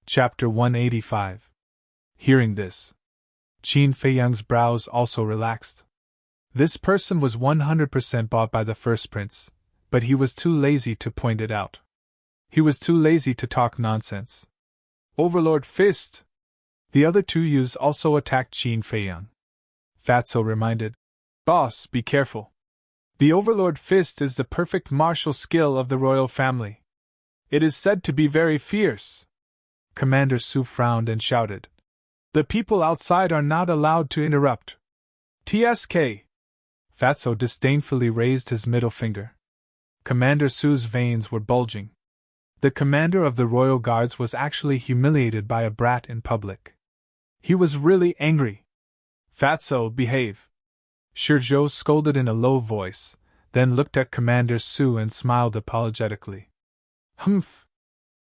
Chapter 185. Hearing this, Qin Feiyang's brows also relaxed. This person was 100% bought by the first prince, but he was too lazy to point it out. He was too lazy to talk nonsense. Overlord Fist! The other two youths also attacked Qin Feiyang. Fatso reminded, Boss, be careful. The Overlord Fist is the perfect martial skill of the royal family. It is said to be very fierce. Commander Su frowned and shouted, The people outside are not allowed to interrupt. TSK! Fatso disdainfully raised his middle finger. Commander Su's veins were bulging. The commander of the royal guards was actually humiliated by a brat in public. He was really angry. Fatso, behave. Shizhou scolded in a low voice, then looked at Commander Su and smiled apologetically. Humph!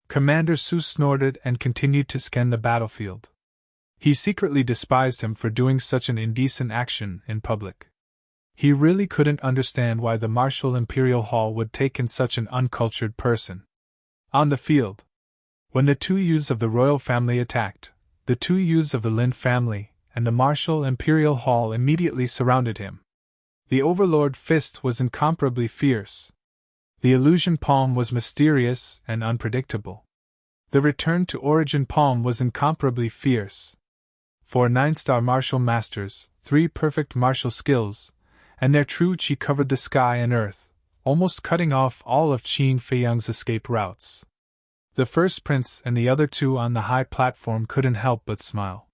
Commander Su snorted and continued to scan the battlefield. He secretly despised him for doing such an indecent action in public. He really couldn't understand why the Martial Imperial Hall would take in such an uncultured person. On the field, when the two youths of the royal family attacked, the two youths of the Lin family and the Martial Imperial Hall immediately surrounded him. The Overlord Fist was incomparably fierce. The Illusion Palm was mysterious and unpredictable. The Return to Origin Palm was incomparably fierce. 4 9-star martial masters, 3 perfect martial skills, and their true chi covered the sky and earth, almost cutting off all of Qin Feiyang's escape routes. The first prince and the other two on the high platform couldn't help but smile.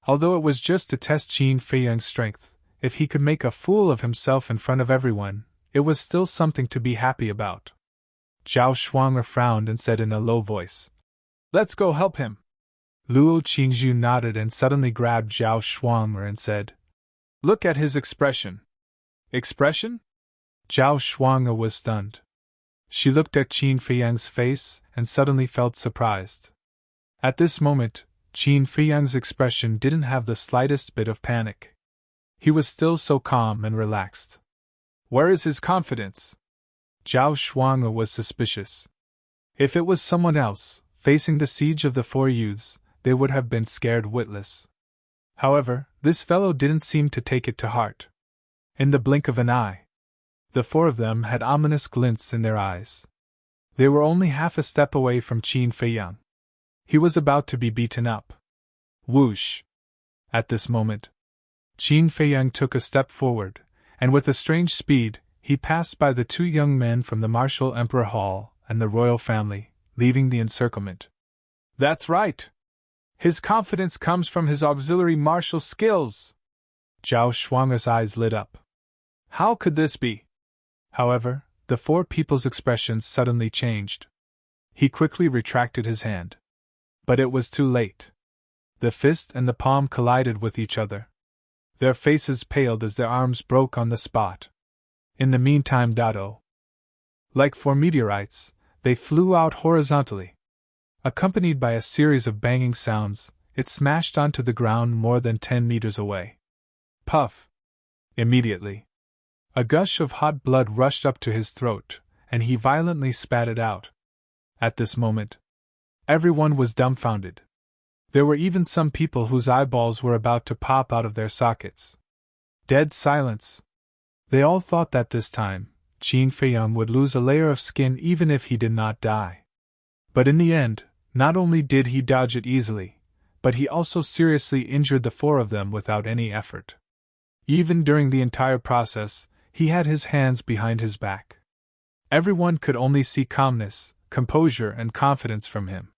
Although it was just to test Qin Feiyang's strength, if he could make a fool of himself in front of everyone, it was still something to be happy about. Zhao Shuang'er frowned and said in a low voice, Let's go help him. Luo Qingzhu nodded and suddenly grabbed Zhao Shuang'er and said, Look at his expression. Expression? Zhao Shuang'er was stunned. She looked at Qin Feiyang's face and suddenly felt surprised. At this moment, Qin Feiyang's expression didn't have the slightest bit of panic. He was still so calm and relaxed. Where is his confidence? Zhao Shuang'er was suspicious. If it was someone else, facing the siege of the 4 youths, they would have been scared witless. However, this fellow didn't seem to take it to heart. In the blink of an eye, the 4 of them had ominous glints in their eyes. They were only half a step away from Qin Feiyang. He was about to be beaten up. Whoosh! At this moment, Qin Feiyang took a step forward, and with a strange speed, he passed by the 2 young men from the Martial Emperor Hall and the royal family, leaving the encirclement. That's right! His confidence comes from his auxiliary martial skills! Zhao Shuang'er's eyes lit up. How could this be? However, the 4 people's expressions suddenly changed. He quickly retracted his hand. But it was too late. The fist and the palm collided with each other. Their faces paled as their arms broke on the spot. In the meantime, like 4 meteorites, they flew out horizontally. Accompanied by a series of banging sounds, it smashed onto the ground more than 10 meters away. Puff! Immediately, a gush of hot blood rushed up to his throat, and he violently spat it out. At this moment, everyone was dumbfounded. There were even some people whose eyeballs were about to pop out of their sockets. Dead silence. They all thought that this time, Qin Feiyang would lose a layer of skin even if he did not die. But in the end, not only did he dodge it easily, but he also seriously injured the 4 of them without any effort. Even during the entire process, he had his hands behind his back. Everyone could only see calmness, composure, and confidence from him.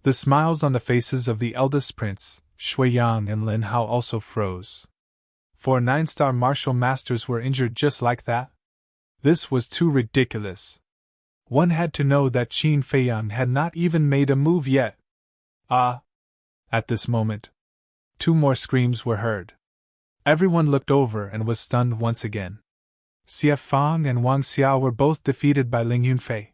The smiles on the faces of the eldest prince, Shuiyang and Lin Hao also froze. 4 9-star martial masters were injured just like that? This was too ridiculous. One had to know that Qin Feiyang had not even made a move yet. Ah! At this moment, 2 more screams were heard. Everyone looked over and was stunned once again. Xie Fang and Wang Xiao were both defeated by Ling Yunfei.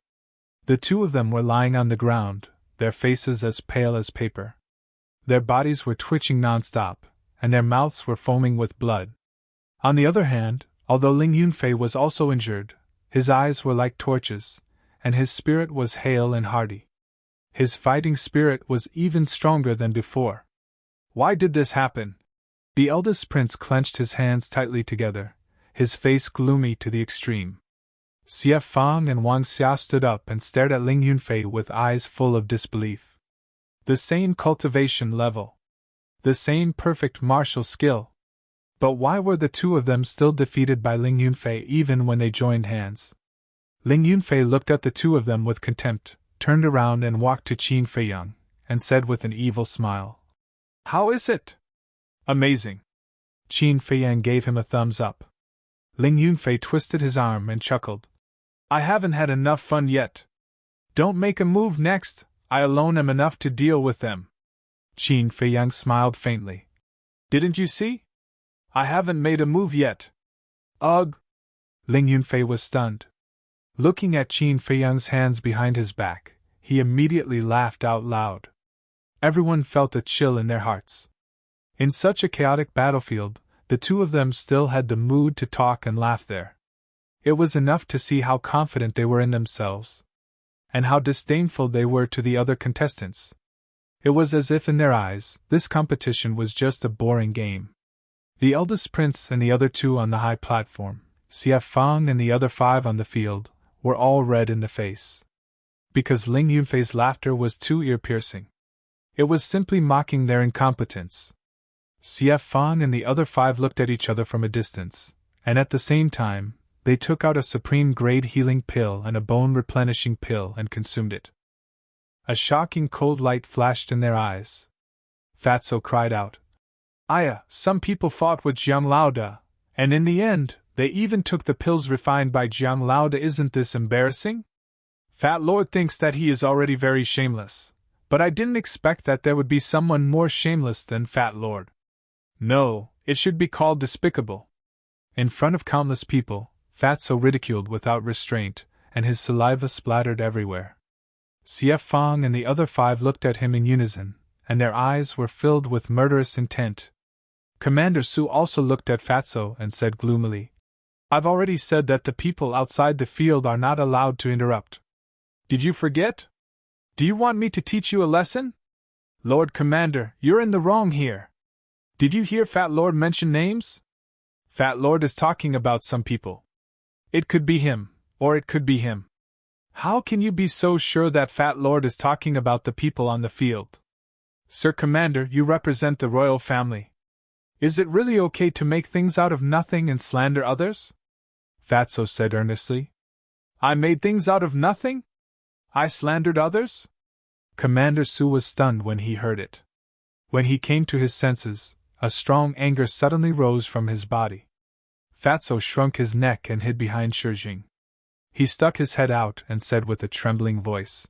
The 2 of them were lying on the ground, their faces as pale as paper. Their bodies were twitching non-stop, and their mouths were foaming with blood. On the other hand, although Ling Yunfei was also injured, his eyes were like torches, and his spirit was hale and hearty. His fighting spirit was even stronger than before. Why did this happen? The eldest prince clenched his hands tightly together, his face gloomy to the extreme. Xie Fang and Wang Xia stood up and stared at Ling Yunfei with eyes full of disbelief. The same cultivation level. The same perfect martial skill. But why were the two of them still defeated by Ling Yunfei even when they joined hands? Ling Yunfei looked at the two of them with contempt, turned around and walked to Qin Feiyang, and said with an evil smile, "How is it?" "Amazing." Qin Feiyang gave him a thumbs up. Ling Yunfei twisted his arm and chuckled. "I haven't had enough fun yet. Don't make a move next, I alone am enough to deal with them." Qin Feiyang smiled faintly. "Didn't you see? I haven't made a move yet." "Ugh!" Ling Yunfei was stunned. Looking at Qin Feiyang's hands behind his back, he immediately laughed out loud. Everyone felt a chill in their hearts. In such a chaotic battlefield, the two of them still had the mood to talk and laugh there. It was enough to see how confident they were in themselves, and how disdainful they were to the other contestants. It was as if in their eyes, this competition was just a boring game. The eldest prince and the other two on the high platform, Xie Fang and the other 5 on the field, were all red in the face. Because Ling Yunfei's laughter was too ear-piercing. It was simply mocking their incompetence. Xie Fang and the other 5 looked at each other from a distance, and at the same time, they took out a supreme-grade healing pill and a bone-replenishing pill and consumed it. A shocking cold light flashed in their eyes. Fatso cried out, "Aya, some people fought with Jiang Laoda, and in the end, they even took the pills refined by Jiang Laoda. Isn't this embarrassing? Fat Lord thinks that he is already very shameless, but I didn't expect that there would be someone more shameless than Fat Lord. No, it should be called despicable." In front of countless people, Fatso ridiculed without restraint, and his saliva splattered everywhere. Xie Fang and the other 5 looked at him in unison, and their eyes were filled with murderous intent. Commander Su also looked at Fatso and said gloomily, "I've already said that the people outside the field are not allowed to interrupt. Did you forget? Do you want me to teach you a lesson? Lord Commander, you're in the wrong here. Did you hear Fat Lord mention names? Fat Lord is talking about some people. It could be him, or it could be him. How can you be so sure that Fat Lord is talking about the people on the field? Sir Commander, you represent the royal family. Is it really okay to make things out of nothing and slander others?" Fatso said earnestly. "I made things out of nothing? I slandered others?" Commander Su was stunned when he heard it. When he came to his senses, a strong anger suddenly rose from his body. Fatso shrunk his neck and hid behind Shijing. He stuck his head out and said with a trembling voice,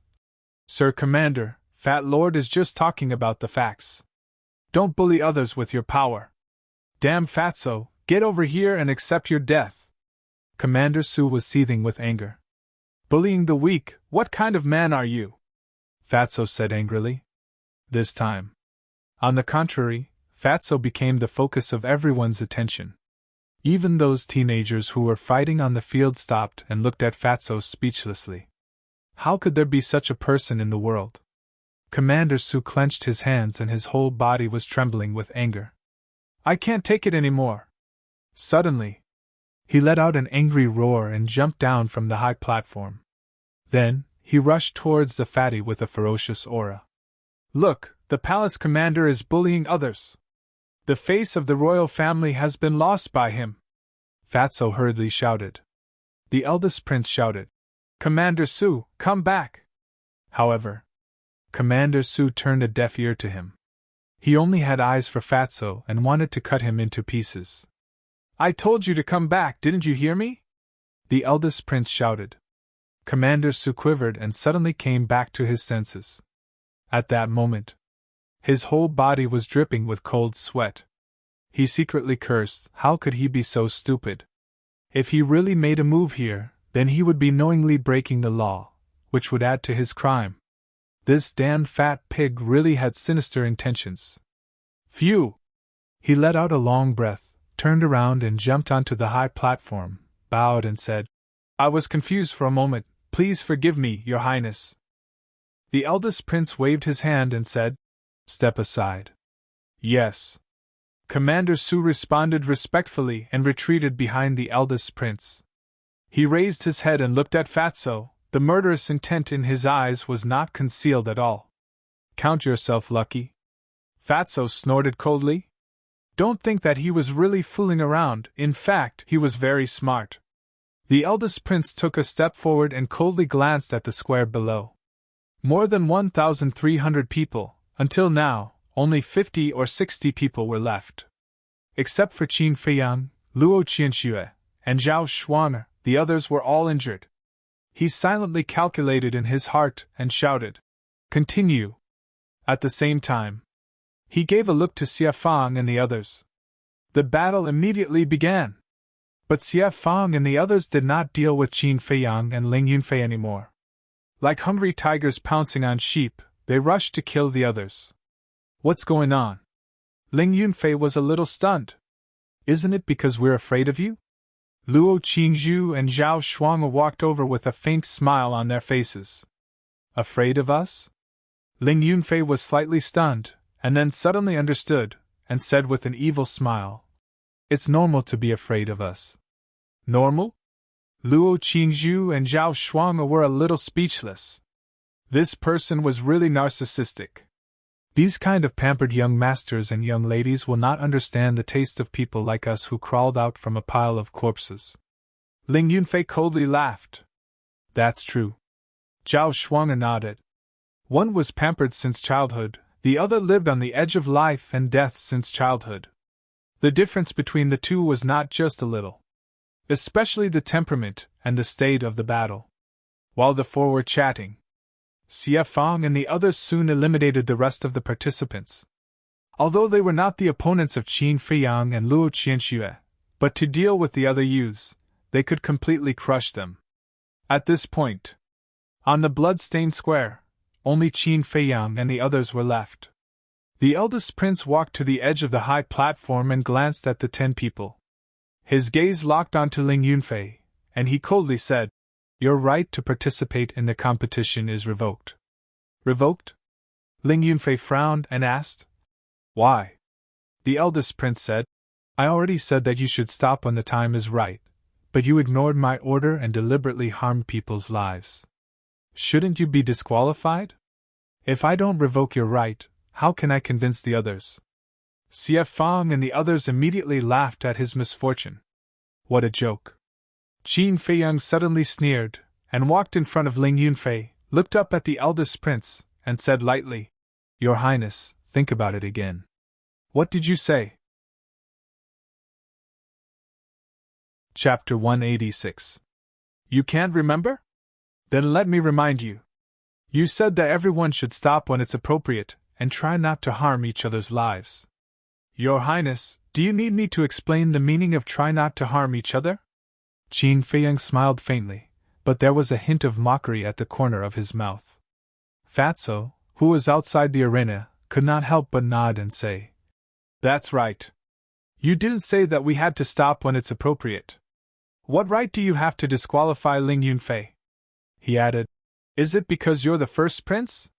"Sir Commander, Fat Lord is just talking about the facts. Don't bully others with your power. Damn Fatso, get over here and accept your death." Commander Su was seething with anger. "Bullying the weak, what kind of man are you?" Fatso said angrily. This time, on the contrary, Fatso became the focus of everyone's attention. Even those teenagers who were fighting on the field stopped and looked at Fatso speechlessly. How could there be such a person in the world? Commander Su clenched his hands and his whole body was trembling with anger. "I can't take it anymore." Suddenly, he let out an angry roar and jumped down from the high platform. Then, he rushed towards the fatty with a ferocious aura. "Look, the palace commander is bullying others. The face of the royal family has been lost by him," Fatso hurriedly shouted. The eldest prince shouted, "Commander Su, come back!" However, Commander Su turned a deaf ear to him. He only had eyes for Fatso and wanted to cut him into pieces. "I told you to come back, didn't you hear me?" the eldest prince shouted. Commander Su quivered and suddenly came back to his senses. At that moment, his whole body was dripping with cold sweat. He secretly cursed, how could he be so stupid? If he really made a move here, then he would be knowingly breaking the law, which would add to his crime. This damned fat pig really had sinister intentions. Phew! He let out a long breath, turned around and jumped onto the high platform, bowed and said, "I was confused for a moment, please forgive me, Your Highness." The eldest prince waved his hand and said, "Step aside." "Yes." Commander Su responded respectfully and retreated behind the eldest prince. He raised his head and looked at Fatso. The murderous intent in his eyes was not concealed at all. "Count yourself lucky." Fatso snorted coldly. Don't think that he was really fooling around, in fact, he was very smart. The eldest prince took a step forward and coldly glanced at the square below. More than 1,300 people, until now, only 50 or 60 people were left. Except for Qin Feiyang, Luo Qianxue, and Zhao Shuang, the others were all injured. He silently calculated in his heart and shouted, "Continue." At the same time, he gave a look to Xie Fang and the others. The battle immediately began. But Xie Fang and the others did not deal with Qin Feiyang and Ling Yunfei anymore. Like hungry tigers pouncing on sheep, they rushed to kill the others. "What's going on?" Ling Yunfei was a little stunned. "Isn't it because we're afraid of you?" Luo Qingzhu and Zhao Shuang walked over with a faint smile on their faces. "Afraid of us?" Ling Yunfei was slightly stunned, and then suddenly understood, and said with an evil smile, "It's normal to be afraid of us." "Normal?" Luo Qingzhu and Zhao Shuang were a little speechless. This person was really narcissistic. These kind of pampered young masters and young ladies will not understand the taste of people like us who crawled out from a pile of corpses. Ling Yunfei coldly laughed. "That's true." Zhao Shuang nodded. One was pampered since childhood, the other lived on the edge of life and death since childhood. The difference between the two was not just a little. Especially the temperament and the state of the battle. While the four were chatting, Xie Fang and the others soon eliminated the rest of the participants. Although they were not the opponents of Qin Feiyang and Luo Qianxue, but to deal with the other youths, they could completely crush them. At this point, on the blood-stained square, only Qin Feiyang and the others were left. The eldest prince walked to the edge of the high platform and glanced at the 10 people. His gaze locked onto Ling Yunfei, and he coldly said, "Your right to participate in the competition is revoked." "Revoked?" Ling Yunfei frowned and asked. "Why?" The eldest prince said, "I already said that you should stop when the time is right, but you ignored my order and deliberately harmed people's lives. Shouldn't you be disqualified? If I don't revoke your right, how can I convince the others?" Xie Fang and the others immediately laughed at his misfortune. What a joke. Qin Feiyang suddenly sneered, and walked in front of Ling Yunfei, looked up at the eldest prince, and said lightly, "Your Highness, think about it again." "What did you say?" Chapter 186. You can't remember? Then let me remind you. You said that everyone should stop when it's appropriate, and try not to harm each other's lives. Your Highness, do you need me to explain the meaning of try not to harm each other? Qin Feiyang smiled faintly, but there was a hint of mockery at the corner of his mouth. Fatso, who was outside the arena, could not help but nod and say, "That's right. You didn't say that we had to stop when it's appropriate. What right do you have to disqualify Ling Yunfei?" He added, "Is it because you're the first prince?"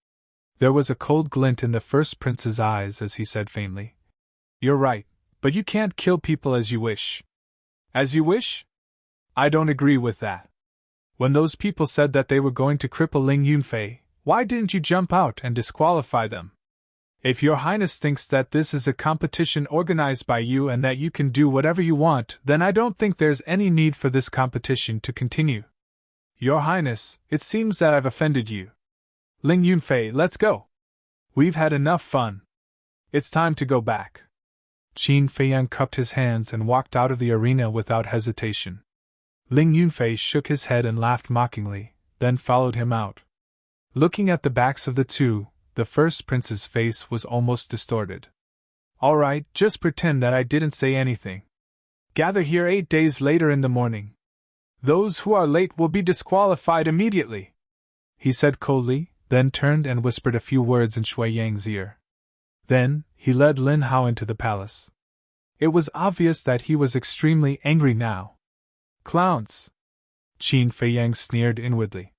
There was a cold glint in the first prince's eyes as he said faintly, "You're right, but you can't kill people as you wish." "As you wish?" "I don't agree with that. When those people said that they were going to cripple Ling Yunfei, why didn't you jump out and disqualify them? If your Highness thinks that this is a competition organized by you and that you can do whatever you want, then I don't think there's any need for this competition to continue. Your Highness, it seems that I've offended you. Ling Yunfei, let's go. We've had enough fun. It's time to go back." Qin Feiyang cupped his hands and walked out of the arena without hesitation. Ling Yunfei shook his head and laughed mockingly, then followed him out. Looking at the backs of the two, the first prince's face was almost distorted. "All right, just pretend that I didn't say anything. Gather here 8 days later in the morning. Those who are late will be disqualified immediately," he said coldly, then turned and whispered a few words in Shui Yang's ear. Then, he led Lin Hao into the palace. It was obvious that he was extremely angry now. "Clowns!" Qin Feiyang sneered inwardly.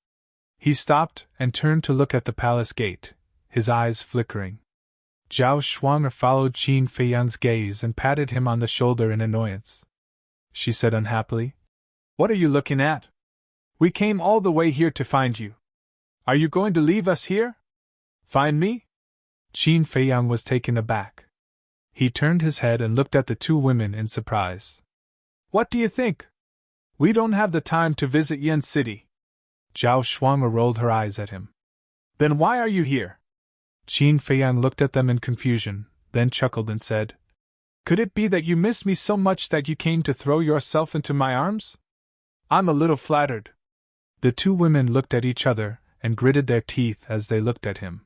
He stopped and turned to look at the palace gate, his eyes flickering. Zhao Shuang'er followed Qin Feiyang's gaze and patted him on the shoulder in annoyance. She said unhappily, "What are you looking at? We came all the way here to find you. Are you going to leave us here? Find me?" Qin Feiyang was taken aback. He turned his head and looked at the two women in surprise. "What do you think? We don't have the time to visit Yan City." Zhao Shuang'er rolled her eyes at him. "Then why are you here?" Qin Feiyang looked at them in confusion, then chuckled and said, "Could it be that you miss me so much that you came to throw yourself into my arms? I'm a little flattered." The two women looked at each other and gritted their teeth as they looked at him.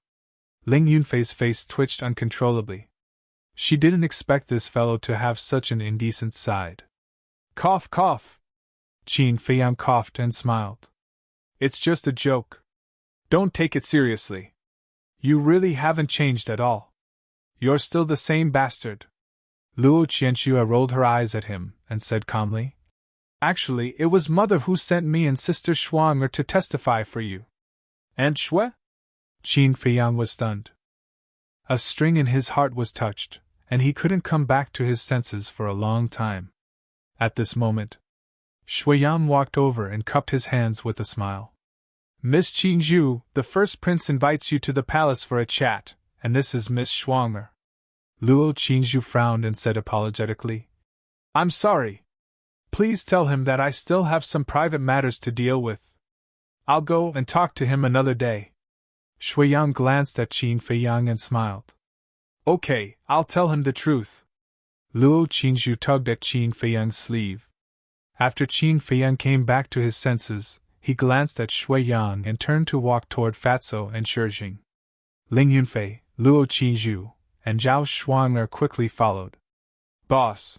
Ling Yunfei's face twitched uncontrollably. She didn't expect this fellow to have such an indecent side. "Cough, cough!" Qin Feiyang coughed and smiled. "It's just a joke. Don't take it seriously. You really haven't changed at all. You're still the same bastard." Luo Qianxue rolled her eyes at him and said calmly, "Actually, it was Mother who sent me and Sister Shuang'er to testify for you." "Aunt Shui?" Qin Feiyang was stunned. A string in his heart was touched, and he couldn't come back to his senses for a long time. At this moment, Shuyan walked over and cupped his hands with a smile. "Miss Qingzhu, the first prince invites you to the palace for a chat, and this is Miss Shuang'er." Luo Qingzhu frowned and said apologetically, "I'm sorry. Please tell him that I still have some private matters to deal with. I'll go and talk to him another day." Shuyan glanced at Qin Feiyang and smiled. "Okay, I'll tell him the truth." Luo Qingzhu tugged at Qin Feiyang's sleeve. After Qin Feiyang came back to his senses, he glanced at Shui Yang and turned to walk toward Fatso and Shijing. Ling Yunfei, Luo Qingzhu, and Zhao Shuang'er quickly followed. "Boss."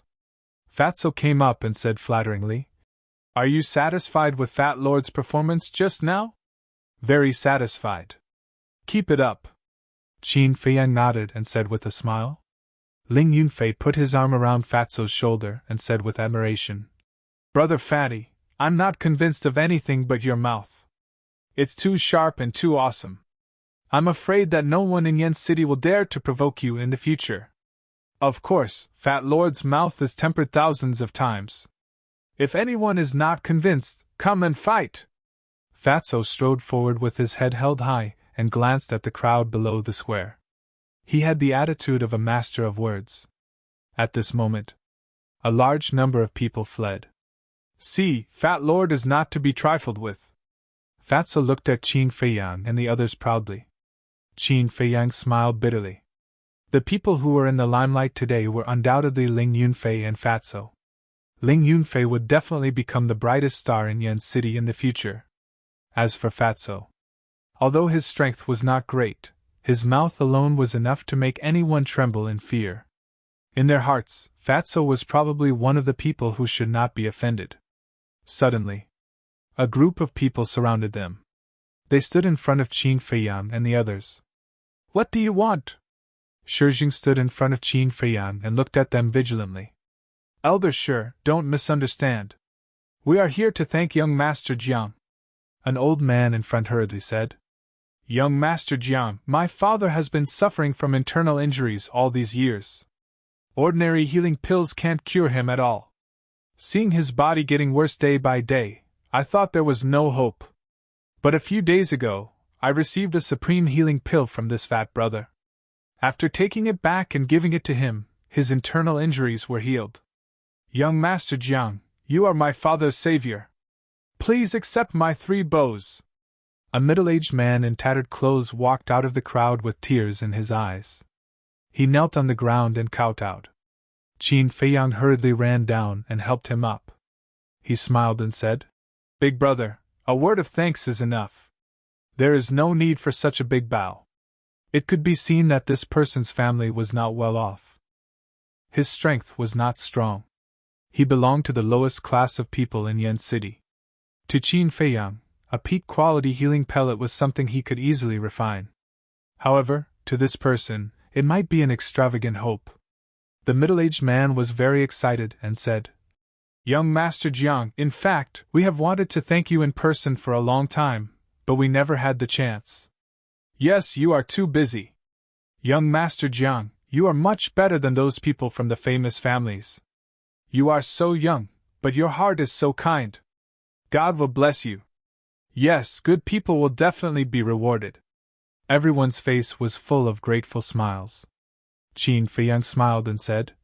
Fatso came up and said flatteringly, "Are you satisfied with Fat Lord's performance just now?" "Very satisfied. Keep it up." Qin Feiyang nodded and said with a smile. Ling Yunfei put his arm around Fatso's shoulder and said with admiration, "Brother Fatty, I'm not convinced of anything but your mouth. It's too sharp and too awesome. I'm afraid that no one in Yen City will dare to provoke you in the future. Of course, Fat Lord's mouth is tempered thousands of times. If anyone is not convinced, come and fight." Fatso strode forward with his head held high and glanced at the crowd below the square. He had the attitude of a master of words. At this moment, a large number of people fled. "See, Fat Lord is not to be trifled with." Fatso looked at Qin Feiyang and the others proudly. Qin Feiyang smiled bitterly. The people who were in the limelight today were undoubtedly Ling Yunfei and Fatso. Ling Yunfei would definitely become the brightest star in Yen City in the future. As for Fatso, although his strength was not great, his mouth alone was enough to make anyone tremble in fear. In their hearts, Fatso was probably one of the people who should not be offended. Suddenly, a group of people surrounded them. They stood in front of Qin Feiyang and the others. "What do you want?" Shijing stood in front of Qin Feiyang and looked at them vigilantly. "Elder Shi, don't misunderstand. We are here to thank young Master Jiang." An old man in front hurriedly said, "Young Master Jiang, my father has been suffering from internal injuries all these years. Ordinary healing pills can't cure him at all. Seeing his body getting worse day by day, I thought there was no hope. But a few days ago, I received a supreme healing pill from this fat brother. After taking it back and giving it to him, his internal injuries were healed. Young Master Jiang, you are my father's savior. Please accept my 3 bows." A middle-aged man in tattered clothes walked out of the crowd with tears in his eyes. He knelt on the ground and kowtowed. Qin Feiyang hurriedly ran down and helped him up. He smiled and said, "Big brother, a word of thanks is enough. There is no need for such a big bow." It could be seen that this person's family was not well off. His strength was not strong. He belonged to the lowest class of people in Yen City. To Qin Feiyang, a peak-quality healing pellet was something he could easily refine. However, to this person, it might be an extravagant hope. The middle-aged man was very excited and said, "Young Master Jiang, in fact, we have wanted to thank you in person for a long time, but we never had the chance. Yes, you are too busy. Young Master Jiang, you are much better than those people from the famous families. You are so young, but your heart is so kind. God will bless you. Yes, good people will definitely be rewarded. Everyone's face was full of grateful smiles. Qin Feiyang smiled and said,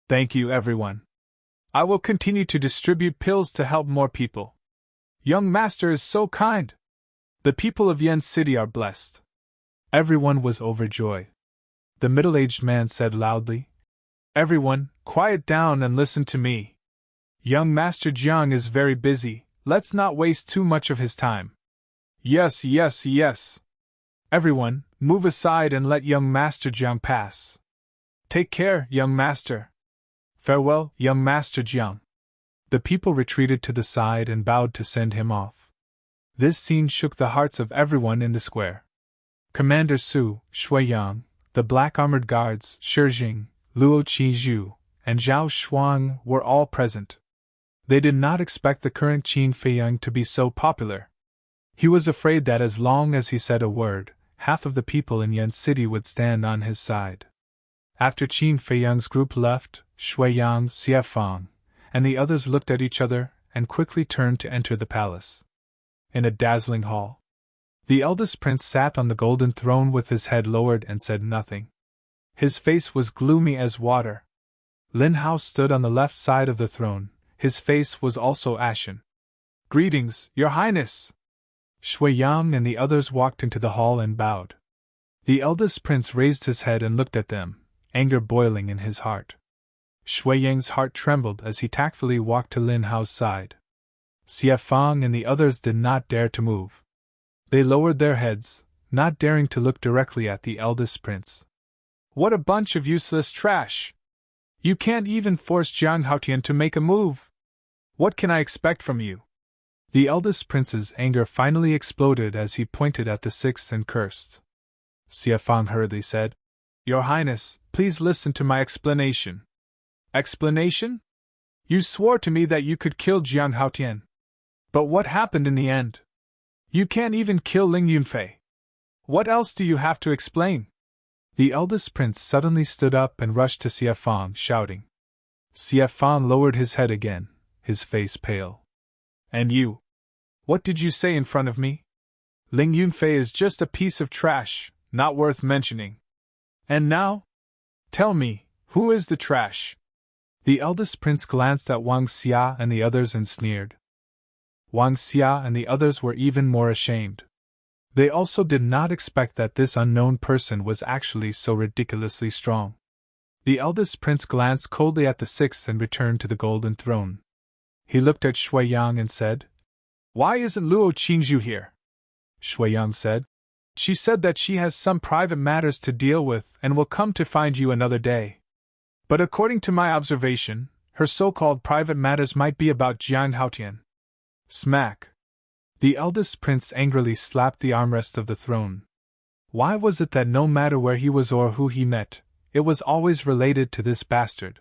Thank you, everyone. I will continue to distribute pills to help more people. Young Master is so kind. The people of Yan City are blessed. Everyone was overjoyed. The middle-aged man said loudly, Everyone, quiet down and listen to me. Young Master Jiang is very busy, let's not waste too much of his time. Yes, yes, yes. Everyone, move aside and let young Master Jiang pass. Take care, young master. Farewell, young Master Jiang. The people retreated to the side and bowed to send him off. This scene shook the hearts of everyone in the square. Commander Su, Shuiyang, the black armored guards, Shijing, Luo Qizhu, and Zhao Shuang were all present. They did not expect the current Qin Feiyang to be so popular. He was afraid that as long as he said a word, half of the people in Yan City would stand on his side. After Qin Feiyang's group left, Shuiyang, Xiefang, and the others looked at each other and quickly turned to enter the palace. In a dazzling hall, the eldest prince sat on the golden throne with his head lowered and said nothing. His face was gloomy as water. Lin Hao stood on the left side of the throne, his face was also ashen. Greetings, Your Highness! Shuiyang and the others walked into the hall and bowed. The eldest prince raised his head and looked at them, anger boiling in his heart. Shuiyang's heart trembled as he tactfully walked to Lin Hao's side. Xiefang and the others did not dare to move. They lowered their heads, not daring to look directly at the eldest prince. What a bunch of useless trash! You can't even force Jiang Haotian to make a move! What can I expect from you? The eldest prince's anger finally exploded as he pointed at the six and cursed. Xiefang hurriedly said, Your Highness, please listen to my explanation. Explanation? You swore to me that you could kill Jiang Haotian. But what happened in the end? You can't even kill Ling Yunfei. What else do you have to explain? The eldest prince suddenly stood up and rushed to Xiefang, shouting. Xiefang lowered his head again, his face pale. And you? What did you say in front of me? Ling Yunfei is just a piece of trash, not worth mentioning. And now? Tell me, who is the trash? The eldest prince glanced at Wang Xia and the others and sneered. Wang Xia and the others were even more ashamed. They also did not expect that this unknown person was actually so ridiculously strong. The eldest prince glanced coldly at the six and returned to the golden throne. He looked at Shuiyang and said, Why isn't Luo Qingzhu here? Shuiyang said, She said that she has some private matters to deal with and will come to find you another day. But according to my observation, her so-called private matters might be about Jiang Haotian. Smack! The eldest prince angrily slapped the armrest of the throne. Why was it that no matter where he was or who he met, it was always related to this bastard?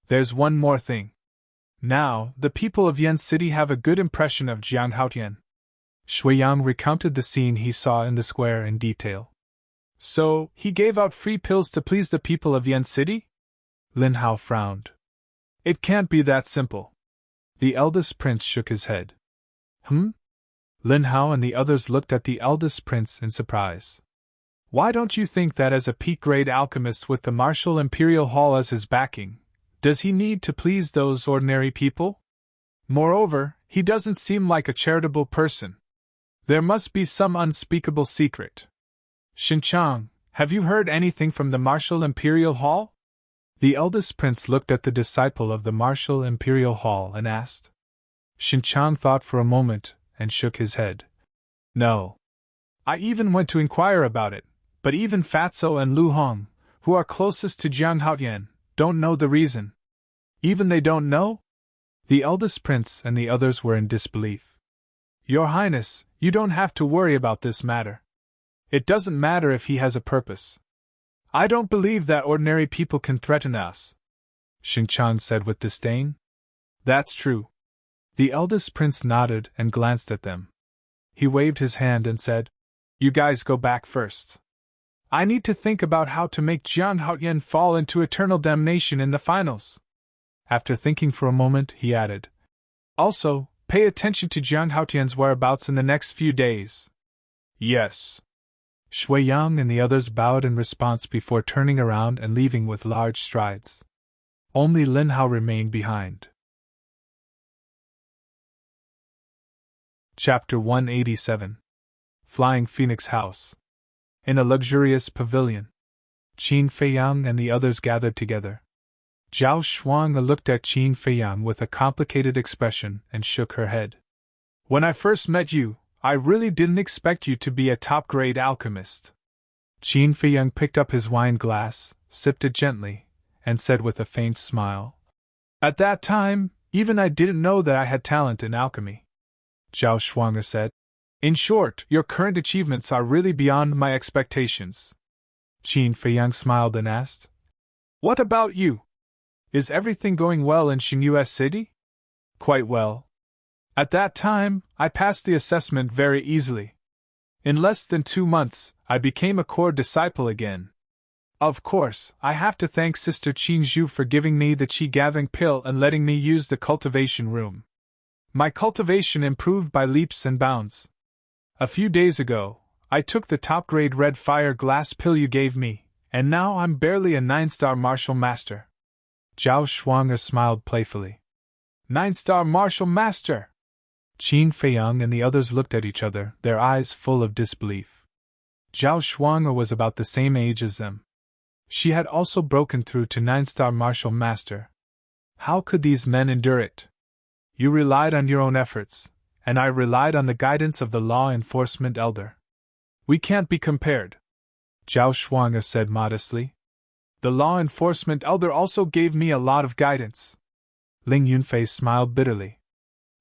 There's one more thing. Now, the people of Yan City have a good impression of Jiang Haotian. Shuiyang recounted the scene he saw in the square in detail. So, he gave out free pills to please the people of Yan City? Lin Hao frowned. It can't be that simple. The eldest prince shook his head. Lin Hao and the others looked at the eldest prince in surprise. Why don't you think that as a peak-grade alchemist with the Martial Imperial Hall as his backing, does he need to please those ordinary people? Moreover, he doesn't seem like a charitable person. There must be some unspeakable secret. Xinchang, have you heard anything from the Martial Imperial Hall? The eldest prince looked at the disciple of the Martial Imperial Hall and asked. Xinchang thought for a moment and shook his head. No. I even went to inquire about it, but even Fatso and Lu Hong, who are closest to Jiang Haotian, don't know the reason. Even they don't know? The eldest prince and the others were in disbelief. Your Highness, you don't have to worry about this matter. It doesn't matter if he has a purpose. I don't believe that ordinary people can threaten us, Xinchang said with disdain. That's true. The eldest prince nodded and glanced at them. He waved his hand and said, "You guys go back first. I need to think about how to make Jiang Haotian fall into eternal damnation in the finals." After thinking for a moment, he added, "Also, pay attention to Jiang Haotian's whereabouts in the next few days." "Yes." Shui Yang and the others bowed in response before turning around and leaving with large strides. Only Lin Hao remained behind. Chapter 187. Flying Phoenix House. In a luxurious pavilion, Qin Feiyang and the others gathered together. Zhao Shuang looked at Qin Feiyang with a complicated expression and shook her head. "When I first met you, I really didn't expect you to be a top-grade alchemist." Qin Feiyang picked up his wine glass, sipped it gently, and said with a faint smile, "At that time, even I didn't know that I had talent in alchemy." Zhao Shuang said, "In short, your current achievements are really beyond my expectations." Qin Feiyang smiled and asked, "What about you? Is everything going well in Xingyue City?" "Quite well. At that time, I passed the assessment very easily. In less than 2 months, I became a core disciple again. Of course, I have to thank Sister Qinzhu for giving me the qi-gathering pill and letting me use the cultivation room. My cultivation improved by leaps and bounds. A few days ago, I took the top-grade red fire glass pill you gave me, and now I'm barely a 9-star martial master." Zhao Shuang smiled playfully. 9-star martial master! Qin Feiyang and the others looked at each other, their eyes full of disbelief. Zhao Shuang was about the same age as them. She had also broken through to 9-star martial master. How could these men endure it? "You relied on your own efforts, and I relied on the guidance of the law enforcement elder. We can't be compared," Zhao Shuang said modestly. "The law enforcement elder also gave me a lot of guidance." Ling Yunfei smiled bitterly.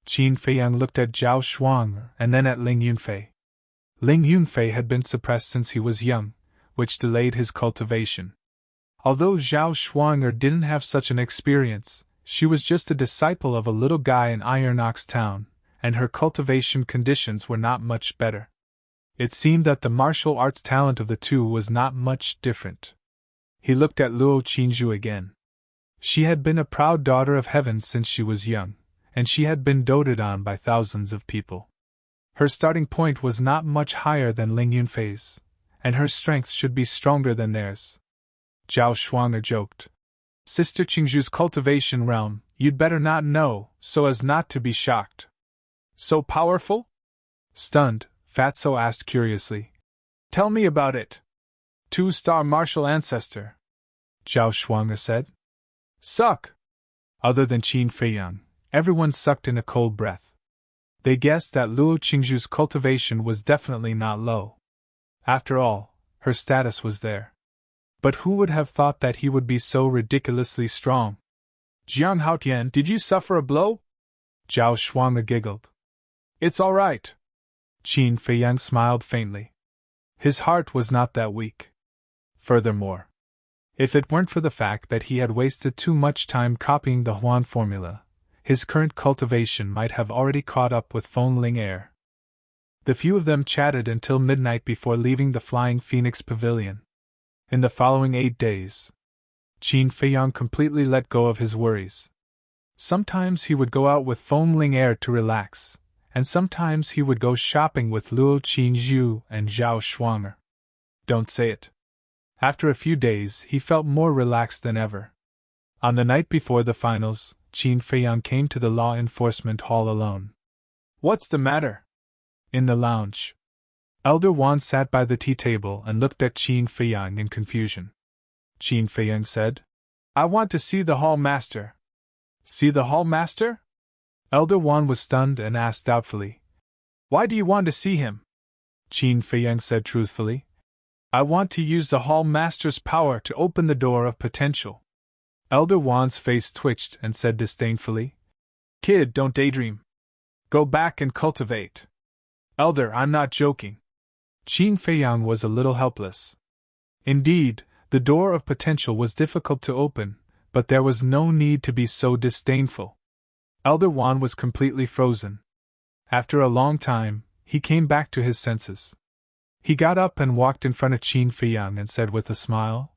Qin Feiyang looked at Zhao Shuang and then at Ling Yunfei. Ling Yunfei had been suppressed since he was young, which delayed his cultivation. Although Zhao Shuang didn't have such an experience, she was just a disciple of a little guy in Iron Ox Town, and her cultivation conditions were not much better. It seemed that the martial arts talent of the two was not much different. He looked at Luo Qinzhu again. She had been a proud daughter of heaven since she was young, and she had been doted on by thousands of people. Her starting point was not much higher than Ling Yunfei's, and her strength should be stronger than theirs. Zhao Shuang joked. "Sister Qingzhu's cultivation realm, you'd better not know, so as not to be shocked." "So powerful?" Stunned, Fatso asked curiously. "Tell me about it." 2-star martial ancestor," Zhao Shuang said. "Suck!" Other than Qin Feiyang, everyone sucked in a cold breath. They guessed that Luo Qingzhu's cultivation was definitely not low. After all, her status was there. But who would have thought that he would be so ridiculously strong? "Jiang Haotian, did you suffer a blow?" Zhao Shuang giggled. "It's all right." Qin Feiyang smiled faintly. His heart was not that weak. Furthermore, if it weren't for the fact that he had wasted too much time copying the Huan formula, his current cultivation might have already caught up with Fengling Air. The few of them chatted until midnight before leaving the Flying Phoenix Pavilion. In the following 8 days, Qin Feiyang completely let go of his worries. Sometimes he would go out with Fengling Air to relax, and sometimes he would go shopping with Luo Qinzhu and Zhao Shuang. Don't say it. After a few days, he felt more relaxed than ever. On the night before the finals, Qin Feiyang came to the law enforcement hall alone. "What's the matter?" In the lounge, Elder Wan sat by the tea table and looked at Qin Feiyang in confusion. Qin Feiyang said, "I want to see the hall master." "See the hall master?" Elder Wan was stunned and asked doubtfully, "Why do you want to see him?" Qin Feiyang said truthfully, "I want to use the hall master's power to open the door of potential." Elder Wan's face twitched and said disdainfully, "Kid, don't daydream. Go back and cultivate." "Elder, I'm not joking." Qin Feiyang was a little helpless. Indeed, the door of potential was difficult to open, but there was no need to be so disdainful. Elder Wan was completely frozen. After a long time, he came back to his senses. He got up and walked in front of Qin Feiyang and said with a smile,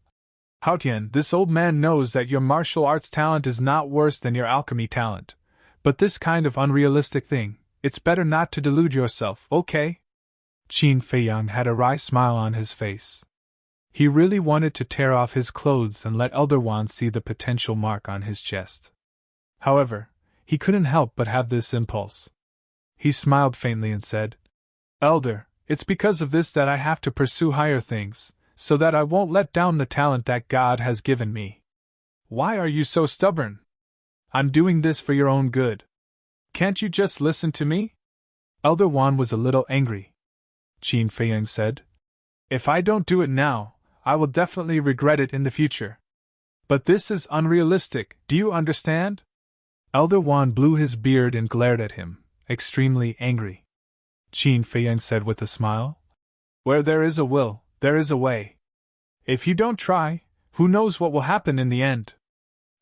"Hao Tian, this old man knows that your martial arts talent is not worse than your alchemy talent. But this kind of unrealistic thing, it's better not to delude yourself, okay?" Qin Feiyang had a wry smile on his face. He really wanted to tear off his clothes and let Elder Wan see the potential mark on his chest. However, he couldn't help but have this impulse. He smiled faintly and said, "Elder, it's because of this that I have to pursue higher things, so that I won't let down the talent that God has given me. Why are you so stubborn? I'm doing this for your own good. Can't you just listen to me?" Elder Wan was a little angry. Qin Feiyang said, "If I don't do it now, I will definitely regret it in the future. But this is unrealistic, do you understand?" Elder Wan blew his beard and glared at him, extremely angry. Qin Feiyang said with a smile, "Where there is a will, there is a way. If you don't try, who knows what will happen in the end?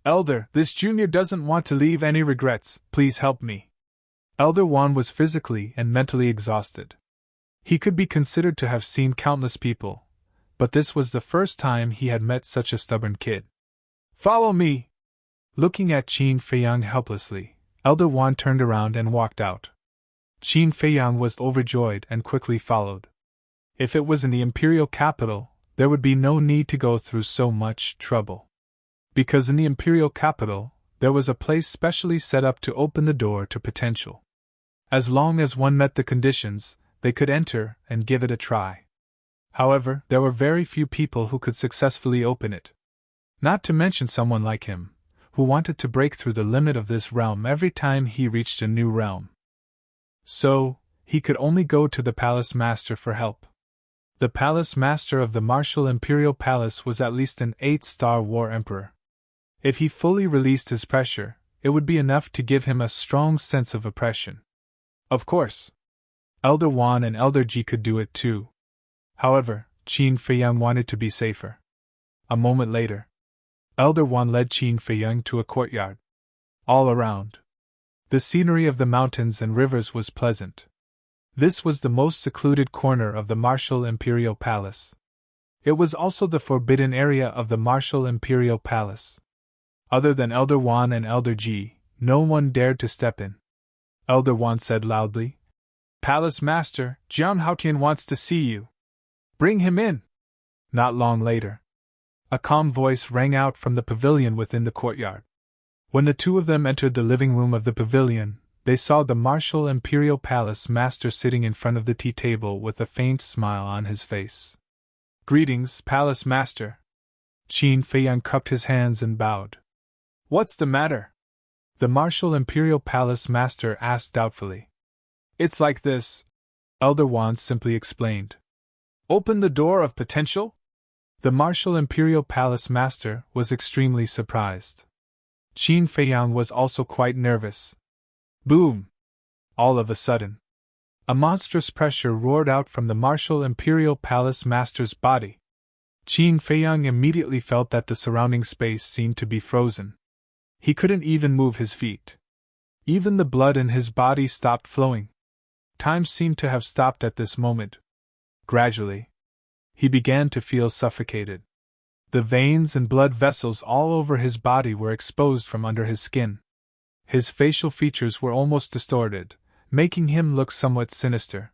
Elder, this junior doesn't want to leave any regrets, please help me." Elder Wan was physically and mentally exhausted. He could be considered to have seen countless people, but this was the first time he had met such a stubborn kid. "Follow me!" Looking at Qin Feiyang helplessly, Elder Wan turned around and walked out. Qin Feiyang was overjoyed and quickly followed. If it was in the imperial capital, there would be no need to go through so much trouble. Because in the imperial capital, there was a place specially set up to open the door to potential. As long as one met the conditions, they could enter and give it a try. However, there were very few people who could successfully open it. Not to mention someone like him, who wanted to break through the limit of this realm every time he reached a new realm. So, he could only go to the Palace Master for help. The Palace Master of the Martial Imperial Palace was at least an 8-star war emperor. If he fully released his pressure, it would be enough to give him a strong sense of oppression. Of course, Elder Wan and Elder Ji could do it too. However, Qin Feiyang wanted to be safer. A moment later, Elder Wan led Qin Feiyang to a courtyard. All around, the scenery of the mountains and rivers was pleasant. This was the most secluded corner of the Martial Imperial Palace. It was also the forbidden area of the Martial Imperial Palace. Other than Elder Wan and Elder Ji, no one dared to step in. Elder Wan said loudly, "Palace Master, Jian Haotian wants to see you. Bring him in." Not long later, a calm voice rang out from the pavilion within the courtyard. When the two of them entered the living room of the pavilion, they saw the Martial Imperial Palace Master sitting in front of the tea table with a faint smile on his face. "Greetings, Palace Master." Qin Feiyang cupped his hands and bowed. "What's the matter?" the Martial Imperial Palace Master asked doubtfully. "It's like this," Elder Wan simply explained. "Open the door of potential?" The Martial Imperial Palace Master was extremely surprised. Qin Feiyang was also quite nervous. Boom! All of a sudden, a monstrous pressure roared out from the Martial Imperial Palace Master's body. Qin Feiyang immediately felt that the surrounding space seemed to be frozen. He couldn't even move his feet. Even the blood in his body stopped flowing. Time seemed to have stopped at this moment. Gradually, he began to feel suffocated. The veins and blood vessels all over his body were exposed from under his skin. His facial features were almost distorted, making him look somewhat sinister.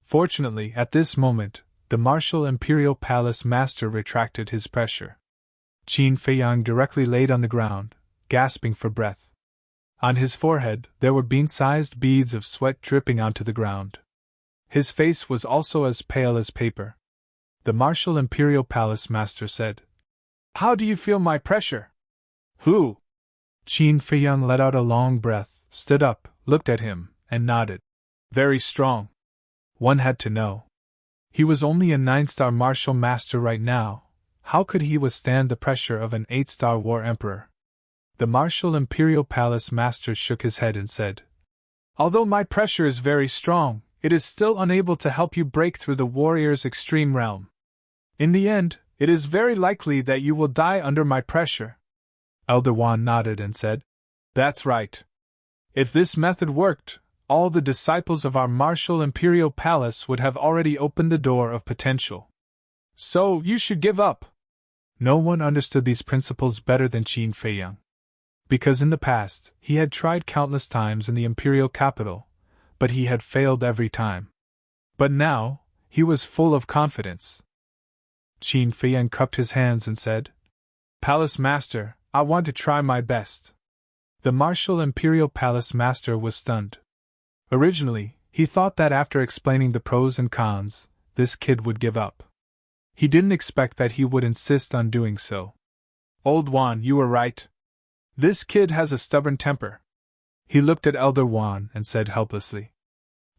Fortunately, at this moment, the Martial Imperial Palace Master retracted his pressure. Qin Feiyang directly laid on the ground, gasping for breath. On his forehead, there were bean-sized beads of sweat dripping onto the ground. His face was also as pale as paper. The Martial Imperial Palace Master said, "How do you feel my pressure?" "Who?" Qin Feiyang let out a long breath, stood up, looked at him, and nodded. "Very strong." One had to know. He was only a 9-star martial master right now. How could he withstand the pressure of an 8-star war emperor? The Martial Imperial Palace Master shook his head and said, "Although my pressure is very strong, it is still unable to help you break through the warrior's extreme realm. In the end, it is very likely that you will die under my pressure." Elder Wan nodded and said, "That's right. If this method worked, all the disciples of our martial imperial palace would have already opened the door of potential. So, you should give up. No one understood these principles better than Qin Feiyang. Because in the past, he had tried countless times in the imperial capital, but he had failed every time. But now, he was full of confidence. Qin Feiyang cupped his hands and said, "Palace Master, I want to try my best." The martial imperial palace master was stunned. Originally, he thought that after explaining the pros and cons, this kid would give up. He didn't expect that he would insist on doing so. "Old Wan, you were right. This kid has a stubborn temper." He looked at Elder Wan and said helplessly.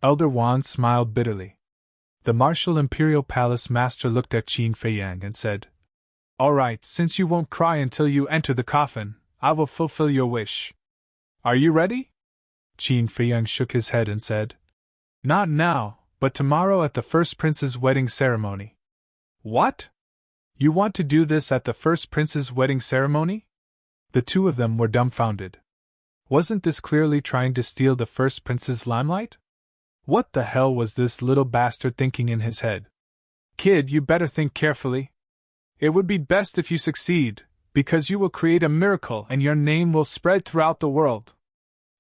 Elder Wan smiled bitterly. The martial imperial palace master looked at Qin Feiyang and said, "All right, since you won't cry until you enter the coffin, I will fulfill your wish. Are you ready?" Qin Feiyang shook his head and said, "Not now, but tomorrow at the first prince's wedding ceremony." "What? You want to do this at the first prince's wedding ceremony?" The two of them were dumbfounded. Wasn't this clearly trying to steal the first prince's limelight? What the hell was this little bastard thinking in his head? "Kid, you better think carefully. It would be best if you succeed, because you will create a miracle and your name will spread throughout the world.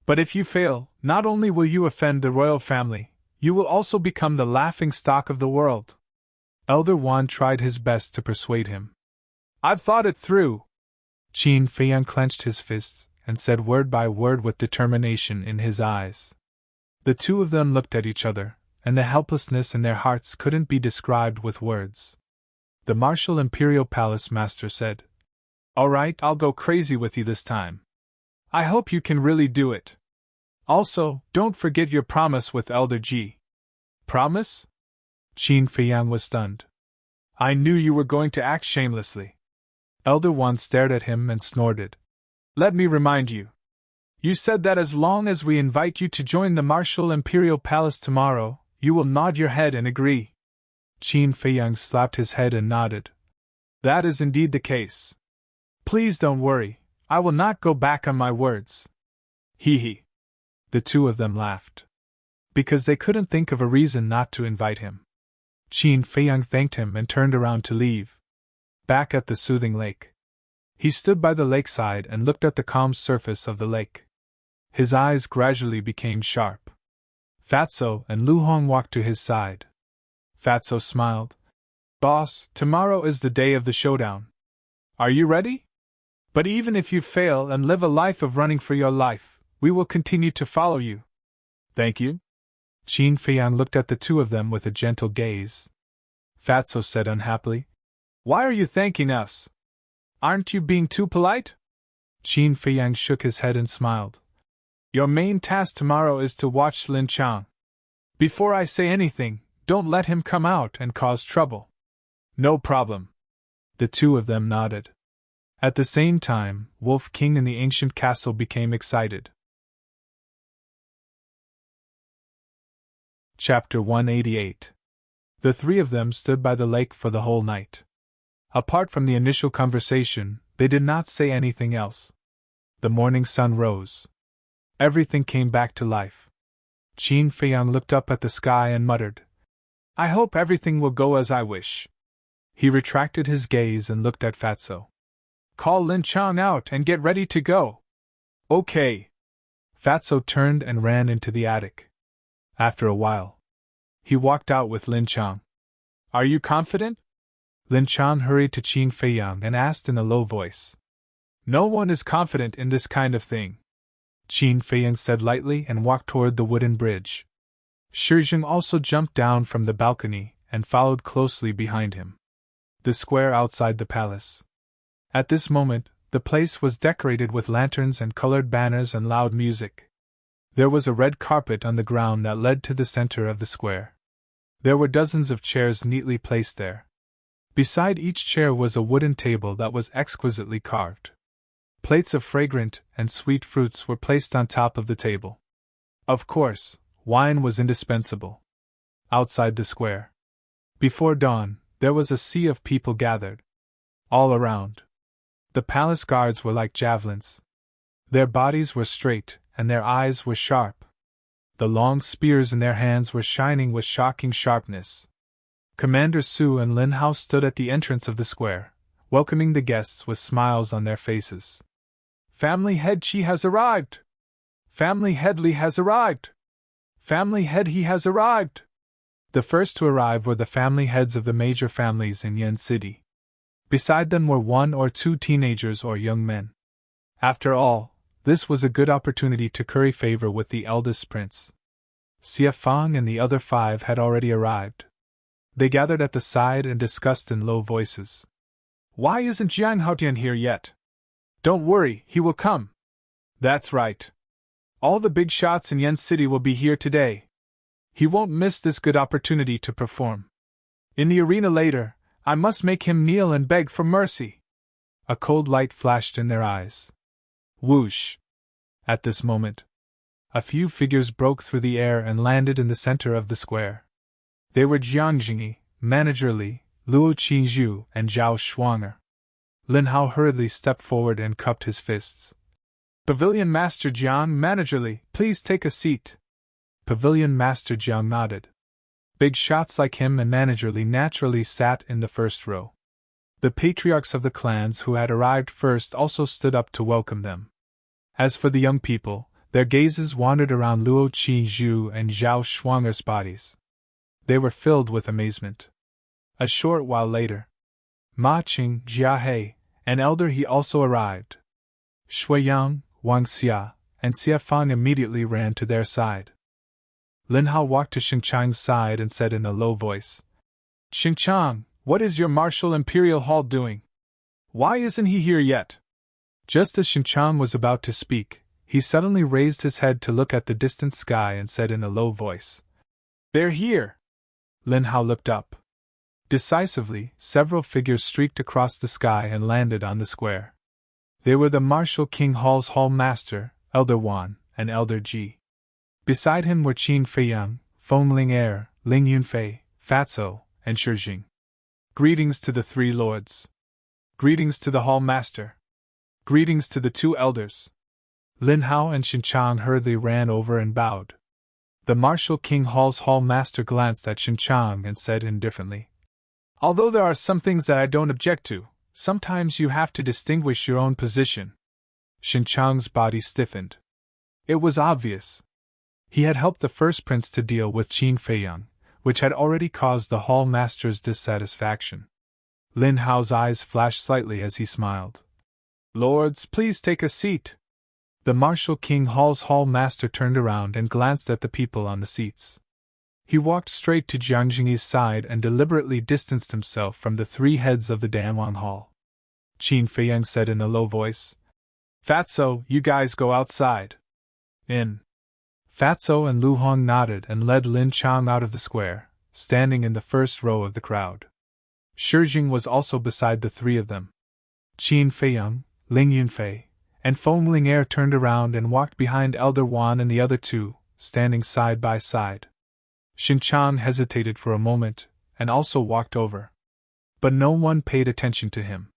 But if you fail, not only will you offend the royal family, you will also become the laughing stock of the world." Elder Wan tried his best to persuade him. "I've thought it through." Qin Feiyang clenched his fists and said word by word with determination in his eyes. The two of them looked at each other, and the helplessness in their hearts couldn't be described with words. The martial imperial palace master said, "All right, I'll go crazy with you this time. I hope you can really do it. Also, don't forget your promise with Elder Ji." "Promise?" Qin Feiyang was stunned. "I knew you were going to act shamelessly." Elder Wan stared at him and snorted. "Let me remind you. You said that as long as we invite you to join the martial imperial palace tomorrow, you will nod your head and agree." Qin Feiyang slapped his head and nodded. "That is indeed the case. Please don't worry, I will not go back on my words." "Hee hee." The two of them laughed. Because they couldn't think of a reason not to invite him. Qin Feiyang thanked him and turned around to leave. Back at the soothing lake. He stood by the lakeside and looked at the calm surface of the lake. His eyes gradually became sharp. Fatso and Lu Hong walked to his side. Fatso smiled. "Boss, tomorrow is the day of the showdown. Are you ready? But even if you fail and live a life of running for your life, we will continue to follow you." "Thank you." Qin Feiyang looked at the two of them with a gentle gaze. Fatso said unhappily, "Why are you thanking us? Aren't you being too polite?" Qin Feiyang shook his head and smiled. "Your main task tomorrow is to watch Lin Chang. Before I say anything, don't let him come out and cause trouble." "No problem." The two of them nodded. At the same time, Wolf King in the ancient castle became excited. Chapter 188. The three of them stood by the lake for the whole night. Apart from the initial conversation, they did not say anything else. The morning sun rose. Everything came back to life. Qin Feiyang looked up at the sky and muttered, "I hope everything will go as I wish." He retracted his gaze and looked at Fatso. "Call Lin Chang out and get ready to go." "Okay." Fatso turned and ran into the attic. After a while, he walked out with Lin Chang. "Are you confident?" Lin Chang hurried to Qin Feiyang and asked in a low voice. "No one is confident in this kind of thing," Qin Feiyang said lightly and walked toward the wooden bridge. Shizheng also jumped down from the balcony and followed closely behind him. The square outside the palace. At this moment, the place was decorated with lanterns and colored banners and loud music. There was a red carpet on the ground that led to the center of the square. There were dozens of chairs neatly placed there. Beside each chair was a wooden table that was exquisitely carved. Plates of fragrant and sweet fruits were placed on top of the table. Of course, wine was indispensable. Outside the square, before dawn, there was a sea of people gathered. All around, the palace guards were like javelins. Their bodies were straight, and their eyes were sharp. The long spears in their hands were shining with shocking sharpness. Commander Su and Lin Hao stood at the entrance of the square, welcoming the guests with smiles on their faces. Family Head Chi has arrived! Family Head Li has arrived! Family Head He has arrived! The first to arrive were the family heads of the major families in Yen City. Beside them were 1 or 2 teenagers or young men. After all, this was a good opportunity to curry favor with the eldest prince. Xia Fang and the other 5 had already arrived. They gathered at the side and discussed in low voices. Why isn't Jiang Haotian here yet? Don't worry, he will come. That's right. All the big shots in Yen City will be here today. He won't miss this good opportunity to perform. In the arena later, I must make him kneel and beg for mercy. A cold light flashed in their eyes. Whoosh! At this moment, a few figures broke through the air and landed in the center of the square. They were Jiang Jingyi, Manager Li, Luo Qingzhu, and Zhao Shuanger. Lin Hao hurriedly stepped forward and cupped his fists. Pavilion Master Jiang, Manager Li, please take a seat. Pavilion Master Jiang nodded. Big shots like him and Manager Li naturally sat in the first row. The patriarchs of the clans who had arrived first also stood up to welcome them. As for the young people, their gazes wandered around Luo Qingzhu and Zhao Shuanger's bodies. They were filled with amazement. A short while later, Ma Qing, Jia He, an elder he also arrived. Shui Yang, Wang Xia, and Xia Fang immediately ran to their side. Lin Hao walked to Xingchang's side and said in a low voice, Xingchang, what is your Martial Imperial Hall doing? Why isn't he here yet? Just as Xingchang was about to speak, he suddenly raised his head to look at the distant sky and said in a low voice, They're here! Lin Hao looked up. Decisively, several figures streaked across the sky and landed on the square. They were the Martial King Hall's Hall Master, Elder Wan, and Elder Ji. Beside him were Qin Feiyang, Fengling Air, Ling Yunfei, Fatso, and Shijing. Greetings to the 3 lords. Greetings to the Hall Master. Greetings to the 2 elders. Lin Hao and Xingchang hurriedly ran over and bowed. The Martial King Hall's Hall Master glanced at Xingchang and said indifferently, Although there are some things that I don't object to, sometimes you have to distinguish your own position. Xingchang's body stiffened. It was obvious. He had helped the first prince to deal with Qin Feiyang, which had already caused the Hall Master's dissatisfaction. Lin Hao's eyes flashed slightly as he smiled. Lords, please take a seat. The Martial King Hall's Hall Master turned around and glanced at the people on the seats. He walked straight to Jiang Jingyi's side and deliberately distanced himself from the 3 heads of the Danwang Hall. Qin Feiyang said in a low voice, Fatso, you guys go outside. In. Fatso and Lu Hong nodded and led Lin Chang out of the square, standing in the first row of the crowd. Shijing was also beside the 3 of them. Qin Feiyang, Ling Yunfei, and Fengling Air turned around and walked behind Elder Wan and the other 2, standing side by side. Xingchang hesitated for a moment, and also walked over. But no one paid attention to him.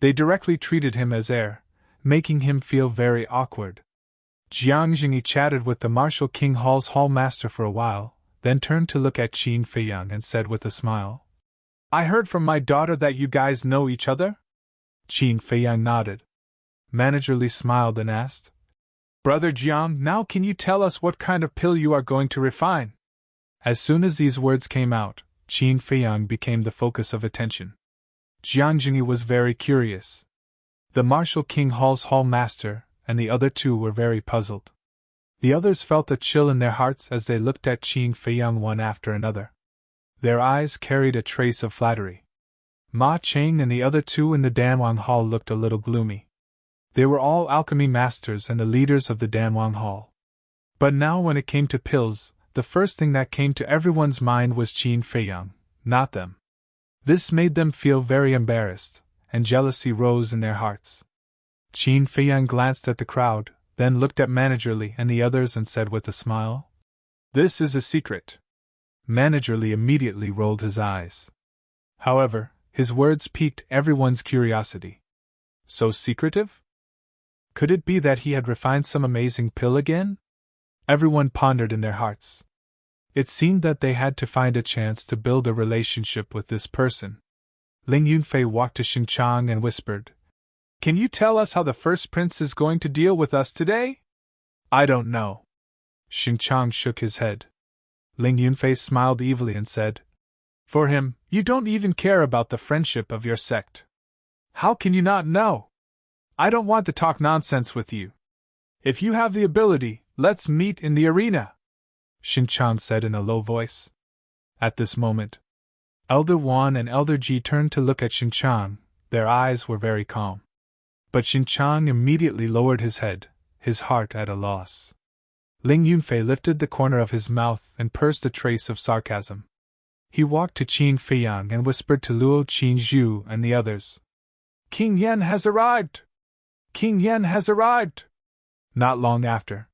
They directly treated him as heir, making him feel very awkward. Jiang Jingyi chatted with the Martial King Hall's Hall Master for a while, then turned to look at Qin Feiyang and said with a smile, I heard from my daughter that you guys know each other? Qin Feiyang nodded. Manager Li smiled and asked, Brother Jiang, now can you tell us what kind of pill you are going to refine? As soon as these words came out, Qin Feiyang became the focus of attention. Jiang Jingyi was very curious. The Martial King Hall's Hall Master and the other 2 were very puzzled. The others felt a chill in their hearts as they looked at Qin Feiyang one after another. Their eyes carried a trace of flattery. Ma Qing and the other 2 in the Danwang Hall looked a little gloomy. They were all alchemy masters and the leaders of the Danwang Hall. But now when it came to pills, the first thing that came to everyone's mind was Qin Feiyang, not them. This made them feel very embarrassed, and jealousy rose in their hearts. Qin Feiyang glanced at the crowd, then looked at Manager Li and the others and said with a smile, This is a secret. Manager Li immediately rolled his eyes. However, his words piqued everyone's curiosity. So secretive? Could it be that he had refined some amazing pill again? Everyone pondered in their hearts. It seemed that they had to find a chance to build a relationship with this person. Ling Yunfei walked to Xinchang and whispered, "Can you tell us how the first prince is going to deal with us today?" "I don't know." Xinchang shook his head. Ling Yunfei smiled evilly and said, "For him, you don't even care about the friendship of your sect. How can you not know? I don't want to talk nonsense with you. If you have the ability, let's meet in the arena," Xinchang said in a low voice. At this moment, Elder Wan and Elder Ji turned to look at Xinchang. Their eyes were very calm. But Xinchang immediately lowered his head, his heart at a loss. Ling Yunfei lifted the corner of his mouth and pursed a trace of sarcasm. He walked to Qin Feiyang and whispered to Luo Qinzhu and the others, "King Yan has arrived! King Yan has arrived!" Not long after,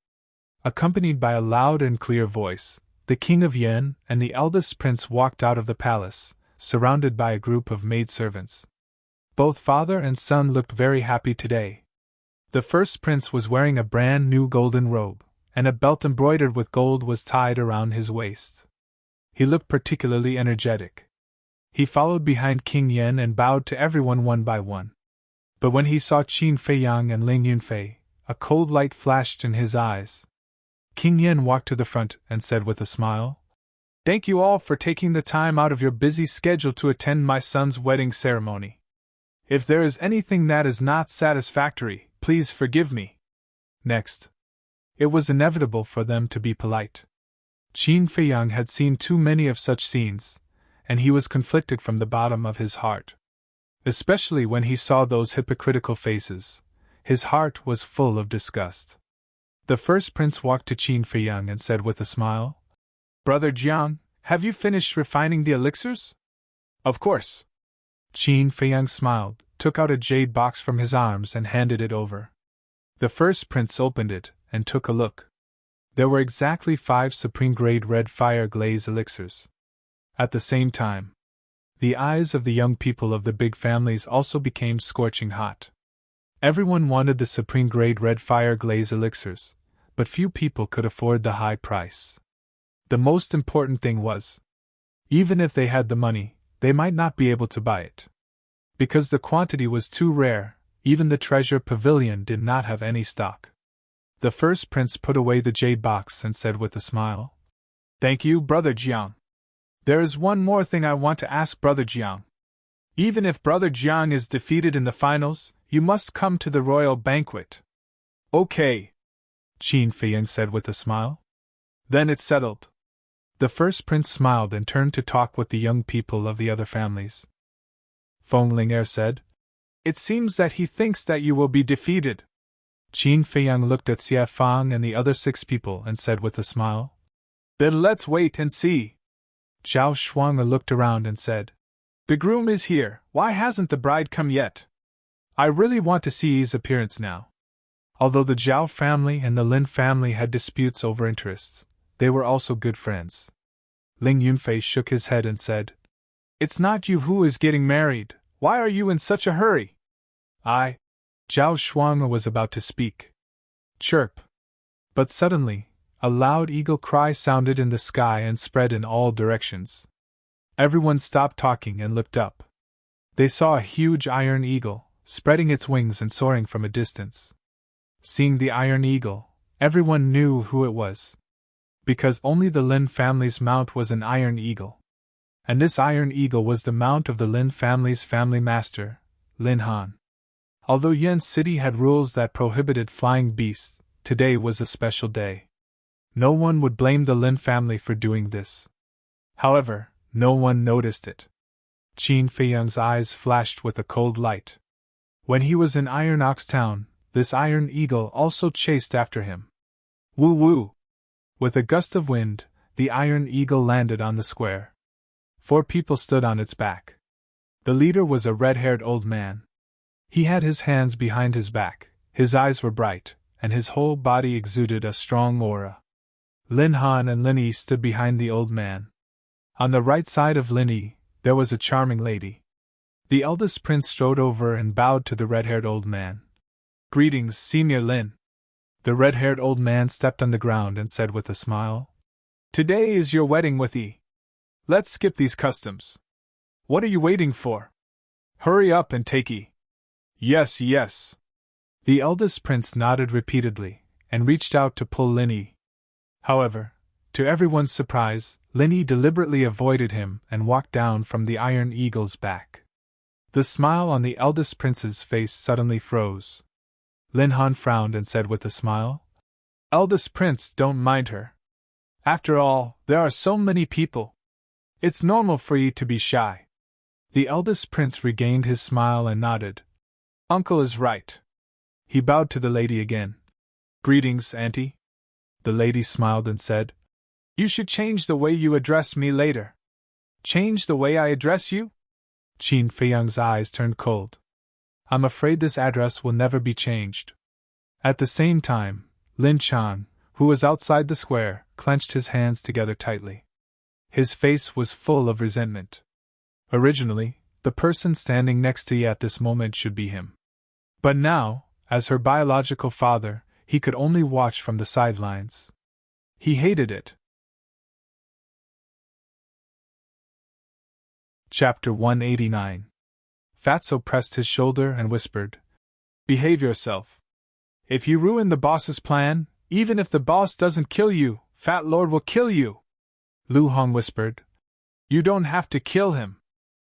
accompanied by a loud and clear voice, the King of Yan and the eldest prince walked out of the palace, surrounded by a group of maidservants. Both father and son looked very happy today. The first prince was wearing a brand new golden robe, and a belt embroidered with gold was tied around his waist. He looked particularly energetic. He followed behind King Yan and bowed to everyone one by one. But when he saw Qin Feiyang and Ling Yunfei, a cold light flashed in his eyes. King Yan walked to the front and said with a smile, "Thank you all for taking the time out of your busy schedule to attend my son's wedding ceremony. If there is anything that is not satisfactory, please forgive me." Next, it was inevitable for them to be polite. Qin Feiyang had seen too many of such scenes, and he was conflicted from the bottom of his heart. Especially when he saw those hypocritical faces, his heart was full of disgust. The first prince walked to Qin Feiyang and said with a smile, "Brother Jiang, have you finished refining the elixirs?" "Of course." Qin Feiyang smiled, took out a jade box from his arms and handed it over. The first prince opened it and took a look. There were exactly 5 supreme-grade red fire glaze elixirs. At the same time, the eyes of the young people of the big families also became scorching hot. Everyone wanted the supreme-grade red fire glaze elixirs, but few people could afford the high price. The most important thing was, even if they had the money, they might not be able to buy it. Because the quantity was too rare, even the treasure pavilion did not have any stock. The first prince put away the jade box and said with a smile, "Thank you, Brother Jiang. There is one more thing I want to ask Brother Jiang. Even if Brother Jiang is defeated in the finals, you must come to the royal banquet." "Okay," Qin Feiyang said with a smile. "Then it's settled." The first prince smiled and turned to talk with the young people of the other families. Feng Ling'er said, "It seems that he thinks that you will be defeated." Qin Feiyang looked at Xie Fang and the other 6 people and said with a smile, "Then let's wait and see." Zhao Shuang looked around and said, "The groom is here, why hasn't the bride come yet? I really want to see his appearance now." Although the Zhao family and the Lin family had disputes over interests, they were also good friends. Ling Yunfei shook his head and said, "It's not you who is getting married, why are you in such a hurry?" Zhao Shuang was about to speak. Chirp! But suddenly, a loud eagle cry sounded in the sky and spread in all directions. Everyone stopped talking and looked up. They saw a huge iron eagle, spreading its wings and soaring from a distance. Seeing the iron eagle, everyone knew who it was. Because only the Lin family's mount was an iron eagle. And this iron eagle was the mount of the Lin family's family master, Lin Han. Although Yan City had rules that prohibited flying beasts, today was a special day. No one would blame the Lin family for doing this. However, no one noticed it. Qin Feiyang's eyes flashed with a cold light. When he was in Iron Ox Town, this iron eagle also chased after him. Woo woo! With a gust of wind, the iron eagle landed on the square. 4 people stood on its back. The leader was a red-haired old man. He had his hands behind his back, his eyes were bright, and his whole body exuded a strong aura. Lin Han and Lin Yi stood behind the old man. On the right side of Lin Yi, there was a charming lady. The eldest prince strode over and bowed to the red-haired old man. "Greetings, Senior Lin." The red-haired old man stepped on the ground and said with a smile, "Today is your wedding with E. Let's skip these customs. What are you waiting for? Hurry up and take E." "Yes, yes." The eldest prince nodded repeatedly, and reached out to pull Lin Yi. However, to everyone's surprise, Lin Yi deliberately avoided him and walked down from the iron eagle's back. The smile on the eldest prince's face suddenly froze. Lin Han frowned and said with a smile, "Eldest prince, don't mind her. After all, there are so many people. It's normal for you to be shy." The eldest prince regained his smile and nodded. "Uncle is right." He bowed to the lady again. "Greetings, Auntie." The lady smiled and said, "You should change the way you address me later." "Change the way I address you?" Qin Feiyang's eyes turned cold. "I'm afraid this address will never be changed." At the same time, Lin Chan, who was outside the square, clenched his hands together tightly. His face was full of resentment. Originally, the person standing next to Yi at this moment should be him. But now, as her biological father, he could only watch from the sidelines. He hated it. Chapter 189. Fatso pressed his shoulder and whispered, "Behave yourself. If you ruin the boss's plan, even if the boss doesn't kill you, Fat Lord will kill you." Lu Hong whispered, "You don't have to kill him.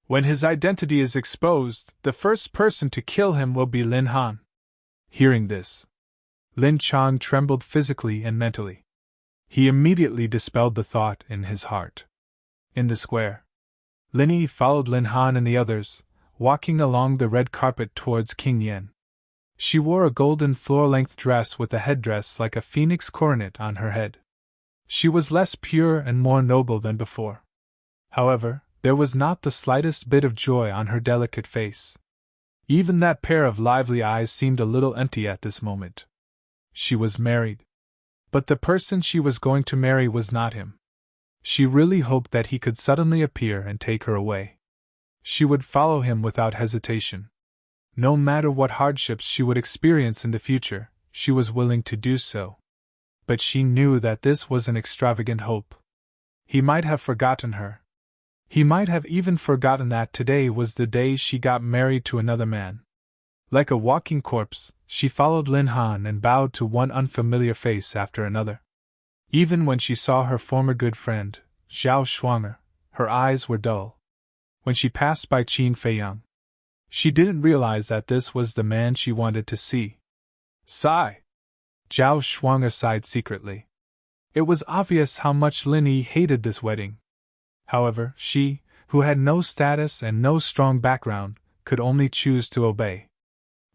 When his identity is exposed, the first person to kill him will be Lin Han." Hearing this, Lin Chang trembled physically and mentally. He immediately dispelled the thought in his heart. In the square, Lin Yi followed Lin Han and the others, walking along the red carpet towards King Yen. She wore a golden floor-length dress with a headdress like a phoenix coronet on her head. She was less pure and more noble than before. However, there was not the slightest bit of joy on her delicate face. Even that pair of lively eyes seemed a little empty at this moment. She was married. But the person she was going to marry was not him. She really hoped that he could suddenly appear and take her away. She would follow him without hesitation. No matter what hardships she would experience in the future, she was willing to do so. But she knew that this was an extravagant hope. He might have forgotten her. He might have even forgotten that today was the day she got married to another man. Like a walking corpse, she followed Lin Han and bowed to one unfamiliar face after another. Even when she saw her former good friend, Zhao Shuanger, her eyes were dull. When she passed by Qin Feiyang, she didn't realize that this was the man she wanted to see. Sigh. Zhao Shuanger sighed secretly. It was obvious how much Lin Yi hated this wedding. However, she, who had no status and no strong background, could only choose to obey.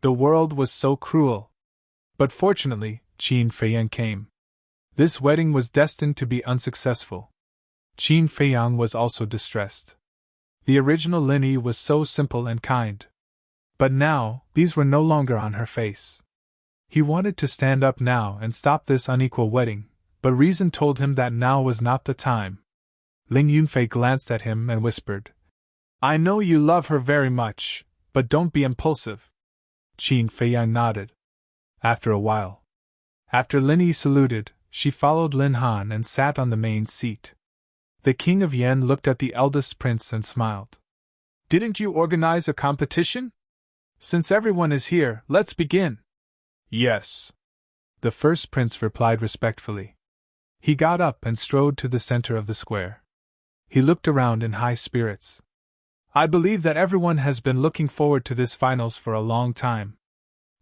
The world was so cruel. But fortunately, Qin Feiyang came. This wedding was destined to be unsuccessful. Qin Feiyang was also distressed. The original Lin Yi was so simple and kind. But now, these were no longer on her face. He wanted to stand up now and stop this unequal wedding, but reason told him that now was not the time. Ling Yunfei glanced at him and whispered, "I know you love her very much, but don't be impulsive." Qin Feiyang nodded. After a while, after Lin Yi saluted, she followed Lin Han and sat on the main seat. The King of Yen looked at the eldest prince and smiled. "Didn't you organize a competition? Since everyone is here, let's begin." "Yes," the first prince replied respectfully. He got up and strode to the center of the square. He looked around in high spirits. "I believe that everyone has been looking forward to this finals for a long time.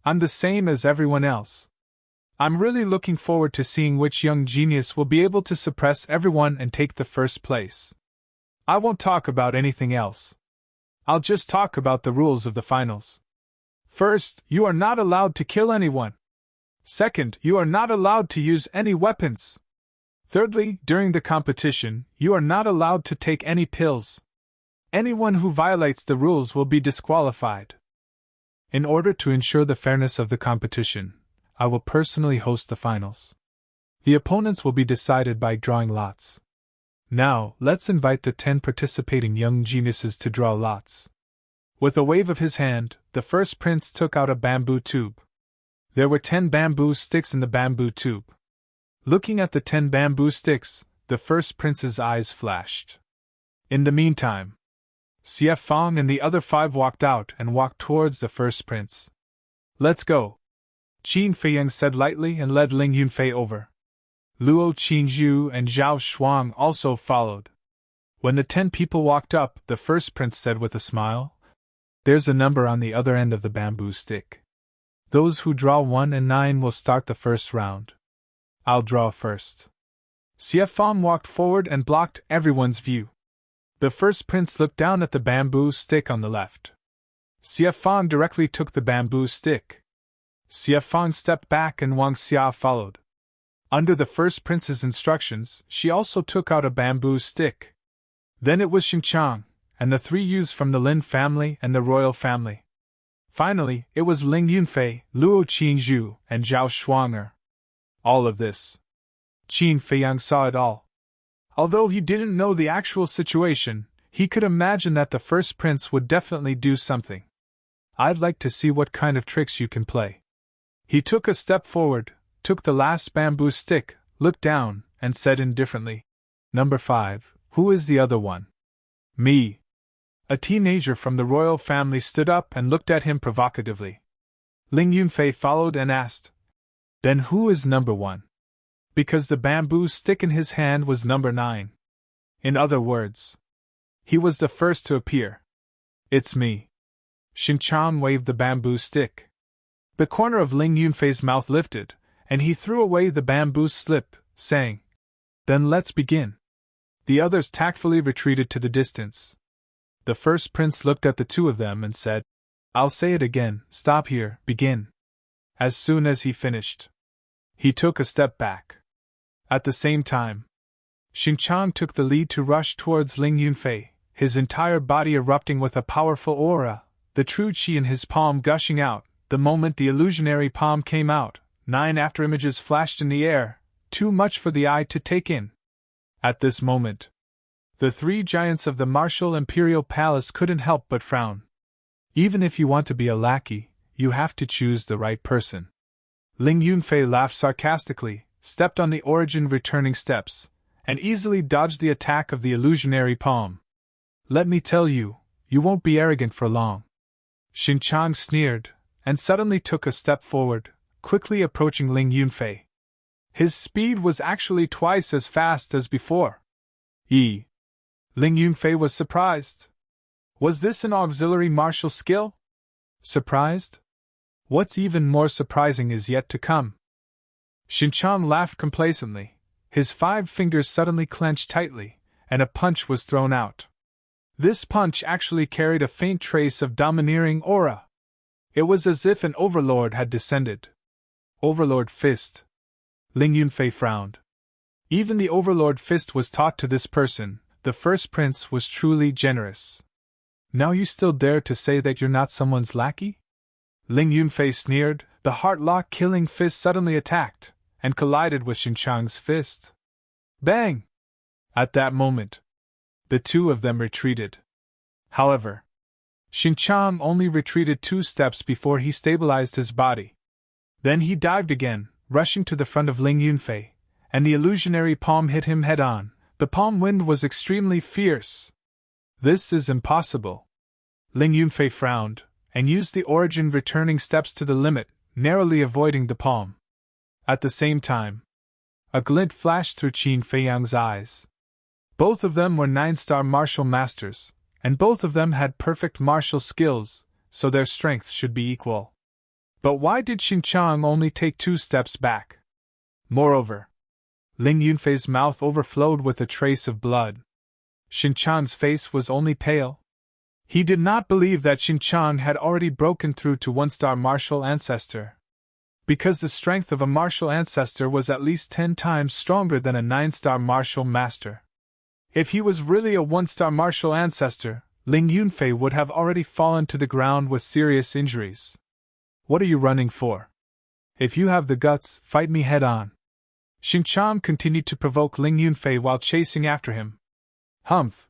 I'm the same as everyone else. I'm really looking forward to seeing which young genius will be able to suppress everyone and take the first place. I won't talk about anything else. I'll just talk about the rules of the finals. First, you are not allowed to kill anyone. Second, you are not allowed to use any weapons. Thirdly, during the competition, you are not allowed to take any pills. Anyone who violates the rules will be disqualified. In order to ensure the fairness of the competition, I will personally host the finals. The opponents will be decided by drawing lots. Now, let's invite the 10 participating young geniuses to draw lots." With a wave of his hand, the first prince took out a bamboo tube. There were 10 bamboo sticks in the bamboo tube. Looking at the 10 bamboo sticks, the first prince's eyes flashed. In the meantime, Xie Fang and the other 5 walked out and walked towards the first prince. "Let's go," Qin Feiyang said lightly and led Ling Yunfei over. Luo Qingzhu and Zhao Shuang also followed. When the 10 people walked up, the first prince said with a smile, "There's a number on the other end of the bamboo stick. Those who draw 1 and 9 will start the first round. I'll draw first." Xie Fang walked forward and blocked everyone's view. The first prince looked down at the bamboo stick on the left. Xie Fang directly took the bamboo stick. Xie Fang stepped back and Wang Xia followed. Under the first prince's instructions, she also took out a bamboo stick. Then it was Xinqiang, and the 3 youths from the Lin family and the royal family. Finally, it was Ling Yunfei, Luo Qingzhu, and Zhao Shuanger. All of this. Qin Feiyang saw it all. Although he didn't know the actual situation, he could imagine that the first prince would definitely do something. "I'd like to see what kind of tricks you can play." He took a step forward, took the last bamboo stick, looked down, and said indifferently, "Number 5, who is the other one?" "Me." A teenager from the royal family stood up and looked at him provocatively. Ling Yunfei followed and asked, "Then who is number 1?" Because the bamboo stick in his hand was number 9. In other words, he was the first to appear. "It's me." Xinqiang waved the bamboo stick. The corner of Ling Yunfei's mouth lifted, and he threw away the bamboo slip, saying, "Then let's begin." The others tactfully retreated to the distance. The first prince looked at the 2 of them and said, "I'll say it again, stop here, begin." As soon as he finished, he took a step back. At the same time, Xinqiang took the lead to rush towards Ling Yunfei, his entire body erupting with a powerful aura, the true qi in his palm gushing out. The moment the illusionary palm came out, 9 afterimages flashed in the air, too much for the eye to take in. At this moment, the 3 giants of the martial imperial palace couldn't help but frown. Even if you want to be a lackey, you have to choose the right person. Ling Yunfei laughed sarcastically, stepped on the origin returning steps, and easily dodged the attack of the illusionary palm. "Let me tell you, you won't be arrogant for long." Xinqiang sneered, and suddenly took a step forward, quickly approaching Ling Yunfei. His speed was actually twice as fast as before. Ling Yunfei was surprised. Was this an auxiliary martial skill? Surprised? What's even more surprising is yet to come. Xinqiang laughed complacently. His 5 fingers suddenly clenched tightly, and a punch was thrown out. This punch actually carried a faint trace of domineering aura. It was as if an overlord had descended. Overlord Fist. Ling Yunfei frowned. Even the Overlord Fist was taught to this person. The first prince was truly generous. "Now you still dare to say that you're not someone's lackey?" Ling Yunfei sneered. The heart-lock killing fist suddenly attacked, and collided with Xinqiang's fist. Bang! At that moment, the 2 of them retreated. However, Xinqiang only retreated 2 steps before he stabilized his body. Then he dived again, rushing to the front of Ling Yunfei, and the illusionary palm hit him head-on. The palm wind was extremely fierce. "This is impossible." Ling Yunfei frowned, and used the origin returning steps to the limit, narrowly avoiding the palm. At the same time, a glint flashed through Qin Feiyang's eyes. Both of them were 9-star martial masters, and both of them had perfect martial skills, so their strength should be equal. But why did Xinqiang only take 2 steps back? Moreover, Ling Yunfei's mouth overflowed with a trace of blood. Xinqiang's face was only pale. He did not believe that Xinqiang had already broken through to 1-star martial ancestor. Because the strength of a martial ancestor was at least 10 times stronger than a 9-star martial master. If he was really a 1-star martial ancestor, Ling Yunfei would have already fallen to the ground with serious injuries. "What are you running for? If you have the guts, fight me head-on." Xinqiang continued to provoke Ling Yunfei while chasing after him. "Humph!"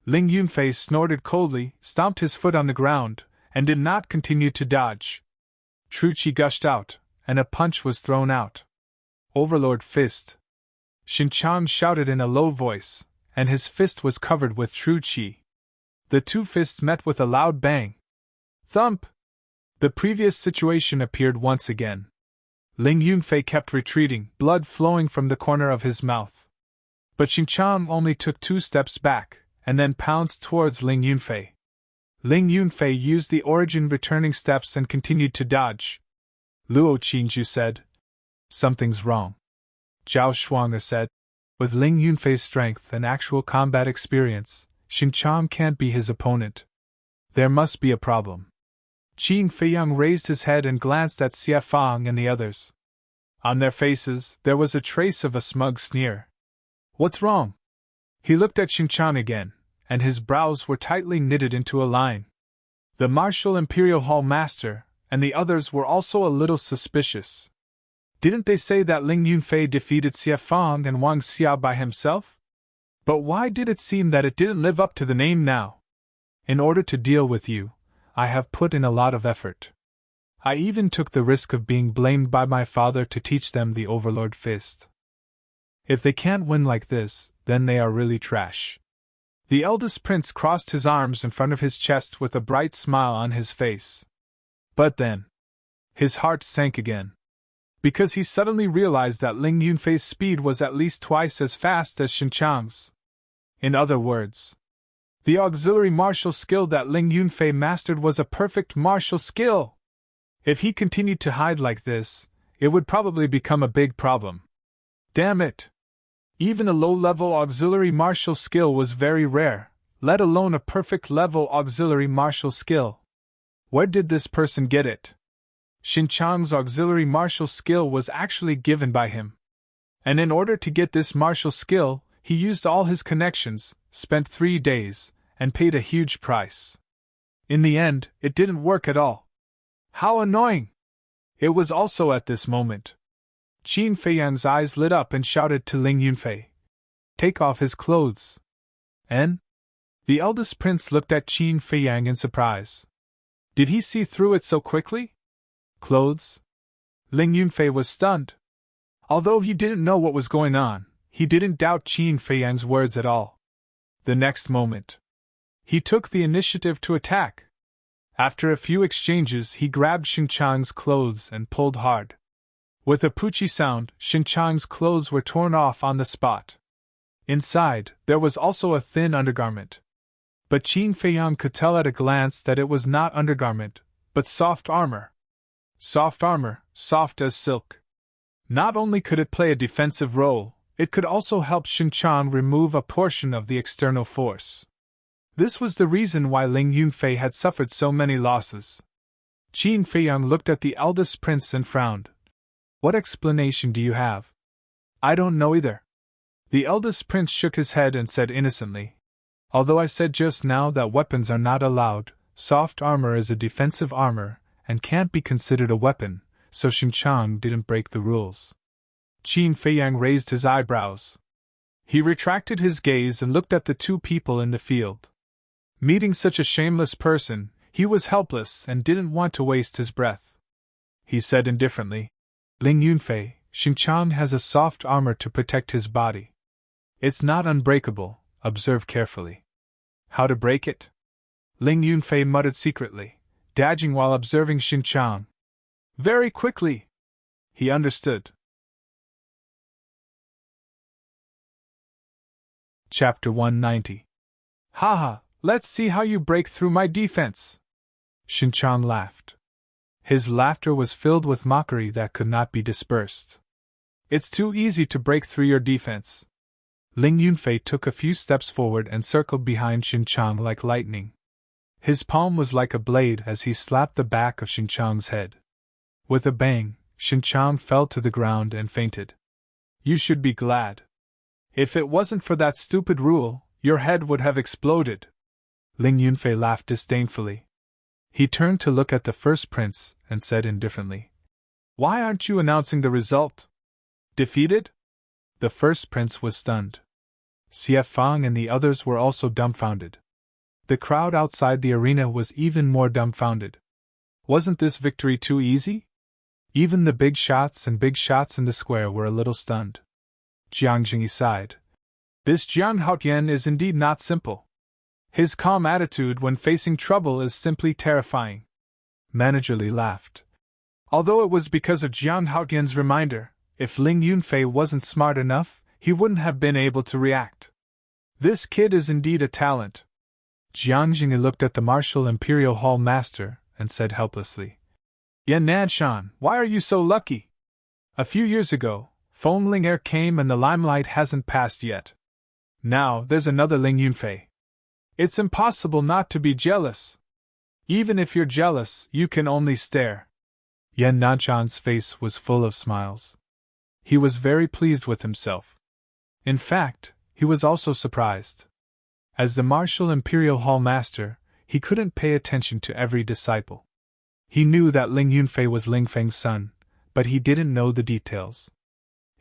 Ling Yunfei snorted coldly, stomped his foot on the ground, and did not continue to dodge. True Qi gushed out, and a punch was thrown out. Overlord Fist! Xinqiang shouted in a low voice, and his fist was covered with true qi. The two fists met with a loud bang. Thump! The previous situation appeared once again. Ling Yunfei kept retreating, blood flowing from the corner of his mouth. But Xinqiang only took 2 steps back, and then pounced towards Ling Yunfei. Ling Yunfei used the origin returning steps and continued to dodge. Luo Qinju said, "Something's wrong." Zhao Shuang'er said, "With Ling Yunfei's strength and actual combat experience, Xinqiang can't be his opponent. There must be a problem." Qin Feiyang raised his head and glanced at Xie Fang and the others. On their faces, there was a trace of a smug sneer. "What's wrong?" He looked at Xinqiang again, and his brows were tightly knitted into a line. The Martial Imperial Hall Master and the others were also a little suspicious. Didn't they say that Ling Yunfei defeated Xie Fang and Wang Xiao by himself? But why did it seem that it didn't live up to the name now? In order to deal with you, I have put in a lot of effort. I even took the risk of being blamed by my father to teach them the Overlord Fist. If they can't win like this, then they are really trash. The eldest prince crossed his arms in front of his chest with a bright smile on his face. But then, his heart sank again. Because he suddenly realized that Ling Yunfei's speed was at least twice as fast as Xinqiang's. In other words, the auxiliary martial skill that Ling Yunfei mastered was a perfect martial skill. If he continued to hide like this, it would probably become a big problem. Damn it! Even a low-level auxiliary martial skill was very rare, let alone a perfect-level auxiliary martial skill. Where did this person get it? Xinqiang's auxiliary martial skill was actually given by him. And in order to get this martial skill, he used all his connections, spent 3 days, and paid a huge price. In the end, it didn't work at all. How annoying! It was also at this moment. Qin Feiyang's eyes lit up and shouted to Ling Yunfei, "Take off his clothes." And? The eldest prince looked at Qin Feiyang in surprise. Did he see through it so quickly? Clothes? Ling Yunfei was stunned. Although he didn't know what was going on, he didn't doubt Qin Feiyang's words at all. The next moment, he took the initiative to attack. After a few exchanges, he grabbed Xinqiang's clothes and pulled hard. With a poochie sound, Xinqiang's clothes were torn off on the spot. Inside, there was also a thin undergarment. But Qin Feiyang could tell at a glance that it was not undergarment, but soft armor. Soft armor, soft as silk. Not only could it play a defensive role, it could also help Xinqiang remove a portion of the external force. This was the reason why Ling Yunfei had suffered so many losses. Qin Feiyang looked at the eldest prince and frowned. What explanation do you have? I don't know either. The eldest prince shook his head and said innocently, although I said just now that weapons are not allowed, soft armor is a defensive armor and can't be considered a weapon, so Xinqiang didn't break the rules. Qin Feiyang raised his eyebrows. He retracted his gaze and looked at the 2 people in the field. Meeting such a shameless person, he was helpless and didn't want to waste his breath. He said indifferently, Ling Yunfei, Xinqiang has a soft armor to protect his body. It's not unbreakable, observe carefully. How to break it? Ling Yunfei muttered secretly, dodging while observing Xinqiang. Very quickly! He understood. Chapter 190. Haha, let's see how you break through my defense! Xinqiang laughed. His laughter was filled with mockery that could not be dispersed. It's too easy to break through your defense. Ling Yunfei took a few steps forward and circled behind Xinqiang like lightning. His palm was like a blade as he slapped the back of Xinqiang's head. With a bang, Xinqiang fell to the ground and fainted. You should be glad. If it wasn't for that stupid rule, your head would have exploded. Ling Yunfei laughed disdainfully. He turned to look at the first prince and said indifferently, Why aren't you announcing the result? Defeated? The first prince was stunned. Xie Fang and the others were also dumbfounded. The crowd outside the arena was even more dumbfounded. Wasn't this victory too easy? Even the big shots in the square were a little stunned. Jiang Jingyi sighed. This Jiang Haotian is indeed not simple. His calm attitude when facing trouble is simply terrifying. Manager Li laughed. Although it was because of Jiang Haotian's reminder, if Ling Yunfei wasn't smart enough, he wouldn't have been able to react. This kid is indeed a talent. Jiang Jingyi looked at the Martial Imperial Hall Master and said helplessly, Yan Nanshan, why are you so lucky? A few years ago, Feng Ling Air came and the limelight hasn't passed yet. Now there's another Ling Yunfei. It's impossible not to be jealous. Even if you're jealous, you can only stare. Yan Nanshan's face was full of smiles. He was very pleased with himself. In fact, he was also surprised. As the Martial Imperial Hall Master, he couldn't pay attention to every disciple. He knew that Ling Yunfei was Ling Feng's son, but he didn't know the details.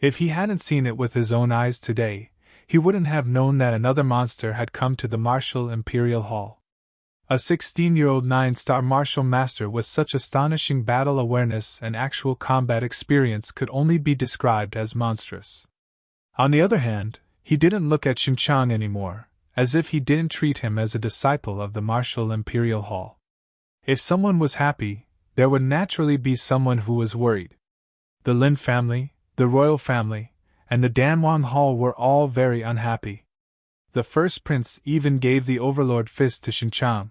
If he hadn't seen it with his own eyes today, he wouldn't have known that another monster had come to the Martial Imperial Hall. A 16-year-old 9-star martial master with such astonishing battle awareness and actual combat experience could only be described as monstrous. On the other hand, he didn't look at Xinqiang anymore, as if he didn't treat him as a disciple of the Martial Imperial Hall. If someone was happy, there would naturally be someone who was worried. The Lin family, the royal family, and the Danwang Hall were all very unhappy. The first prince even gave the overlord fist to Xinqiang.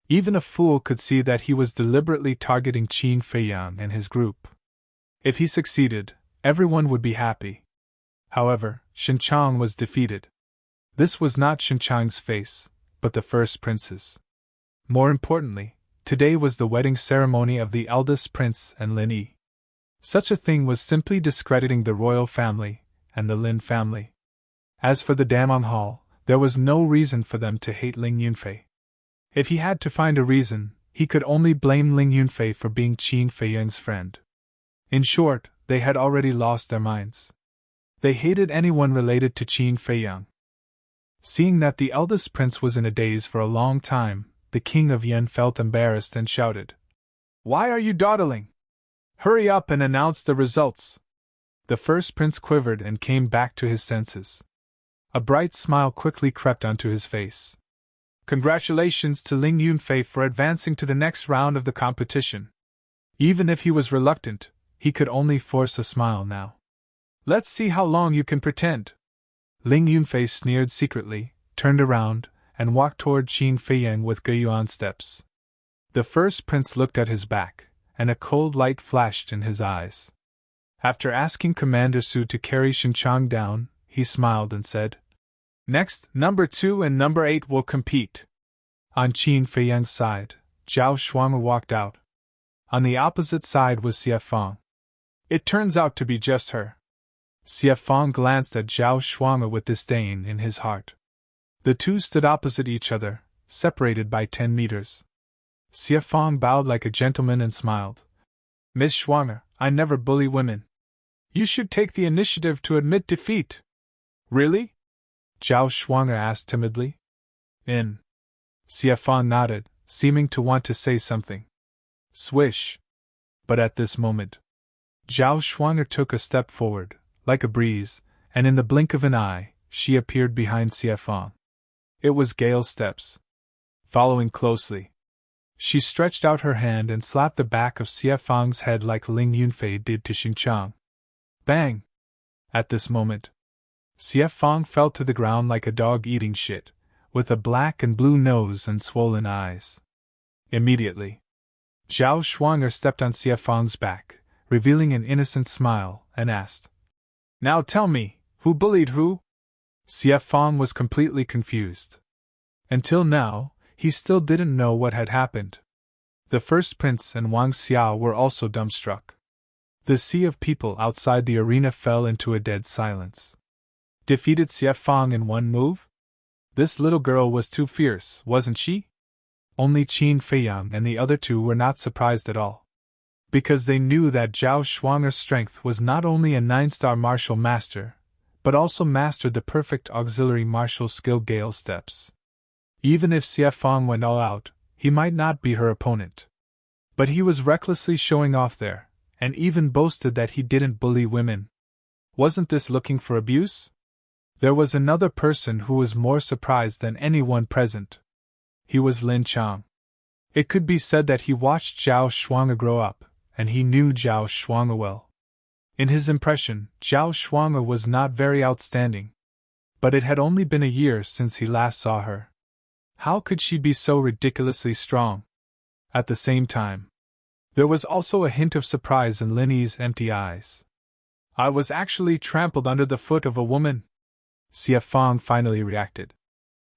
Even a fool could see that he was deliberately targeting Qin Feiyang and his group. If he succeeded, everyone would be happy. However, Xinqiang was defeated. This was not Xinqiang's face, but the first prince's. More importantly, today was the wedding ceremony of the eldest prince and Lin Yi. Such a thing was simply discrediting the royal family and the Lin family. As for the Danwang Hall, there was no reason for them to hate Ling Yunfei. If he had to find a reason, he could only blame Ling Yunfei for being Qin Feiyang's friend. In short, they had already lost their minds. They hated anyone related to Qin Feiyang. Seeing that the eldest prince was in a daze for a long time, the king of Yan felt embarrassed and shouted, Why are you dawdling? Hurry up and announce the results. The first prince quivered and came back to his senses. A bright smile quickly crept onto his face. Congratulations to Ling Yunfei for advancing to the next round of the competition. Even if he was reluctant, he could only force a smile now. Let's see how long you can pretend. Ling Yunfei sneered secretly, turned around, and walked toward Qin Feiyang with Guiyuan steps. The first prince looked at his back, and a cold light flashed in his eyes. After asking Commander Su to carry Xinqiang down, he smiled and said, Next, number 2 and number 8 will compete. On Qin Feiyang's side, Zhao Shuang walked out. On the opposite side was Xie Fang. It turns out to be just her. Xie Fang glanced at Zhao Shuang with disdain in his heart. The two stood opposite each other, separated by 10 meters. Xie Fang bowed like a gentleman and smiled. Miss Shuang, I never bully women. You should take the initiative to admit defeat. Really? Zhao Shuang asked timidly. Xie Fang nodded, seeming to want to say something. Swish. But at this moment, Zhao Shuang took a step forward, like a breeze, and in the blink of an eye, she appeared behind Xie Fang. It was Gale's steps. Following closely, she stretched out her hand and slapped the back of Xie Fang's head like Ling Yunfei did to Xinqiang. Bang! At this moment, Xie Fang fell to the ground like a dog eating shit, with a black and blue nose and swollen eyes. Immediately, Zhao Shuang stepped on Xie Fang's back, revealing an innocent smile, and asked, Now tell me, who bullied who? Xie Fang was completely confused. Until now, he still didn't know what had happened. The first prince and Wang Xiao were also dumbstruck. The sea of people outside the arena fell into a dead silence. Defeated Xie Fang in one move? This little girl was too fierce, wasn't she? Only Qin Feiyang and the other two were not surprised at all. Because they knew that Zhao Shuang's strength was not only a 9-star martial master, but also mastered the perfect auxiliary martial skill Gale steps. Even if Xie Fang went all out, he might not be her opponent. But he was recklessly showing off there, and even boasted that he didn't bully women. Wasn't this looking for abuse? There was another person who was more surprised than anyone present. He was Lin Chang. It could be said that he watched Zhao Shuang grow up, and he knew Zhao Shuang well. In his impression, Zhao Shuang was not very outstanding. But it had only been a year since he last saw her. How could she be so ridiculously strong? At the same time, there was also a hint of surprise in Linny's empty eyes. I was actually trampled under the foot of a woman? Xie Fang finally reacted.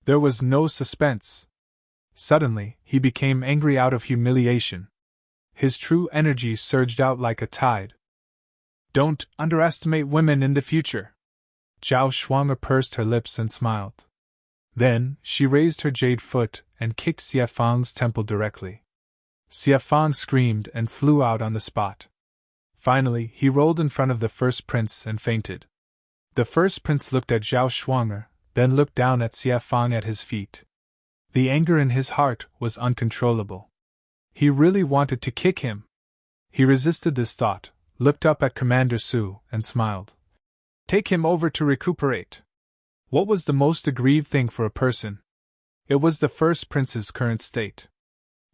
There was no suspense. Suddenly, he became angry out of humiliation. His true energy surged out like a tide. Don't underestimate women in the future. Zhao Shuang pursed her lips and smiled. Then, she raised her jade foot and kicked Xie Fang's temple directly. Xie Fang screamed and flew out on the spot. Finally, he rolled in front of the first prince and fainted. The first prince looked at Zhao Shuang, then looked down at Xie Fang at his feet. The anger in his heart was uncontrollable. He really wanted to kick him. He resisted this thought, looked up at Commander Su, and smiled. Take him over to recuperate. What was the most aggrieved thing for a person? It was the first prince's current state.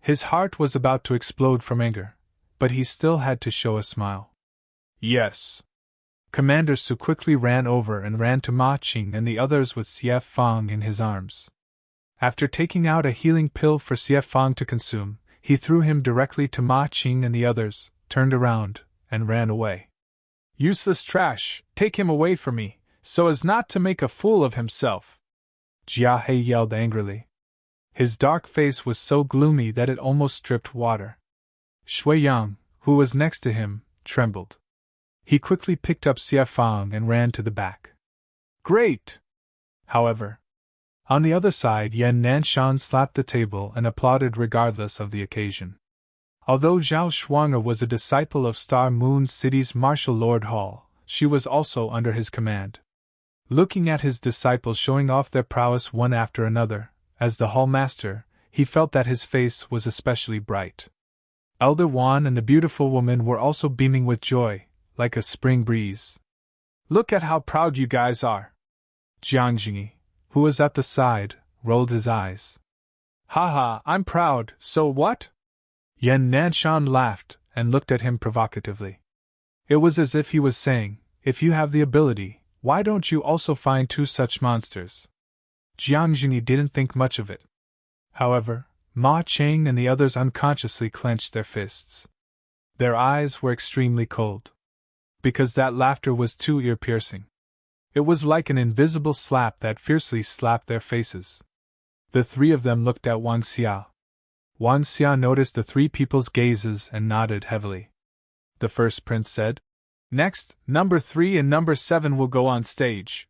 His heart was about to explode from anger, but he still had to show a smile. Yes. Commander Su quickly ran over and ran to Ma Qing and the others with Xie Fang in his arms. After taking out a healing pill for Xie Fang to consume, he threw him directly to Ma Qing and the others, turned around, and ran away. Useless trash, take him away from me, so as not to make a fool of himself. Jia He yelled angrily. His dark face was so gloomy that it almost dripped water. Shui Yang, who was next to him, trembled. He quickly picked up Xie Fang and ran to the back. Great! However, on the other side, Yan Nanshan slapped the table and applauded regardless of the occasion. Although Zhao Shuang was a disciple of Star Moon City's Martial Lord Hall, she was also under his command. Looking at his disciples showing off their prowess one after another, as the hall master, he felt that his face was especially bright. Elder Wan and the beautiful woman were also beaming with joy, like a spring breeze. Look at how proud you guys are. Jiang Jingyi, who was at the side, rolled his eyes. Haha, I'm proud, so what? Yan Nanshan laughed and looked at him provocatively. It was as if he was saying, if you have the ability, why don't you also find two such monsters? Jiang Jingyi didn't think much of it. However, Ma Qing and the others unconsciously clenched their fists. Their eyes were extremely cold. Because that laughter was too ear-piercing. It was like an invisible slap that fiercely slapped their faces. The three of them looked at Wang Xia. Wang Xia noticed the three people's gazes and nodded heavily. The first prince said, Next, number 3 and number 7 will go on stage.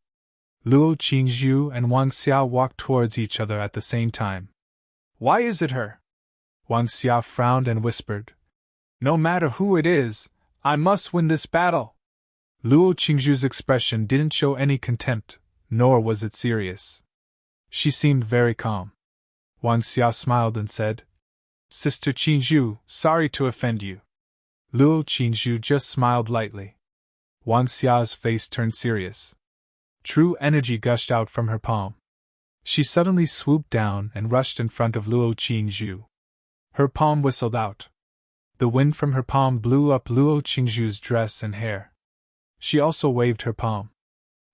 Luo Qingzhu and Wang Xia walked towards each other at the same time. Why is it her? Wang Xia frowned and whispered. No matter who it is, I must win this battle. Luo Qingzhu's expression didn't show any contempt, nor was it serious. She seemed very calm. Wang Xia smiled and said, Sister Qingzhu, sorry to offend you. Luo Qingzhu just smiled lightly. Wang Xia's face turned serious. True energy gushed out from her palm. She suddenly swooped down and rushed in front of Luo Qingzhu. Her palm whistled out. The wind from her palm blew up Luo Qingzhu's dress and hair. She also waved her palm.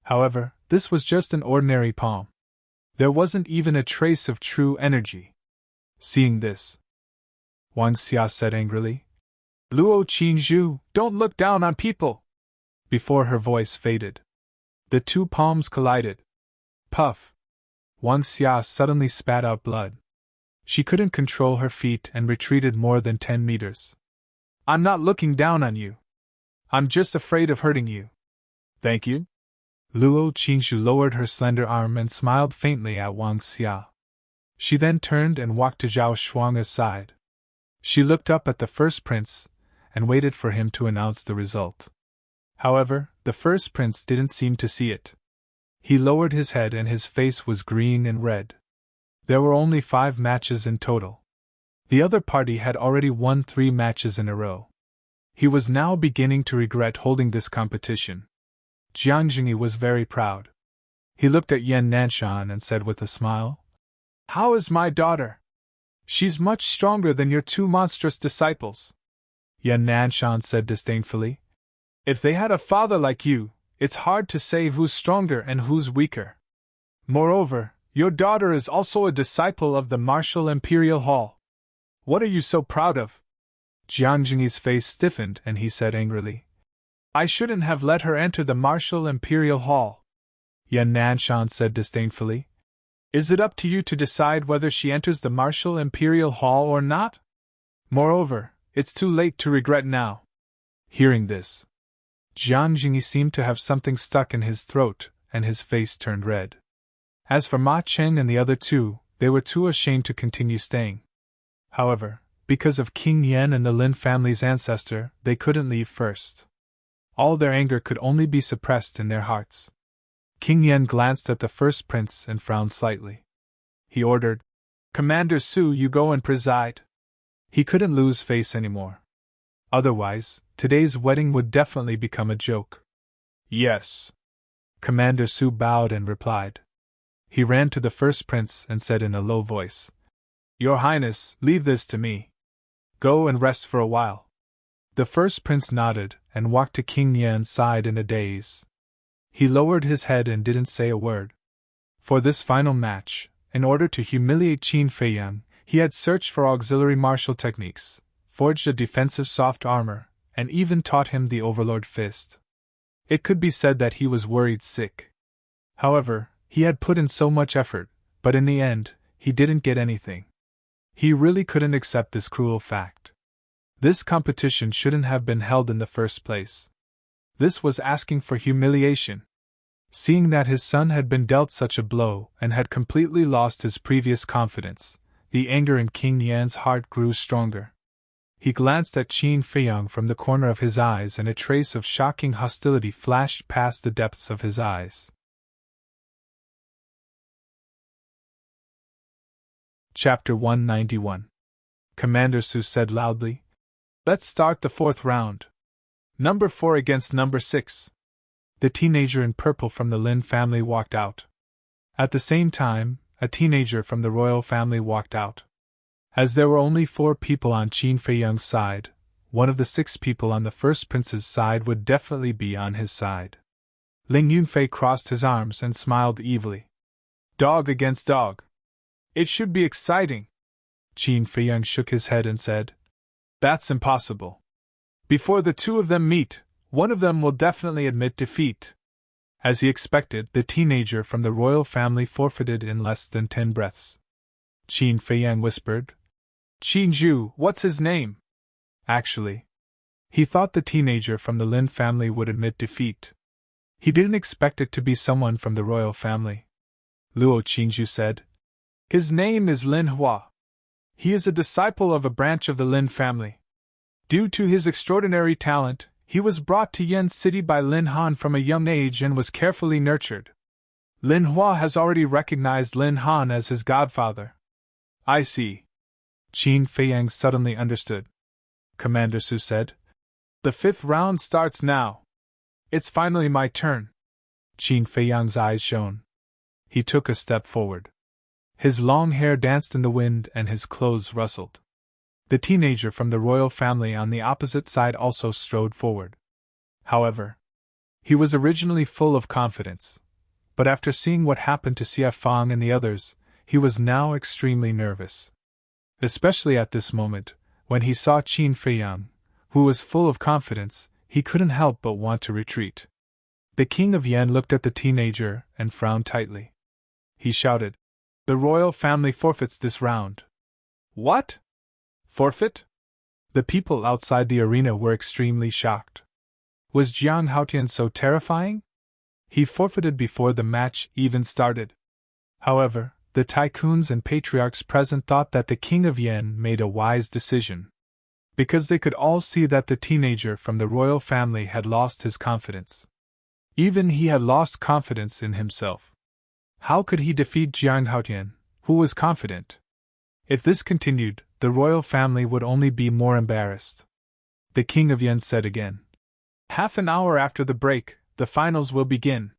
However, this was just an ordinary palm. There wasn't even a trace of true energy. Seeing this, Wang Xia said angrily, Luo Qingzhu, don't look down on people! Before her voice faded, the two palms collided. Puff! Wang Xia suddenly spat out blood. She couldn't control her feet and retreated more than 10 meters. I'm not looking down on you. I'm just afraid of hurting you. Thank you? Luo Qingzhu lowered her slender arm and smiled faintly at Wang Xia. She then turned and walked to Zhao Shuang's side. She looked up at the first prince and waited for him to announce the result. However, the first prince didn't seem to see it. He lowered his head and his face was green and red. There were only 5 matches in total. The other party had already won 3 matches in a row. He was now beginning to regret holding this competition. Jiang Jingyi was very proud. He looked at Yan Nanshan and said with a smile, "How is my daughter? She's much stronger than your two monstrous disciples." Yan Nanshan said disdainfully, "If they had a father like you, it's hard to say who's stronger and who's weaker. Moreover, your daughter is also a disciple of the Martial Imperial Hall. What are you so proud of?" Jiang Jingyi's face stiffened and he said angrily, "I shouldn't have let her enter the Martial Imperial Hall." Yan Nanshan said disdainfully, "Is it up to you to decide whether she enters the Martial Imperial Hall or not? Moreover, it's too late to regret now." Hearing this, Jiang Jingyi seemed to have something stuck in his throat, and his face turned red. As for Ma Cheng and the other two, they were too ashamed to continue staying. However, because of King Yan and the Lin family's ancestor, they couldn't leave first. All their anger could only be suppressed in their hearts. King Yan glanced at the first prince and frowned slightly. He ordered, "Commander Su, you go and preside." He couldn't lose face anymore. Otherwise, today's wedding would definitely become a joke. "Yes." Commander Su bowed and replied. He ran to the first prince and said in a low voice, "Your Highness, leave this to me. Go and rest for a while." The first prince nodded and walked to King Yan's side in a daze. He lowered his head and didn't say a word. For this final match, in order to humiliate Qin Feiyang, he had searched for auxiliary martial techniques, forged a defensive soft armor, and even taught him the Overlord Fist. It could be said that he was worried sick. However, he had put in so much effort, but in the end, he didn't get anything. He really couldn't accept this cruel fact. This competition shouldn't have been held in the first place. This was asking for humiliation. Seeing that his son had been dealt such a blow and had completely lost his previous confidence, the anger in King Yan's heart grew stronger. He glanced at Qin Feiyang from the corner of his eyes and a trace of shocking hostility flashed past the depths of his eyes. Chapter 191. Commander Su said loudly, "Let's start the fourth round. Number 4 against number 6. The teenager in purple from the Lin family walked out. At the same time, a teenager from the royal family walked out. As there were only 4 people on Qin Feiyang's side, one of the 6 people on the first prince's side would definitely be on his side. Ling Yunfei crossed his arms and smiled evilly. "Dog against dog. It should be exciting." Qin Feiyang shook his head and said, "That's impossible. Before the two of them meet, one of them will definitely admit defeat." As he expected, the teenager from the royal family forfeited in less than 10 breaths. Qin Feiyang whispered, "Qin Zhu, what's his name?" Actually, he thought the teenager from the Lin family would admit defeat. He didn't expect it to be someone from the royal family. Luo Qinzhu said, "His name is Lin Hua. He is a disciple of a branch of the Lin family. Due to his extraordinary talent, he was brought to Yen City by Lin Han from a young age and was carefully nurtured. Lin Hua has already recognized Lin Han as his godfather." "I see." Qin Feiyang suddenly understood. Commander Su said, "The 5th round starts now. It's finally my turn." Qin Feiyang's eyes shone. He took a step forward. His long hair danced in the wind and his clothes rustled. The teenager from the royal family on the opposite side also strode forward. However, he was originally full of confidence, but after seeing what happened to Xia Fang and the others, he was now extremely nervous. Especially at this moment, when he saw Qin Feiyang, who was full of confidence, he couldn't help but want to retreat. The king of Yan looked at the teenager and frowned tightly. He shouted, "The royal family forfeits this round." "What? Forfeit?" The people outside the arena were extremely shocked. Was Jiang Haotian so terrifying? He forfeited before the match even started. However, the tycoons and patriarchs present thought that the king of Yan made a wise decision. Because they could all see that the teenager from the royal family had lost his confidence. Even he had lost confidence in himself. How could he defeat Jiang Haotian, who was confident? If this continued, the royal family would only be more embarrassed. the King of Yen said again. Half an hour after the break, the finals will begin.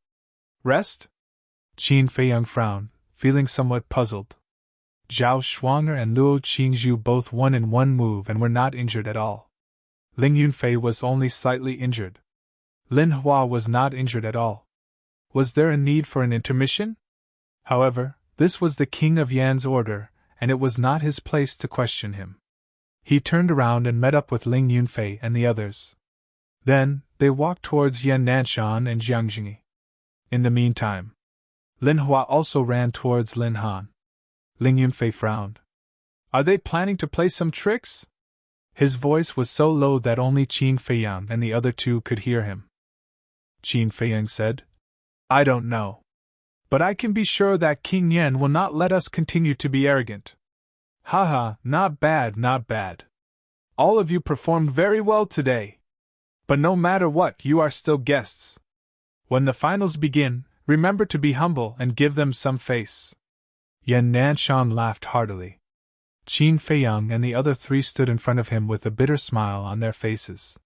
Rest? Qin Feiyang frowned, feeling somewhat puzzled. Zhao Shuanger and Luo Qingzhu both won in one move and were not injured at all. Ling Yunfei was only slightly injured. Lin Hua was not injured at all. Was there a need for an intermission? However, this was the King of Yan's order, and it was not his place to question him. He turned around and met up with Ling Yunfei and the others. Then, they walked towards Yan Nanshan and Jiang Jingyi. In the meantime, Lin Hua also ran towards Lin Han. Ling Yunfei frowned. Are they planning to play some tricks? His voice was so low that only Qin Feiyang and the other two could hear him. Qin Feiyang said, I don't know. But I can be sure that King Yan will not let us continue to be arrogant. Haha, not bad, not bad. All of you performed very well today. But no matter what, you are still guests. When the finals begin, remember to be humble and give them some face. Yan Nanshan laughed heartily. Qin Feiyang and the other three stood in front of him with a bitter smile on their faces.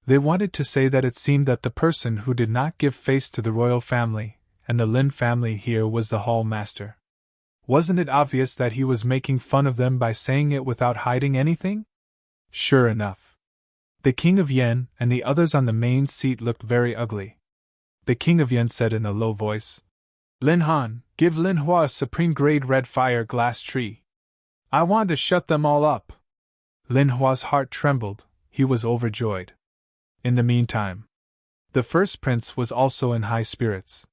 They wanted to say that it seemed that the person who did not give face to the royal family, and the Lin family here, was the hall master. Wasn't it obvious that he was making fun of them by saying it without hiding anything? Sure enough. The King of Yen and the others on the main seat looked very ugly. The King of Yen said in a low voice, Lin Han, give Lin Hua a supreme grade red fire glass tree. I want to shut them all up. Lin Hua's heart trembled, he was overjoyed. In the meantime, the first prince was also in high spirits.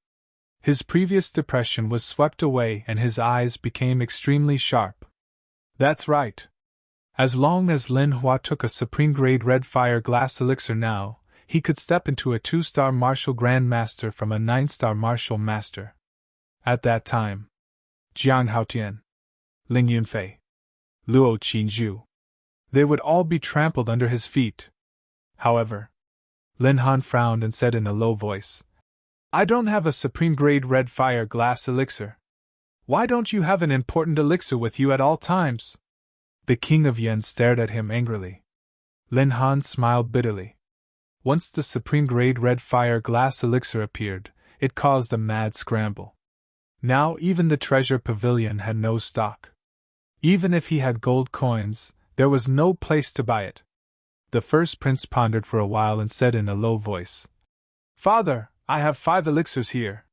His previous depression was swept away and his eyes became extremely sharp. That's right. As long as Lin Hua took a supreme grade red fire glass elixir now, he could step into a 2-star martial grand master from a 9-star martial master. At that time, Jiang Haotian, Ling Yunfei, Luo Qingzhu, they would all be trampled under his feet. However, Lin Han frowned and said in a low voice, I don't have a supreme grade red fire glass elixir. Why don't you have an important elixir with you at all times? The King of Yen stared at him angrily. Lin Han smiled bitterly. Once the supreme grade red fire glass elixir appeared, it caused a mad scramble. Now even the treasure pavilion had no stock. Even if he had gold coins, there was no place to buy it. The first prince pondered for a while and said in a low voice, Father, I have 5 elixirs here.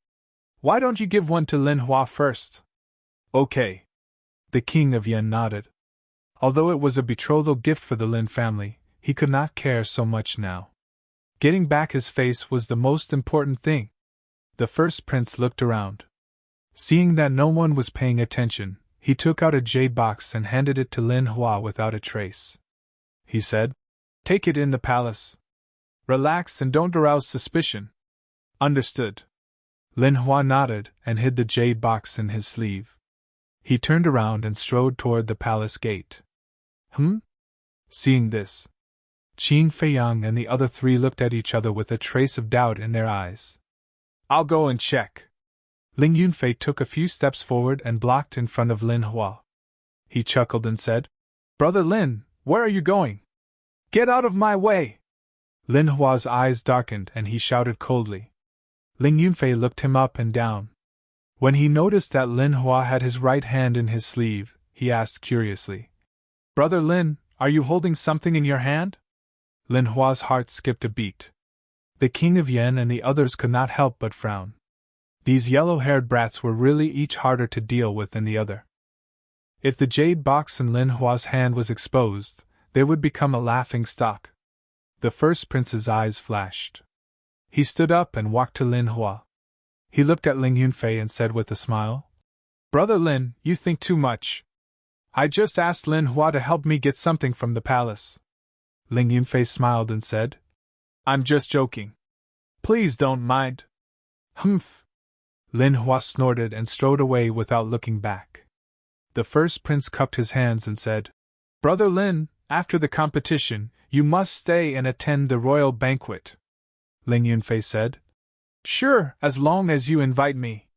Why don't you give one to Lin Hua first? Okay. The King of Yen nodded. Although it was a betrothal gift for the Lin family, he could not care so much now. Getting back his face was the most important thing. The first prince looked around. Seeing that no one was paying attention, he took out a jade box and handed it to Lin Hua without a trace. He said, Take it in the palace. Relax and don't arouse suspicion. Understood. Lin Hua nodded and hid the jade box in his sleeve. He turned around and strode toward the palace gate. Seeing this, Qin Feiyang and the other 3 looked at each other with a trace of doubt in their eyes. I'll go and check. Ling Yunfei took a few steps forward and blocked in front of Lin Hua. He chuckled and said, Brother Lin, where are you going? Get out of my way! Lin Hua's eyes darkened and he shouted coldly. Ling Yunfei looked him up and down. When he noticed that Lin Hua had his right hand in his sleeve, he asked curiously, Brother Lin, are you holding something in your hand? Lin Hua's heart skipped a beat. The King of Yen and the others could not help but frown. These yellow-haired brats were really each harder to deal with than the other. If the jade box in Lin Hua's hand was exposed, they would become a laughing stock. The first prince's eyes flashed. He stood up and walked to Lin Hua. He looked at Ling Yunfei and said with a smile, Brother Lin, you think too much. I just asked Lin Hua to help me get something from the palace. Ling Yunfei smiled and said, I'm just joking. Please don't mind. Humph. Lin Hua snorted and strode away without looking back. The first prince cupped his hands and said, Brother Lin, after the competition, you must stay and attend the royal banquet. Ling Yunfei said, Sure, as long as you invite me.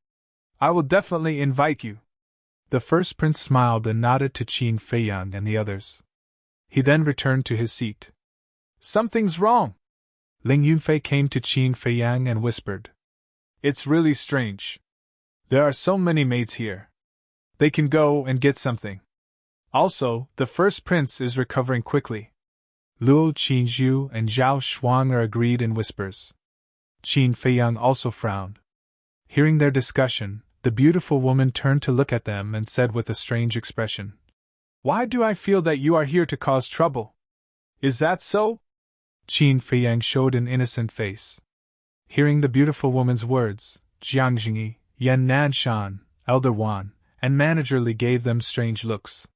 I will definitely invite you. The first prince smiled and nodded to Qin Feiyang and the others. He then returned to his seat. Something's wrong. Ling Yunfei came to Qin Feiyang and whispered. It's really strange. There are so many maids here. They can go and get something. Also, the first prince is recovering quickly. Luo Qinzhu and Zhao Shuang agreed in whispers. Qin Feiyang also frowned. Hearing their discussion, the beautiful woman turned to look at them and said with a strange expression, Why do I feel that you are here to cause trouble? Is that so? Qin Feiyang showed an innocent face. Hearing the beautiful woman's words, Jiang Jingyi, Yan Nanshan, Elder Wan, and Manager Li gave them strange looks.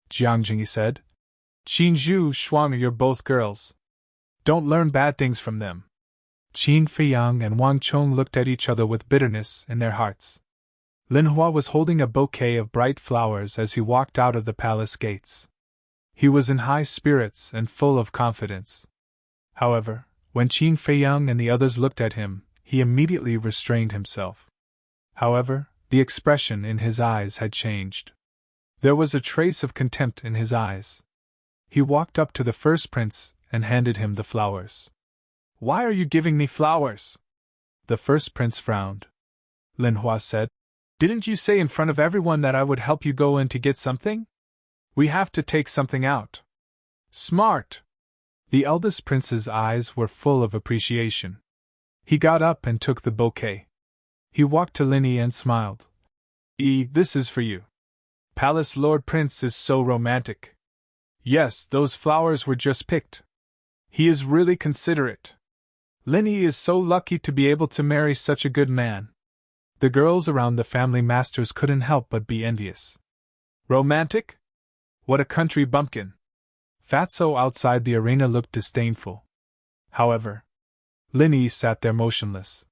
Jiang Jingyi said, Qinzhu Shuang, you're both girls. Don't learn bad things from them. Qin Feiyang and Wang Chong looked at each other with bitterness in their hearts. Lin Hua was holding a bouquet of bright flowers as he walked out of the palace gates. He was in high spirits and full of confidence. However, when Qin Feiyang and the others looked at him, he immediately restrained himself. However, the expression in his eyes had changed. There was a trace of contempt in his eyes. He walked up to the first prince and handed him the flowers. Why are you giving me flowers? The first prince frowned. Lin Hua said, Didn't you say in front of everyone that I would help you go in to get something? We have to take something out. Smart! The eldest prince's eyes were full of appreciation. He got up and took the bouquet. He walked to Lin Yi and smiled. This is for you. Palace Lord Prince is so romantic. Yes, those flowers were just picked. He is really considerate. Lin Yi is so lucky to be able to marry such a good man. The girls around the family masters couldn't help but be envious. Romantic? What a country bumpkin. Fatso outside the arena looked disdainful. However, Lin Yi sat there motionless.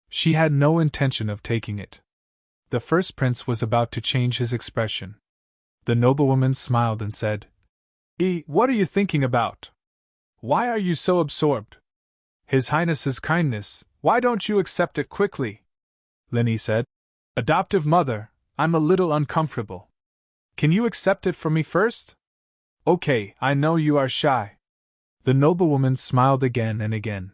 She had no intention of taking it. The first prince was about to change his expression. The noblewoman smiled and said, What are you thinking about? Why are you so absorbed? His Highness's kindness, why don't you accept it quickly? Lin Yi said, Adoptive mother, I'm a little uncomfortable. Can you accept it for me first? Okay, I know you are shy. The noblewoman smiled again and again.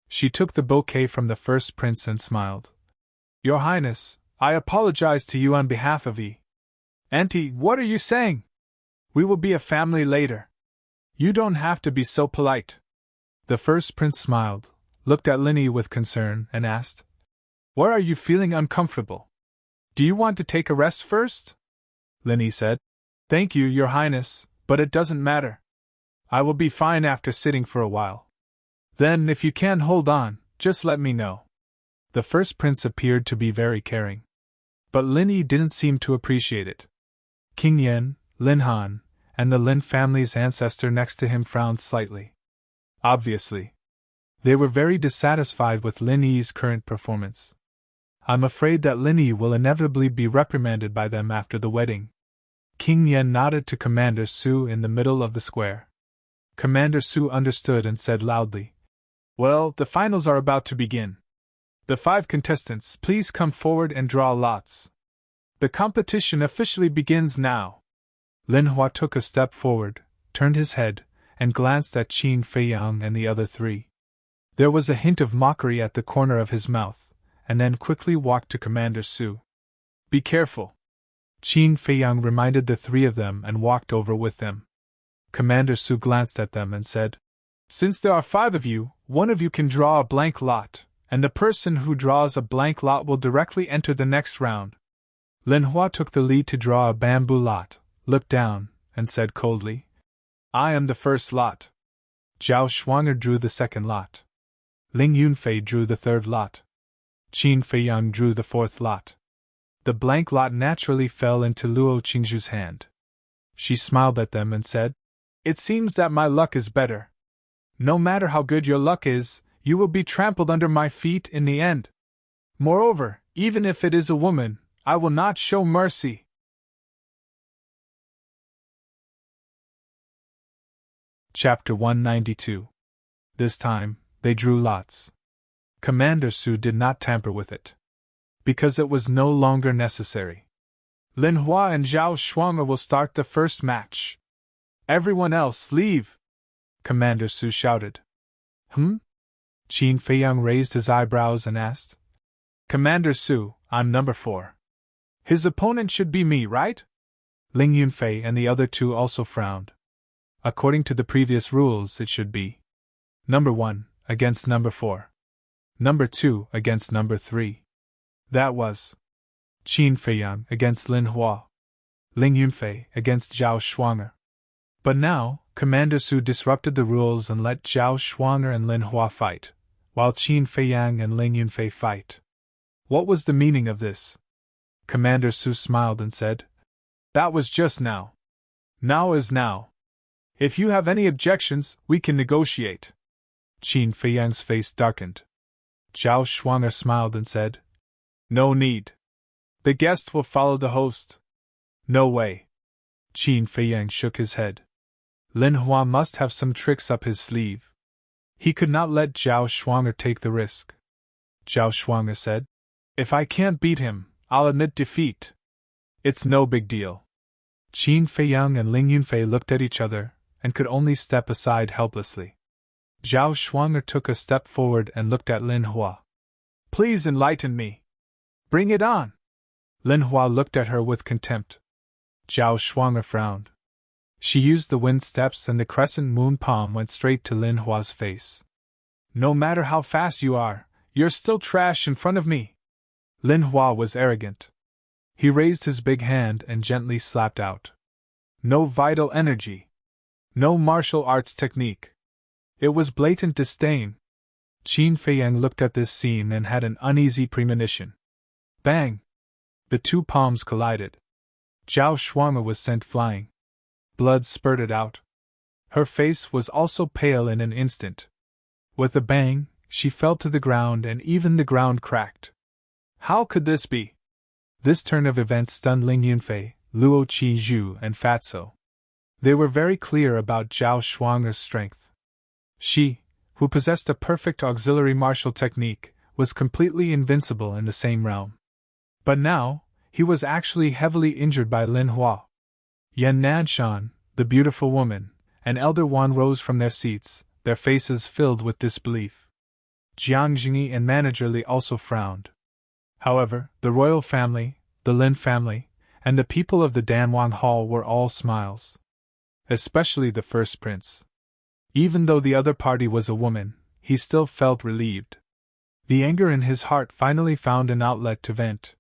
She took the bouquet from the first prince and smiled. Your Highness, I apologize to you on behalf of E. Auntie, what are you saying? We will be a family later. You don't have to be so polite. The first prince smiled, looked at Lin Yi with concern, and asked, Where are you feeling uncomfortable? Do you want to take a rest first? Lin Yi said, Thank you, Your Highness, but it doesn't matter. I will be fine after sitting for a while. Then, if you can hold on, just let me know. The first prince appeared to be very caring. But Lin Yi didn't seem to appreciate it. King Yen, Lin Han, and the Lin family's ancestor next to him frowned slightly. Obviously, they were very dissatisfied with Lin Yi's current performance. I'm afraid that Lin Yi will inevitably be reprimanded by them after the wedding. King Yen nodded to Commander Su in the middle of the square. Commander Su understood and said loudly, Well, the finals are about to begin. The 5 contestants, please come forward and draw lots. The competition officially begins now. Lin Hua took a step forward, turned his head, and glanced at Qin Feiyang and the other 3. There was a hint of mockery at the corner of his mouth, and then quickly walked to Commander Su. Be careful. Qin Feiyang reminded the 3 of them and walked over with them. Commander Su glanced at them and said, Since there are 5 of you, one of you can draw a blank lot, and the person who draws a blank lot will directly enter the next round. Lin Hua took the lead to draw a bamboo lot, looked down, and said coldly, I am the first lot. Zhao Shuang drew the second lot. Ling Yunfei drew the third lot. Qin Feiyang drew the fourth lot. The blank lot naturally fell into Luo Qingzhu's hand. She smiled at them and said, It seems that my luck is better. No matter how good your luck is, you will be trampled under my feet in the end. Moreover, even if it is a woman, I will not show mercy. Chapter 192. This time, they drew lots. Commander Su did not tamper with it, because it was no longer necessary. Lin Hua and Zhao Shuang will start the first match. Everyone else leave. Commander Su shouted. Qin Feiyang raised his eyebrows and asked. Commander Su, I'm number 4. His opponent should be me, right? Ling Yunfei and the other two also frowned. According to the previous rules, it should be number 1 against number 4. Number 2 against number 3. That was Qin Feiyang against Lin Hua. Ling Yunfei against Zhao Shuang'er. But now, Commander Su disrupted the rules and let Zhao Shuang'er and Lin Hua fight, while Qin Feiyang and Ling Yunfei fight. What was the meaning of this? Commander Su smiled and said, That was just now. Now is now. If you have any objections, we can negotiate. Qin Feiyang's face darkened. Zhao Shuang'er smiled and said, No need. The guest will follow the host. No way. Qin Feiyang shook his head. Lin Hua must have some tricks up his sleeve. He could not let Zhao Shuang'er take the risk. Zhao Shuang'er said, If I can't beat him, I'll admit defeat. It's no big deal. Qin Feiyang and Ling Yunfei looked at each other and could only step aside helplessly. Zhao Shuang'er took a step forward and looked at Lin Hua. Please enlighten me. Bring it on. Lin Hua looked at her with contempt. Zhao Shuang'er frowned. She used the wind steps and the crescent moon palm went straight to Lin Hua's face. No matter how fast you are, you're still trash in front of me. Lin Hua was arrogant. He raised his big hand and gently slapped out. No vital energy. No martial arts technique. It was blatant disdain. Qin Feiyang looked at this scene and had an uneasy premonition. Bang! The two palms collided. Zhao Shuang'er was sent flying. Blood spurted out. Her face was also pale in an instant. With a bang, she fell to the ground and even the ground cracked. How could this be? This turn of events stunned Ling Yunfei, Luo Qizhu, and Fatso. They were very clear about Zhao Shuang'er's strength. She, who possessed a perfect auxiliary martial technique, was completely invincible in the same realm. But now, he was actually heavily injured by Lin Hua. Yan Nanshan, the beautiful woman, and Elder Wan rose from their seats, their faces filled with disbelief. Jiang Jingyi and Manager Li also frowned. However, the royal family, the Lin family, and the people of the Danwang Hall were all smiles. Especially the first prince. Even though the other party was a woman, he still felt relieved. The anger in his heart finally found an outlet to vent.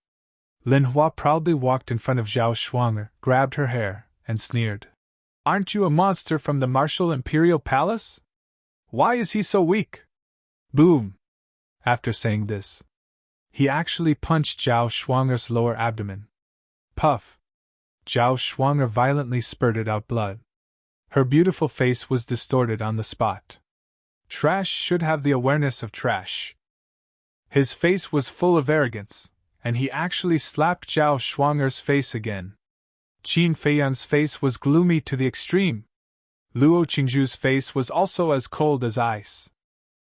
Lin Hua proudly walked in front of Zhao Shuang'er, grabbed her hair, and sneered. Aren't you a monster from the martial imperial palace? Why is he so weak? Boom! After saying this, he actually punched Zhao Shuang'er's lower abdomen. Puff! Zhao Shuang'er violently spurted out blood. Her beautiful face was distorted on the spot. Trash should have the awareness of trash. His face was full of arrogance, and he actually slapped Zhao Shuang'er's face again. Qin Feiyang's face was gloomy to the extreme. Luo Qingzhu's face was also as cold as ice.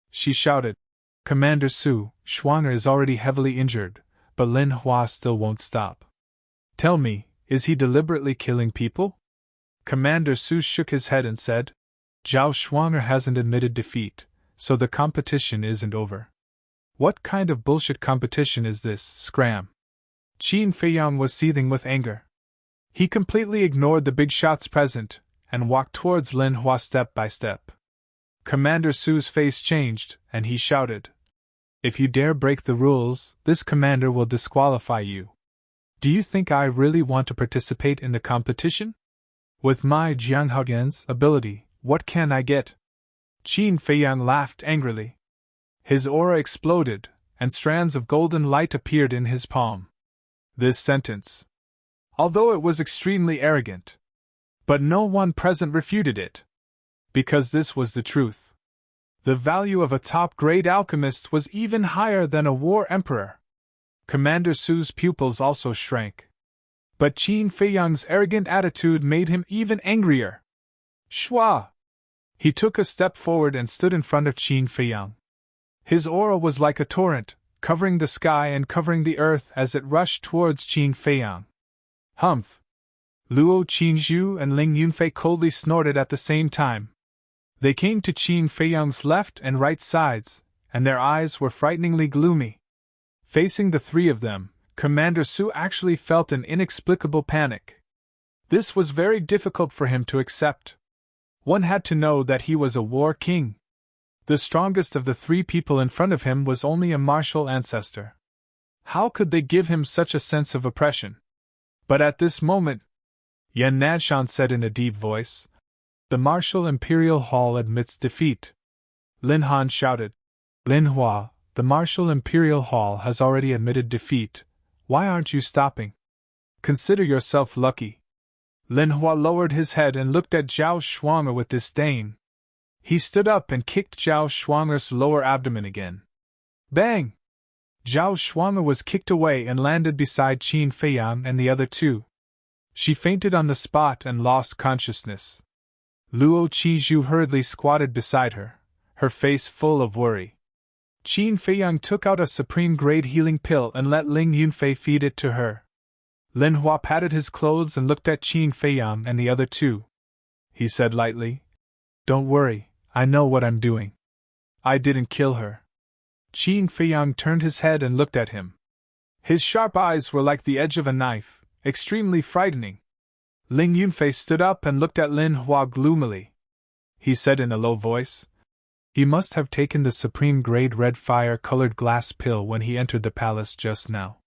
She shouted, Commander Su, Shuang'er is already heavily injured, but Lin Hua still won't stop. Tell me, is he deliberately killing people? Commander Su shook his head and said, Zhao Shuang'er hasn't admitted defeat, so the competition isn't over. What kind of bullshit competition is this, scram? Qin Feiyang was seething with anger. He completely ignored the big shots present, and walked towards Lin Hua step by step. Commander Su's face changed, and he shouted, If you dare break the rules, this commander will disqualify you. Do you think I really want to participate in the competition? With my Jianghaoyan's ability, what can I get? Qin Feiyang laughed angrily. His aura exploded, and strands of golden light appeared in his palm. This sentence, although it was extremely arrogant, but no one present refuted it. Because this was the truth. The value of a top-grade alchemist was even higher than a war emperor. Commander Su's pupils also shrank. But Qin Feiyang's arrogant attitude made him even angrier. Shua! He took a step forward and stood in front of Qin Feiyang. His aura was like a torrent, covering the sky and covering the earth as it rushed towards Qin Feiyang. Humph! Luo Qingzhu and Ling Yunfei coldly snorted at the same time. They came to Qin Feiyang's left and right sides, and their eyes were frighteningly gloomy. Facing the three of them, Commander Su actually felt an inexplicable panic. This was very difficult for him to accept. One had to know that he was a war king. The strongest of the three people in front of him was only a martial ancestor. How could they give him such a sense of oppression? But at this moment, Yan Nanshan said in a deep voice, "The martial imperial hall admits defeat." Lin Han shouted, "Lin Hua, the martial imperial hall has already admitted defeat. Why aren't you stopping? Consider yourself lucky." Lin Hua lowered his head and looked at Zhao Shuang with disdain. He stood up and kicked Zhao Shuang's lower abdomen again. Bang! Zhao Shuang was kicked away and landed beside Qin Feiyang and the other two. She fainted on the spot and lost consciousness. Luo Qizhu hurriedly squatted beside her, her face full of worry. Qin Feiyang took out a supreme-grade healing pill and let Ling Yunfei feed it to her. Lin Hua patted his clothes and looked at Qin Feiyang and the other two. He said lightly, "Don't worry, I know what I'm doing. I didn't kill her." Qin Feiyang turned his head and looked at him. His sharp eyes were like the edge of a knife, extremely frightening. Ling Yunfei stood up and looked at Lin Hua gloomily. He said in a low voice, "He must have taken the supreme-grade red fire-colored glass pill when he entered the palace just now."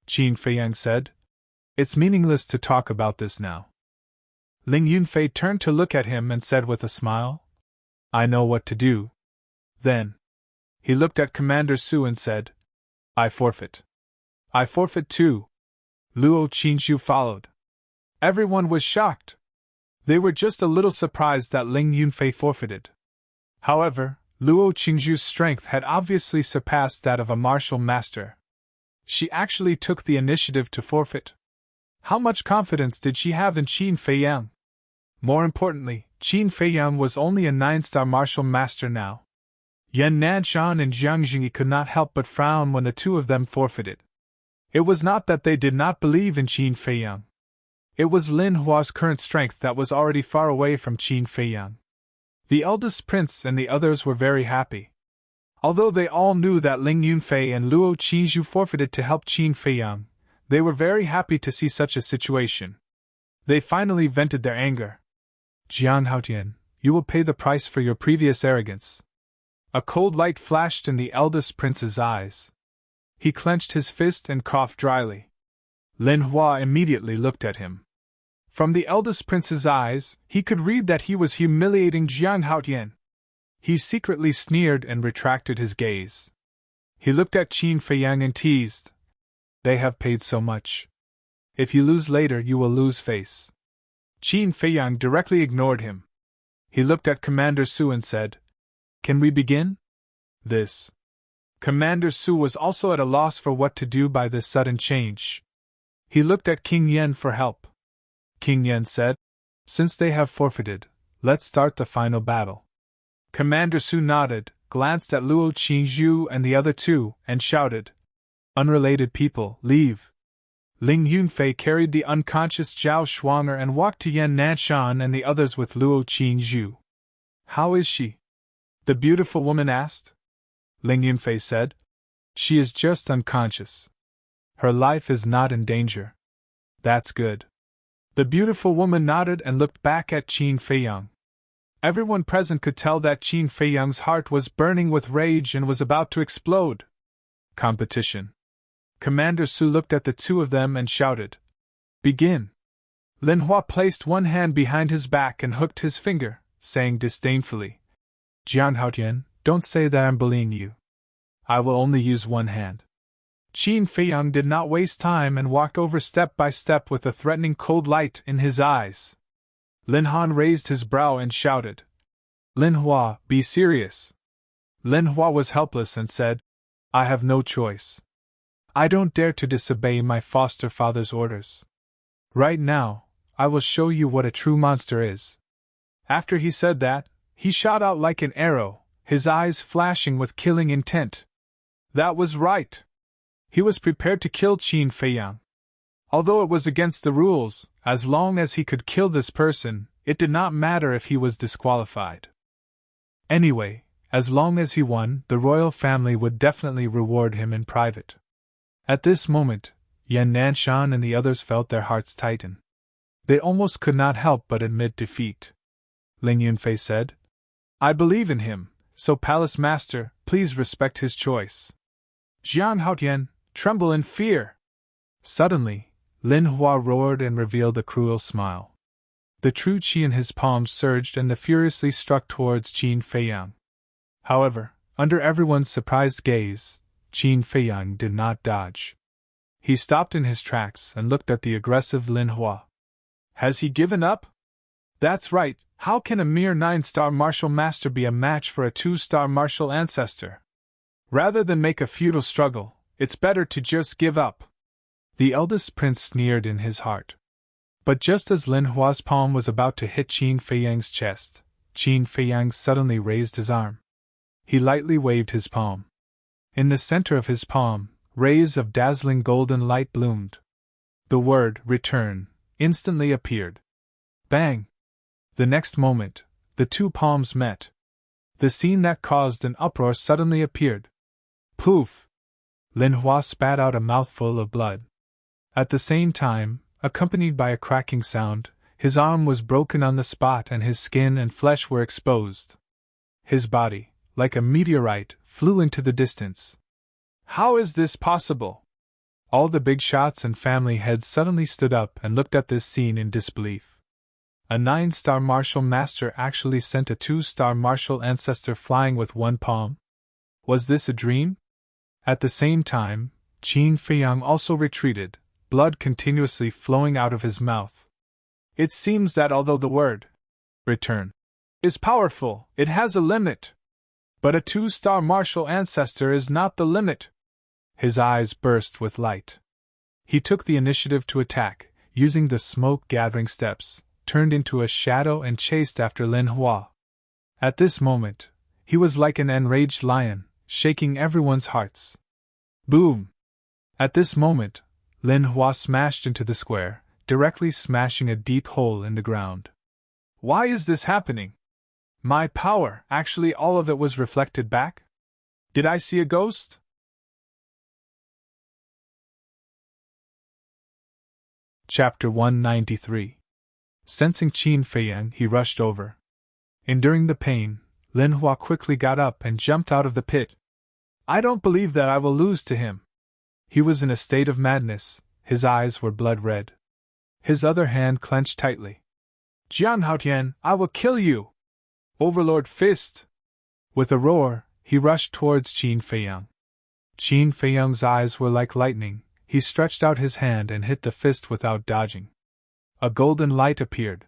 Qin Feiyang said, "It's meaningless to talk about this now." Ling Yunfei turned to look at him and said with a smile, "I know what to do." Then he looked at Commander Su and said, "I forfeit." "I forfeit too." Luo Qingzhu followed. Everyone was shocked. They were just a little surprised that Ling Yunfei forfeited. However, Luo Qingzhu's strength had obviously surpassed that of a martial master. She actually took the initiative to forfeit. How much confidence did she have in Qin Feiyang? More importantly, Qin Feiyang was only a 9-star martial master now. Yan Nanshan and Jiang Jingyi could not help but frown when the two of them forfeited. It was not that they did not believe in Qin Feiyang. It was Lin Hua's current strength that was already far away from Qin Feiyang. The eldest prince and the others were very happy. Although they all knew that Ling Yunfei and Luo Qizhu forfeited to help Qin Feiyang, they were very happy to see such a situation. They finally vented their anger. "Jiang Haotian, you will pay the price for your previous arrogance." A cold light flashed in the eldest prince's eyes. He clenched his fist and coughed dryly. Lin Hua immediately looked at him. From the eldest prince's eyes, he could read that he was humiliating Jiang Haotian. He secretly sneered and retracted his gaze. He looked at Qin Feiyang and teased, "They have paid so much. If you lose later, you will lose face." Qin Feiyang directly ignored him. He looked at Commander Su and said, "Can we begin?" This. Commander Su was also at a loss for what to do by this sudden change. He looked at King Yen for help. King Yen said, "Since they have forfeited, let's start the final battle." Commander Su nodded, glanced at Luo Qingzhu and the other two, and shouted, "Unrelated people, leave." Ling Yunfei carried the unconscious Zhao Shuanger and walked to Yan Nanshan and the others with Luo Qingzhu. "How is she?" the beautiful woman asked. Ling Yunfei said, "She is just unconscious. Her life is not in danger." "That's good." The beautiful woman nodded and looked back at Qin Feiyang. Everyone present could tell that Qin Feiyang's heart was burning with rage and was about to explode. Competition. Commander Su looked at the two of them and shouted, "Begin." Lin Hua placed one hand behind his back and hooked his finger, saying disdainfully, "Jiang Haotian, don't say that I'm bullying you. I will only use one hand." Qin Feiyang did not waste time and walked over step by step with a threatening cold light in his eyes. Lin Han raised his brow and shouted, "Lin Hua, be serious." Lin Hua was helpless and said, "I have no choice. I don't dare to disobey my foster father's orders. Right now, I will show you what a true monster is." After he said that, he shot out like an arrow, his eyes flashing with killing intent. That was right. He was prepared to kill Qin Feiyang. Although it was against the rules, as long as he could kill this person, it did not matter if he was disqualified. Anyway, as long as he won, the royal family would definitely reward him in private. At this moment, Yan Nanshan and the others felt their hearts tighten. They almost could not help but admit defeat. Ling Yunfei said, "I believe in him, so Palace Master, please respect his choice." Jiang Haotian, tremble in fear! Suddenly, Lin Hua roared and revealed a cruel smile. The true qi in his palms surged and furiously struck towards Qin Feiyang. However, under everyone's surprised gaze, Qin Feiyang did not dodge. He stopped in his tracks and looked at the aggressive Lin Hua. Has he given up? That's right, how can a mere 9-star martial master be a match for a 2-star martial ancestor? Rather than make a futile struggle, it's better to just give up. The eldest prince sneered in his heart. But just as Lin Hua's palm was about to hit Qin Feiyang's chest, Qin Feiyang suddenly raised his arm. He lightly waved his palm. In the center of his palm, rays of dazzling golden light bloomed. The word "return" instantly appeared. Bang! The next moment, the two palms met. The scene that caused an uproar suddenly appeared. Poof! Lin Hua spat out a mouthful of blood. At the same time, accompanied by a cracking sound, his arm was broken on the spot and his skin and flesh were exposed. His body, like a meteorite, flew into the distance. How is this possible? All the big shots and family heads suddenly stood up and looked at this scene in disbelief. A 9-star martial master actually sent a 2-star martial ancestor flying with one palm? Was this a dream? At the same time, Qin Feiyang also retreated, blood continuously flowing out of his mouth. It seems that although the word "return" is powerful, it has a limit. But a 2-star martial ancestor is not the limit. His eyes burst with light. He took the initiative to attack, using the smoke-gathering steps, turned into a shadow and chased after Lin Hua. At this moment, he was like an enraged lion, shaking everyone's hearts. Boom! At this moment, Lin Hua smashed into the square, directly smashing a deep hole in the ground. Why is this happening? My power, actually all of it was reflected back? Did I see a ghost? Chapter 193. Sensing Qin Feiyang, he rushed over. Enduring the pain, Lin Hua quickly got up and jumped out of the pit. I don't believe that I will lose to him. He was in a state of madness, his eyes were blood red. His other hand clenched tightly. Jiang Haotian, I will kill you! Overlord Fist! With a roar, he rushed towards Qin Feiyang. Qin Feiyang's eyes were like lightning, he stretched out his hand and hit the fist without dodging. A golden light appeared.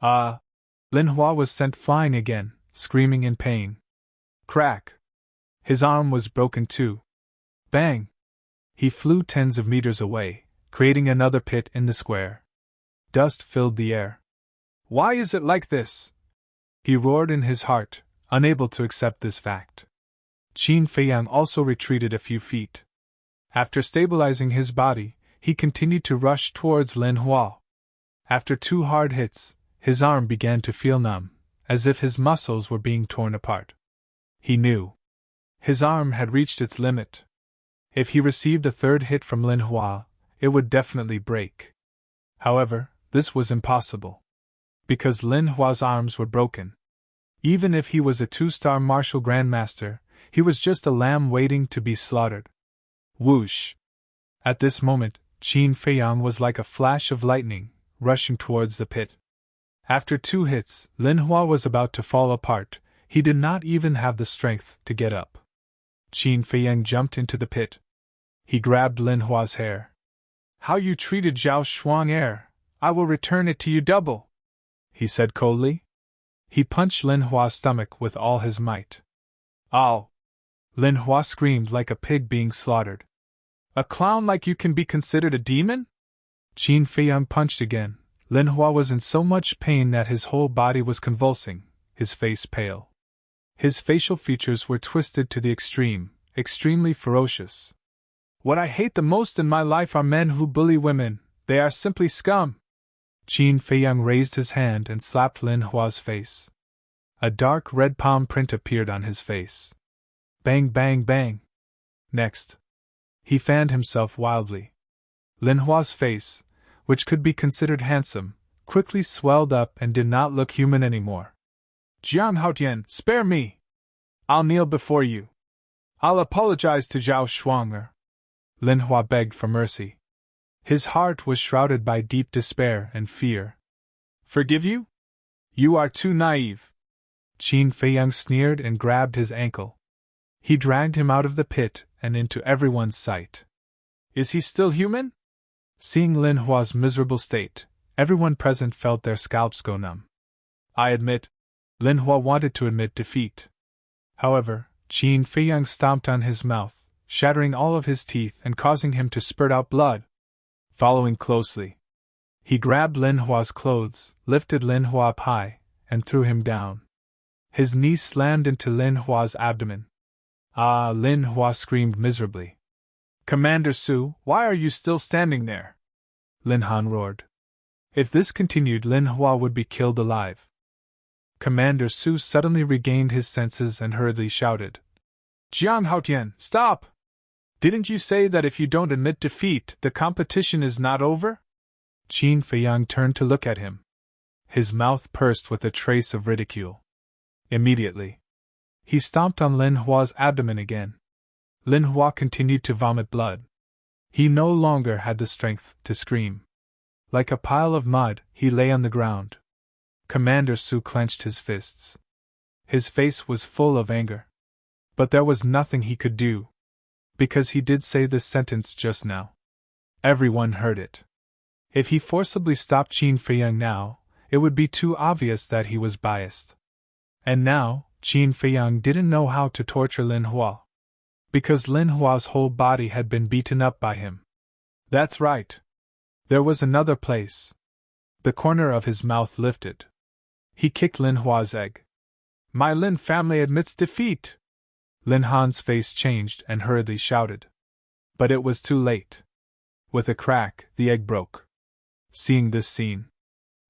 Lin Hua was sent flying again, screaming in pain. Crack! His arm was broken too. Bang! He flew tens of meters away, creating another pit in the square. Dust filled the air. Why is it like this? He roared in his heart, unable to accept this fact. Qin Feiyang also retreated a few feet. After stabilizing his body, he continued to rush towards Lin Hua. After 2 hard hits, his arm began to feel numb, as if his muscles were being torn apart. He knew. His arm had reached its limit. If he received a 3rd hit from Lin Hua, it would definitely break. However, this was impossible. Because Lin Hua's arms were broken. Even if he was a 2-star martial grandmaster, he was just a lamb waiting to be slaughtered. Whoosh! At this moment, Qin Feiyang was like a flash of lightning, rushing towards the pit. After 2 hits, Lin Hua was about to fall apart, he did not even have the strength to get up. Qin Feiyang jumped into the pit. He grabbed Lin Hua's hair. How you treated Zhao Shuang heir, I will return it to you double, he said coldly. He punched Lin Hua's stomach with all his might. Ow! Lin Hua screamed like a pig being slaughtered. A clown like you can be considered a demon? Qin Feiyang punched again. Lin Hua was in so much pain that his whole body was convulsing, his face pale. His facial features were twisted to the extreme, extremely ferocious. What I hate the most in my life are men who bully women, they are simply scum. Qin Feiyang raised his hand and slapped Lin Hua's face. A dark red palm print appeared on his face. Bang, bang, bang. Next, he fanned himself wildly. Lin Hua's face, which could be considered handsome, quickly swelled up and did not look human anymore. Jiang Haotian, spare me! I'll kneel before you. I'll apologize to Zhao Shuang'er. Lin Hua begged for mercy. His heart was shrouded by deep despair and fear. Forgive you? You are too naive. Qin Feiyang sneered and grabbed his ankle. He dragged him out of the pit and into everyone's sight. Is he still human? Seeing Lin Hua's miserable state, everyone present felt their scalps go numb. I admit. Lin Hua wanted to admit defeat. However, Qin Feiyang stomped on his mouth, shattering all of his teeth and causing him to spurt out blood. Following closely, he grabbed Lin Hua's clothes, lifted Lin Hua up high, and threw him down. His knee slammed into Lin Hua's abdomen. Ah! Lin Hua screamed miserably. Commander Su, why are you still standing there? Lin Han roared. If this continued, Lin Hua would be killed alive. Commander Su suddenly regained his senses and hurriedly shouted. Jiang Haotian, stop! Didn't you say that if you don't admit defeat, the competition is not over? Qin Feiyang turned to look at him. His mouth pursed with a trace of ridicule. Immediately, he stomped on Lin Hua's abdomen again. Lin Hua continued to vomit blood. He no longer had the strength to scream. Like a pile of mud, he lay on the ground. Commander Su clenched his fists. His face was full of anger. But there was nothing he could do. Because he did say this sentence just now. Everyone heard it. If he forcibly stopped Qin Feiyang now, it would be too obvious that he was biased. And now, Qin Feiyang didn't know how to torture Lin Hua. Because Lin Hua's whole body had been beaten up by him. That's right. There was another place. The corner of his mouth lifted. He kicked Lin Hua's egg. My Lin family admits defeat! Lin Han's face changed and hurriedly shouted. But it was too late. With a crack, the egg broke. Seeing this scene,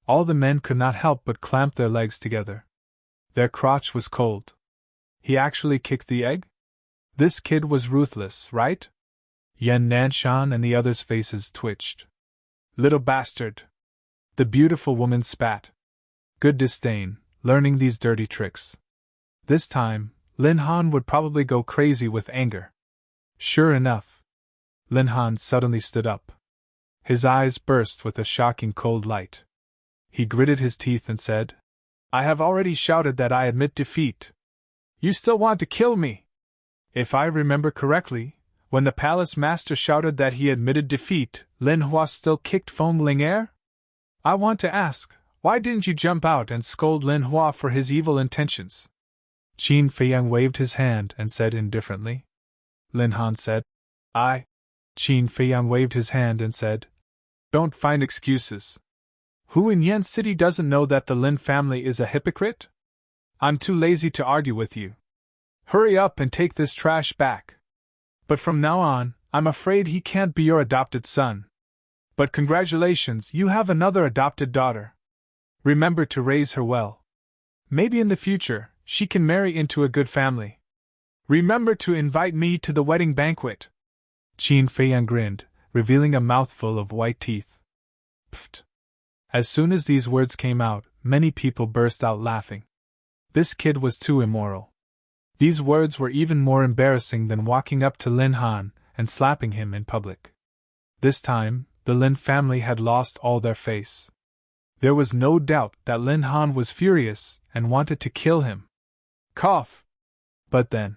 all the men could not help but clamp their legs together. Their crotch was cold. He actually kicked the egg? This kid was ruthless, right? Yan Nanshan and the others' faces twitched. Little bastard! The beautiful woman spat. Good disdain, learning these dirty tricks. This time, Lin Han would probably go crazy with anger. Sure enough. Lin Han suddenly stood up. His eyes burst with a shocking cold light. He gritted his teeth and said, I have already shouted that I admit defeat. You still want to kill me? If I remember correctly, when the palace master shouted that he admitted defeat, Lin Hua still kicked Feng Ling'er? I want to ask, why didn't you jump out and scold Lin Hua for his evil intentions? Qin Feiyang waved his hand and said indifferently. Lin Han said, Qin Feiyang waved his hand and said, Don't find excuses. Who in Yan City doesn't know that the Lin family is a hypocrite? I'm too lazy to argue with you. Hurry up and take this trash back. But from now on, I'm afraid he can't be your adopted son. But congratulations, you have another adopted daughter. Remember to raise her well. Maybe in the future, she can marry into a good family. Remember to invite me to the wedding banquet. Qin Feiyang grinned, revealing a mouthful of white teeth. Pfft. As soon as these words came out, many people burst out laughing. This kid was too immoral. These words were even more embarrassing than walking up to Lin Han and slapping him in public. This time, the Lin family had lost all their face. There was no doubt that Lin Han was furious and wanted to kill him. Cough! But then,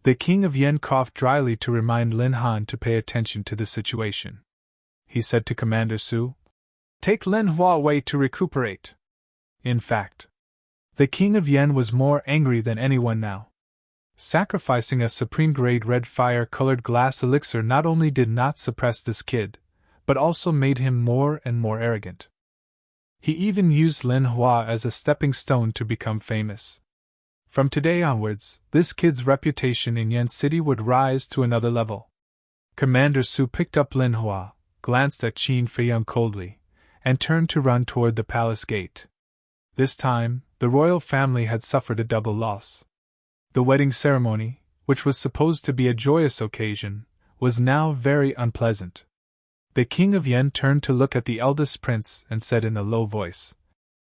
the king of Yen coughed dryly to remind Lin Han to pay attention to the situation. He said to Commander Su, Take Lin Hua away to recuperate. In fact, the king of Yen was more angry than anyone now. Sacrificing a supreme-grade red fire-colored glass elixir not only did not suppress this kid, but also made him more and more arrogant. He even used Lin Hua as a stepping stone to become famous. From today onwards, this kid's reputation in Yan City would rise to another level. Commander Su picked up Lin Hua, glanced at Qin Feiyang coldly, and turned to run toward the palace gate. This time, the royal family had suffered a double loss. The wedding ceremony, which was supposed to be a joyous occasion, was now very unpleasant. The king of Yen turned to look at the eldest prince and said in a low voice,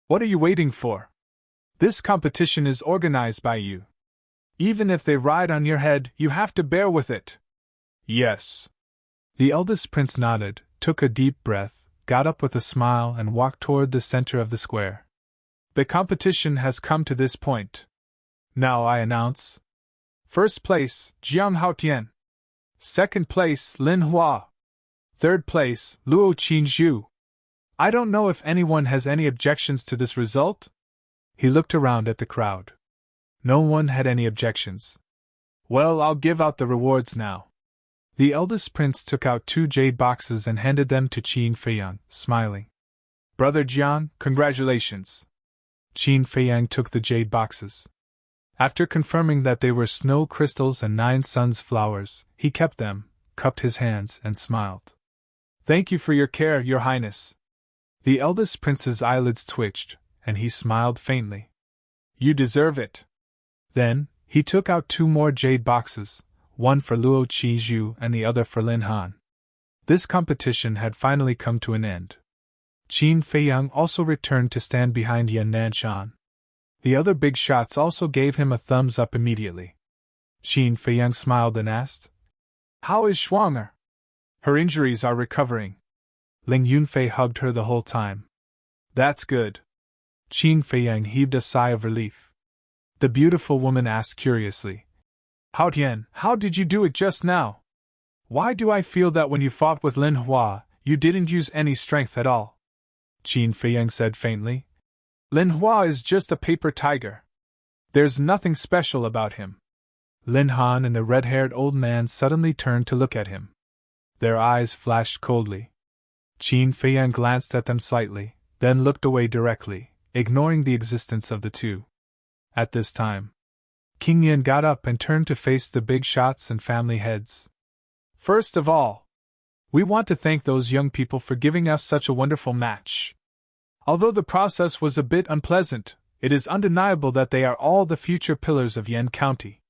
"What are you waiting for? This competition is organized by you. Even if they ride on your head, you have to bear with it." "Yes." The eldest prince nodded, took a deep breath, got up with a smile and walked toward the center of the square. "The competition has come to this point. Now I announce. First place, Jiang Haotian. Second place, Lin Hua. Third place, Luo Qinzhu. I don't know if anyone has any objections to this result?" He looked around at the crowd. No one had any objections. "Well, I'll give out the rewards now." The eldest prince took out 2 jade boxes and handed them to Qin Feiyang, smiling. "Brother Jiang, congratulations." Qin Feiyang took the jade boxes. After confirming that they were snow crystals and 9 suns flowers, he kept them, cupped his hands, and smiled. "Thank you for your care, Your Highness." The eldest prince's eyelids twitched, and he smiled faintly. "You deserve it." Then, he took out 2 more jade boxes, one for Luo Qizhu and the other for Lin Han. This competition had finally come to an end. Qin Feiyang also returned to stand behind Yan Nanshan. The other big shots also gave him a thumbs up immediately. Qin Feiyang smiled and asked, "How is Shuanger?" "Her injuries are recovering." Ling Yunfei hugged her the whole time. "That's good." Qin Feiyang heaved a sigh of relief. The beautiful woman asked curiously, "Haotian, how did you do it just now? Why do I feel that when you fought with Lin Hua, you didn't use any strength at all?" Qin Feiyang said faintly, "Lin Hua is just a paper tiger. There's nothing special about him." Lin Han and the red-haired old man suddenly turned to look at him. Their eyes flashed coldly. Qin Feiyang glanced at them slightly, then looked away directly, ignoring the existence of the two. At this time, King Yin got up and turned to face the big shots and family heads. "First of all, we want to thank those young people for giving us such a wonderful match. Although the process was a bit unpleasant, it is undeniable that they are all the future pillars of Yen County.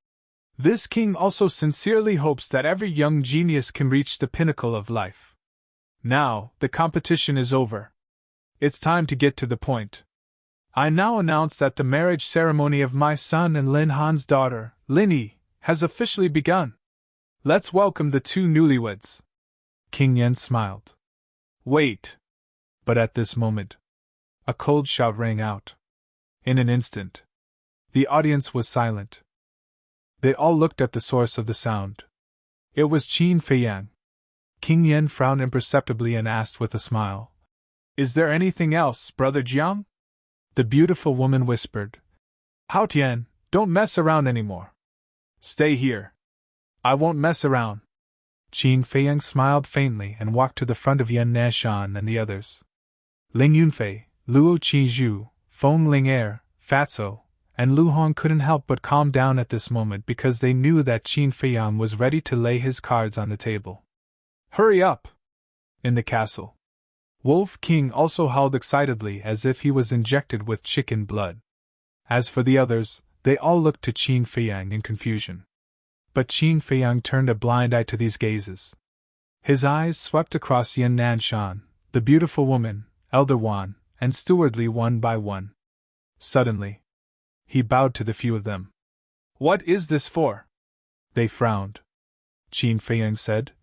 This king also sincerely hopes that every young genius can reach the pinnacle of life. Now, the competition is over. It's time to get to the point. I now announce that the marriage ceremony of my son and Lin Han's daughter, Lin Yi, has officially begun. Let's welcome the 2 newlyweds." King Yen smiled. "Wait." But at this moment, a cold shout rang out. In an instant, the audience was silent. They all looked at the source of the sound. It was Qin Feiyang. King Yen frowned imperceptibly and asked with a smile, "Is there anything else, Brother Jiang?" The beautiful woman whispered, "Haotian, don't mess around anymore. Stay here." "I won't mess around." Qin Feiyang smiled faintly and walked to the front of Yan Nanshan and the others. Ling Yunfei, Luo Qizhu, Feng Ling'er, Fatso, and Lu Hong couldn't help but calm down at this moment because they knew that Qin Feiyang was ready to lay his cards on the table. "Hurry up!" In the castle, Wolf King also howled excitedly as if he was injected with chicken blood. As for the others, they all looked to Qin Feiyang in confusion. But Qin Feiyang turned a blind eye to these gazes. His eyes swept across Yan Nanshan, the beautiful woman, Elder Wan, and stewardly one by one. Suddenly, he bowed to the few of them. "What is this for?" They frowned. Qin Feiyang said,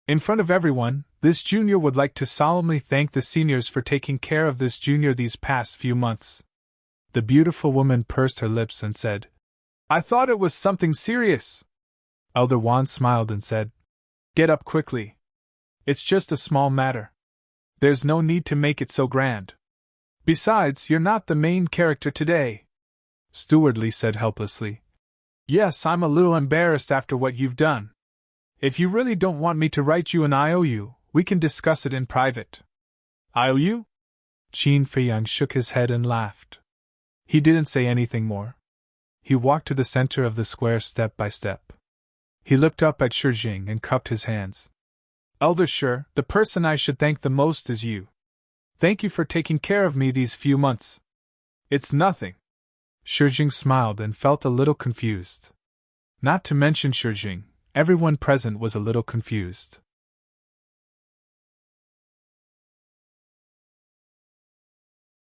"In front of everyone, this junior would like to solemnly thank the seniors for taking care of this junior these past few months." The beautiful woman pursed her lips and said, "I thought it was something serious." Elder Wan smiled and said, "Get up quickly. It's just a small matter. There's no need to make it so grand. Besides, you're not the main character today." Stewardly said helplessly, "Yes, I'm a little embarrassed after what you've done. If you really don't want me to write you an IOU, we can discuss it in private." "IOU?" Qin Feiyang shook his head and laughed. He didn't say anything more. He walked to the center of the square step by step. He looked up at Shi Jing and cupped his hands. "Elder Shi, the person I should thank the most is you. Thank you for taking care of me these few months." "It's nothing." Shijing smiled and felt a little confused. Not to mention Shijing, everyone present was a little confused.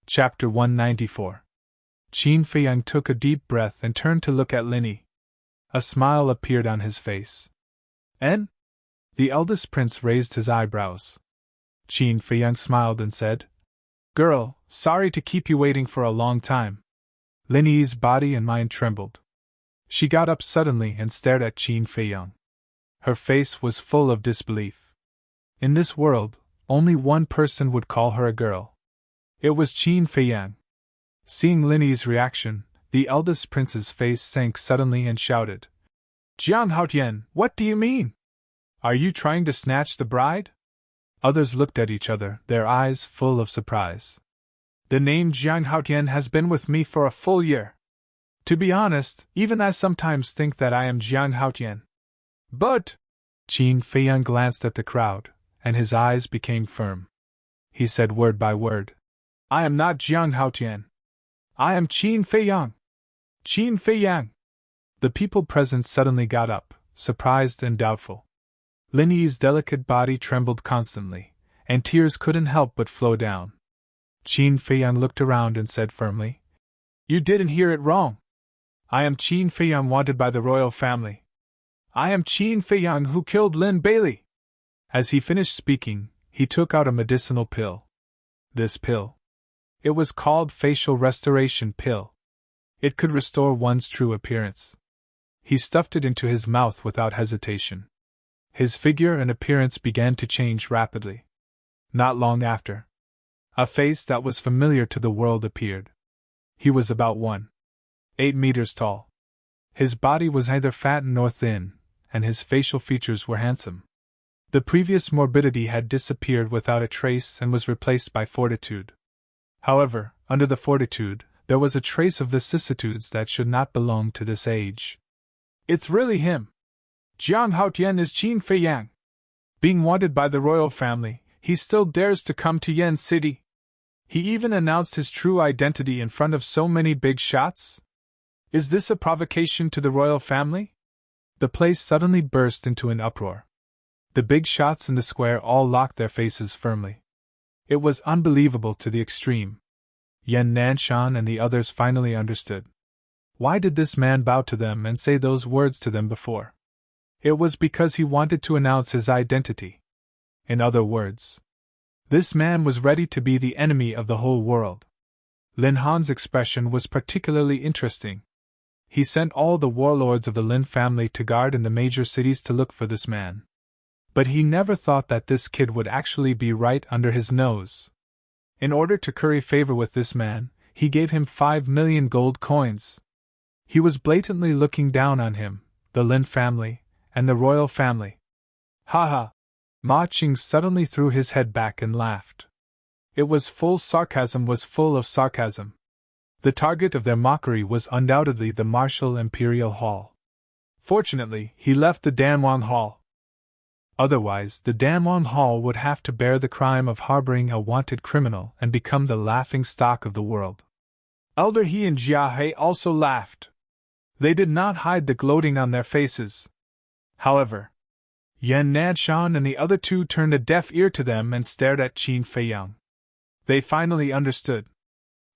Chapter 194. Qin Feiyang took a deep breath and turned to look at Linny. A smile appeared on his face. "En?" The eldest prince raised his eyebrows. Qin Feiyang smiled and said, "Girl, sorry to keep you waiting for a long time." Linny's body and mind trembled. She got up suddenly and stared at Qin Feiyang. Her face was full of disbelief. In this world, only one person would call her a girl. It was Qin Feiyang. Seeing Linny's reaction, the eldest prince's face sank suddenly and shouted, "Jiang Haotian, what do you mean? Are you trying to snatch the bride?" Others looked at each other, their eyes full of surprise. "The name Jiang Haotian has been with me for a full year. To be honest, even I sometimes think that I am Jiang Haotian. But…" Qin Feiyang glanced at the crowd, and his eyes became firm. He said word by word, "I am not Jiang Haotian. I am Qin Feiyang. Qin Feiyang." The people present suddenly got up, surprised and doubtful. Linny's delicate body trembled constantly, and tears couldn't help but flow down. Qin Feiyang looked around and said firmly, "You didn't hear it wrong. I am Qin Feiyang, wanted by the royal family. I am Qin Feiyang who killed Lin Bailey." As he finished speaking, he took out a medicinal pill. This pill. It was called Facial Restoration Pill. It could restore one's true appearance. He stuffed it into his mouth without hesitation. His figure and appearance began to change rapidly. Not long after, a face that was familiar to the world appeared. He was about 1.8 meters tall. His body was neither fat nor thin, and his facial features were handsome. The previous morbidity had disappeared without a trace and was replaced by fortitude. However, under the fortitude, there was a trace of vicissitudes that should not belong to this age. "It's really him. Jiang Haotian is Qin Feiyang. Being wanted by the royal family, he still dares to come to Yen City. He even announced his true identity in front of so many big shots. Is this a provocation to the royal family?" The place suddenly burst into an uproar. The big shots in the square all locked their faces firmly. It was unbelievable to the extreme. Yan Nanshan and the others finally understood. Why did this man bow to them and say those words to them before? It was because he wanted to announce his identity. In other words, this man was ready to be the enemy of the whole world. Lin Han's expression was particularly interesting. He sent all the warlords of the Lin family to guard in the major cities to look for this man. But he never thought that this kid would actually be right under his nose. In order to curry favor with this man, he gave him 5 million gold coins. He was blatantly looking down on him, the Lin family, and the royal family. "Ha ha!" Ma Qing suddenly threw his head back and laughed. It was full of sarcasm. The target of their mockery was undoubtedly the Martial Imperial Hall. Fortunately, he left the Danwang Hall. Otherwise, the Danwang Hall would have to bear the crime of harboring a wanted criminal and become the laughing stock of the world. Elder He and Jia He also laughed. They did not hide the gloating on their faces. However, Yan Nanshan and the other two turned a deaf ear to them and stared at Qin Feiyang. They finally understood.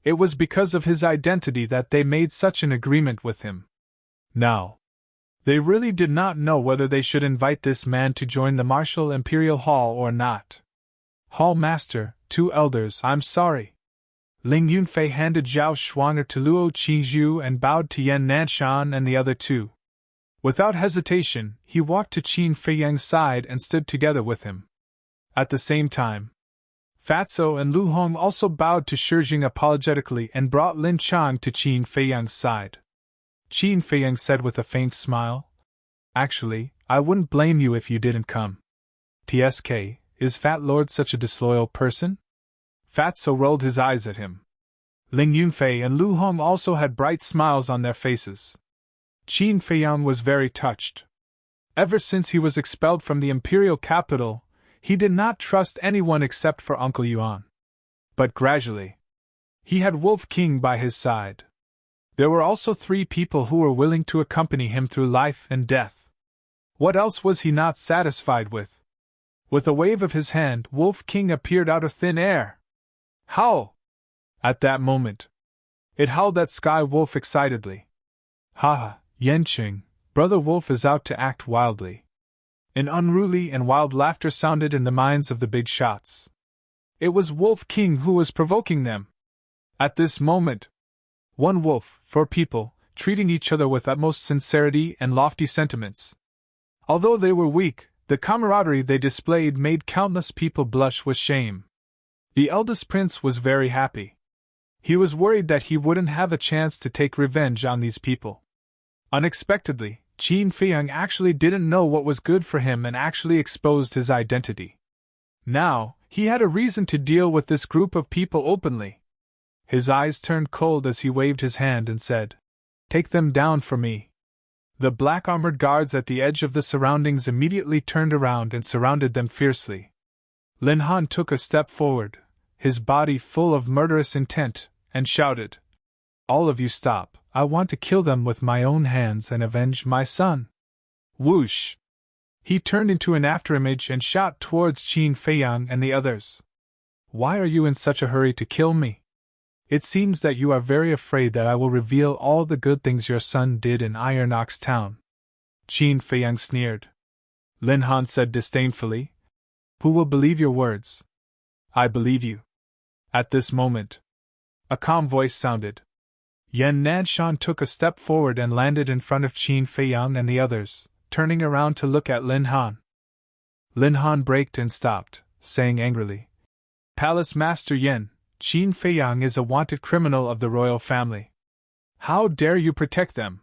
It was because of his identity that they made such an agreement with him. Now, they really did not know whether they should invite this man to join the Martial Imperial Hall or not. "Hall Master, 2 elders, I'm sorry." Ling Yunfei handed Zhao Shuang'er to Luo Qingzhu and bowed to Yan Nanshan and the other two. Without hesitation, he walked to Qin Feiyang's side and stood together with him. At the same time, Fatso and Lu Hong also bowed to Shijing apologetically and brought Lin Chang to Qin Feiyang's side. Qin Feiyang said with a faint smile, "Actually, I wouldn't blame you if you didn't come. TSK, is Fat Lord such a disloyal person?" Fatso rolled his eyes at him. Ling Yunfei and Lu Hong also had bright smiles on their faces. Qin Feiyang was very touched. Ever since he was expelled from the imperial capital, he did not trust anyone except for Uncle Yuan. But gradually, he had Wolf King by his side. There were also 3 people who were willing to accompany him through life and death. What else was he not satisfied with? With a wave of his hand, Wolf King appeared out of thin air. Howl! At that moment, it howled at Sky Wolf excitedly. Ha ha, Yenqing, Brother Wolf is out to act wildly. An unruly and wild laughter sounded in the minds of the big shots. It was Wolf King who was provoking them. At this moment, 1 wolf, 4 people, treating each other with utmost sincerity and lofty sentiments. Although they were weak, the camaraderie they displayed made countless people blush with shame. The eldest prince was very happy. He was worried that he wouldn't have a chance to take revenge on these people. Unexpectedly, Qin Feiyang actually didn't know what was good for him and actually exposed his identity. Now, he had a reason to deal with this group of people openly. His eyes turned cold as he waved his hand and said, "Take them down for me." The black armored guards at the edge of the surroundings immediately turned around and surrounded them fiercely. Lin Han took a step forward, his body full of murderous intent, and shouted, "All of you stop, I want to kill them with my own hands and avenge my son." Whoosh! He turned into an afterimage and shot towards Qin Feiyang and the others. "Why are you in such a hurry to kill me? It seems that you are very afraid that I will reveal all the good things your son did in Iron Ox Town." Qin Feiyang sneered. Lin Han said disdainfully, "Who will believe your words?" "I believe you." At this moment, a calm voice sounded. Yan Nanshan took a step forward and landed in front of Qin Feiyang and the others, turning around to look at Lin Han. Lin Han braked and stopped, saying angrily, "Palace Master Yan, Qin Feiyang is a wanted criminal of the royal family. How dare you protect them?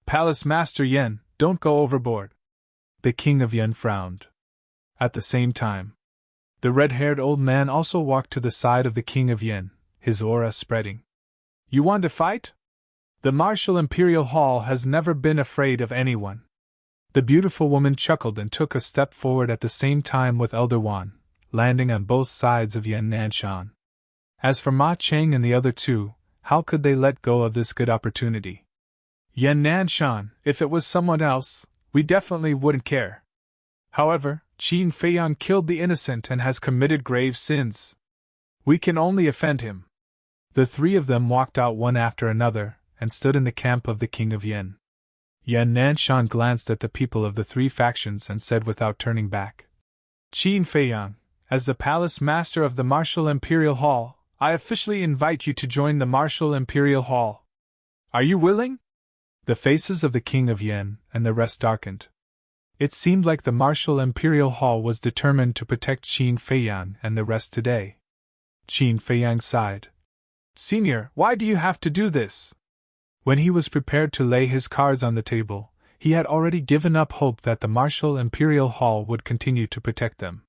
Palace Master Yan, don't go overboard." The King of Yan frowned. At the same time, the red-haired old man also walked to the side of the King of Yan, his aura spreading. "You want to fight? The Martial Imperial Hall has never been afraid of anyone." The beautiful woman chuckled and took a step forward at the same time with Elder Wan, landing on both sides of Yan Nanshan. As for Ma Cheng and the other 2, how could they let go of this good opportunity? "Yan Nanshan, if it was someone else, we definitely wouldn't care. However, Qin Feiyang killed the innocent and has committed grave sins. We can only offend him." The 3 of them walked out one after another, and stood in the camp of the King of Yan. Yan Nanshan glanced at the people of the 3 factions and said without turning back, "Qin Feiyang, as the Palace Master of the Martial Imperial Hall, I officially invite you to join the Martial Imperial Hall. Are you willing?" The faces of the King of Yan and the rest darkened. It seemed like the Martial Imperial Hall was determined to protect Qin Feiyang and the rest today. Qin Feiyang sighed. "Senior, why do you have to do this?" When he was prepared to lay his cards on the table, he had already given up hope that the Martial Imperial Hall would continue to protect them.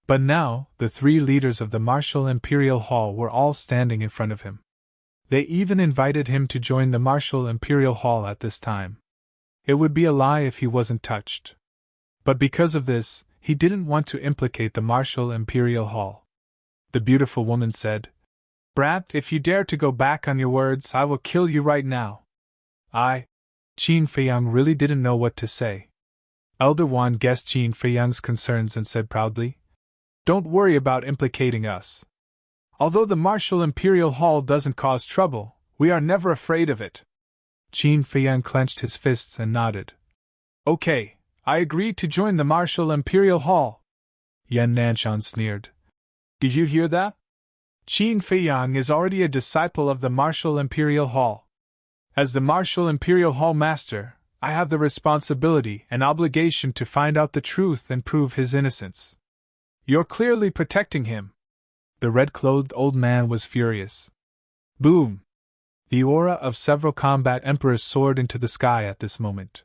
But now, the 3 leaders of the Martial Imperial Hall were all standing in front of him. They even invited him to join the Martial Imperial Hall at this time. It would be a lie if he wasn't touched. But because of this, he didn't want to implicate the Martial Imperial Hall. The beautiful woman said, "Brat, if you dare to go back on your words, I will kill you right now." Qin Feiyang really didn't know what to say. Elder Wan guessed Qin Feiyang's concerns and said proudly, "Don't worry about implicating us. Although the Martial Imperial Hall doesn't cause trouble, we are never afraid of it." Qin Feiyang clenched his fists and nodded. "Okay, I agree to join the Martial Imperial Hall." Yan Nanshan sneered. "Did you hear that? Qin Feiyang is already a disciple of the Martial Imperial Hall. As the Martial Imperial Hall Master, I have the responsibility and obligation to find out the truth and prove his innocence. You're clearly protecting him." The red-clothed old man was furious. Boom! The aura of several combat emperors soared into the sky at this moment.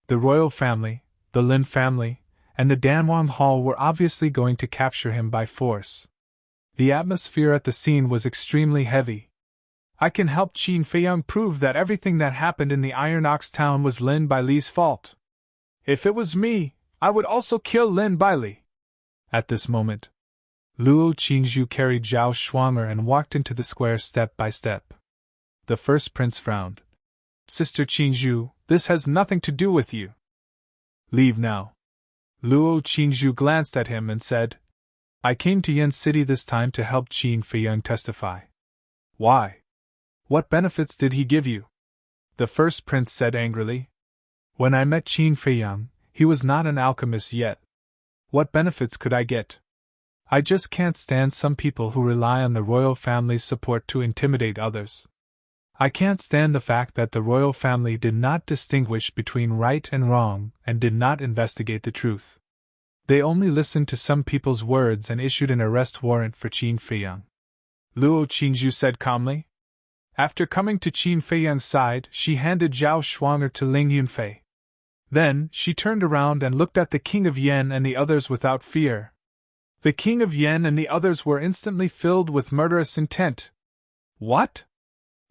The royal family, the Lin family, and the Danwang Hall were obviously going to capture him by force. The atmosphere at the scene was extremely heavy. "I can help Qin Feiyang prove that everything that happened in the Iron Ox Town was Lin Baili's fault. If it was me, I would also kill Lin Baili." At this moment, Luo Qingzhu carried Zhao Shuang'er and walked into the square step by step. The first prince frowned. Sister Qingzhu, this has nothing to do with you. Leave now. Luo Qingzhu glanced at him and said, I came to Yan City this time to help Qin Feiyang testify. Why? What benefits did he give you? The first prince said angrily. When I met Qin Feiyang, he was not an alchemist yet. What benefits could I get? I just can't stand some people who rely on the royal family's support to intimidate others. I can't stand the fact that the royal family did not distinguish between right and wrong and did not investigate the truth. They only listened to some people's words and issued an arrest warrant for Qin Feiyang. Luo Qingzhu said calmly. After coming to Qin Feiyang's side, she handed Zhao Shuang'er to Ling Yunfei. Then, she turned around and looked at the King of Yan and the others without fear. The King of Yan and the others were instantly filled with murderous intent. What?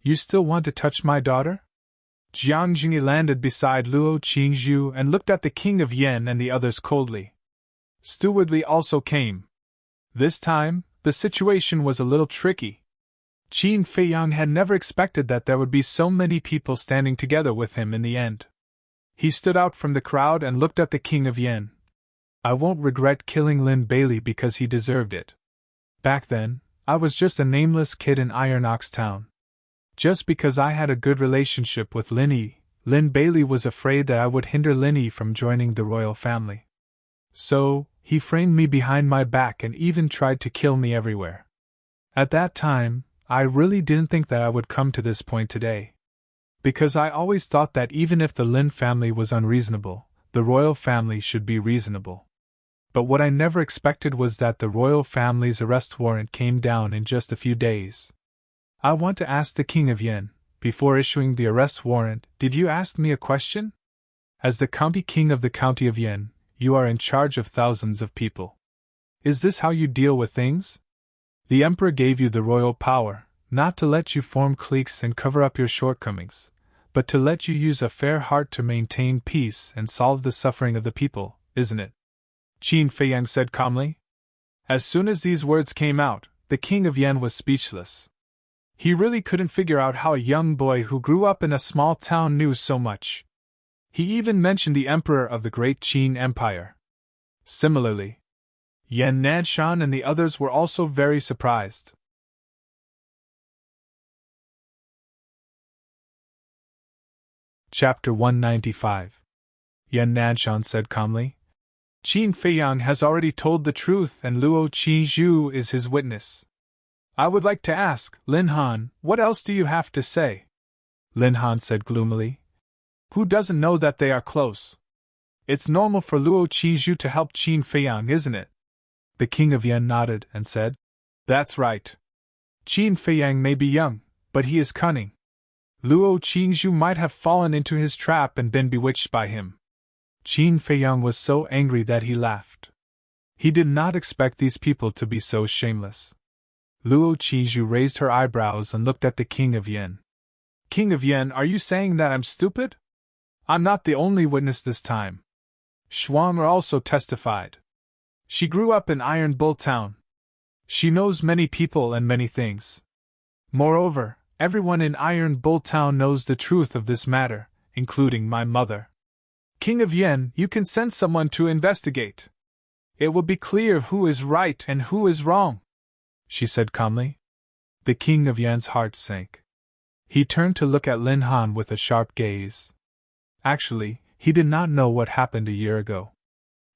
You still want to touch my daughter? Jiang Jingyi landed beside Luo Qingzhu and looked at the King of Yan and the others coldly. Stu Woodley also came. This time, the situation was a little tricky. Qin Feiyang had never expected that there would be so many people standing together with him in the end. He stood out from the crowd and looked at the King of Yan. I won't regret killing Lin Bailey because he deserved it. Back then, I was just a nameless kid in Iron Ox Town. Just because I had a good relationship with Lin Bailey was afraid that I would hinder Lin from joining the royal family. So, he framed me behind my back and even tried to kill me everywhere. At that time, I really didn't think that I would come to this point today. Because I always thought that even if the Lin family was unreasonable, the royal family should be reasonable. But what I never expected was that the royal family's arrest warrant came down in just a few days. I want to ask the King of Yan, before issuing the arrest warrant, did you ask me a question? As the county king of the county of Yan, you are in charge of thousands of people. Is this how you deal with things? The emperor gave you the royal power, not to let you form cliques and cover up your shortcomings, but to let you use a fair heart to maintain peace and solve the suffering of the people, isn't it? Qin Feiyang said calmly. As soon as these words came out, the King of Yan was speechless. He really couldn't figure out how a young boy who grew up in a small town knew so much. He even mentioned the emperor of the great Qin Empire. Similarly, Yan Nanshan and the others were also very surprised. Chapter 195. Yan Nanshan said calmly. Qin Feiyang has already told the truth and Luo Qingzhu is his witness. I would like to ask, Lin Han, what else do you have to say? Lin Han said gloomily. Who doesn't know that they are close? It's normal for Luo Qingzhu to help Qin Feiyang, isn't it? The King of Yan nodded and said, That's right. Qin Feiyang may be young, but he is cunning. Luo Qingzhu might have fallen into his trap and been bewitched by him. Qin Feiyang was so angry that he laughed. He did not expect these people to be so shameless. Luo Qingzhu raised her eyebrows and looked at the King of Yan. King of Yan, are you saying that I'm stupid? I'm not the only witness this time. Shuang'er also testified. She grew up in Iron Bull Town. She knows many people and many things. Moreover, everyone in Iron Bull Town knows the truth of this matter, including my mother. King of Yan, you can send someone to investigate. It will be clear who is right and who is wrong, she said calmly. The King of Yan's heart sank. He turned to look at Lin Han with a sharp gaze. Actually, he did not know what happened a year ago.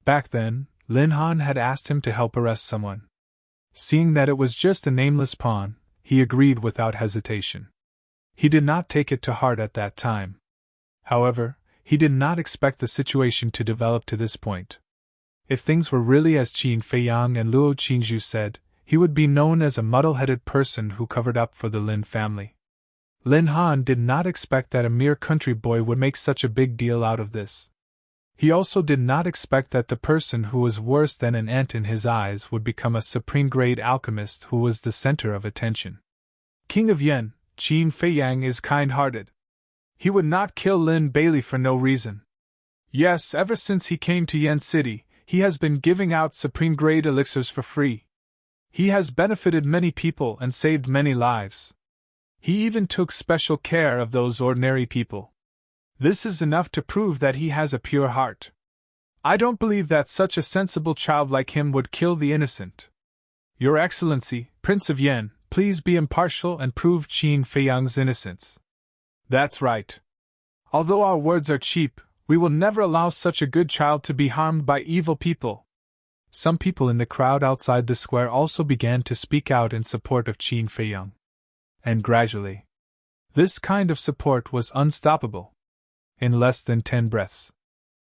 Back then, Lin Han had asked him to help arrest someone. Seeing that it was just a nameless pawn, he agreed without hesitation. He did not take it to heart at that time. However, he did not expect the situation to develop to this point. If things were really as Qin Feiyang and Luo Qingzhu said, he would be known as a muddle-headed person who covered up for the Lin family. Lin Han did not expect that a mere country boy would make such a big deal out of this. He also did not expect that the person who was worse than an ant in his eyes would become a supreme-grade alchemist who was the center of attention. King of Yan, Qin Feiyang is kind-hearted. He would not kill Lin Bailey for no reason. Yes, ever since he came to Yan City, he has been giving out supreme-grade elixirs for free. He has benefited many people and saved many lives. He even took special care of those ordinary people. This is enough to prove that he has a pure heart. I don't believe that such a sensible child like him would kill the innocent. Your Excellency, Prince of Yen, please be impartial and prove Qin Feiyang's innocence. That's right. Although our words are cheap, we will never allow such a good child to be harmed by evil people. Some people in the crowd outside the square also began to speak out in support of Qin Feiyang. And gradually, this kind of support was unstoppable. In less than 10 breaths,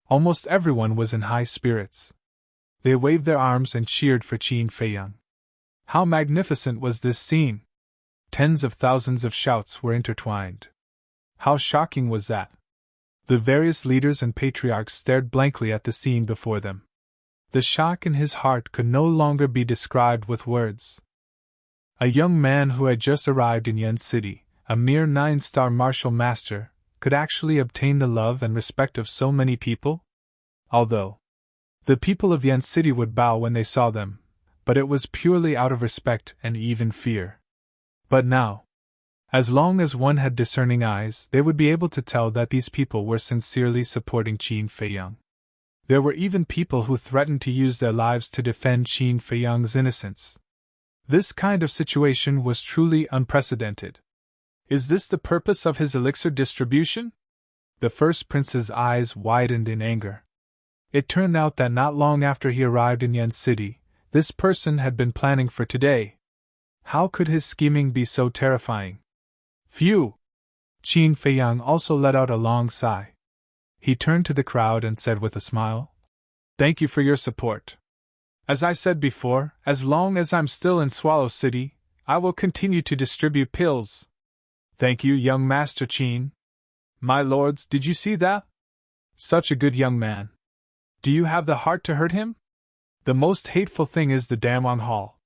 almost everyone was in high spirits. They waved their arms and cheered for Qin Feiyang. How magnificent was this scene! Tens of thousands of shouts were intertwined. How shocking was that! The various leaders and patriarchs stared blankly at the scene before them. The shock in his heart could no longer be described with words. A young man who had just arrived in Yen City, a mere 9-star martial master, could actually obtain the love and respect of so many people? Although the people of Yen City would bow when they saw them, but it was purely out of respect and even fear. But now, as long as one had discerning eyes, they would be able to tell that these people were sincerely supporting Qin Feiyang. There were even people who threatened to use their lives to defend Qin Feiyang's innocence. This kind of situation was truly unprecedented. Is this the purpose of his elixir distribution? The first prince's eyes widened in anger. It turned out that not long after he arrived in Yen City, this person had been planning for today. How could his scheming be so terrifying? Phew! Qin Feiyang also let out a long sigh. He turned to the crowd and said with a smile, "Thank you for your support. As I said before, as long as I'm still in Swallow City, I will continue to distribute pills." "Thank you, young Master Qin." "My lords, did you see that? Such a good young man. Do you have the heart to hurt him? The most hateful thing is the Danwang Hall.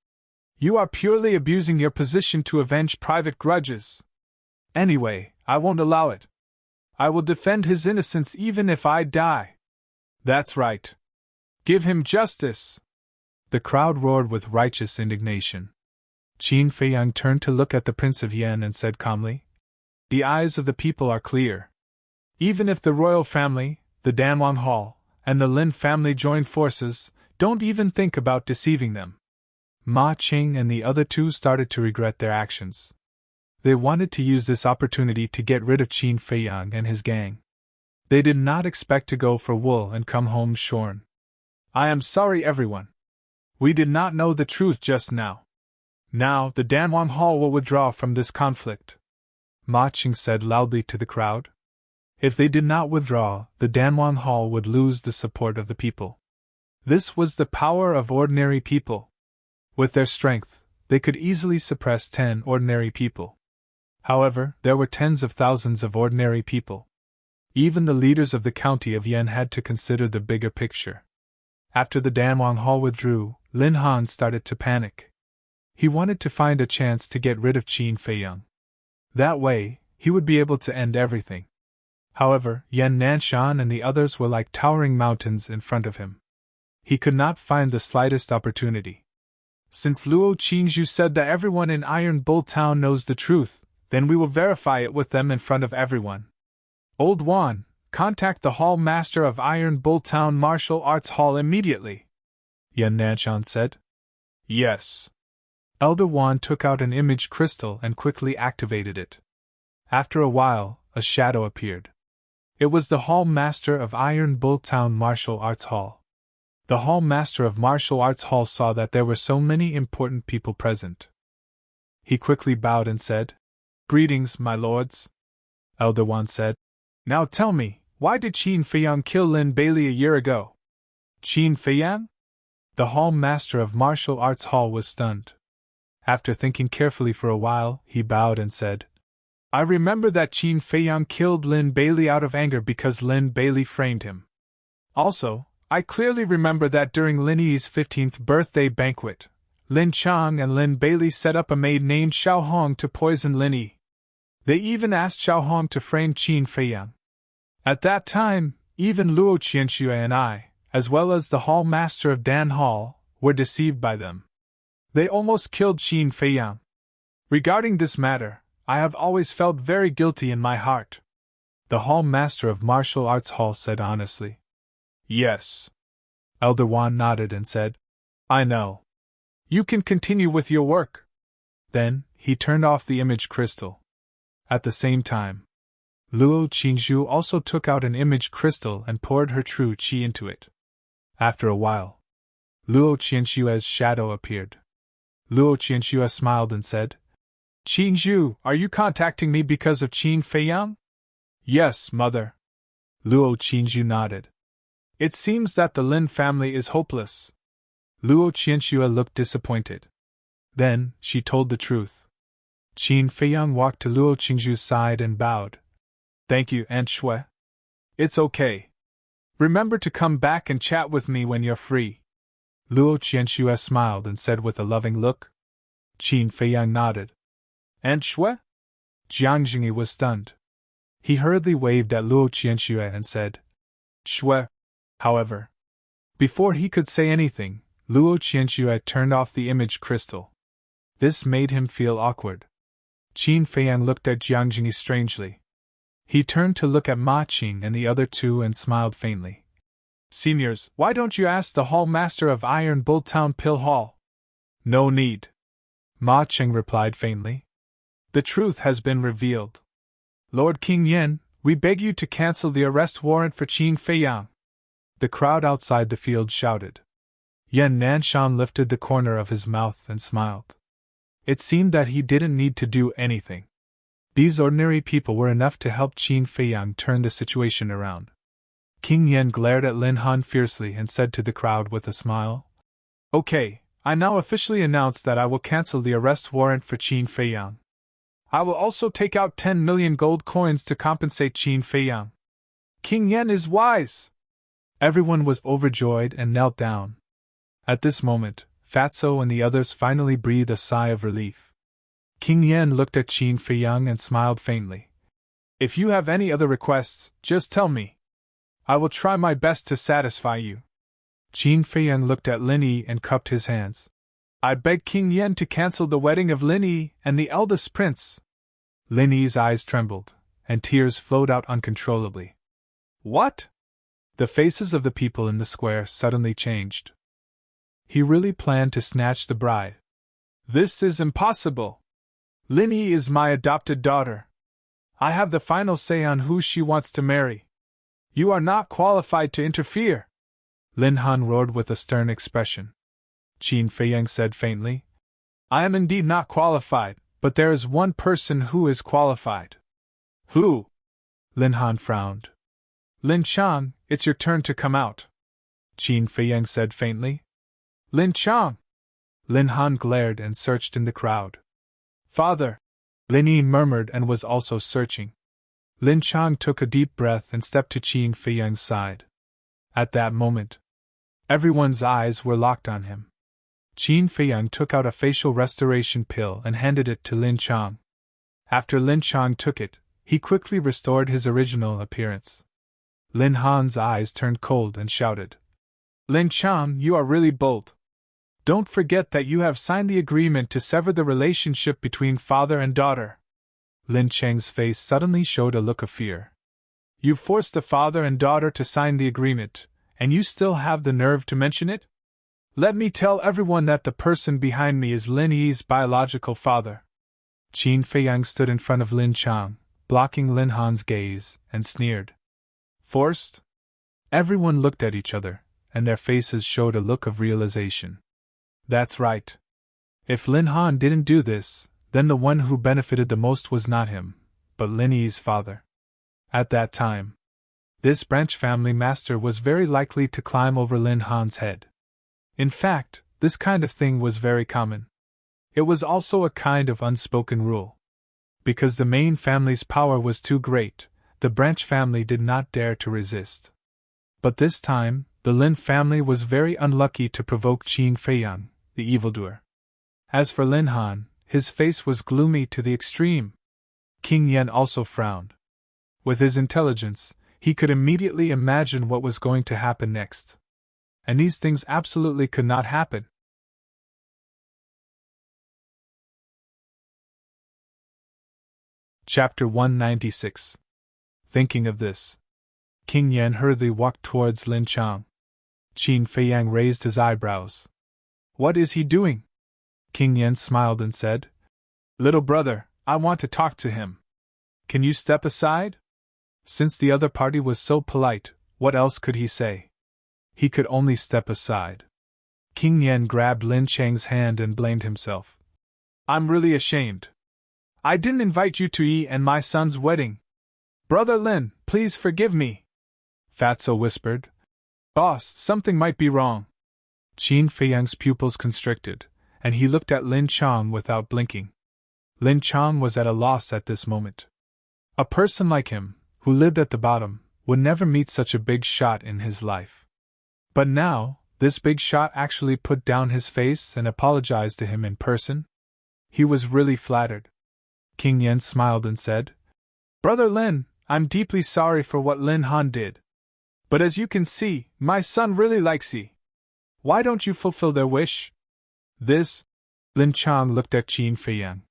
You are purely abusing your position to avenge private grudges. Anyway, I won't allow it. I will defend his innocence even if I die." "That's right. Give him justice." The crowd roared with righteous indignation. Qin Feiyang turned to look at the Prince of Yen and said calmly, "The eyes of the people are clear. Even if the royal family, the Danwang Hall, and the Lin family join forces, don't even think about deceiving them." Ma Qing and the other two started to regret their actions. They wanted to use this opportunity to get rid of Qin Feiyang and his gang. They did not expect to go for wool and come home shorn. "I am sorry, everyone. We did not know the truth just now. Now, the Danwang Hall will withdraw from this conflict," Ma Qing said loudly to the crowd. If they did not withdraw, the Danwang Hall would lose the support of the people. This was the power of ordinary people. With their strength, they could easily suppress 10 ordinary people. However, there were tens of thousands of ordinary people. Even the leaders of the county of Yen had to consider the bigger picture. After the Danwang Hall withdrew, Lin Han started to panic. He wanted to find a chance to get rid of Qin Feiyang. That way, he would be able to end everything. However, Yan Nanshan and the others were like towering mountains in front of him. He could not find the slightest opportunity. "Since Luo Qingzhu said that everyone in Iron Bull Town knows the truth, then we will verify it with them in front of everyone. Old Wan, contact the Hall Master of Iron Bull Town Martial Arts Hall immediately," Yan Nanshan said. "Yes." Elder Wan took out an image crystal and quickly activated it. After a while, a shadow appeared. It was the Hall Master of Iron Bull Town Martial Arts Hall. The Hall Master of Martial Arts Hall saw that there were so many important people present. He quickly bowed and said, "Greetings, my lords." Elder Wan said, "Now tell me, why did Qin Feiyang kill Lin Bailey a year ago?" "Qin Feiyang?" The Hall Master of Martial Arts Hall was stunned. After thinking carefully for a while, he bowed and said, "I remember that Qin Feiyang killed Lin Bailey out of anger because Lin Bailey framed him. Also, I clearly remember that during Lin Yi's 15th birthday banquet, Lin Chang and Lin Bailey set up a maid named Xiao Hong to poison Lin Yi. They even asked Xiao Hong to frame Qin Feiyang. At that time, even Luo Qianxue and I, as well as the Hall Master of Dan Hall, were deceived by them. They almost killed Qin Feiyang. Regarding this matter, I have always felt very guilty in my heart. The Hall Master of Martial Arts Hall said honestly. Yes. Elder Wan nodded and said, I know. You can continue with your work. Then, he turned off the image crystal. At the same time, Luo Qingzhu also took out an image crystal and poured her true qi into it. After a while, Luo Qingshue's shadow appeared. Luo Qingshu smiled and said, Qingzhu, are you contacting me because of Qin Feiyang? Yes, mother. Luo Qingzhu nodded. It seems that the Lin family is hopeless. Luo Qingshu looked disappointed. Then, she told the truth. Qin Feiyang walked to Luo Qingzhu's side and bowed. Thank you, Aunt Shui. It's okay. Remember to come back and chat with me when you're free. Luo Qingshu smiled and said with a loving look. Qin Feiyang nodded. Aunt Shui? Jiang Jingyi was stunned. He hurriedly waved at Luo Qingshu and said, Shui. However, before he could say anything, Luo Qingshu turned off the image crystal. This made him feel awkward. Qin Feiyang looked at Jiang Jingyi strangely. He turned to look at Ma Qing and the other two and smiled faintly. Seniors, why don't you ask the Hall Master of Iron Bull Town Pill Hall? No need. Ma Qing replied faintly. The truth has been revealed. Lord King Yen, we beg you to cancel the arrest warrant for Qin Feiyang. The crowd outside the field shouted. Yan Nanshan lifted the corner of his mouth and smiled. It seemed that he didn't need to do anything. These ordinary people were enough to help Qin Feiyang turn the situation around. King Yen glared at Lin Han fiercely and said to the crowd with a smile, Okay, I now officially announce that I will cancel the arrest warrant for Qin Feiyang. I will also take out 10 million gold coins to compensate Qin Feiyang. King Yen is wise! Everyone was overjoyed and knelt down. At this moment, Fatso and the others finally breathed a sigh of relief. King Yen looked at Qin Feiyang and smiled faintly. If you have any other requests, just tell me. I will try my best to satisfy you. Qin Feiyang looked at Lin Yi and cupped his hands. I beg King Yen to cancel the wedding of Lin Yi and the eldest prince. Lin Yi's eyes trembled, and tears flowed out uncontrollably. What? The faces of the people in the square suddenly changed. He really planned to snatch the bride. This is impossible. Lin Yi is my adopted daughter. I have the final say on who she wants to marry. You are not qualified to interfere. Lin Han roared with a stern expression. Qin Feiyang said faintly, I am indeed not qualified, but there is one person who is qualified. Who? Lin Han frowned. Lin Chang, it's your turn to come out. Qin Feiyang said faintly. Lin Chang! Lin Han glared and searched in the crowd. Father! Lin Yi murmured and was also searching. Lin Chang took a deep breath and stepped to Qin Feiyang's side. At that moment, everyone's eyes were locked on him. Qin Feiyang took out a facial restoration pill and handed it to Lin Chang. After Lin Chang took it, he quickly restored his original appearance. Lin Han's eyes turned cold and shouted, Lin Chang, you are really bold. Don't forget that you have signed the agreement to sever the relationship between father and daughter. Lin Chang's face suddenly showed a look of fear. You forced the father and daughter to sign the agreement, and you still have the nerve to mention it? Let me tell everyone that the person behind me is Lin Yi's biological father. Qin Feiyang stood in front of Lin Chang, blocking Lin Han's gaze, and sneered. Forced? Everyone looked at each other, and their faces showed a look of realization. That's right. If Lin Han didn't do this, then the one who benefited the most was not him, but Lin Yi's father. At that time, this branch family master was very likely to climb over Lin Han's head. In fact, this kind of thing was very common. It was also a kind of unspoken rule. Because the main family's power was too great, the branch family did not dare to resist. But this time, the Lin family was very unlucky to provoke Qin Feiyang, the evildoer. As for Lin Han, his face was gloomy to the extreme. King Yen also frowned. With his intelligence, he could immediately imagine what was going to happen next. And these things absolutely could not happen. Chapter 196. Thinking of this, King Yan hurriedly walked towards Lin Chang. Qin Feiyang raised his eyebrows. What is he doing? King Yan smiled and said, Little brother, I want to talk to him. Can you step aside? Since the other party was so polite, what else could he say? He could only step aside. King Yan grabbed Lin Chang's hand and blamed himself. I'm really ashamed. I didn't invite you to Yi and my son's wedding. Brother Lin, please forgive me. Fatso whispered. Boss, something might be wrong. Qin Feiyang's pupils constricted, and he looked at Lin Chang without blinking. Lin Chang was at a loss at this moment. A person like him, who lived at the bottom, would never meet such a big shot in his life. But now, this big shot actually put down his face and apologized to him in person? He was really flattered. King Yan smiled and said, Brother Lin, I'm deeply sorry for what Lin Han did. But as you can see, my son really likes Yi. Why don't you fulfill their wish? This? Lin Chang looked at Qin Feiyang.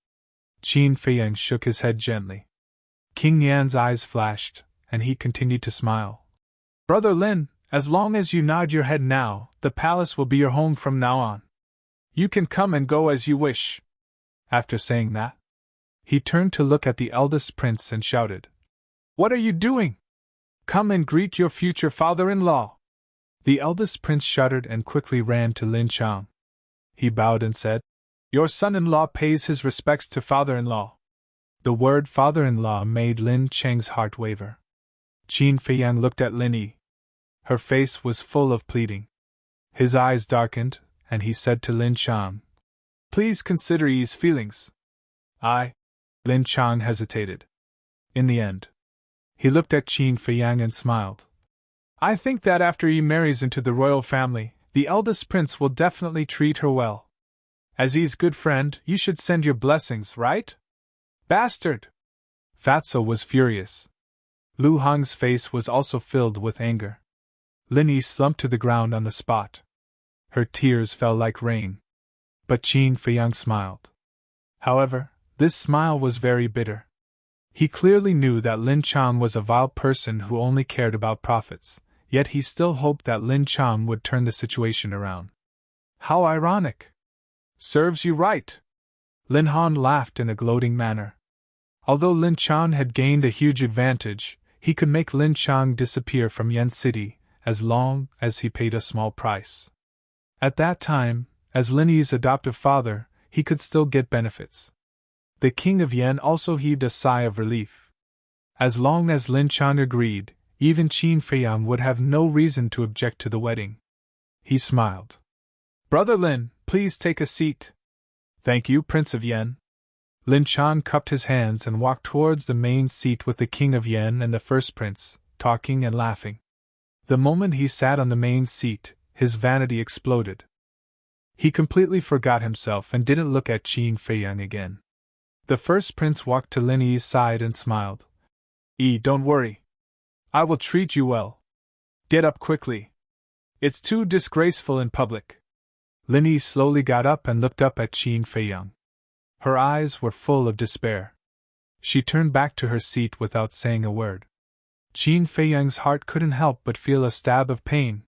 Qin Feiyang shook his head gently. King Yan's eyes flashed, and he continued to smile. Brother Lin, as long as you nod your head now, the palace will be your home from now on. You can come and go as you wish. After saying that, he turned to look at the eldest prince and shouted, What are you doing? Come and greet your future father-in-law. The eldest prince shuddered and quickly ran to Lin Chang. He bowed and said, Your son-in-law pays his respects to father-in-law. The word father-in-law made Lin Chang's heart waver. Qin Feiyang looked at Lin Yi. Her face was full of pleading. His eyes darkened, and he said to Lin Chang, Please consider Yi's feelings. Lin Chang hesitated. In the end, he looked at Qin Feiyang and smiled. I think that after Yi marries into the royal family, the eldest prince will definitely treat her well. As Yi's good friend, you should send your blessings, right? Bastard! Fatso was furious. Lu Hong's face was also filled with anger. Lin Yi slumped to the ground on the spot. Her tears fell like rain. But Qin Feiyang smiled. However, this smile was very bitter. He clearly knew that Lin Chang was a vile person who only cared about profits, yet he still hoped that Lin Chang would turn the situation around. How ironic! Serves you right! Lin Han laughed in a gloating manner. Although Lin Chang had gained a huge advantage, he could make Lin Chang disappear from Yen City, as long as he paid a small price. At that time, as Lin Yi's adoptive father, he could still get benefits. The king of Yen also heaved a sigh of relief. As long as Lin Chang agreed, even Qin Feiyang would have no reason to object to the wedding. He smiled. Brother Lin, please take a seat. Thank you, Prince of Yen. Lin Chang cupped his hands and walked towards the main seat with the king of Yen and the first prince, talking and laughing. The moment he sat on the main seat, his vanity exploded. He completely forgot himself and didn't look at Qin Feiyang again. The first prince walked to Lin Yi's side and smiled. Yi, don't worry. I will treat you well. Get up quickly. It's too disgraceful in public. Lin Yi slowly got up and looked up at Qin Feiyang. Her eyes were full of despair. She turned back to her seat without saying a word. Qin Feiyang's heart couldn't help but feel a stab of pain.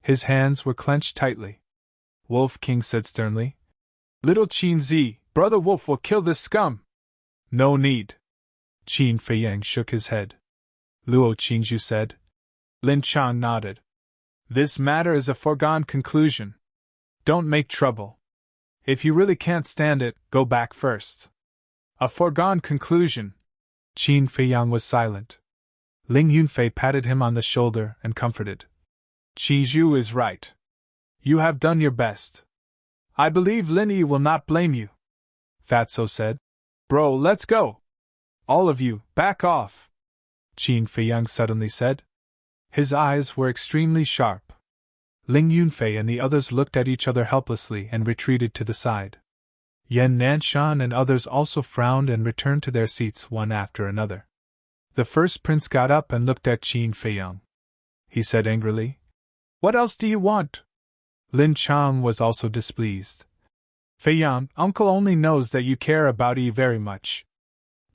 His hands were clenched tightly. Wolf King said sternly, Little Qin Zi, Brother Wolf will kill this scum. No need. Qin Feiyang shook his head. Luo Qingzhu said. Lin Chang nodded. This matter is a foregone conclusion. Don't make trouble. If you really can't stand it, go back first. A foregone conclusion. Qin Feiyang was silent. Ling Yunfei patted him on the shoulder and comforted. Qizhu is right. You have done your best. I believe Lin Yi will not blame you. Fatso said. Bro, let's go. All of you, back off. Qin Feiyang suddenly said. His eyes were extremely sharp. Ling Yunfei and the others looked at each other helplessly and retreated to the side. Yan Nanshan and others also frowned and returned to their seats one after another. The first prince got up and looked at Qin Feiyang. He said angrily, What else do you want? Lin Chang was also displeased. Feiyang, uncle only knows that you care about Yi very much.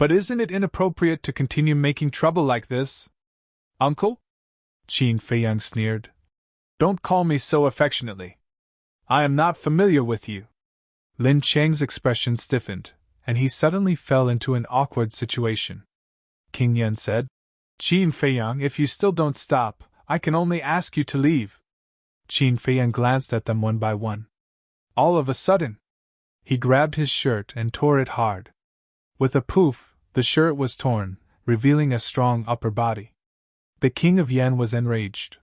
But isn't it inappropriate to continue making trouble like this? Uncle? Qin Feiyang sneered. Don't call me so affectionately. I am not familiar with you. Lin Cheng's expression stiffened, and he suddenly fell into an awkward situation. King Yen said, Qin Feiyang, if you still don't stop, I can only ask you to leave. Qin Feiyang glanced at them one by one. All of a sudden, he grabbed his shirt and tore it hard. With a poof, the shirt was torn, revealing a strong upper body. The King of Yan was enraged.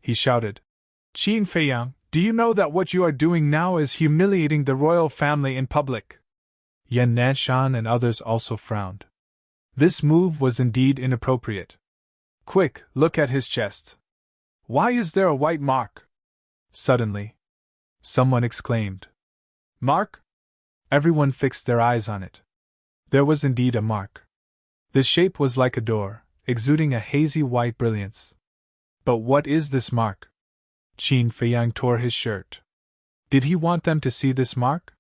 He shouted, Qin Feiyang, do you know that what you are doing now is humiliating the royal family in public? Yan Nanshan and others also frowned. This move was indeed inappropriate. Quick, look at his chest. Why is there a white mark? Suddenly, someone exclaimed. Mark? Everyone fixed their eyes on it. There was indeed a mark. The shape was like a door, exuding a hazy white brilliance. But what is this mark? Qin Feiyang tore his shirt. Did he want them to see this mark?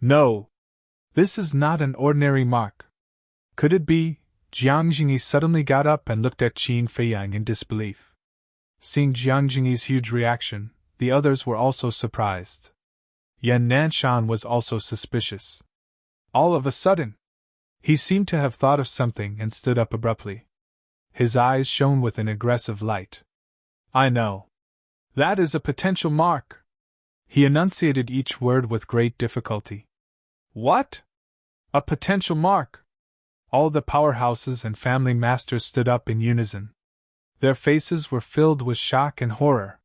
No. This is not an ordinary mark. Could it be? Jiang Jingyi suddenly got up and looked at Qin Feiyang in disbelief. Seeing Jiang Jingyi's huge reaction, the others were also surprised. Yan Nanshan was also suspicious. All of a sudden, he seemed to have thought of something and stood up abruptly. His eyes shone with an aggressive light. I know. That is a potential mark. He enunciated each word with great difficulty. What? A potential mark? All the powerhouses and family masters stood up in unison. Their faces were filled with shock and horror.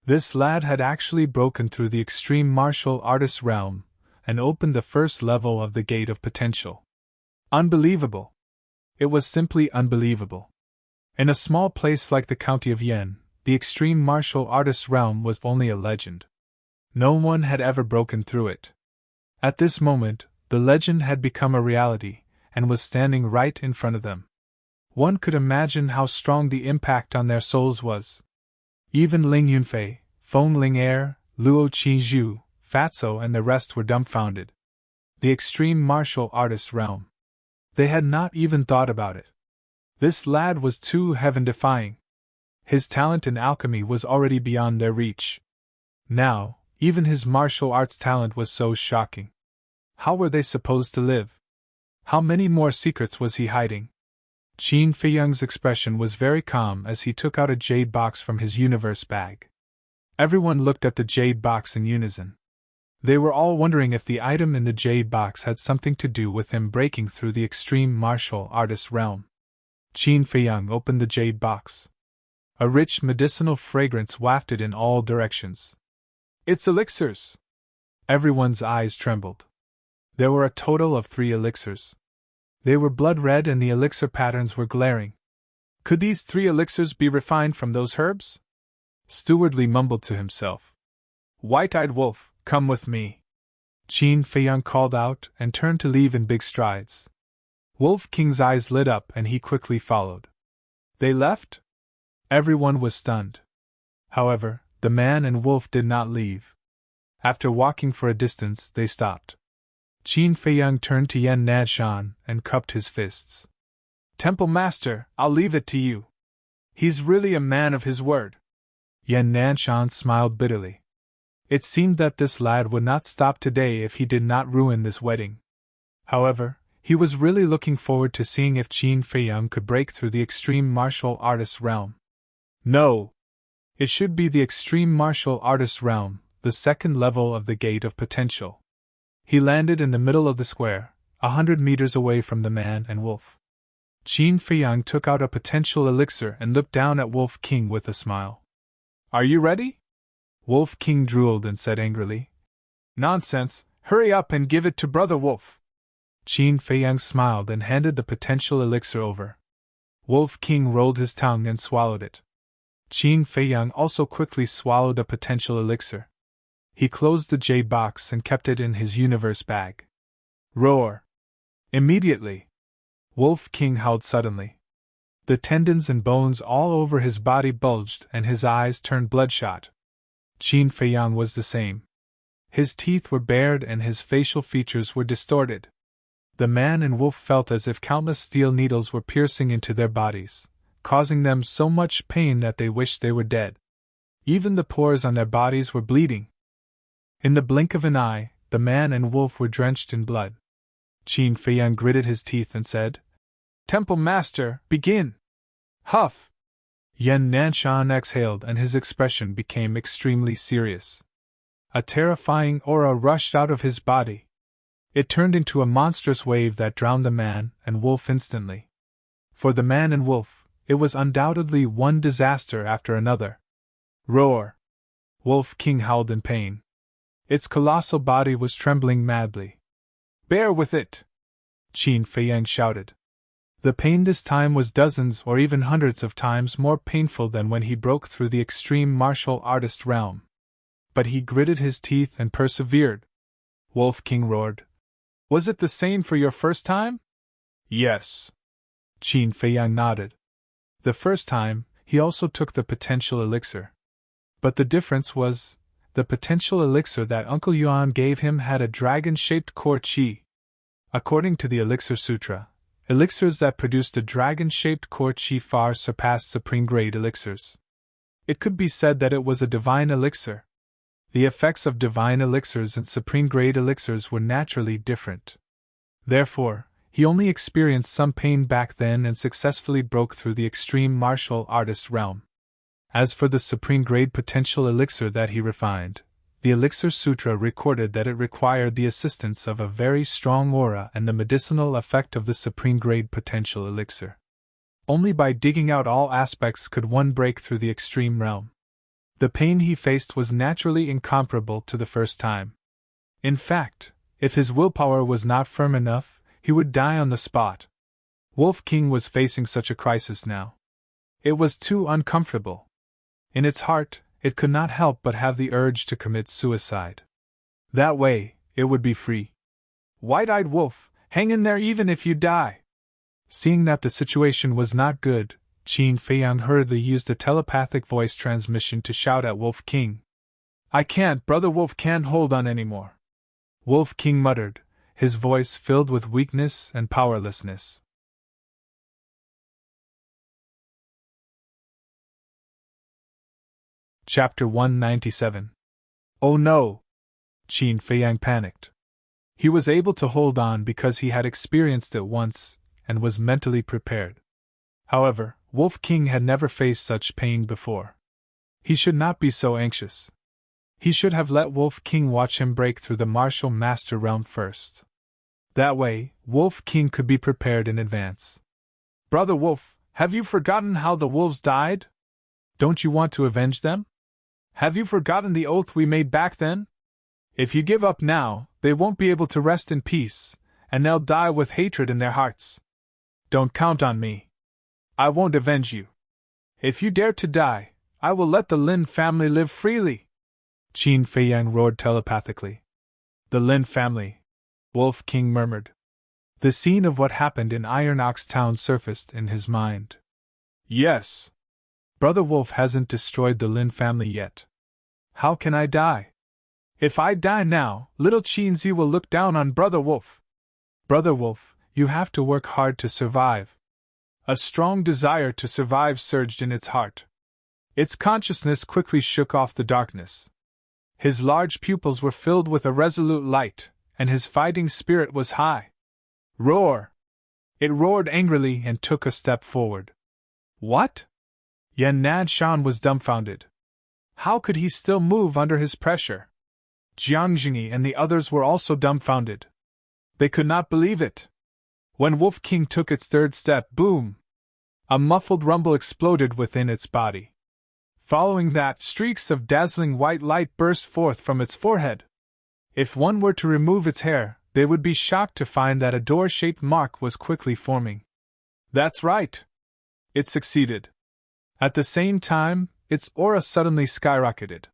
This lad had actually broken through the extreme martial artist realm and opened the first level of the gate of potential. Unbelievable. It was simply unbelievable. In a small place like the county of Yen, the extreme martial artist realm was only a legend. No one had ever broken through it. At this moment, the legend had become a reality and was standing right in front of them. One could imagine how strong the impact on their souls was. Even Ling Yunfei, Feng Ling-er, Luo Qizhu, Fatso and the rest were dumbfounded. The extreme martial artist realm. They had not even thought about it. This lad was too heaven-defying. His talent in alchemy was already beyond their reach. Now, even his martial arts talent was so shocking. How were they supposed to live? How many more secrets was he hiding? Qin Feiyang's expression was very calm as he took out a jade box from his universe bag. Everyone looked at the jade box in unison. They were all wondering if the item in the jade box had something to do with him breaking through the extreme martial artist realm. Qin Feiyang opened the jade box. A rich medicinal fragrance wafted in all directions. It's elixirs! Everyone's eyes trembled. There were a total of 3 elixirs. They were blood red and the elixir patterns were glaring. Could these 3 elixirs be refined from those herbs? Stewardly mumbled to himself. White-eyed wolf, come with me. Qin Feiyang called out and turned to leave in big strides. Wolf King's eyes lit up and he quickly followed. They left? Everyone was stunned. However, the man and wolf did not leave. After walking for a distance, they stopped. Qin Feiyang turned to Yan Nanshan and cupped his fists. Temple Master, I'll leave it to you. He's really a man of his word. Yan Nanshan smiled bitterly. It seemed that this lad would not stop today if he did not ruin this wedding. However, he was really looking forward to seeing if Qin Feiyang could break through the extreme martial artist realm. No! It should be the extreme martial artist realm, the second level of the gate of potential. He landed in the middle of the square, 100 meters away from the man and wolf. Qin Feiyang took out a potential elixir and looked down at Wolf King with a smile. Are you ready? Wolf King drooled and said angrily. Nonsense, hurry up and give it to Brother Wolf. Qin Feiyang smiled and handed the potential elixir over. Wolf King rolled his tongue and swallowed it. Qin Feiyang also quickly swallowed a potential elixir. He closed the jade box and kept it in his universe bag. Roar! Immediately! Wolf King howled suddenly. The tendons and bones all over his body bulged and his eyes turned bloodshot. Qin Feiyang was the same. His teeth were bared and his facial features were distorted. The man and wolf felt as if countless steel needles were piercing into their bodies, causing them so much pain that they wished they were dead. Even the pores on their bodies were bleeding. In the blink of an eye, the man and wolf were drenched in blood. Qin Feiyang gritted his teeth and said, "Temple Master, begin!" Huff! Yan Nanshan exhaled and his expression became extremely serious. A terrifying aura rushed out of his body. It turned into a monstrous wave that drowned the man and wolf instantly. For the man and wolf, it was undoubtedly one disaster after another. Roar! Wolf King howled in pain. Its colossal body was trembling madly. "Bear with it!" Qin Feiyang shouted. The pain this time was dozens or even hundreds of times more painful than when he broke through the extreme martial artist realm. But he gritted his teeth and persevered. Wolf King roared. "Was it the same for your first time?" "Yes." Qin Feiyang nodded. The first time, he also took the potential elixir. But the difference was, the potential elixir that Uncle Yuan gave him had a dragon-shaped core qi. According to the Elixir Sutra, elixirs that produced a dragon-shaped core qi far surpassed supreme-grade elixirs. It could be said that it was a divine elixir. The effects of divine elixirs and supreme-grade elixirs were naturally different. Therefore, he only experienced some pain back then and successfully broke through the extreme martial artist realm. As for the supreme-grade potential elixir that he refined, the Elixir Sutra recorded that it required the assistance of a very strong aura and the medicinal effect of the supreme-grade potential elixir. Only by digging out all aspects could one break through the extreme realm. The pain he faced was naturally incomparable to the first time. In fact, if his willpower was not firm enough, he would die on the spot. Wolf King was facing such a crisis now. It was too uncomfortable. In its heart, it could not help but have the urge to commit suicide. That way, it would be free. "White-eyed wolf, hang in there even if you die!" Seeing that the situation was not good, Qin Feiyang hurriedly used a telepathic voice transmission to shout at Wolf King. "I can't, Brother Wolf can't hold on anymore." Wolf King muttered, his voice filled with weakness and powerlessness. Chapter 197. Oh no! Qin Feiyang panicked. He was able to hold on because he had experienced it once, and was mentally prepared. However, Wolf King had never faced such pain before. He should not be so anxious. He should have let Wolf King watch him break through the martial master realm first. That way, Wolf King could be prepared in advance. "Brother Wolf, have you forgotten how the wolves died? Don't you want to avenge them? Have you forgotten the oath we made back then? If you give up now, they won't be able to rest in peace, and they'll die with hatred in their hearts. Don't count on me. I won't avenge you. If you dare to die, I will let the Lin family live freely." Qin Feiyang roared telepathically. "The Lin family," Wolf King murmured. The scene of what happened in Iron Ox Town surfaced in his mind. "Yes. Brother Wolf hasn't destroyed the Lin family yet. How can I die? If I die now, little Qinzi will look down on Brother Wolf. Brother Wolf, you have to work hard to survive." A strong desire to survive surged in its heart. Its consciousness quickly shook off the darkness. His large pupils were filled with a resolute light, and his fighting spirit was high. "Roar!" It roared angrily and took a step forward. What? Yan Nanshan was dumbfounded. How could he still move under his pressure? Jiangjingi and the others were also dumbfounded. They could not believe it. When Wolf King took its third step, boom! A muffled rumble exploded within its body. Following that, streaks of dazzling white light burst forth from its forehead. If one were to remove its hair, they would be shocked to find that a door-shaped mark was quickly forming. That's right! It succeeded. At the same time, its aura suddenly skyrocketed.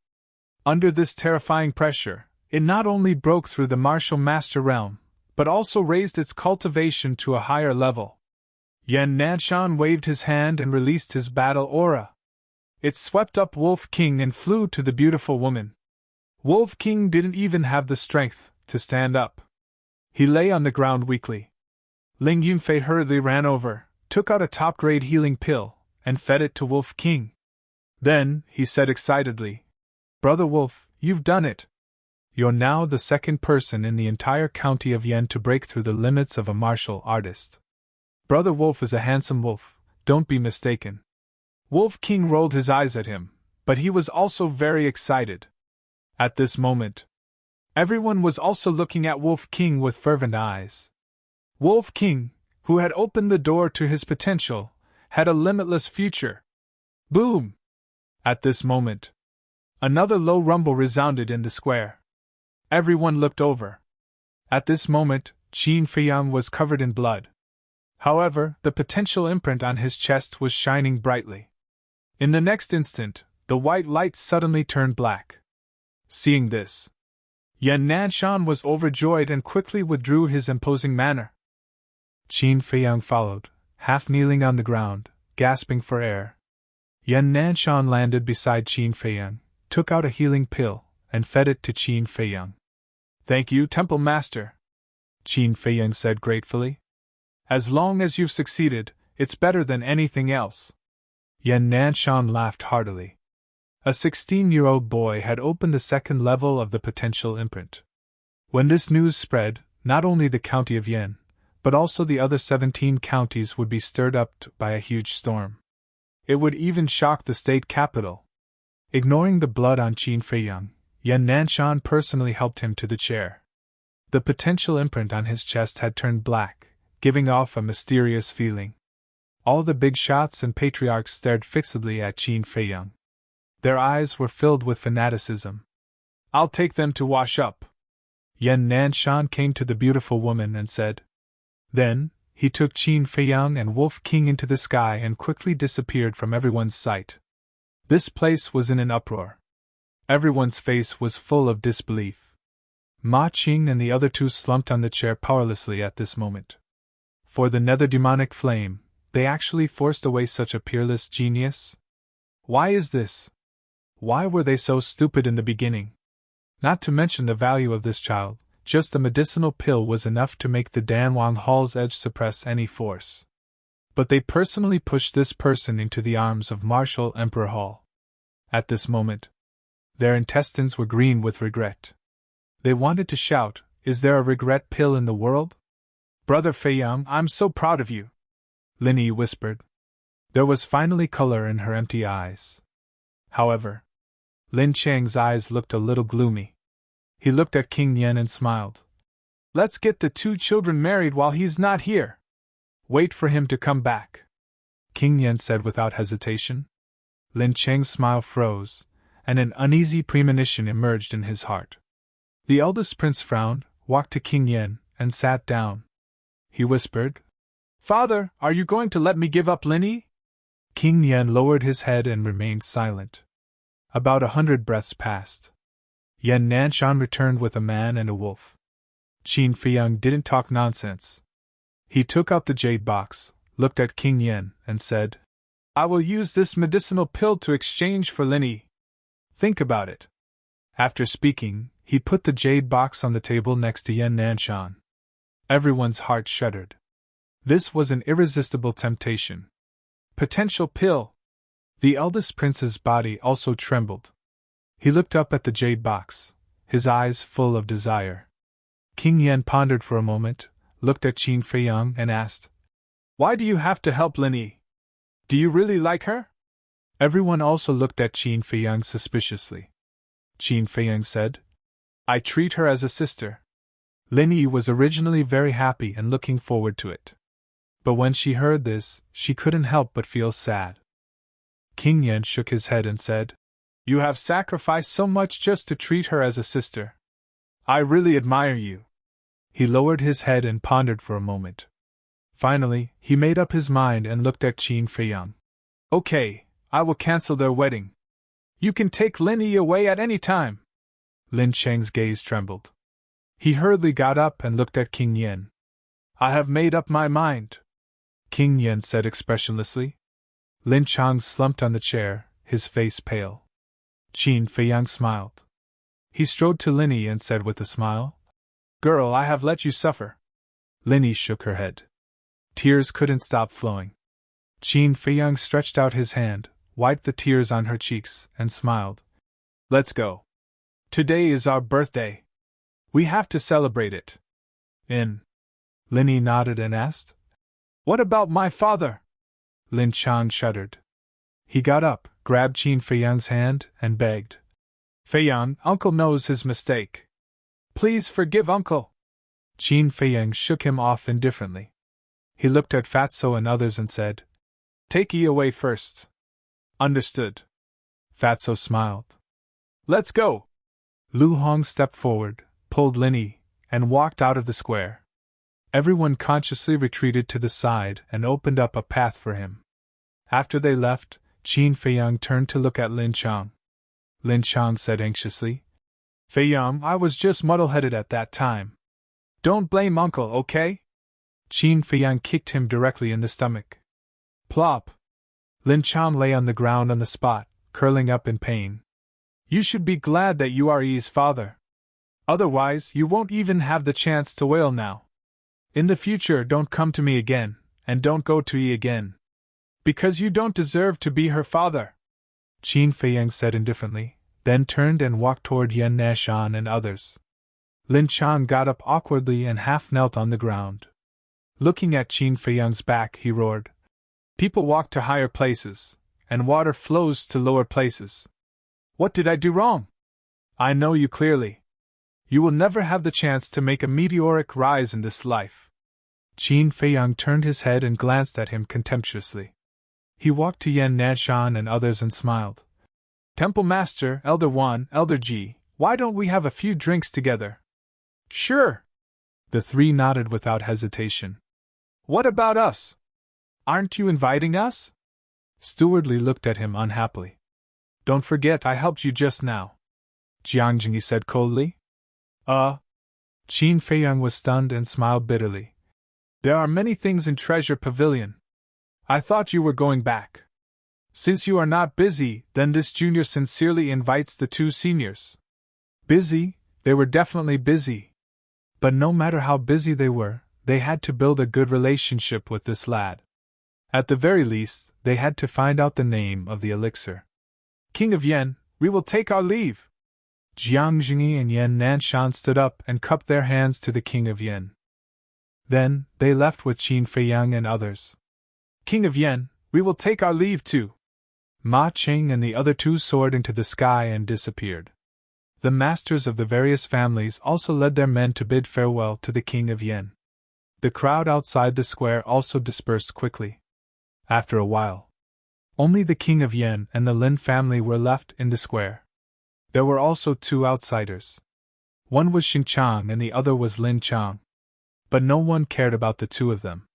Under this terrifying pressure, it not only broke through the martial master realm, but also raised its cultivation to a higher level. Yan Nanshan waved his hand and released his battle aura. It swept up Wolf King and flew to the beautiful woman. Wolf King didn't even have the strength to stand up. He lay on the ground weakly. Ling Yunfei hurriedly ran over, took out a top-grade healing pill, and fed it to Wolf King. Then, he said excitedly, "Brother Wolf, you've done it! You're now the second person in the entire county of Yen to break through the limits of a martial artist. Brother Wolf is a handsome wolf, don't be mistaken." Wolf King rolled his eyes at him, but he was also very excited. At this moment, everyone was also looking at Wolf King with fervent eyes. Wolf King, who had opened the door to his potential, had a limitless future. Boom! At this moment, another low rumble resounded in the square. Everyone looked over. At this moment, Qin Feiyang was covered in blood. However, the potential imprint on his chest was shining brightly. In the next instant, the white light suddenly turned black. Seeing this, Yan Nanshan was overjoyed and quickly withdrew his imposing manner. Qin Feiyang followed, half kneeling on the ground, gasping for air. Yan Nanshan landed beside Qin Feiyang, took out a healing pill, and fed it to Qin Feiyang. "Thank you, Temple Master," Qin Feiyang said gratefully. "As long as you've succeeded, it's better than anything else." Yan Nanshan laughed heartily. A 16-year-old boy had opened the second level of the potential imprint. When this news spread, not only the county of Yen, but also the other 17 counties would be stirred up by a huge storm. It would even shock the state capital. Ignoring the blood on Qin Feiyang, Yan Nanshan personally helped him to the chair. The potential imprint on his chest had turned black, giving off a mysterious feeling. All the big shots and patriarchs stared fixedly at Qin Feiyang. Their eyes were filled with fanaticism. "I'll take them to wash up." Yan Nanshan came to the beautiful woman and said. Then, he took Qin Feiyang and Wolf King into the sky and quickly disappeared from everyone's sight. This place was in an uproar. Everyone's face was full of disbelief. Ma Qing and the other two slumped on the chair powerlessly at this moment. For the nether demonic flame, they actually forced away such a peerless genius? Why is this? Why were they so stupid in the beginning? Not to mention the value of this child, just a medicinal pill was enough to make the Danwang Hall's edge suppress any force. But they personally pushed this person into the arms of Martial Emperor Hall. At this moment, their intestines were green with regret. They wanted to shout, "Is there a regret pill in the world? Brother Feiyang, I'm so proud of you," Lin Yi whispered. There was finally color in her empty eyes. However, Lin Chang's eyes looked a little gloomy. He looked at King Yen and smiled. "Let's get the two children married while he's not here. Wait for him to come back," King Yen said without hesitation. Lin Chang's smile froze, and an uneasy premonition emerged in his heart. The eldest prince frowned, walked to King Yen, and sat down. He whispered, "Father, are you going to let me give up Lin Yi?" King Yen lowered his head and remained silent. About 100 breaths passed. Yan Nanshan returned with a man and a wolf. Qin Feiyang didn't talk nonsense. He took out the jade box, looked at King Yen, and said, "I will use this medicinal pill to exchange for Lin Yi. Think about it." After speaking, he put the jade box on the table next to Yan Nanshan. Everyone's heart shuddered. This was an irresistible temptation. Potential pill! The eldest prince's body also trembled. He looked up at the jade box, his eyes full of desire. King Yen pondered for a moment, looked at Qin Feiyang and asked, "Why do you have to help Lin Yi? Do you really like her?" Everyone also looked at Qin Feiyang suspiciously. Qin Feiyang said, "I treat her as a sister." Lin Yi was originally very happy and looking forward to it. But when she heard this, she couldn't help but feel sad. King Yen shook his head and said, "You have sacrificed so much just to treat her as a sister. I really admire you." He lowered his head and pondered for a moment. Finally, he made up his mind and looked at Qin Feiyang. "Okay, I will cancel their wedding. You can take Lin Yi away at any time." Lin Cheng's gaze trembled. He hurriedly got up and looked at King Yen. "I have made up my mind," King Yen said expressionlessly. Lin Chang slumped on the chair, his face pale. Qin Feiyang smiled. He strode to Lin Yi and said with a smile, "Girl, I have let you suffer." Lin Yi shook her head. Tears couldn't stop flowing. Qin Feiyang stretched out his hand, wiped the tears on her cheeks, and smiled. Let's go. Today is our birthday. We have to celebrate it. Lin Yi nodded and asked. What about my father? Lin Chang shuddered. He got up, grabbed Qin Feiyang's hand, and begged. Feiyang, Uncle knows his mistake. Please forgive Uncle. Qin Feiyang shook him off indifferently. He looked at Fatso and others and said, Take Yi away first. Understood. Fatso smiled. Let's go. Lu Hong stepped forward, pulled Lin Yi, and walked out of the square. Everyone consciously retreated to the side and opened up a path for him. After they left, Qin Feiyang turned to look at Lin Chang. Lin Chang said anxiously, Feiyang, I was just muddle-headed at that time. Don't blame Uncle, okay? Qin Feiyang kicked him directly in the stomach. Plop! Lin Chang lay on the ground on the spot, curling up in pain. You should be glad that you are Yi's father. Otherwise, you won't even have the chance to wail now. In the future, don't come to me again, and don't go to Yi again. Because you don't deserve to be her father. Qin Feiyang said indifferently, then turned and walked toward Yan Nashan and others. Lin Chang got up awkwardly and half knelt on the ground. Looking at Qin Feiyang's back, he roared. People walk to higher places, and water flows to lower places. What did I do wrong? I know you clearly. You will never have the chance to make a meteoric rise in this life. Qin Feiyang turned his head and glanced at him contemptuously. He walked to Yan Nanshan and others and smiled. Temple Master, Elder Wan, Elder Ji, why don't we have a few drinks together? Sure. The three nodded without hesitation. What about us? Aren't you inviting us? Stewardly looked at him unhappily. Don't forget I helped you just now. Jiang Jingyi said coldly. Qin Feiyang was stunned and smiled bitterly. There are many things in Treasure Pavilion. I thought you were going back. Since you are not busy, then this junior sincerely invites the two seniors. Busy? They were definitely busy. But no matter how busy they were, they had to build a good relationship with this lad. At the very least, they had to find out the name of the elixir. King of Yen, we will take our leave. Jiang Jingyi and Yan Nanshan stood up and cupped their hands to the King of Yen. Then, they left with Qin Feiyang and others. King of Yen, we will take our leave too. Ma Ching and the other two soared into the sky and disappeared. The masters of the various families also led their men to bid farewell to the King of Yen. The crowd outside the square also dispersed quickly. After a while, only the King of Yen and the Lin family were left in the square. There were also two outsiders. One was Xing Chang and the other was Lin Chang. But no one cared about the two of them.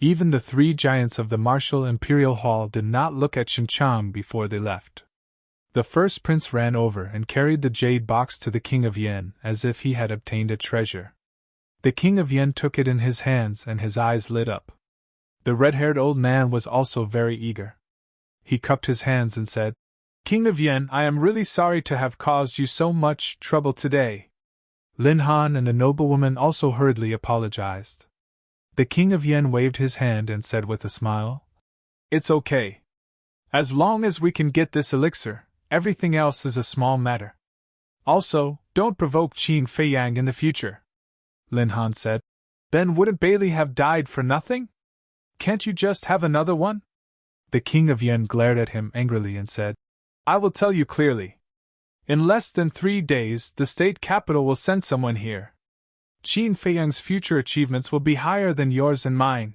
Even the three giants of the Martial Imperial Hall did not look at Xing Chang before they left. The first prince ran over and carried the jade box to the King of Yen as if he had obtained a treasure. The King of Yen took it in his hands and his eyes lit up. The red-haired old man was also very eager. He cupped his hands and said, King of Yen, I am really sorry to have caused you so much trouble today. Lin Han and the noblewoman also hurriedly apologized. The King of Yen waved his hand and said with a smile, It's okay. As long as we can get this elixir, everything else is a small matter. Also, don't provoke Qin Feiyang in the future. Lin Han said, Then wouldn't Bailey have died for nothing? Can't you just have another one? The King of Yen glared at him angrily and said, I will tell you clearly. In less than 3 days, the state capital will send someone here. Qin Feiyang's future achievements will be higher than yours and mine.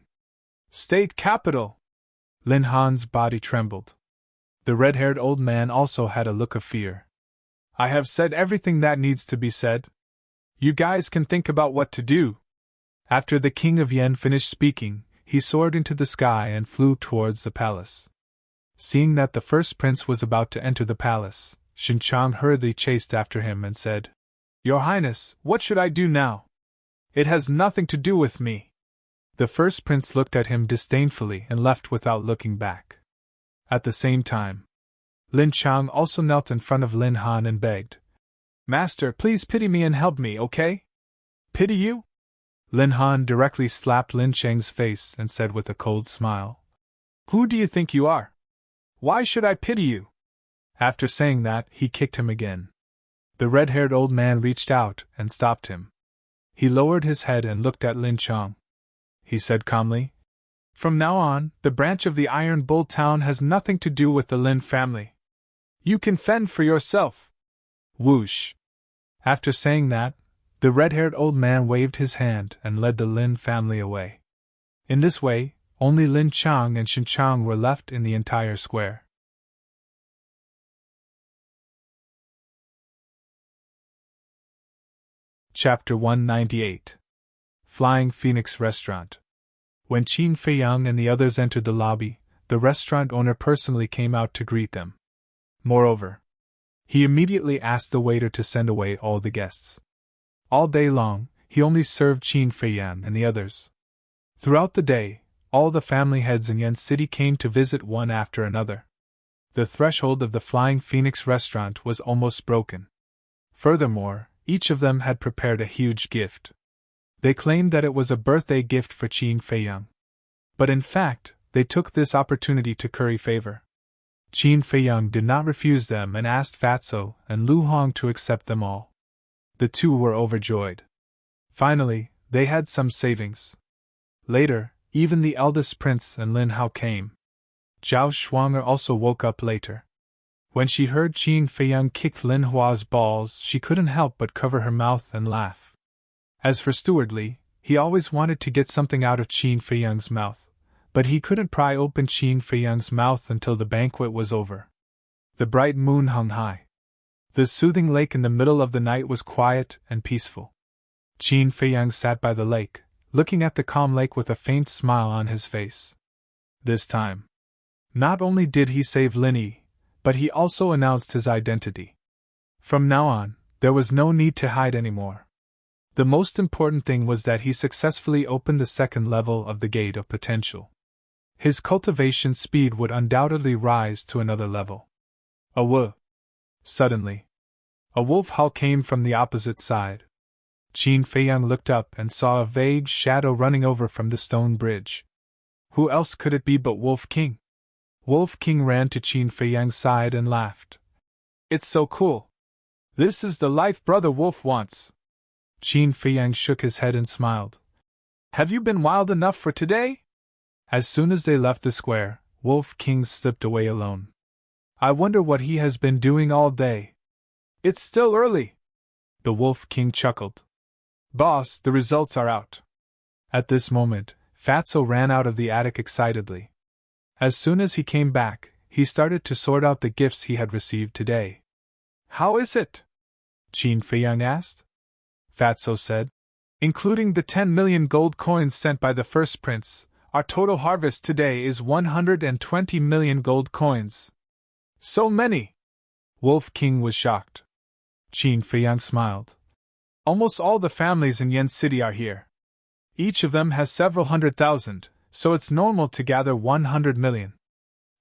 State capital! Lin Han's body trembled. The red-haired old man also had a look of fear. I have said everything that needs to be said. You guys can think about what to do. After the King of Yen finished speaking, he soared into the sky and flew towards the palace. Seeing that the first prince was about to enter the palace, Xing Chang hurriedly chased after him and said, Your Highness, what should I do now? It has nothing to do with me. The first prince looked at him disdainfully and left without looking back. At the same time, Lin Chang also knelt in front of Lin Han and begged, Master, please pity me and help me, okay? Pity you? Lin Han directly slapped Lin Cheng's face and said with a cold smile, "Who do you think you are? Why should I pity you?" After saying that, he kicked him again. The red-haired old man reached out and stopped him. He lowered his head and looked at Lin Chong. He said calmly, "From now on, the branch of the Iron Bull town has nothing to do with the Lin family. You can fend for yourself." Whoosh! After saying that, the red-haired old man waved his hand and led the Lin family away. In this way, only Lin Chang and Shin Chang were left in the entire square. Chapter 198. Flying Phoenix Restaurant. When Qin Feiyang and the others entered the lobby, the restaurant owner personally came out to greet them. Moreover, he immediately asked the waiter to send away all the guests. All day long, he only served Qin Feiyang and the others. Throughout the day, all the family heads in Yan City came to visit one after another. The threshold of the Flying Phoenix restaurant was almost broken. Furthermore, each of them had prepared a huge gift. They claimed that it was a birthday gift for Qin Feiyang. But in fact, they took this opportunity to curry favor. Qin Feiyang did not refuse them and asked Fatso and Lu Hong to accept them all. The two were overjoyed. Finally, they had some savings. Later, even the eldest prince and Lin Hao came. Zhao Shuanger also woke up later. When she heard Qin Feiyang kick Lin Hua's balls, she couldn't help but cover her mouth and laugh. As for Steward Li, he always wanted to get something out of Qin Feiyang's mouth, but he couldn't pry open Qin Feiyang's mouth until the banquet was over. The bright moon hung high. The soothing lake in the middle of the night was quiet and peaceful. Qin Feiyang sat by the lake, looking at the calm lake with a faint smile on his face. This time, not only did he save Lin Yi, but he also announced his identity. From now on, there was no need to hide anymore. The most important thing was that he successfully opened the second level of the Gate of Potential. His cultivation speed would undoubtedly rise to another level. Suddenly, a wolf howl came from the opposite side. Qin Feiyang looked up and saw a vague shadow running over from the stone bridge. Who else could it be but Wolf King? Wolf King ran to Qin Feiyang's side and laughed. "It's so cool. This is the life Brother Wolf wants." Qin Feiyang shook his head and smiled. "Have you been wild enough for today?" As soon as they left the square, Wolf King slipped away alone. "I wonder what he has been doing all day." "It's still early." The Wolf King chuckled. "Boss, the results are out." At this moment, Fatso ran out of the attic excitedly. As soon as he came back, he started to sort out the gifts he had received today. "How is it?" Qin Feiyang asked. Fatso said, "Including the 10 million gold coins sent by the first prince, our total harvest today is 120 million gold coins." "So many!" Wolf King was shocked. Qin Feiyang smiled. "Almost all the families in Yen City are here. Each of them has several 100,000. So it's normal to gather 100 million.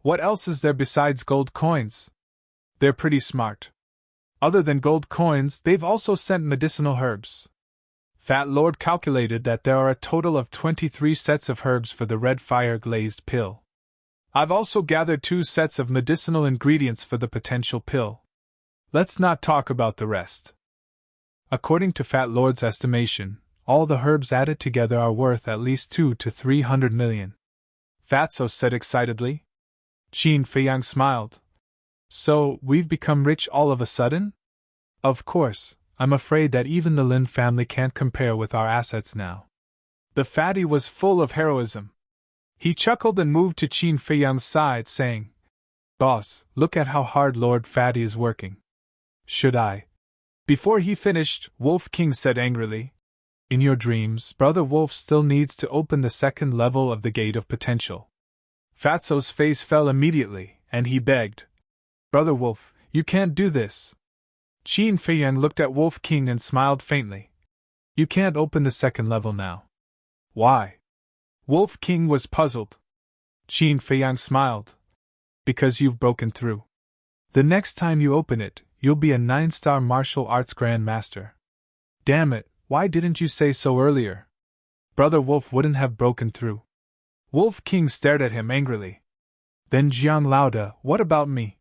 What else is there besides gold coins? They're pretty smart. Other than gold coins, they've also sent medicinal herbs. Fat Lord calculated that there are a total of 23 sets of herbs for the red fire glazed pill. I've also gathered 2 sets of medicinal ingredients for the potential pill. Let's not talk about the rest." According to Fat Lord's estimation, all the herbs added together are worth at least 200 to 300 million. Fatso said excitedly. Qin Feiyang smiled. "So, we've become rich all of a sudden?" "Of course, I'm afraid that even the Lin family can't compare with our assets now." The fatty was full of heroism. He chuckled and moved to Qin Feiyang's side, saying, "Boss, look at how hard Lord Fatty is working. Should I?" Before he finished, Wolf King said angrily, "In your dreams, Brother Wolf still needs to open the second level of the Gate of Potential." Fatso's face fell immediately, and he begged, "Brother Wolf, you can't do this." Qin Feiyang looked at Wolf King and smiled faintly. "You can't open the second level now." "Why?" Wolf King was puzzled. Qin Feiyang smiled. "Because you've broken through. The next time you open it, you'll be a 9-star martial arts grandmaster." "Damn it, why didn't you say so earlier?" Brother Wolf wouldn't have broken through. Wolf King stared at him angrily. Then Jiang Laoda, what about me?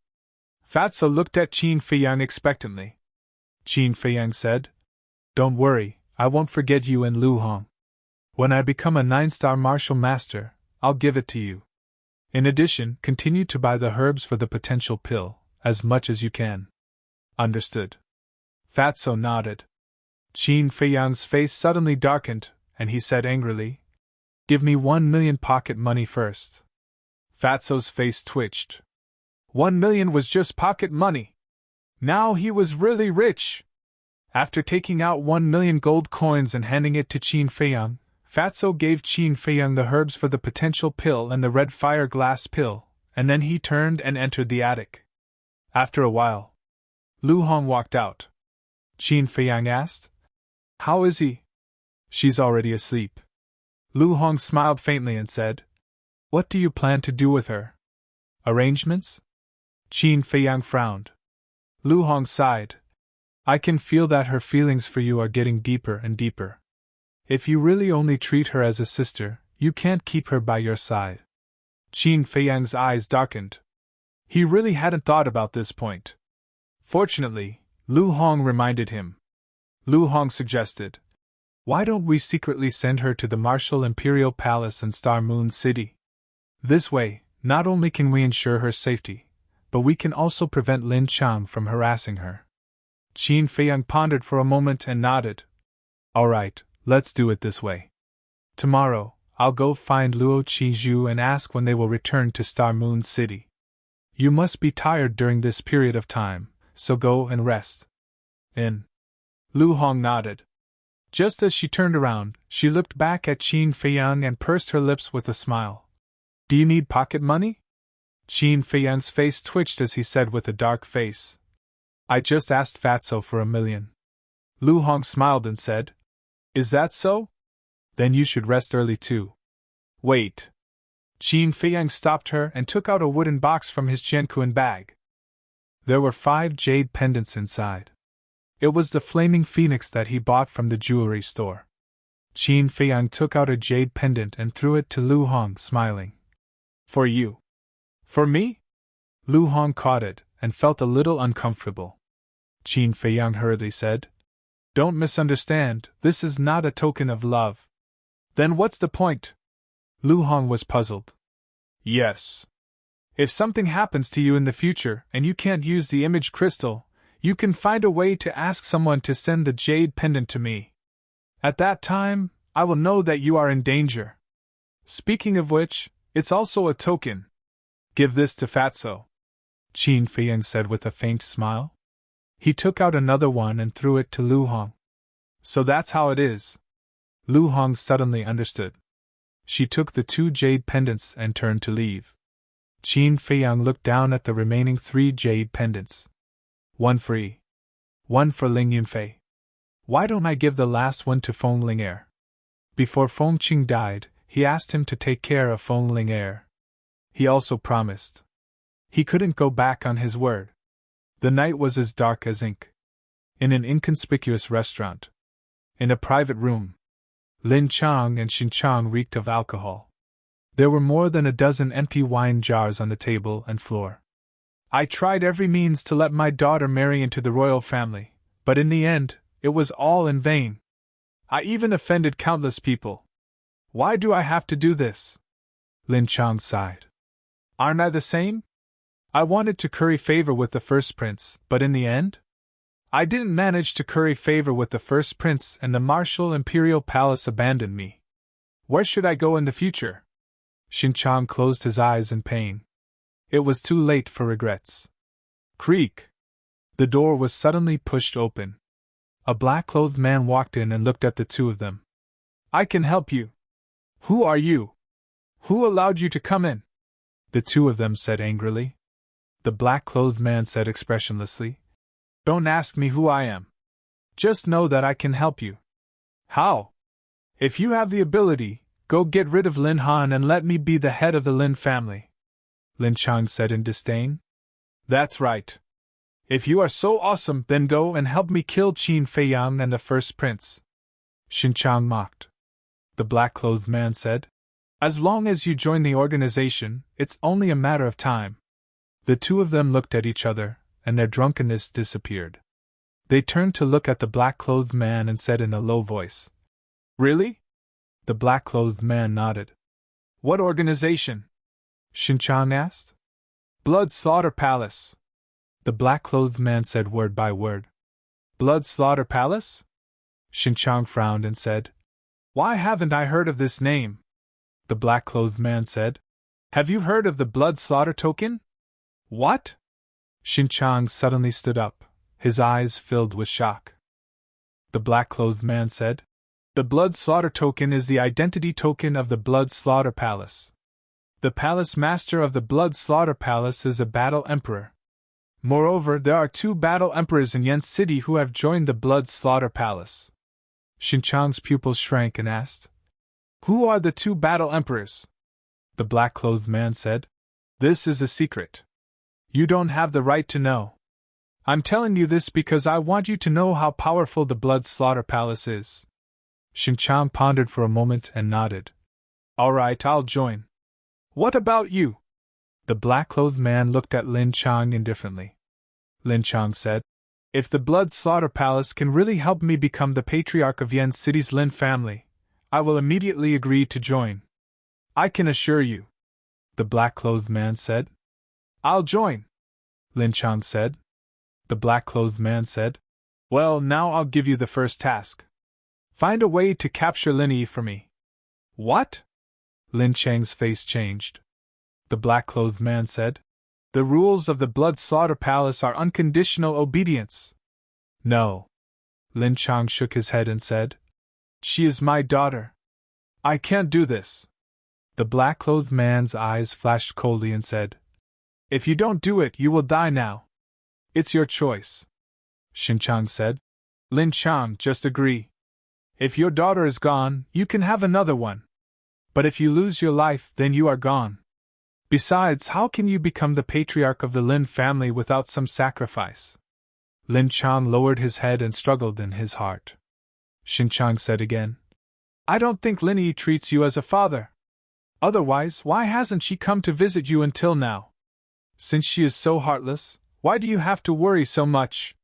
Fatso looked at Qin Feiyang expectantly. Qin Feiyang said, Don't worry, I won't forget you and Lu Hong. When I become a 9-star martial master, I'll give it to you. In addition, continue to buy the herbs for the potential pill, as much as you can. Understood. Fatso nodded. Qin Feiyang's face suddenly darkened, and he said angrily, Give me 1 million pocket money first. Fatso's face twitched. 1 million was just pocket money. Now he was really rich. After taking out 1 million gold coins and handing it to Qin Feiyang, Fatso gave Qin Feiyang the herbs for the potential pill and the red fire glass pill, and then he turned and entered the attic. After a while, Lu Hong walked out. Qin Feiyang asked, How is he? She's already asleep. Lu Hong smiled faintly and said, What do you plan to do with her? Arrangements? Qin Feiyang frowned. Lu Hong sighed. I can feel that her feelings for you are getting deeper and deeper. If you really only treat her as a sister, you can't keep her by your side. Qin Feiyang's eyes darkened. He really hadn't thought about this point. Fortunately, Lu Hong reminded him. Lu Hong suggested, Why don't we secretly send her to the Martial Imperial Palace in Star Moon City? This way, not only can we ensure her safety, but we can also prevent Lin Chang from harassing her. Qin Feiyang pondered for a moment and nodded. All right, let's do it this way. Tomorrow, I'll go find Luo Qizhu and ask when they will return to Star Moon City. You must be tired during this period of time, so go and rest. Lu Hong nodded. Just as she turned around, she looked back at Qin Feiyang and pursed her lips with a smile. Do you need pocket money? Qin Feiyang's face twitched as he said with a dark face. I just asked Fatso for 1 million. Lu Hong smiled and said, Is that so? Then you should rest early too. Wait. Qin Feiyang stopped her and took out a wooden box from his Jianquan bag. There were 5 jade pendants inside. It was the flaming phoenix that he bought from the jewelry store. Qin Feiyang took out a jade pendant and threw it to Lu Hong, smiling. For you. For me? Lu Hong caught it and felt a little uncomfortable. Qin Feiyang hurriedly said, Don't misunderstand, this is not a token of love. Then what's the point? Lu Hong was puzzled. Yes. If something happens to you in the future and you can't use the image crystal, you can find a way to ask someone to send the jade pendant to me. At that time, I will know that you are in danger. Speaking of which, it's also a token. Give this to Fatso. Qin Feiyang said with a faint smile. He took out another one and threw it to Lu Hong. So that's how it is. Lu Hong suddenly understood. She took the 2 jade pendants and turned to leave. Qin Feiyang looked down at the remaining 3 jade pendants. 1 free. 1 for Ling Yunfei. Why don't I give the last one to Feng Ling'er? Before Feng Qing died, he asked him to take care of Feng Ling'er. He also promised. He couldn't go back on his word. The night was as dark as ink. In an inconspicuous restaurant. In a private room. Lin Chang and Xin Chang reeked of alcohol. There were more than a dozen empty wine jars on the table and floor. I tried every means to let my daughter marry into the royal family, but in the end, it was all in vain. I even offended countless people. Why do I have to do this? Lin Chang sighed. Aren't I the same? I wanted to curry favor with the first prince, but in the end? I didn't manage to curry favor with the first prince and the Martial Imperial Palace abandoned me. Where should I go in the future? Xin Chang closed his eyes in pain. It was too late for regrets. Creak! The door was suddenly pushed open. A black-clothed man walked in and looked at the 2 of them. I can help you. Who are you? Who allowed you to come in? The 2 of them said angrily. The black-clothed man said expressionlessly, Don't ask me who I am. Just know that I can help you. How? If you have the ability, go get rid of Lin Han and let me be the head of the Lin family. Lin Chang said in disdain. That's right. If you are so awesome, then go and help me kill Qin Feiyang and the first prince. Xin Chang mocked. the black-clothed man said. As long as you join the organization, it's only a matter of time. The two of them looked at each other, and their drunkenness disappeared. They turned to look at the black-clothed man and said in a low voice, "Really?" The black-clothed man nodded. "What organization?" Shinchang asked. "Blood Slaughter Palace." The black-clothed man said word by word. "Blood Slaughter Palace?" Shinchang frowned and said, "Why haven't I heard of this name?" The black-clothed man said, "Have you heard of the Blood Slaughter Token?" "What?" Shinchang suddenly stood up, his eyes filled with shock. The black-clothed man said, "The Blood Slaughter Token is the identity token of the Blood Slaughter Palace. The Palace Master of the Blood Slaughter Palace is a Battle Emperor. Moreover, there are 2 Battle Emperors in Yen City who have joined the Blood Slaughter Palace." Shinchang's pupils shrank and asked, "Who are the 2 Battle Emperors?" The black-clothed man said, "This is a secret. You don't have the right to know. I'm telling you this because I want you to know how powerful the Blood Slaughter Palace is." Shinchang pondered for a moment and nodded. "All right, I'll join. What about you?" The black-clothed man looked at Lin Chang indifferently. Lin Chang said, "If the Blood Slaughter Palace can really help me become the patriarch of Yen City's Lin family, I will immediately agree to join. I can assure you." The black-clothed man said. "I'll join," Lin Chang said. The black-clothed man said, "Well, now I'll give you the first task. Find a way to capture Lin Yi for me." "What?" Lin Chang's face changed. The black-clothed man said, "The rules of the Blood Slaughter Palace are unconditional obedience." "No." Lin Chang shook his head and said, "She is my daughter. I can't do this." The black-clothed man's eyes flashed coldly and said, "If you don't do it, you will die now. It's your choice." Shinchang said, "Lin Chang, just agree. If your daughter is gone, you can have another one. But if you lose your life, then you are gone. Besides, how can you become the patriarch of the Lin family without some sacrifice?" Lin Chang lowered his head and struggled in his heart. Shinchang said again, "I don't think Lin Yi treats you as a father. Otherwise, why hasn't she come to visit you until now? Since she is so heartless, why do you have to worry so much?"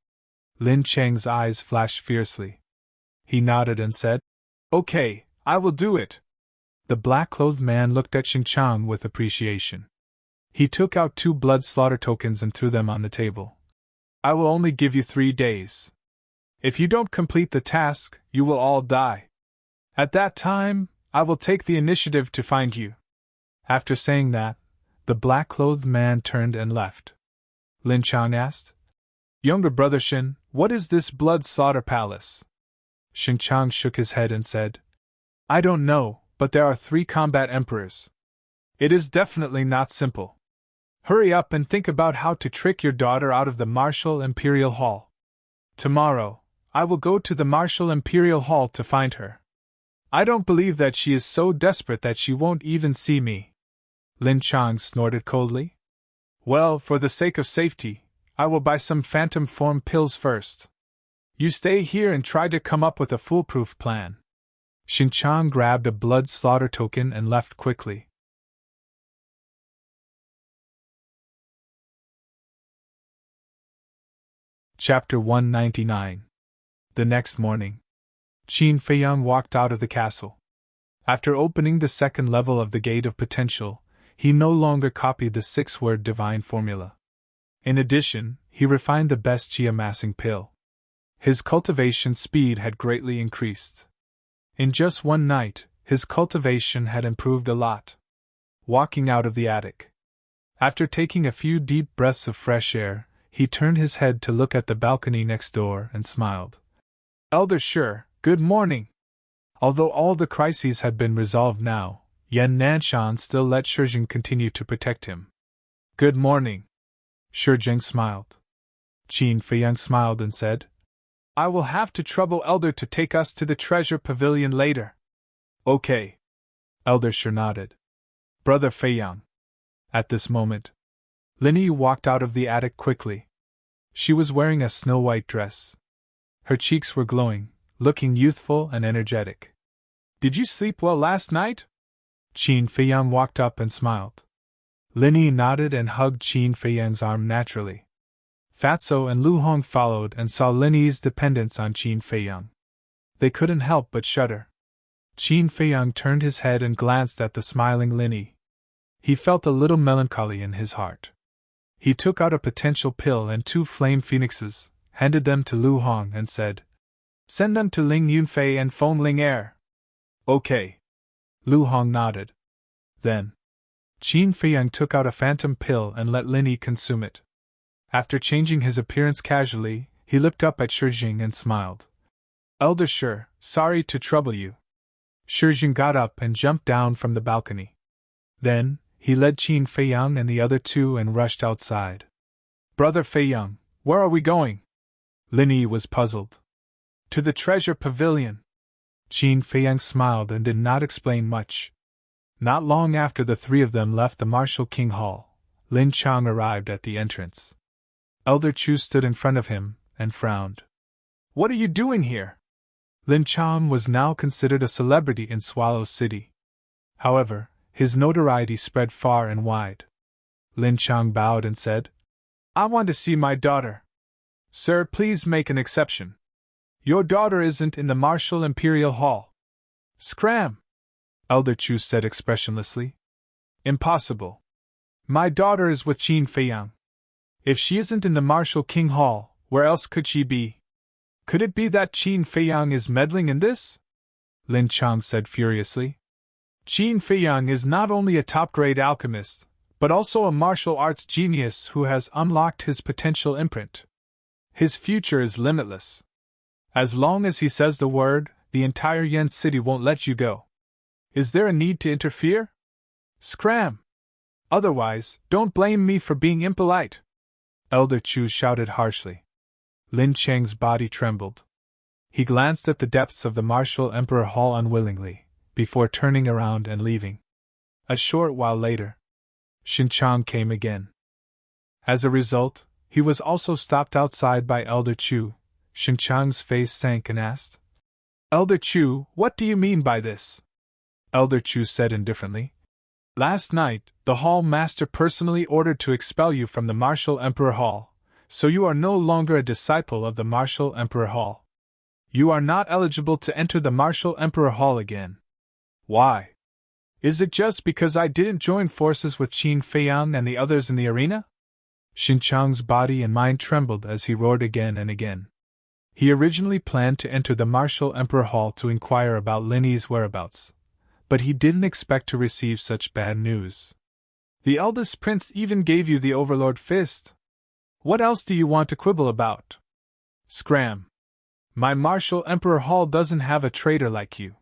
Lin Chang's eyes flashed fiercely. He nodded and said, "Okay, I will do it." The black-clothed man looked at Shinchang with appreciation. He took out 2 blood slaughter tokens and threw them on the table. "I will only give you 3 days. If you don't complete the task, you will all die. At that time, I will take the initiative to find you." After saying that, the black-clothed man turned and left. Lin Chang asked, "Younger brother Shin, what is this Blood Slaughter Palace?" Shinchang shook his head and said, "I don't know, but there are 3 combat emperors. It is definitely not simple. Hurry up and think about how to trick your daughter out of the Martial Imperial Hall. Tomorrow, I will go to the Martial Imperial Hall to find her. I don't believe that she is so desperate that she won't even see me." Lin Chang snorted coldly. "Well, for the sake of safety, I will buy some phantom form pills first. You stay here and try to come up with a foolproof plan." Shinchang grabbed a blood slaughter token and left quickly. Chapter 199. The next morning, Qin Feiyang walked out of the castle. After opening the 2nd level of the Gate of Potential, he no longer copied the 6-word divine formula. In addition, he refined the best qi amassing pill. His cultivation speed had greatly increased. In just one night, his cultivation had improved a lot. Walking out of the attic, after taking a few deep breaths of fresh air, he turned his head to look at the balcony next door and smiled. "Elder Shi, good morning." Although all the crises had been resolved now, Yan Nanshan still let Shizheng continue to protect him. "Good morning." Shizheng smiled. Qin Feiyang smiled and said, "I will have to trouble Elder to take us to the treasure pavilion later." "Okay." Elder Shi nodded. "Brother Feiyang." At this moment, Lin Yi walked out of the attic quickly. She was wearing a snow-white dress. Her cheeks were glowing, looking youthful and energetic. Did you sleep well last night? Qin Feiyang walked up and smiled. Linny nodded and hugged Qin Feiyang's arm naturally. Fatso and Lu Hong followed and saw Linny's dependence on Qin Feiyang. They couldn't help but shudder. Qin Feiyang turned his head and glanced at the smiling Linny. He felt a little melancholy in his heart. He took out a potential pill and 2 flame phoenixes, handed them to Lu Hong and said, "Send them to Ling Yunfei and phone Ling Er." "Okay." Lu Hong nodded. Then, Qin Feiyang took out a phantom pill and let Linny consume it. After changing his appearance casually, he looked up at Shijing and smiled. "Elder Shi, sorry to trouble you." Shijing got up and jumped down from the balcony. Then, he led Qin Feiyang and the other 2 and rushed outside. "Brother Feiyang, where are we going?" Linny was puzzled. "To the treasure pavilion." Qin Feiyang smiled and did not explain much. Not long after the 3 of them left the Martial King Hall, Lin Chang arrived at the entrance. Elder Chu stood in front of him and frowned. "What are you doing here?" Lin Chang was now considered a celebrity in Swallow City. However, his notoriety spread far and wide. Lin Chang bowed and said, "I want to see my daughter." "Sir, please make an exception. Your daughter isn't in the Martial Imperial Hall." "Scram!" Elder Chu said expressionlessly. "Impossible. My daughter is with Qin Feiyang. If she isn't in the Martial King Hall, where else could she be? Could it be that Qin Feiyang is meddling in this?" Lin Chang said furiously. "Qin Feiyang is not only a top-grade alchemist, but also a martial arts genius who has unlocked his potential imprint. His future is limitless. As long as he says the word, the entire Yen city won't let you go. Is there a need to interfere? Scram! Otherwise, don't blame me for being impolite." Elder Chu shouted harshly. Lin Chang's body trembled. He glanced at the depths of the Martial Emperor Hall unwillingly, before turning around and leaving. A short while later, Xin Chang came again. As a result, he was also stopped outside by Elder Chu. Xin Chang's face sank and asked, "Elder Chu, what do you mean by this?" Elder Chu said indifferently, "Last night, the Hall Master personally ordered to expel you from the Martial Emperor Hall, so you are no longer a disciple of the Martial Emperor Hall. You are not eligible to enter the Martial Emperor Hall again." "Why? Is it just because I didn't join forces with Qin Feiyang and the others in the arena?" Xin Chang's body and mind trembled as he roared again and again. He originally planned to enter the Martial Emperor Hall to inquire about Linny's whereabouts, but he didn't expect to receive such bad news. "The eldest prince even gave you the Overlord Fist. What else do you want to quibble about?" "Scram! My Martial Emperor Hall doesn't have a traitor like you.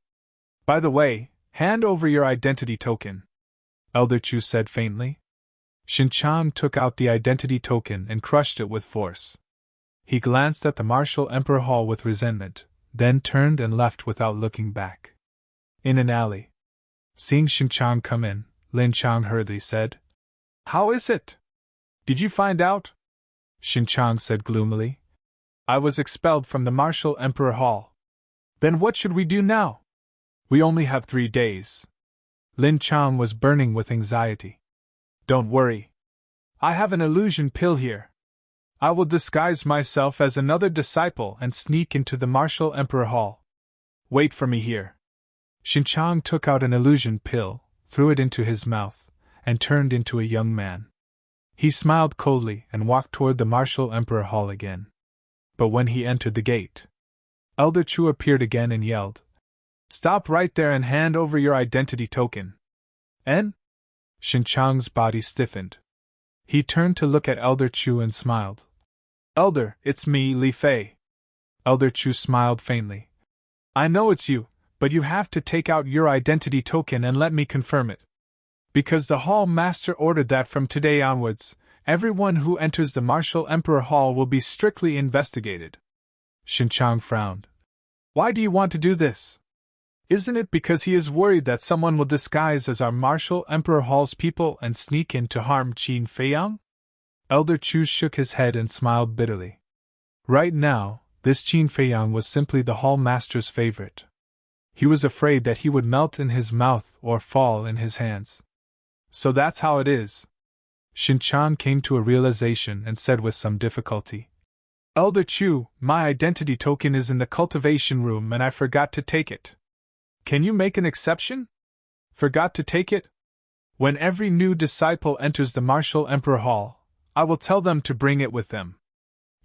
By the way, hand over your identity token," Elder Chu said faintly. Xin Chang took out the identity token and crushed it with force. He glanced at the Martial Emperor Hall with resentment, then turned and left without looking back. In an alley, seeing Xin Chang come in, Lin Chang hurriedly said, "How is it? Did you find out?" Xin Chang said gloomily, "I was expelled from the Martial Emperor Hall." "Then what should we do now?" "We only have 3 days." Lin Chang was burning with anxiety. "Don't worry. I have an illusion pill here. I will disguise myself as another disciple and sneak into the Martial Emperor Hall. Wait for me here." Xin Chang took out an illusion pill, threw it into his mouth, and turned into a young man. He smiled coldly and walked toward the Martial Emperor Hall again. But when he entered the gate, Elder Chu appeared again and yelled, "Stop right there and hand over your identity token." "En?" Xin Chang's body stiffened. He turned to look at Elder Chu and smiled. "Elder, it's me, Li Fei." Elder Chu smiled faintly. "I know it's you, but you have to take out your identity token and let me confirm it. Because the Hall Master ordered that from today onwards, everyone who enters the Martial Emperor Hall will be strictly investigated." Xin Chang frowned. "Why do you want to do this? Isn't it because he is worried that someone will disguise as our Martial Emperor Hall's people and sneak in to harm Qin Feiyang?" Elder Chu shook his head and smiled bitterly. Right now, this Qin Feiyang was simply the Hall Master's favorite. He was afraid that he would melt in his mouth or fall in his hands. So that's how it is. Shin-chan came to a realization and said with some difficulty. Elder Chu, my identity token is in the cultivation room and I forgot to take it. Can you make an exception? Forgot to take it? When every new disciple enters the Martial Emperor Hall, I will tell them to bring it with them.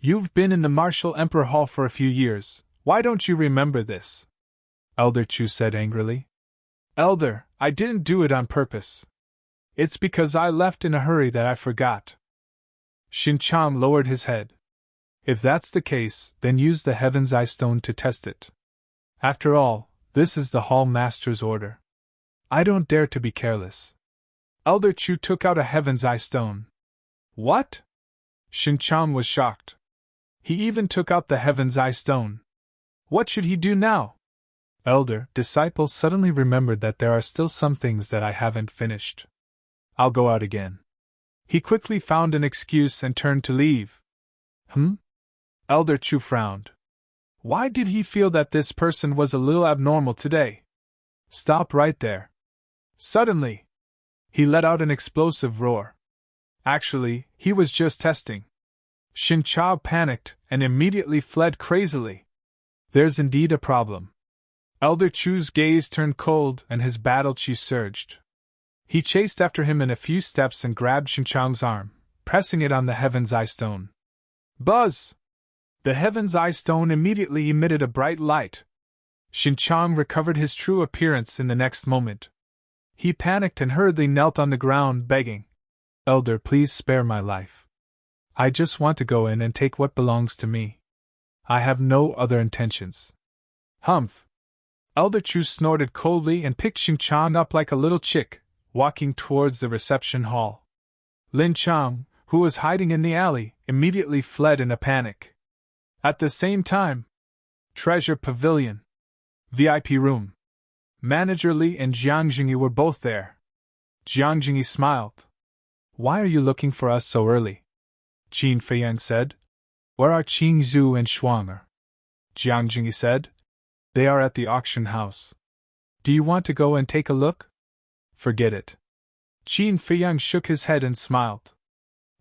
You've been in the Martial Emperor Hall for a few years, why don't you remember this? Elder Chu said angrily. Elder, I didn't do it on purpose. It's because I left in a hurry that I forgot. Shin-chan lowered his head. If that's the case, then use the Heaven's Eye Stone to test it. After all, this is the Hall Master's order. I don't dare to be careless. Elder Chu took out a Heaven's Eye Stone. What? Shin-chan was shocked. He even took out the Heaven's Eye Stone. What should he do now? Elder, disciple suddenly remembered that there are still some things that I haven't finished. I'll go out again. He quickly found an excuse and turned to leave. Elder Chu frowned. Why did he feel that this person was a little abnormal today? Stop right there. Suddenly, he let out an explosive roar. Actually, he was just testing. Shin-chan panicked and immediately fled crazily. There's indeed a problem. Elder Chu's gaze turned cold and his battle chi surged. He chased after him in a few steps and grabbed Shin-chan's arm, pressing it on the Heaven's Eye Stone. Buzz! The Heaven's Eye Stone immediately emitted a bright light. Shin-chan recovered his true appearance in the next moment. He panicked and hurriedly knelt on the ground, begging, Elder, please spare my life. I just want to go in and take what belongs to me. I have no other intentions. Humph! Elder Chu snorted coldly and picked Shin-chan up like a little chick, walking towards the reception hall. Lin-chan, who was hiding in the alley, immediately fled in a panic. At the same time, Treasure Pavilion, VIP room. Manager Li and Jiang Jingyi were both there. Jiang Jingyi smiled. Why are you looking for us so early? Qin Feiyang said. Where are Qing Zhu and Shuanger? Jiang Jingyi said. They are at the auction house. Do you want to go and take a look? Forget it. Qin Feiyang shook his head and smiled.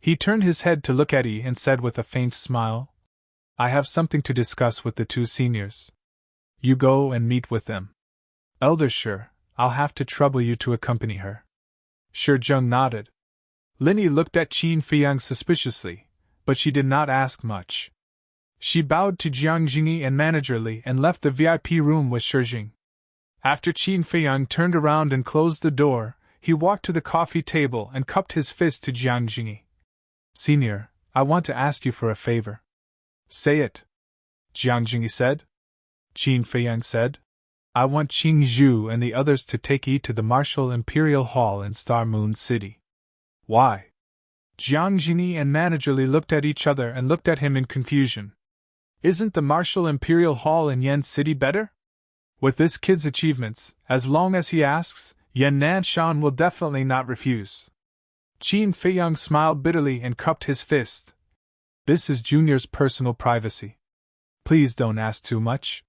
He turned his head to look at Yi and said with a faint smile, I have something to discuss with the two seniors. You go and meet with them. Elder Sure, I'll have to trouble you to accompany her. Shi Zheng nodded. Linny looked at Qin Feiyang suspiciously, but she did not ask much. She bowed to Jiang Jingyi and Manager Li and left the VIP room with Shi Jing. After Qin Feiyang turned around and closed the door, he walked to the coffee table and cupped his fist to Jiang Jingyi. Senior, I want to ask you for a favor. Say it. Jiang Jingyi said. Qin Feiyang said. I want Qing Zhu and the others to take Yi to the Martial Imperial Hall in Star Moon City. Why? Jiang Jingyi and Manager Li looked at each other and looked at him in confusion. Isn't the Martial Imperial Hall in Yen City better? With this kid's achievements, as long as he asks, Yan Nanshan will definitely not refuse. Qin Feiyang smiled bitterly and cupped his fist. This is Junior's personal privacy. Please don't ask too much.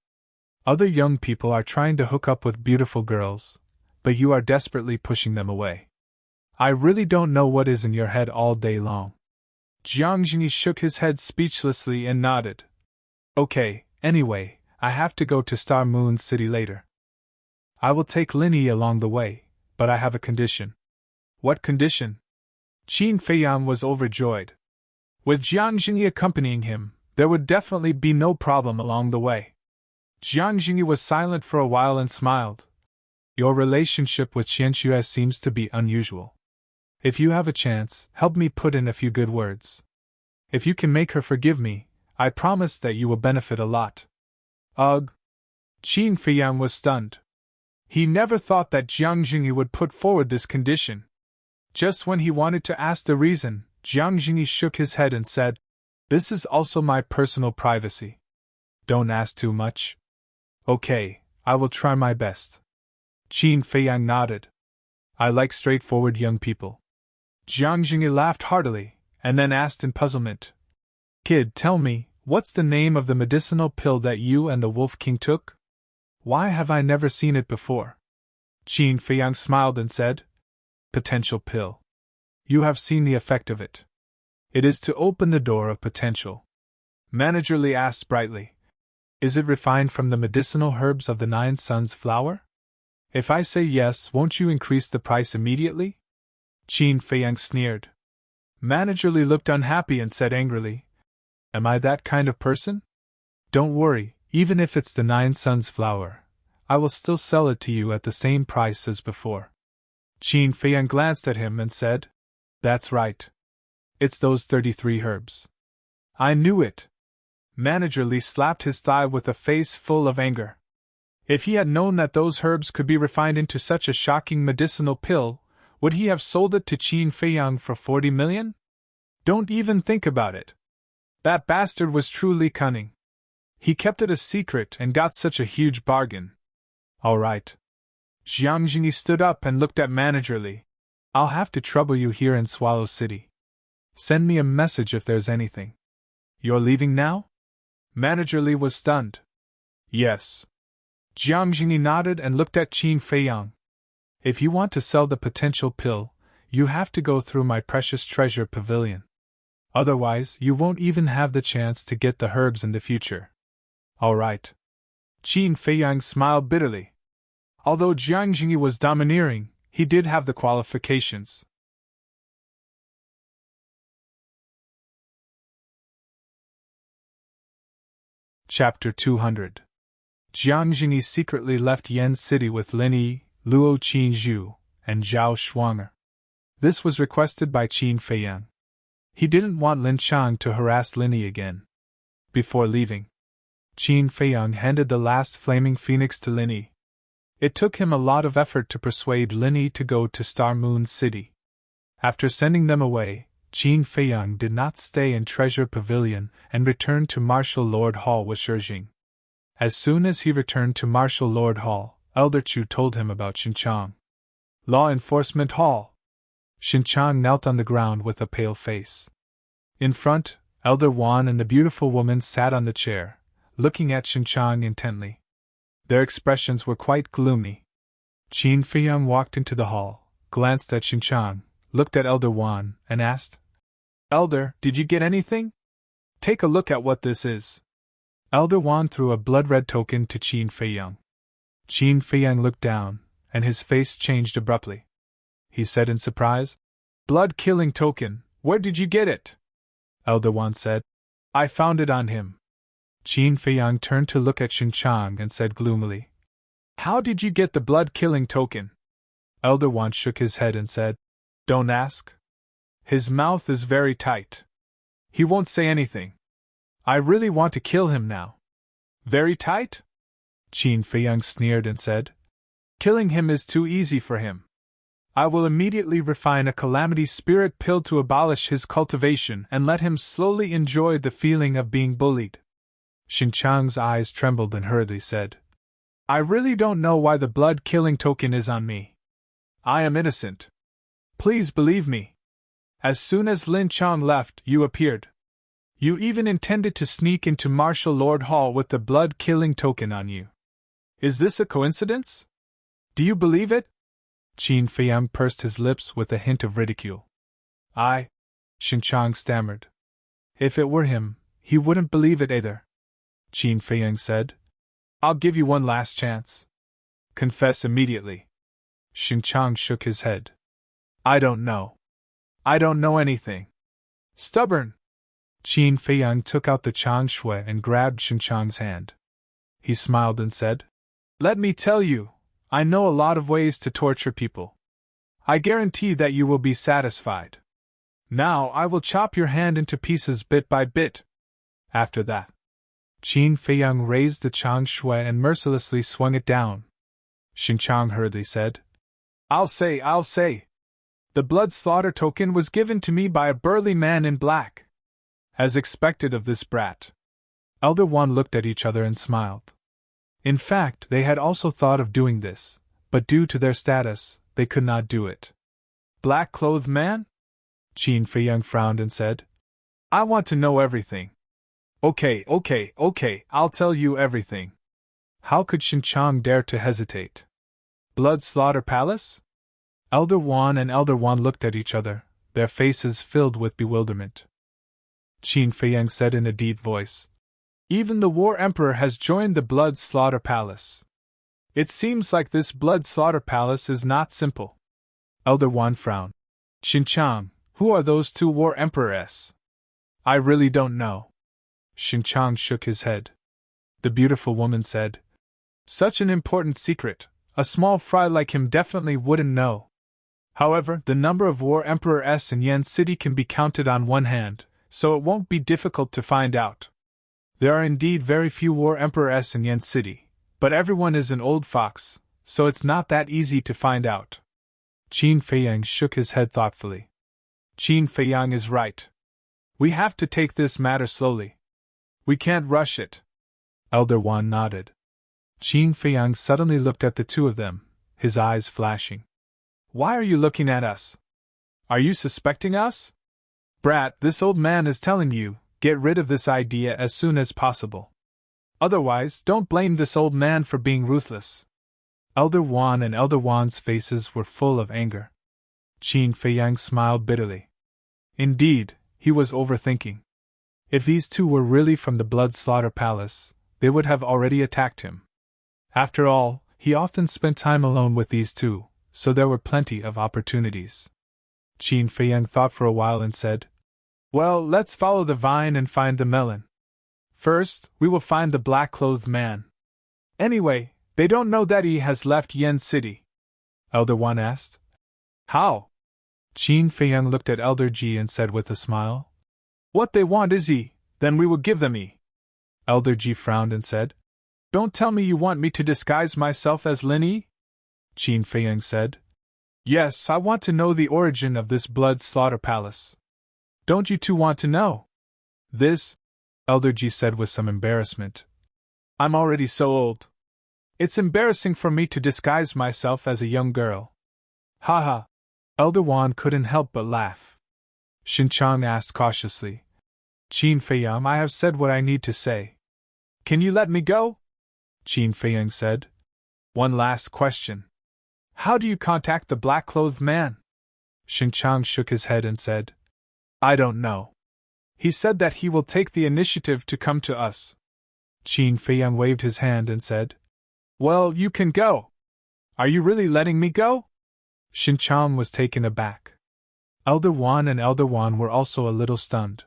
Other young people are trying to hook up with beautiful girls, but you are desperately pushing them away. I really don't know what is in your head all day long. Jiang Jingyi shook his head speechlessly and nodded. Okay, anyway, I have to go to Star Moon City later. I will take Linny along the way, but I have a condition. What condition? Qin Feiyang was overjoyed. With Jiang Jingyi accompanying him, there would definitely be no problem along the way. Jiang Jingyi was silent for a while and smiled. Your relationship with Qian Xue seems to be unusual. If you have a chance, help me put in a few good words. If you can make her forgive me, I promise that you will benefit a lot. Ugh! Qin Feiyang was stunned. He never thought that Jiang Jingyi would put forward this condition. Just when he wanted to ask the reason, Jiang Jingyi shook his head and said, This is also my personal privacy. Don't ask too much. Okay, I will try my best. Qin Feiyang nodded. I like straightforward young people. Jiang Jingyi laughed heartily, and then asked in puzzlement. Kid, tell me, what's the name of the medicinal pill that you and the Wolf King took? Why have I never seen it before? Qin Feiyang smiled and said, Potential pill. You have seen the effect of it. It is to open the door of potential. Manager Li asked brightly, Is it refined from the medicinal herbs of the 9 Suns flower? If I say yes, won't you increase the price immediately? Qin Feiyang sneered. Manager Li looked unhappy and said angrily, Am I that kind of person? Don't worry, even if it's the 9 Suns flower, I will still sell it to you at the same price as before. Qin Feiyang glanced at him and said, That's right. It's those 33 herbs. I knew it. Manager Li slapped his thigh with a face full of anger. If he had known that those herbs could be refined into such a shocking medicinal pill, would he have sold it to Qin Feiyang for 40 million? Don't even think about it. That bastard was truly cunning. He kept it a secret and got such a huge bargain. All right. Jiang Jingyi stood up and looked at Manager Li. I'll have to trouble you here in Swallow City. Send me a message if there's anything. You're leaving now? Manager Li was stunned. Yes. Jiang Jingyi nodded and looked at Qin Feiyang. If you want to sell the potential pill, you have to go through my precious treasure pavilion. Otherwise, you won't even have the chance to get the herbs in the future. All right. Qin Feiyang smiled bitterly. Although Jiang Jingyi was domineering, he did have the qualifications. Chapter 200. Jiang Jingyi secretly left Yan City with Lin Yi, Luo Qinzhu, and Zhao Shuanger. This was requested by Qin Feiyang. He didn't want Lin Chang to harass Lin Yi again. Before leaving, Qin Feiyang handed the last flaming phoenix to Lin Yi. It took him a lot of effort to persuade Lin Yi to go to Star Moon City. After sending them away, Qin Feiyang did not stay in Treasure Pavilion and returned to Martial Lord Hall with Shijing. As soon as he returned to Martial Lord Hall, Elder Chu told him about Xinchang. Law Enforcement Hall. Xinchang knelt on the ground with a pale face. In front, Elder Wan and the beautiful woman sat on the chair, looking at Xinchang intently. Their expressions were quite gloomy. Qin Feiyang walked into the hall, glanced at Xinchang, looked at Elder Wan, and asked, Elder, did you get anything? Take a look at what this is. Elder Wan threw a blood-red token to Qin Feiyang. Qin Feiyang looked down, and his face changed abruptly. He said in surprise, Blood-killing token, where did you get it? Elder Wan said, I found it on him. Qin Feiyang turned to look at Xinchang and said gloomily, How did you get the blood-killing token? Elder Wan shook his head and said, Don't ask. His mouth is very tight. He won't say anything. I really want to kill him now. Very tight? Qin Feiyang sneered and said, Killing him is too easy for him. I will immediately refine a calamity spirit pill to abolish his cultivation and let him slowly enjoy the feeling of being bullied. Xinchang's eyes trembled and hurriedly said, I really don't know why the blood-killing token is on me. I am innocent. Please believe me. As soon as Lin Chang left, you appeared. You even intended to sneak into Martial Lord Hall with the blood-killing token on you. Is this a coincidence? Do you believe it? Qin Feiyang pursed his lips with a hint of ridicule. Xinchang stammered. If it were him, he wouldn't believe it either. Qin Feiyang said, I'll give you one last chance. Confess immediately. Xinchang shook his head. I don't know. I don't know anything. Stubborn. Qin Feiyang took out the Chang Shui and grabbed Xinchang's hand. He smiled and said, Let me tell you, I know a lot of ways to torture people. I guarantee that you will be satisfied. Now I will chop your hand into pieces bit by bit. After that, Qin Feiyang raised the Chang Shui and mercilessly swung it down. Xinchang hurriedly said, I'll say. The blood slaughter token was given to me by a burly man in black. As expected of this brat. Elder Wan looked at each other and smiled. In fact, they had also thought of doing this, but due to their status, they could not do it. Black-clothed man? Qin Feiyang frowned and said, I want to know everything. Okay, I'll tell you everything. How could Xinqiang dare to hesitate? Blood Slaughter Palace? Elder Wan and Elder Wan looked at each other, their faces filled with bewilderment. Qin Feiyang said in a deep voice, "Even the War Emperor has joined the Blood Slaughter Palace. It seems like this Blood Slaughter Palace is not simple." Elder Wan frowned. "Xinqiang, who are those two War Emperors?" "I really don't know." Xinqiang shook his head. The beautiful woman said, "Such an important secret, a small fry like him definitely wouldn't know. However, the number of War Emperors in Yan City can be counted on one hand, so it won't be difficult to find out. There are indeed very few War Emperors in Yan City, but everyone is an old fox, so it's not that easy to find out." Qin Feiyang shook his head thoughtfully. "Qin Feiyang is right. We have to take this matter slowly. We can't rush it." Elder Wan nodded. Qin Feiyang suddenly looked at the two of them, his eyes flashing. "Why are you looking at us? Are you suspecting us? Brat, this old man is telling you, get rid of this idea as soon as possible. Otherwise, don't blame this old man for being ruthless." Elder Wan and Elder Wan's faces were full of anger. Qin Feiyang smiled bitterly. Indeed, he was overthinking. If these two were really from the Blood Slaughter Palace, they would have already attacked him. After all, he often spent time alone with these two, so there were plenty of opportunities. Qin Feiyang thought for a while and said, "Well, let's follow the vine and find the melon. First, we will find the black-clothed man. Anyway, they don't know that he has left Yen City." Elder Wan asked. "How?" Qin Feiyang looked at Elder Ji and said with a smile, "What they want is E, then we will give them E." Elder Ji frowned and said, "Don't tell me you want me to disguise myself as Lin Yi?" Qin Feiyang said, "Yes, I want to know the origin of this Blood Slaughter Palace. Don't you two want to know?" "This," Elder Ji said with some embarrassment. "I'm already so old. It's embarrassing for me to disguise myself as a young girl." "Ha ha!" Elder Wan couldn't help but laugh. Xinqiang asked cautiously, "Qin Feiyang, I have said what I need to say. Can you let me go?" Qin Feiyang said, "One last question. How do you contact the black-clothed man?" Xinqiang shook his head and said, "I don't know. He said that he will take the initiative to come to us." Qin Feiyang waved his hand and said, "Well, you can go. Are you really letting me go?" Xinqiang was taken aback. Elder Wan and Elder Wan were also a little stunned.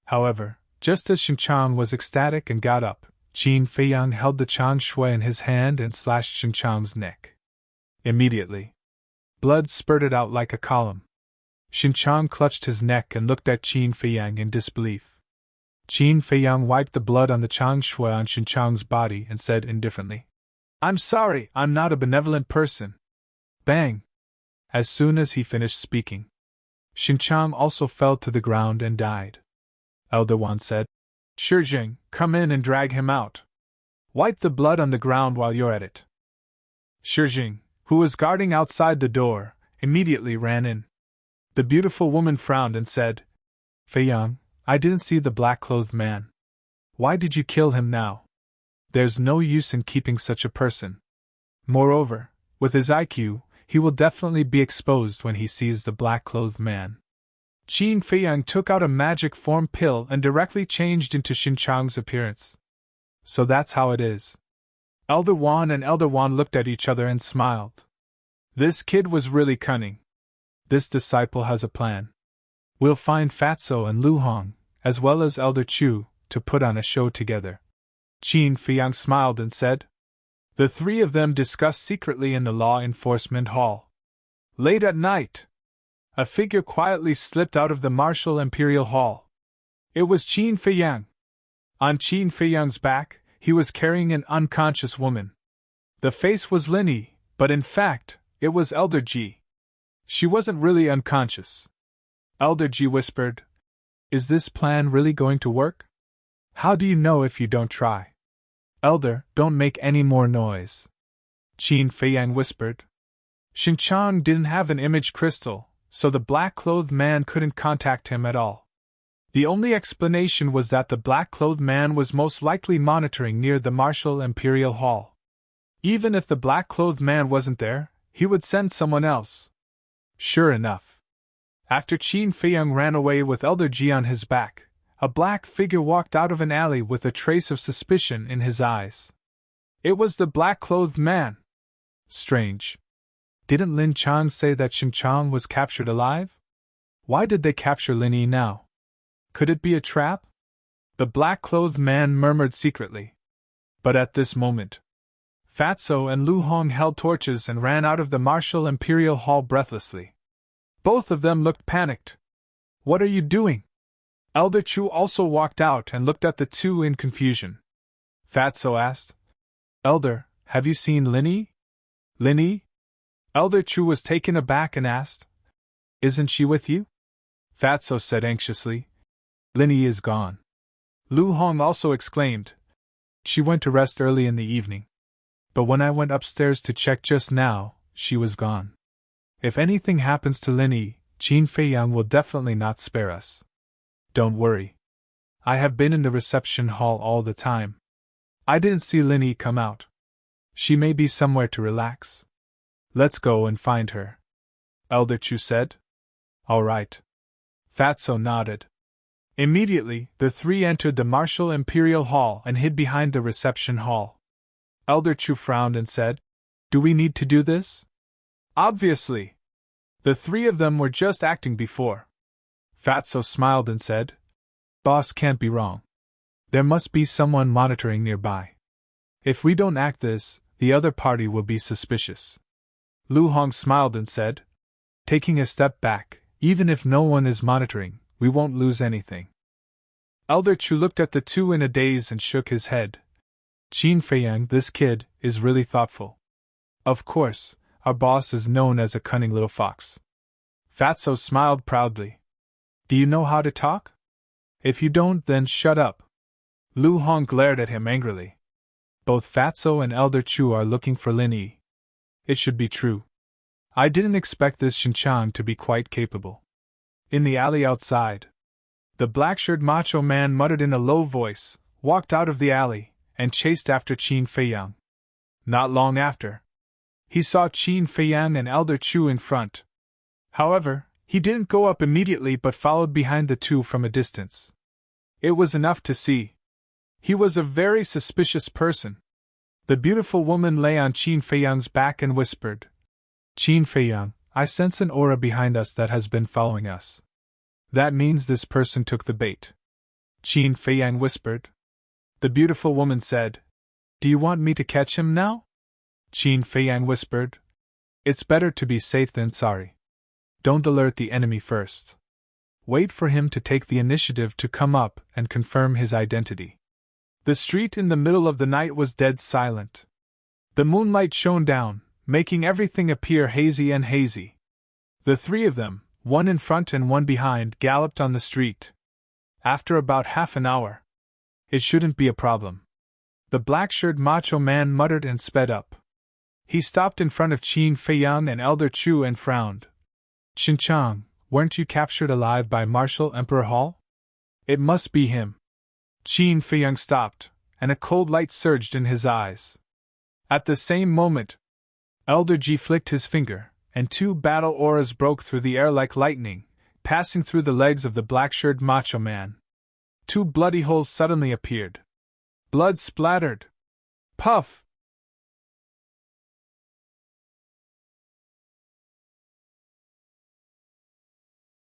However, just as Xinqiang was ecstatic and got up, Qin Feiyang held the Chang Shui in his hand and slashed Xinqiang's neck. Immediately, blood spurted out like a column. Xinqiang clutched his neck and looked at Qin Feiyang in disbelief. Qin Feiyang wiped the blood on the Chang Shui on Xinqiang's body and said indifferently, "I'm sorry, I'm not a benevolent person." Bang! As soon as he finished speaking, Xinqiang also fell to the ground and died. Elder Wan said, "Shijing, come in and drag him out. Wipe the blood on the ground while you're at it." Shijing, who was guarding outside the door, immediately ran in. The beautiful woman frowned and said, "Feiyang, I didn't see the black-clothed man. Why did you kill him now? There's no use in keeping such a person. Moreover, with his IQ, he will definitely be exposed when he sees the black-clothed man." Qin Feiyang took out a magic form pill and directly changed into Xinqiang's appearance. "So that's how it is." Elder Wan and Elder Wan looked at each other and smiled. This kid was really cunning. This disciple has a plan. We'll find Fatso and Lu Hong, as well as Elder Chu, to put on a show together. Qin Feiyang smiled and said. The three of them discussed secretly in the law enforcement hall. Late at night, a figure quietly slipped out of the Martial Imperial Hall. It was Qin Feiyang. On Qin Feiyang's back, he was carrying an unconscious woman. The face was Lin Yi, but in fact, it was Elder Ji. She wasn't really unconscious. Elder Ji whispered, "Is this plan really going to work? How do you know if you don't try? Elder, don't make any more noise." Qin Feiyang whispered. Xinqiang didn't have an image crystal, so the black-clothed man couldn't contact him at all. The only explanation was that the black-clothed man was most likely monitoring near the Martial Imperial Hall. Even if the black-clothed man wasn't there, he would send someone else. Sure enough. After Qin Feiyang ran away with Elder Ji on his back, a black figure walked out of an alley with a trace of suspicion in his eyes. It was the black-clothed man. Strange. Didn't Lin Chang say that Shin Chang was captured alive? Why did they capture Lin Yi now? Could it be a trap? The black-clothed man murmured secretly. But at this moment, Fatso and Lu Hong held torches and ran out of the Martial Imperial Hall breathlessly. Both of them looked panicked. What are you doing? Elder Chu also walked out and looked at the two in confusion. Fatso asked, Elder, have you seen Lin Yi? Lin Yi? Elder Chu was taken aback and asked, Isn't she with you? Fatso said anxiously, Lin Yi is gone. Lu Hong also exclaimed, She went to rest early in the evening. But when I went upstairs to check just now, she was gone. If anything happens to Lin Yi, Qin Feiyang will definitely not spare us. Don't worry. I have been in the reception hall all the time. I didn't see Lin Yi come out. She may be somewhere to relax. Let's go and find her. Elder Chu said. All right. Fatso nodded. Immediately, the three entered the Martial Imperial Hall and hid behind the reception hall. Elder Chu frowned and said, Do we need to do this? Obviously. The three of them were just acting before. Fatso smiled and said, Boss can't be wrong. There must be someone monitoring nearby. If we don't act this, the other party will be suspicious. Lu Hong smiled and said, Taking a step back, even if no one is monitoring, we won't lose anything. Elder Chu looked at the two in a daze and shook his head. Qin Feiyang, this kid, is really thoughtful. Of course, our boss is known as a cunning little fox. Fatso smiled proudly. Do you know how to talk? If you don't, then shut up. Lu Hong glared at him angrily. Both Fatso and Elder Chu are looking for Lin Yi. It should be true. I didn't expect this Shin-chan to be quite capable. In the alley outside, the black-shirted macho man muttered in a low voice, walked out of the alley, and chased after Qin Feiyang. Not long after, he saw Qin Feiyang and Elder Chu in front. However, he didn't go up immediately but followed behind the two from a distance. It was enough to see. He was a very suspicious person. The beautiful woman lay on Qin Feiyang's back and whispered, Qin Feiyang, I sense an aura behind us that has been following us. That means this person took the bait. Qin Feiyang whispered. The beautiful woman said, Do you want me to catch him now? Qin Feiyang whispered. It's better to be safe than sorry. Don't alert the enemy first. Wait for him to take the initiative to come up and confirm his identity. The street in the middle of the night was dead silent. The moonlight shone down, making everything appear hazy and hazy. The three of them, one in front and one behind, galloped on the street. After about half an hour, it shouldn't be a problem. The black-shirted macho man muttered and sped up. He stopped in front of Qin Feiyang and Elder Chu and frowned. Shin-chan, weren't you captured alive by Martial Emperor Hall? It must be him. Qin Feiyang stopped, and a cold light surged in his eyes. At the same moment, Elder Ji flicked his finger, and two battle auras broke through the air like lightning, passing through the legs of the black-shirted macho man. Two bloody holes suddenly appeared. Blood splattered. Puff!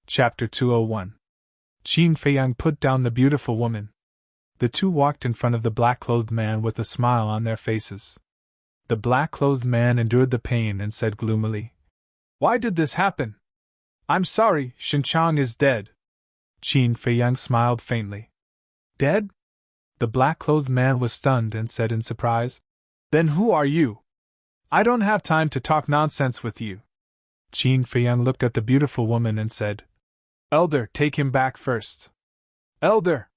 Chapter 201. Qin Feiyang put down the beautiful woman. The two walked in front of the black-clothed man with a smile on their faces. The black-clothed man endured the pain and said gloomily, Why did this happen? I'm sorry, Shin-chan is dead. Qin Feiyang smiled faintly. Dead? The black-clothed man was stunned and said in surprise, Then who are you? I don't have time to talk nonsense with you. Qin Feiyang looked at the beautiful woman and said, Elder, take him back first. Elder!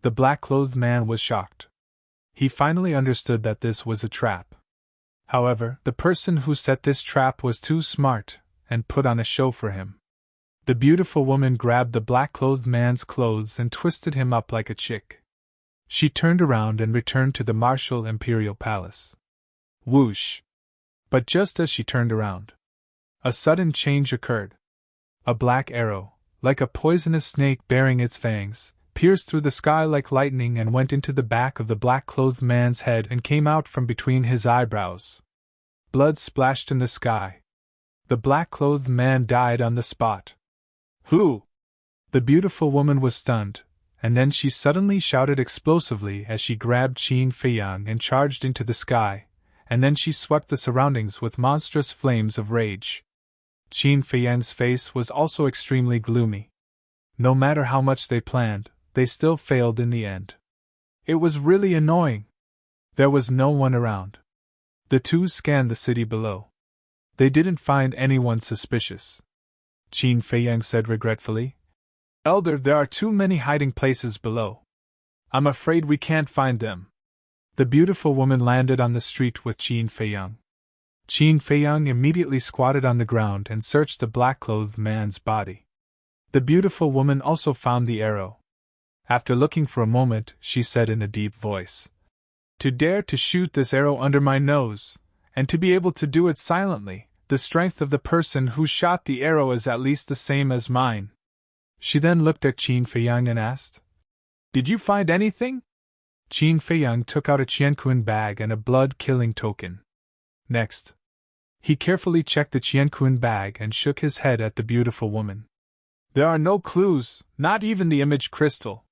The black-clothed man was shocked. He finally understood that this was a trap. However, the person who set this trap was too smart, and put on a show for him. The beautiful woman grabbed the black-clothed man's clothes and twisted him up like a chick. She turned around and returned to the martial imperial palace. Whoosh! But just as she turned around, a sudden change occurred. A black arrow, like a poisonous snake bearing its fangs, pierced through the sky like lightning and went into the back of the black-clothed man's head and came out from between his eyebrows. Blood splashed in the sky. The black-clothed man died on the spot. Who? The beautiful woman was stunned, and then she suddenly shouted explosively as she grabbed Qin Feiyang and charged into the sky, and then she swept the surroundings with monstrous flames of rage. Qin Feiyang's face was also extremely gloomy. No matter how much they planned, they still failed in the end. It was really annoying. There was no one around. The two scanned the city below. They didn't find anyone suspicious. Qin Feiyang said regretfully, "Elder, there are too many hiding places below. I'm afraid we can't find them." The beautiful woman landed on the street with Qin Feiyang. Qin Feiyang immediately squatted on the ground and searched the black-clothed man's body. The beautiful woman also found the arrow. After looking for a moment, she said in a deep voice, "To dare to shoot this arrow under my nose, and to be able to do it silently, the strength of the person who shot the arrow is at least the same as mine." She then looked at Qin Feiyang and asked, "Did you find anything?" Qin Feiyang took out a qianquan bag and a blood-killing token. Next, he carefully checked the qianquan bag and shook his head at the beautiful woman. "There are no clues, not even the image crystal.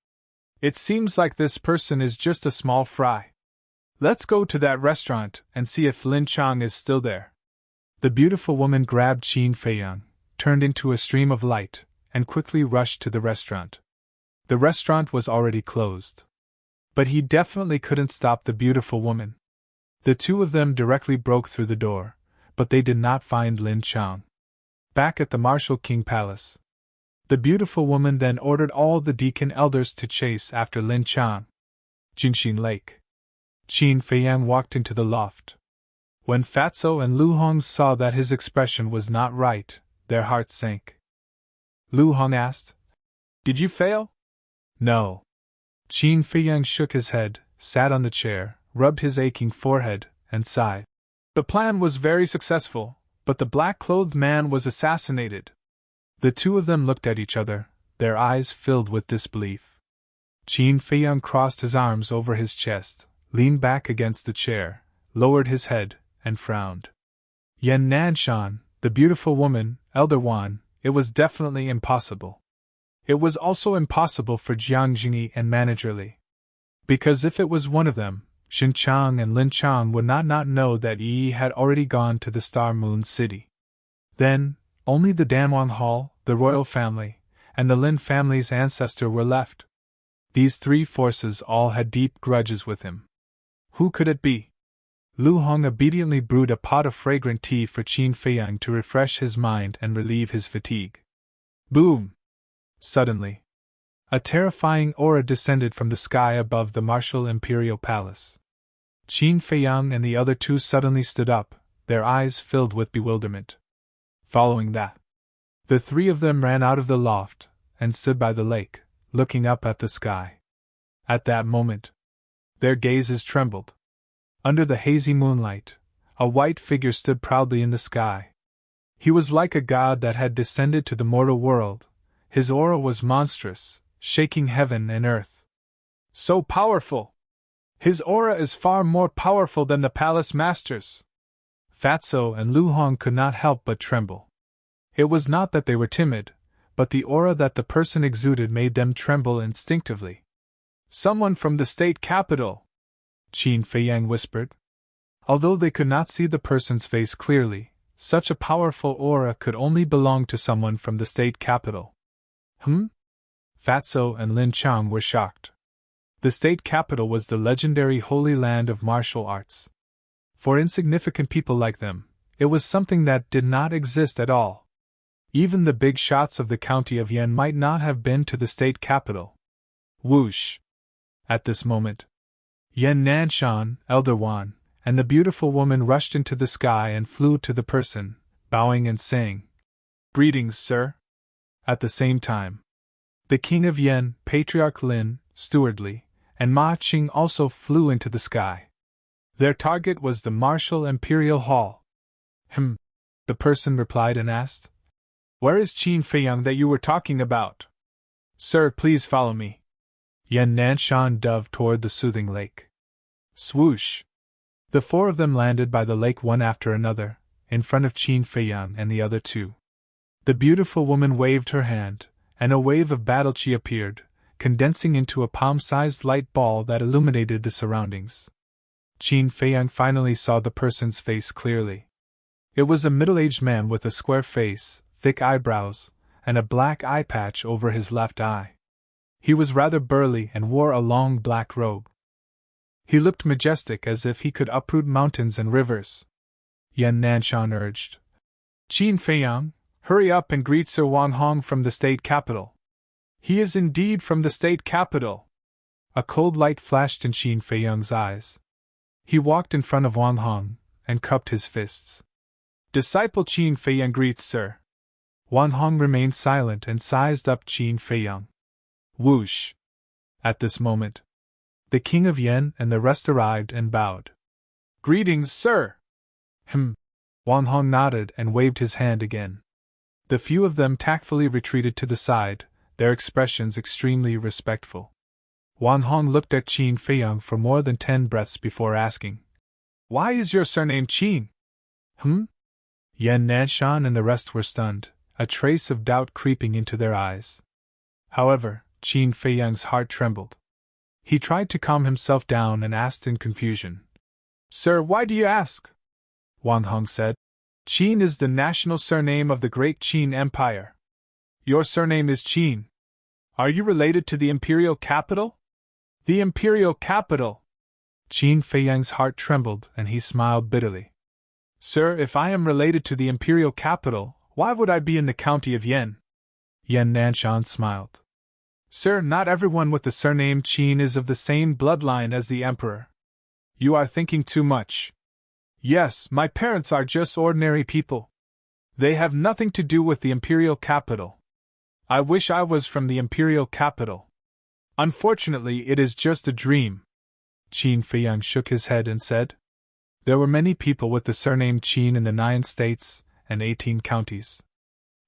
It seems like this person is just a small fry. Let's go to that restaurant and see if Lin Chang is still there." The beautiful woman grabbed Qin Feiyang, turned into a stream of light, and quickly rushed to the restaurant. The restaurant was already closed. But he definitely couldn't stop the beautiful woman. The two of them directly broke through the door, but they did not find Lin Chang. Back at the Martial King Palace, the beautiful woman then ordered all the deacon elders to chase after Lin Chang. Jinxin Lake. Qin Feiyang walked into the loft. When Fatso and Lu Hong saw that his expression was not right, their hearts sank. Lu Hong asked, "Did you fail?" "No." Qin Feiyang shook his head, sat on the chair, rubbed his aching forehead, and sighed. "The plan was very successful, but the black-clothed man was assassinated." The two of them looked at each other, their eyes filled with disbelief. Qin Feiyang crossed his arms over his chest, leaned back against the chair, lowered his head, and frowned. Yan Nanshan, the beautiful woman, Elder Wan, it was definitely impossible. It was also impossible for Jiang Jingyi and Manager Li. Because if it was one of them, Xin Chang and Lin Chang would not know that Yi had already gone to the Star Moon City. Then, only the Danwang Hall, the royal family, and the Lin family's ancestor were left. These three forces all had deep grudges with him. Who could it be? Lu Hong obediently brewed a pot of fragrant tea for Qin Feiyang to refresh his mind and relieve his fatigue. Boom! Suddenly, a terrifying aura descended from the sky above the martial imperial palace. Qin Feiyang and the other two suddenly stood up, their eyes filled with bewilderment. Following that, the three of them ran out of the loft and stood by the lake, looking up at the sky. At that moment, their gazes trembled. Under the hazy moonlight, a white figure stood proudly in the sky. He was like a god that had descended to the mortal world. His aura was monstrous, shaking heaven and earth. So powerful! His aura is far more powerful than the palace masters. Fatso and Lu Hong could not help but tremble. It was not that they were timid, but the aura that the person exuded made them tremble instinctively. Someone from the state capital, Qin Feiyang whispered. Although they could not see the person's face clearly, such a powerful aura could only belong to someone from the state capital. Fatso and Lin Chang were shocked. The state capital was the legendary holy land of martial arts. For insignificant people like them, it was something that did not exist at all. Even the big shots of the county of Yan might not have been to the state capital. Whoosh! At this moment, Yan Nanshan, Elder Wan, and the beautiful woman rushed into the sky and flew to the person, bowing and saying, "Greetings, sir." At the same time, the king of Yen, Patriarch Lin, Steward Li, and Ma Qing also flew into the sky. Their target was the Martial Imperial Hall. The person replied and asked, "Where is Qin Feiyang that you were talking about?" "Sir, please follow me." Yan Nanshan dove toward the soothing lake. Swoosh! The four of them landed by the lake one after another, in front of Qin Feiyang and the other two. The beautiful woman waved her hand, and a wave of battle chi appeared, condensing into a palm-sized light ball that illuminated the surroundings. Qin Feiyang finally saw the person's face clearly. It was a middle-aged man with a square face, thick eyebrows, and a black eye patch over his left eye. He was rather burly and wore a long black robe. He looked majestic, as if he could uproot mountains and rivers. Yan Nanshan urged, "Qin Feiyang, hurry up and greet Sir Wang Hong from the state capital." "He is indeed from the state capital." A cold light flashed in Qin Feiyang's eyes. He walked in front of Wang Hong and cupped his fists. "Disciple Qin Feiyang greets Sir." Wang Hong remained silent and sized up Qin Feiyang. Whoosh! At this moment, the king of Yen and the rest arrived and bowed. "Greetings, sir!" Wang Hong nodded and waved his hand again. The few of them tactfully retreated to the side, their expressions extremely respectful. Wang Hong looked at Qin Feiyang for more than 10 breaths before asking, "Why is your surname Qin?" Yan Nanshan and the rest were stunned, a trace of doubt creeping into their eyes. However, Qin Feiyang's heart trembled. He tried to calm himself down and asked in confusion, "Sir, why do you ask?" Wang Hong said, "Qin is the national surname of the great Qin Empire. Your surname is Qin. Are you related to the imperial capital?" "The imperial capital!" Qin Feiyang's heart trembled and he smiled bitterly. "Sir, if I am related to the imperial capital, why would I be in the county of Yen?" Yan Nanshan smiled. "Sir, not everyone with the surname Qin is of the same bloodline as the emperor. You are thinking too much. Yes, my parents are just ordinary people. They have nothing to do with the imperial capital. I wish I was from the imperial capital. Unfortunately, it is just a dream." Qin Feiyang shook his head and said, "There were many people with the surname Qin in the 9 states and 18 counties.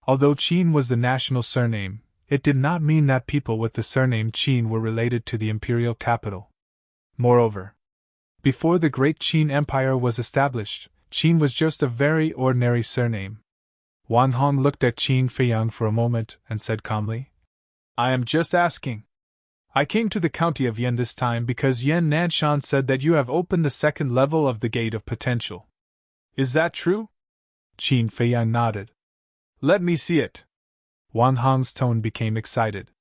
Although Qin was the national surname, it did not mean that people with the surname Qin were related to the imperial capital. Moreover, before the great Qin Empire was established, Qin was just a very ordinary surname." Wang Hong looked at Qin Feiyang for a moment and said calmly, "I am just asking. I came to the county of Yen this time because Yan Nanshan said that you have opened the 2nd level of the Gate of Potential. Is that true?" Qin Feiyang nodded. "Let me see it." Wang Hong's tone became excited.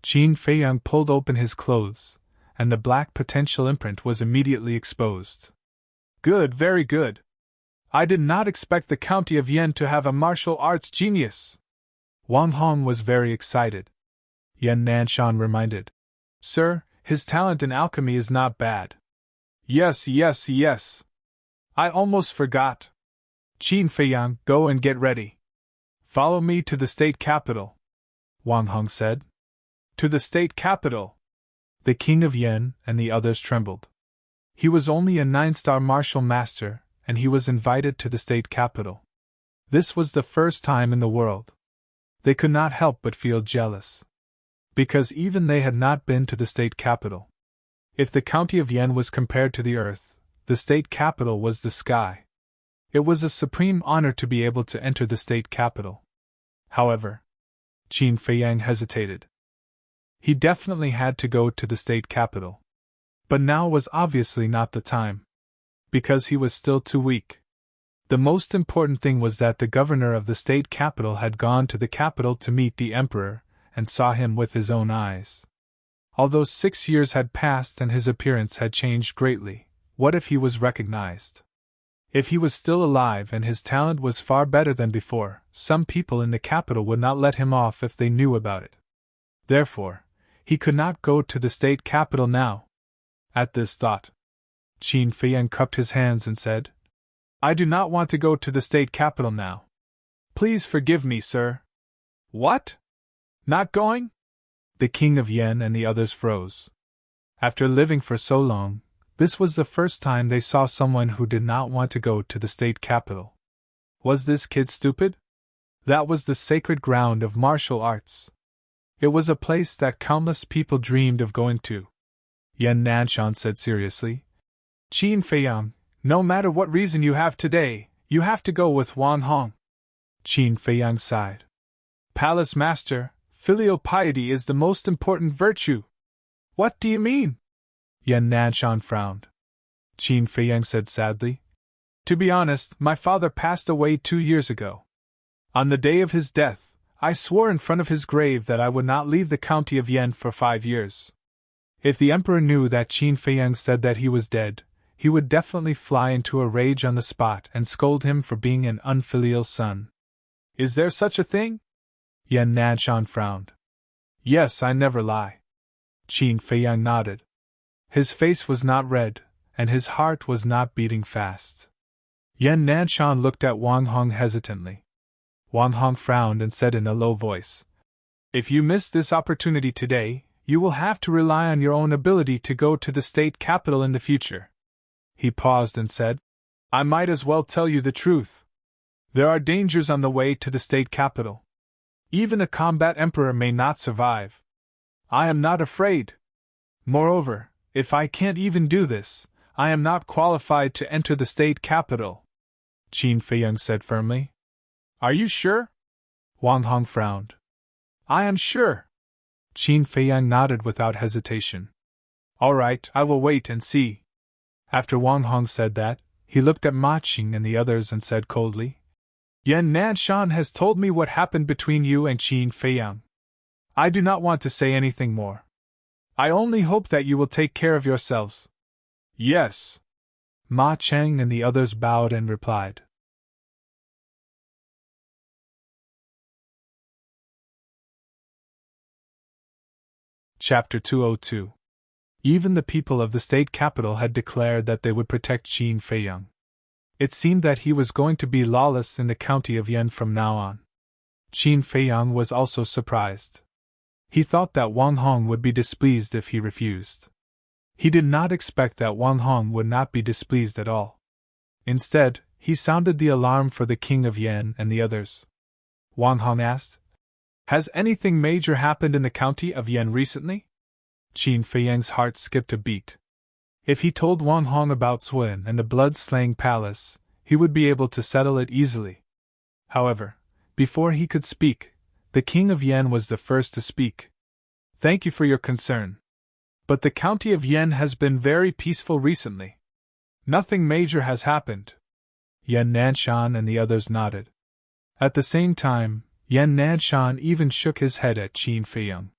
Qin Feiyang pulled open his clothes, and the black potential imprint was immediately exposed. "Good, very good. I did not expect the county of Yen to have a martial arts genius." Wang Hong was very excited. Yan Nanshan reminded, "Sir, his talent in alchemy is not bad." Yes. I almost forgot. Qin Feiyang, go and get ready. Follow me to the state capital," Wang Hong said. "To the state capital." The king of Yen and the others trembled. He was only a 9-star martial master, and he was invited to the state capital. This was the first time in the world. They could not help but feel jealous. Because even they had not been to the state capital. If the county of Yen was compared to the earth, the state capital was the sky. It was a supreme honor to be able to enter the state capital. However, Qin Feiyang hesitated. He definitely had to go to the state capital. But now was obviously not the time. Because he was still too weak. The most important thing was that the governor of the state capital had gone to the capital to meet the emperor, and saw him with his own eyes. Although 6 years had passed and his appearance had changed greatly, what if he was recognized? If he was still alive and his talent was far better than before, some people in the capital would not let him off if they knew about it. Therefore, he could not go to the state capital now. At this thought, Qin Feiyang cupped his hands and said, "I do not want to go to the state capital now. Please forgive me, sir." "What?" Not going? The king of Yen and the others froze. After living for so long, this was the first time they saw someone who did not want to go to the state capital. Was this kid stupid? That was the sacred ground of martial arts. It was a place that countless people dreamed of going to. Yan Nanshan said seriously. Qin Feiyang, no matter what reason you have today, you have to go with Wang Hong. Qin Feiyang sighed. Palace Master, filial piety is the most important virtue. What do you mean? Yan Nanshan frowned. Qin Feiyang said sadly. To be honest, my father passed away 2 years ago. On the day of his death, I swore in front of his grave that I would not leave the county of Yen for 5 years. If the emperor knew that Qin Feiyang said that he was dead, he would definitely fly into a rage on the spot and scold him for being an unfilial son. Is there such a thing? Yan Nanshan frowned. Yes, I never lie. Qin Feiyang nodded. His face was not red, and his heart was not beating fast. Yan Nanshan looked at Wang Hong hesitantly. Wang Hong frowned and said in a low voice, If you miss this opportunity today, you will have to rely on your own ability to go to the state capital in the future. He paused and said, I might as well tell you the truth. There are dangers on the way to the state capital. Even a combat emperor may not survive. I am not afraid. Moreover, if I can't even do this, I am not qualified to enter the state capital. Qin Feiyang said firmly. Are you sure? Wang Hong frowned. I am sure. Qin Feiyang nodded without hesitation. All right, I will wait and see. After Wang Hong said that, he looked at Ma Qing and the others and said coldly, Yan Nanshan has told me what happened between you and Qin Feiyang. I do not want to say anything more. I only hope that you will take care of yourselves. Yes. Ma Cheng and the others bowed and replied. Chapter 202. Even the people of the state capital had declared that they would protect Qin Feiyang. It seemed that he was going to be lawless in the county of Yen from now on. Qin Feiyang was also surprised. He thought that Wang Hong would be displeased if he refused. He did not expect that Wang Hong would not be displeased at all. Instead, he sounded the alarm for the king of Yen and the others. Wang Hong asked, Has anything major happened in the county of Yen recently? Qin Feiyang's heart skipped a beat. If he told Wang Hong about Suin and the blood-slaying palace, he would be able to settle it easily. However, before he could speak, the king of Yen was the first to speak. Thank you for your concern. But the county of Yen has been very peaceful recently. Nothing major has happened. Yan Nanshan and the others nodded. At the same time, Yan Nanshan even shook his head at Qin Feiyang.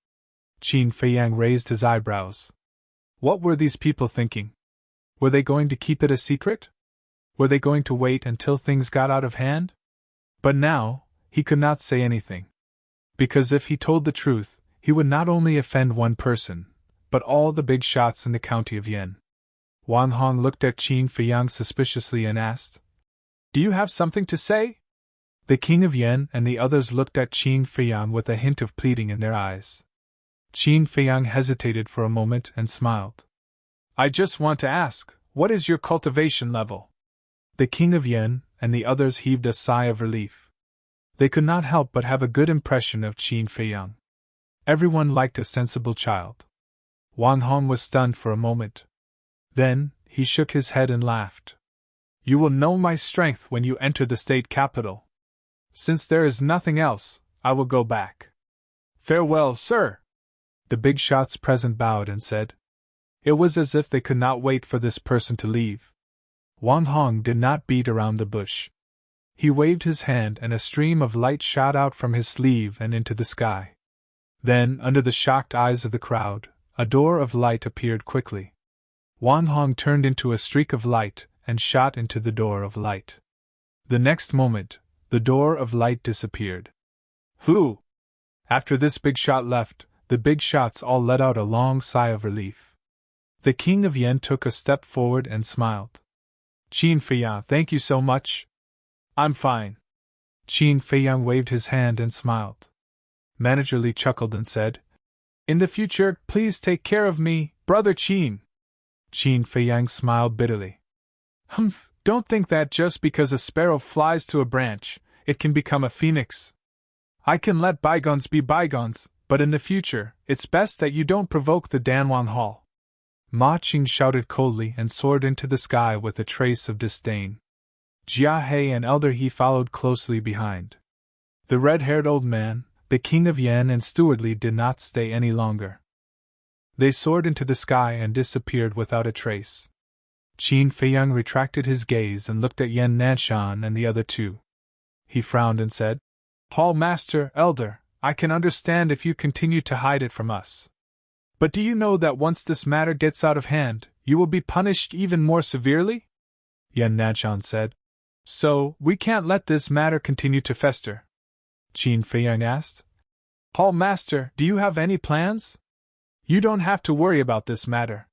Qin Feiyang raised his eyebrows. What were these people thinking? Were they going to keep it a secret? Were they going to wait until things got out of hand? But now, he could not say anything. Because if he told the truth, he would not only offend one person, but all the big shots in the county of Yen. Wang Hong looked at Qin Feiyang suspiciously and asked, Do you have something to say? The king of Yen and the others looked at Qin Feiyang with a hint of pleading in their eyes. Qin Feiyang hesitated for a moment and smiled. I just want to ask, what is your cultivation level? The king of Yen and the others heaved a sigh of relief. They could not help but have a good impression of Qin Feiyang. Everyone liked a sensible child. Wang Hong was stunned for a moment. Then, he shook his head and laughed. You will know my strength when you enter the state capital. Since there is nothing else, I will go back. Farewell, sir. The big shots present bowed and said. It was as if they could not wait for this person to leave. Wang Hong did not beat around the bush. He waved his hand and a stream of light shot out from his sleeve and into the sky. Then, under the shocked eyes of the crowd, a door of light appeared quickly. Wang Hong turned into a streak of light and shot into the door of light. The next moment, the door of light disappeared. Whew! After this big shot left, the big shots all let out a long sigh of relief. The king of Yen took a step forward and smiled. Qin Feiyang, thank you so much. I'm fine. Qin Feiyang waved his hand and smiled. Manager Li chuckled and said, "In the future, please take care of me, Brother Qin." Qin Feiyang smiled bitterly. "Humph, don't think that just because a sparrow flies to a branch, it can become a phoenix. I can let bygones be bygones, but in the future, it's best that you don't provoke the Danwang Hall." Ma Qing shouted coldly and soared into the sky with a trace of disdain. Jia He and Elder He followed closely behind. The red-haired old man, the king of Yan and Steward Li did not stay any longer. They soared into the sky and disappeared without a trace. Qin Feiyang retracted his gaze and looked at Yan Nanshan and the other two. He frowned and said, "Hall Master, Elder, I can understand if you continue to hide it from us. But do you know that once this matter gets out of hand, you will be punished even more severely?" Yan Nanshan said. "So, we can't let this matter continue to fester?" Qin Feiyang asked. "Hall Master, do you have any plans? You don't have to worry about this matter.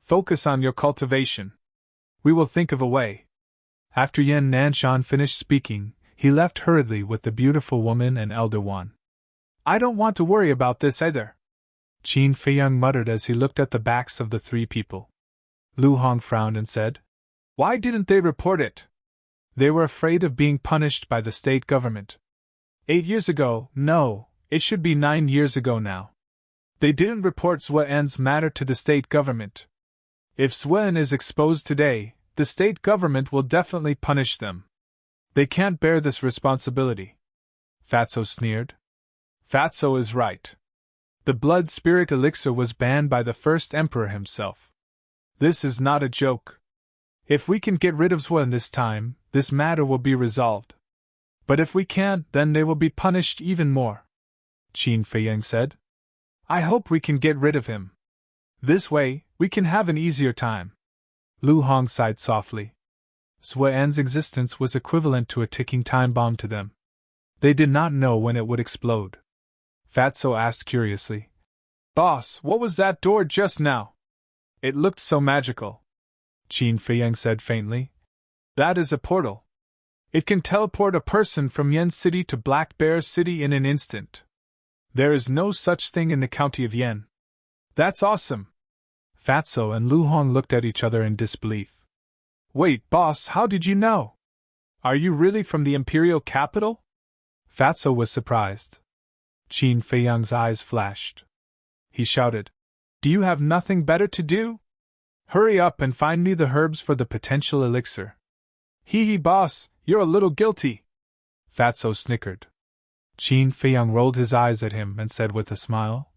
Focus on your cultivation. We will think of a way." After Yan Nanshan finished speaking, he left hurriedly with the beautiful woman and Elder One. "I don't want to worry about this either," Qin Feiyang muttered as he looked at the backs of the three people. Lu Hong frowned and said, "Why didn't they report it?" "They were afraid of being punished by the state government. 8 years ago, no, it should be 9 years ago now. They didn't report Suen's matter to the state government. If Suen is exposed today, the state government will definitely punish them. They can't bear this responsibility." Fatso sneered. "Fatso is right. The blood spirit elixir was banned by the first emperor himself. This is not a joke. If we can get rid of Suen this time, this matter will be resolved. But if we can't, then they will be punished even more," Qin Feiyang said. "I hope we can get rid of him. This way, we can have an easier time." Lu Hong sighed softly. Suen's existence was equivalent to a ticking time bomb to them. They did not know when it would explode. Fatso asked curiously, "Boss, what was that door just now? It looked so magical." Qin Feiyang said faintly, "That is a portal. It can teleport a person from Yen City to Black Bear City in an instant. There is no such thing in the county of Yen." "That's awesome." Fatso and Lu Hong looked at each other in disbelief. "Wait, boss, how did you know? Are you really from the imperial capital?" Fatso was surprised. Qin Feiyang's eyes flashed. He shouted, "Do you have nothing better to do? Hurry up and find me the herbs for the potential elixir." "Hee, boss, you're a little guilty." Fatso snickered. Qin Feiyang rolled his eyes at him and said with a smile,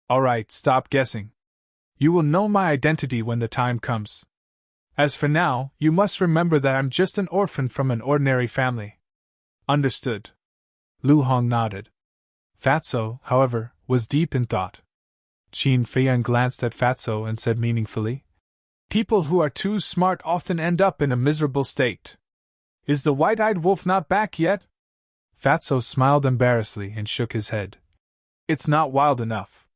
"All right, stop guessing. You will know my identity when the time comes. As for now, you must remember that I'm just an orphan from an ordinary family." "Understood." Lu Hong nodded. Fatso, however, was deep in thought. Qin Feiyang glanced at Fatso and said meaningfully, "People who are too smart often end up in a miserable state. Is the white-eyed wolf not back yet?" Fatso smiled embarrassedly and shook his head. "It's not wild enough."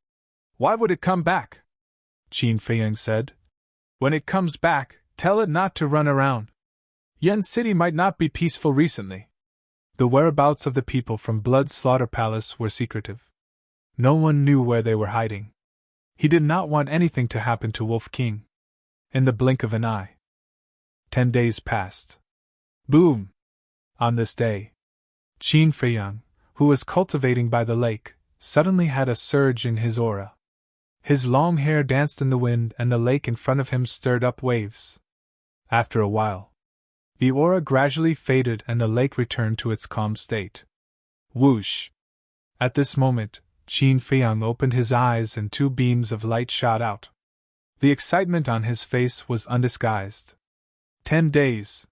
"Why would it come back?" Qin Feiyang said. "When it comes back, tell it not to run around. Yen City might not be peaceful recently." The whereabouts of the people from Blood's Slaughter Palace were secretive. No one knew where they were hiding. He did not want anything to happen to Wolf King. In the blink of an eye. 10 days passed. Boom! On this day, Qin Feiyang, who was cultivating by the lake, suddenly had a surge in his aura. His long hair danced in the wind and the lake in front of him stirred up waves. After a while, the aura gradually faded and the lake returned to its calm state. Whoosh! At this moment, Qin Feiyang opened his eyes and 2 beams of light shot out. The excitement on his face was undisguised. 10 days.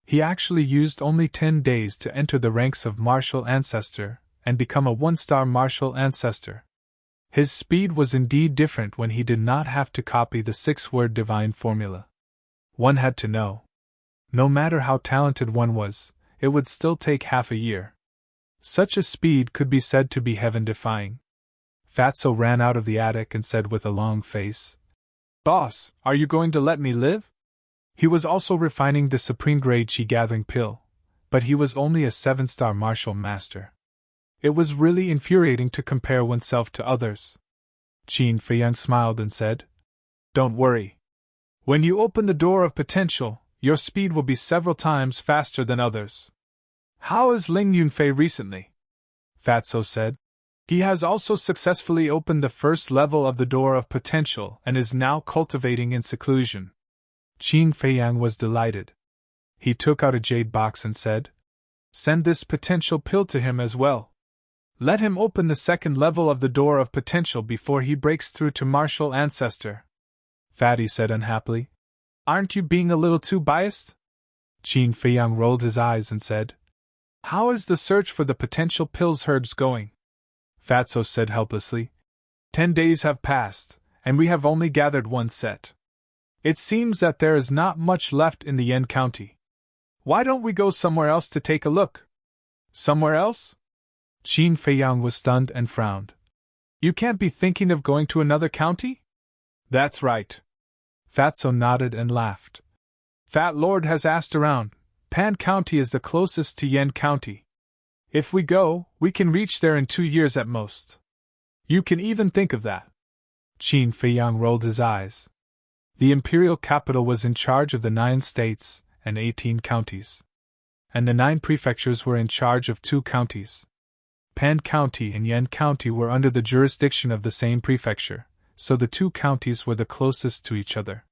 He actually used only 10 days to enter the ranks of Martial Ancestor and become a 1-star Martial Ancestor. His speed was indeed different when he did not have to copy the 6-word divine formula. One had to know. No matter how talented one was, it would still take half a year. Such a speed could be said to be heaven-defying. Fatso ran out of the attic and said with a long face, "Boss, are you going to let me live?" He was also refining the supreme grade chi gathering pill, but he was only a 7-star martial master. It was really infuriating to compare oneself to others. Qin Feiyang smiled and said, "Don't worry. When you open the door of potential, your speed will be several times faster than others." "How is Ling Yunfei recently?" Fatso said. "He has also successfully opened the first level of the door of potential and is now cultivating in seclusion." Qin Feiyang was delighted. He took out a jade box and said, "Send this potential pill to him as well. Let him open the second level of the door of potential before he breaks through to martial ancestor." Fatty said unhappily, "Aren't you being a little too biased?" Qin Feiyang rolled his eyes and said, "How is the search for the potential pills herbs going?" Fatso said helplessly, 10 days have passed, and we have only gathered one set. It seems that there is not much left in the Yen County. Why don't we go somewhere else to take a look?" "Somewhere else?" Qin Feiyang was stunned and frowned. "You can't be thinking of going to another county?" "That's right." Fatso nodded and laughed. "Fat Lord has asked around. Pan County is the closest to Yen County. If we go, we can reach there in 2 years at most. You can even think of that." Qin Feiyang rolled his eyes. The imperial capital was in charge of the 9 states and 18 counties. And the 9 prefectures were in charge of 2 counties. Pan County and Yen County were under the jurisdiction of the same prefecture, so the 2 counties were the closest to each other.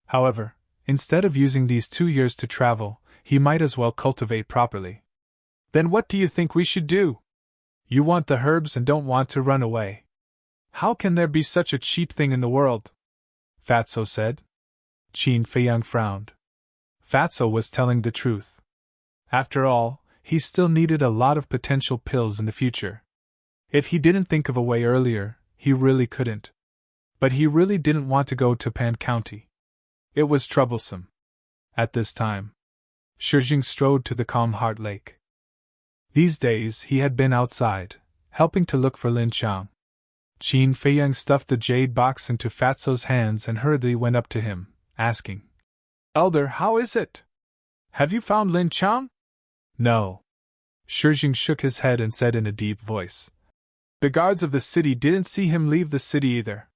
However, instead of using these 2 years to travel, he might as well cultivate properly. "Then what do you think we should do? You want the herbs and don't want to run away. How can there be such a cheap thing in the world?" Fatso said. Qin Feiyang frowned. Fatso was telling the truth. After all, he still needed a lot of potential pills in the future. If he didn't think of a way earlier, he really couldn't. But he really didn't want to go to Pan County. It was troublesome. At this time, Shijing strode to the Calm Heart Lake. These days he had been outside, helping to look for Lin Chang. Qin Feiyang stuffed the jade box into Fatso's hands and hurriedly went up to him, asking, "Elder, how is it? Have you found Lin Chang?" "No." Shijing shook his head and said in a deep voice, "The guards of the city didn't see him leave the city either.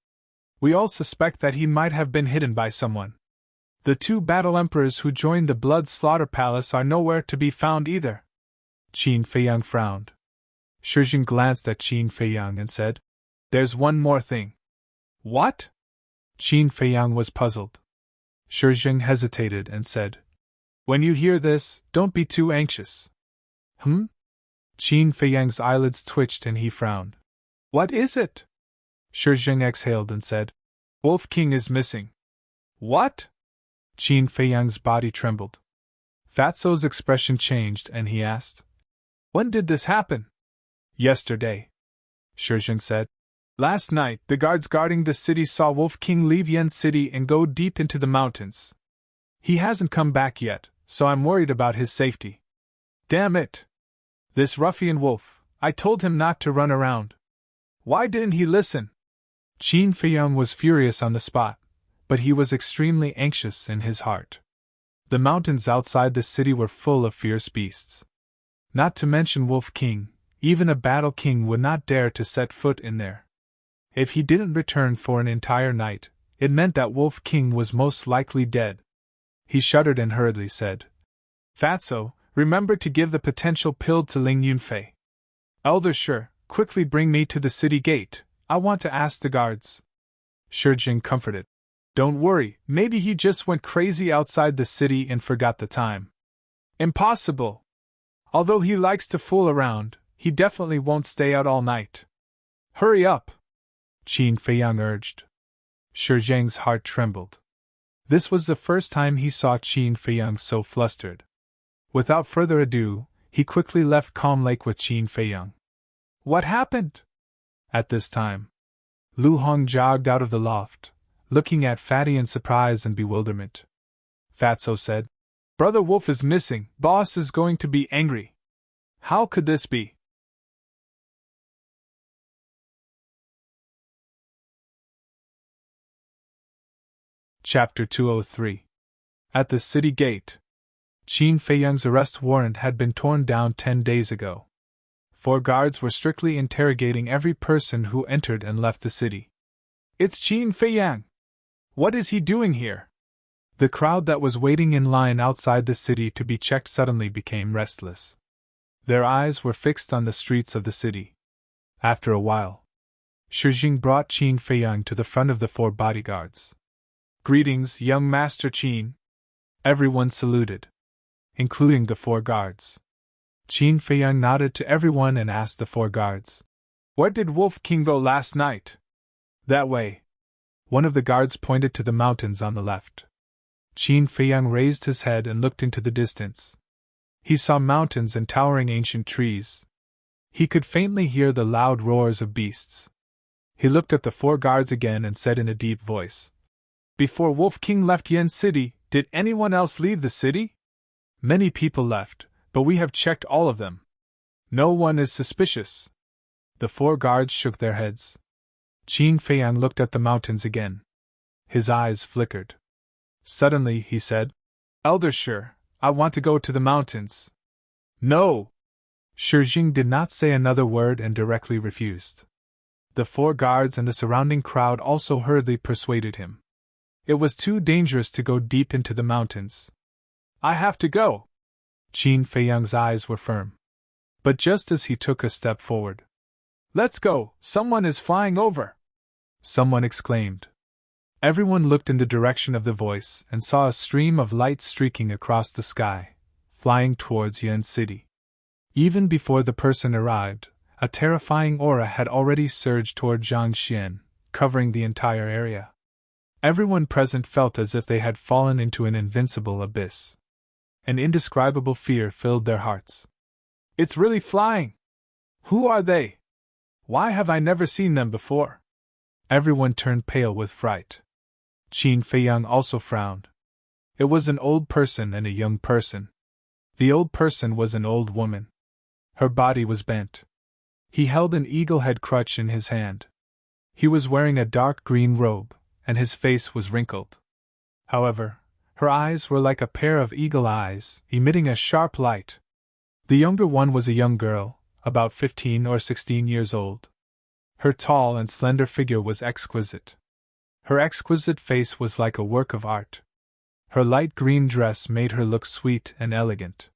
We all suspect that he might have been hidden by someone. The 2 battle emperors who joined the Blood Slaughter Palace are nowhere to be found either." Qin Feiyang frowned. Shijing glanced at Qin Feiyang and said, "There's one more thing." "What?" Qin Feiyang was puzzled. Shijing hesitated and said, "When you hear this, don't be too anxious." Qin Feiyang's eyelids twitched and he frowned. "What is it?" Shijing exhaled and said, "Wolf King is missing." "What?" Qin Feiyang's body trembled. Fatso's expression changed and he asked, "When did this happen?" "Yesterday," Shijing said. "Last night, the guards guarding the city saw Wolf King leave Yen City and go deep into the mountains. He hasn't come back yet, so I'm worried about his safety. Damn it! This ruffian wolf, I told him not to run around. Why didn't he listen?" Qin Feiyang was furious on the spot, but he was extremely anxious in his heart. The mountains outside the city were full of fierce beasts. Not to mention Wolf King, even a battle king would not dare to set foot in there. If he didn't return for an entire night, it meant that Wolf King was most likely dead. He shuddered and hurriedly said, "Fatso, remember to give the potential pill to Ling Yunfei. Elder Shi, quickly bring me to the city gate, I want to ask the guards." Shijing comforted. "Don't worry, maybe he just went crazy outside the city and forgot the time." "Impossible! Although he likes to fool around, he definitely won't stay out all night. Hurry up!" Qin Feiyang urged. Shijing's heart trembled. This was the first time he saw Qin Feiyang so flustered. Without further ado, he quickly left Calm Lake with Qin Feiyang. "What happened?" At this time, Lu Hong jogged out of the loft, looking at Fatty in surprise and bewilderment. Fatso said, "Brother Wolf is missing, boss is going to be angry. How could this be?" Chapter 203. At the city gate. Qin Feiyang's arrest warrant had been torn down 10 days ago. 4 guards were strictly interrogating every person who entered and left the city. "It's Qin Feiyang! What is he doing here?" The crowd that was waiting in line outside the city to be checked suddenly became restless. Their eyes were fixed on the streets of the city. After a while, Shi Jing brought Qin Feiyang to the front of the 4 bodyguards. "Greetings, young Master Qin." Everyone saluted, including the 4 guards. Qin Feiyang nodded to everyone and asked the 4 guards, "Where did Wolf King go last night?" "That way." One of the guards pointed to the mountains on the left. Qin Feiyang raised his head and looked into the distance. He saw mountains and towering ancient trees. He could faintly hear the loud roars of beasts. He looked at the 4 guards again and said in a deep voice, "Before Wolf King left Yen City, did anyone else leave the city?" "Many people left, but we have checked all of them. No one is suspicious." The 4 guards shook their heads. Qin Feiyang looked at the mountains again. His eyes flickered. Suddenly, he said, "Elder Shi, I want to go to the mountains." "No!" Shi Jing did not say another word and directly refused. The 4 guards and the surrounding crowd also hurriedly persuaded him. It was too dangerous to go deep into the mountains. "I have to go!" Qin Feiyang's eyes were firm. But just as he took a step forward, "Let's go! Someone is flying over!" someone exclaimed. Everyone looked in the direction of the voice and saw a stream of light streaking across the sky, flying towards Yen City. Even before the person arrived, a terrifying aura had already surged toward Zhangxian, covering the entire area. Everyone present felt as if they had fallen into an invincible abyss. An indescribable fear filled their hearts. "It's really flying! Who are they? Why have I never seen them before?" Everyone turned pale with fright. Qin Feiyang also frowned. It was an old person and a young person. The old person was an old woman. Her body was bent. He held an eagle-head crutch in his hand. He was wearing a dark green robe, and his face was wrinkled. However, her eyes were like a pair of eagle eyes, emitting a sharp light. The younger one was a young girl, about 15 or 16 years old. Her tall and slender figure was exquisite. Her exquisite face was like a work of art. Her light green dress made her look sweet and elegant.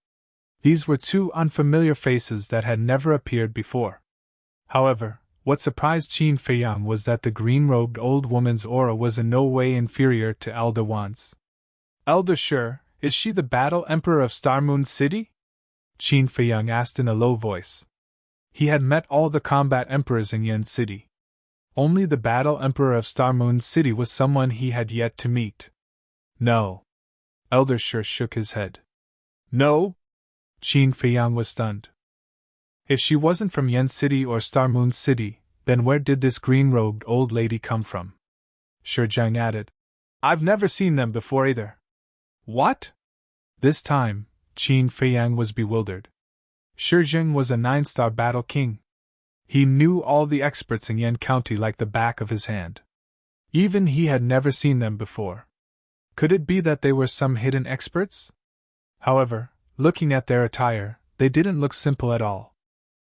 These were 2 unfamiliar faces that had never appeared before. However, what surprised Qin Feiyang was that the green-robed old woman's aura was in no way inferior to Elder Wan's. "Elder Shi, is she the Battle Emperor of Star Moon City?" Qin Feiyang asked in a low voice. He had met all the combat emperors in Yen City. Only the Battle Emperor of Star Moon City was someone he had yet to meet. "No." Elder Shi shook his head. "No?" Qin Feiyang was stunned. If she wasn't from Yen City or Star Moon City, then where did this green-robed old lady come from? Shi Jing added, "I've never seen them before either." "What?" This time, Qin Feiyang was bewildered. Shi Jing was a 9-star battle king. He knew all the experts in Yen County like the back of his hand. Even he had never seen them before. Could it be that they were some hidden experts? However, looking at their attire, they didn't look simple at all.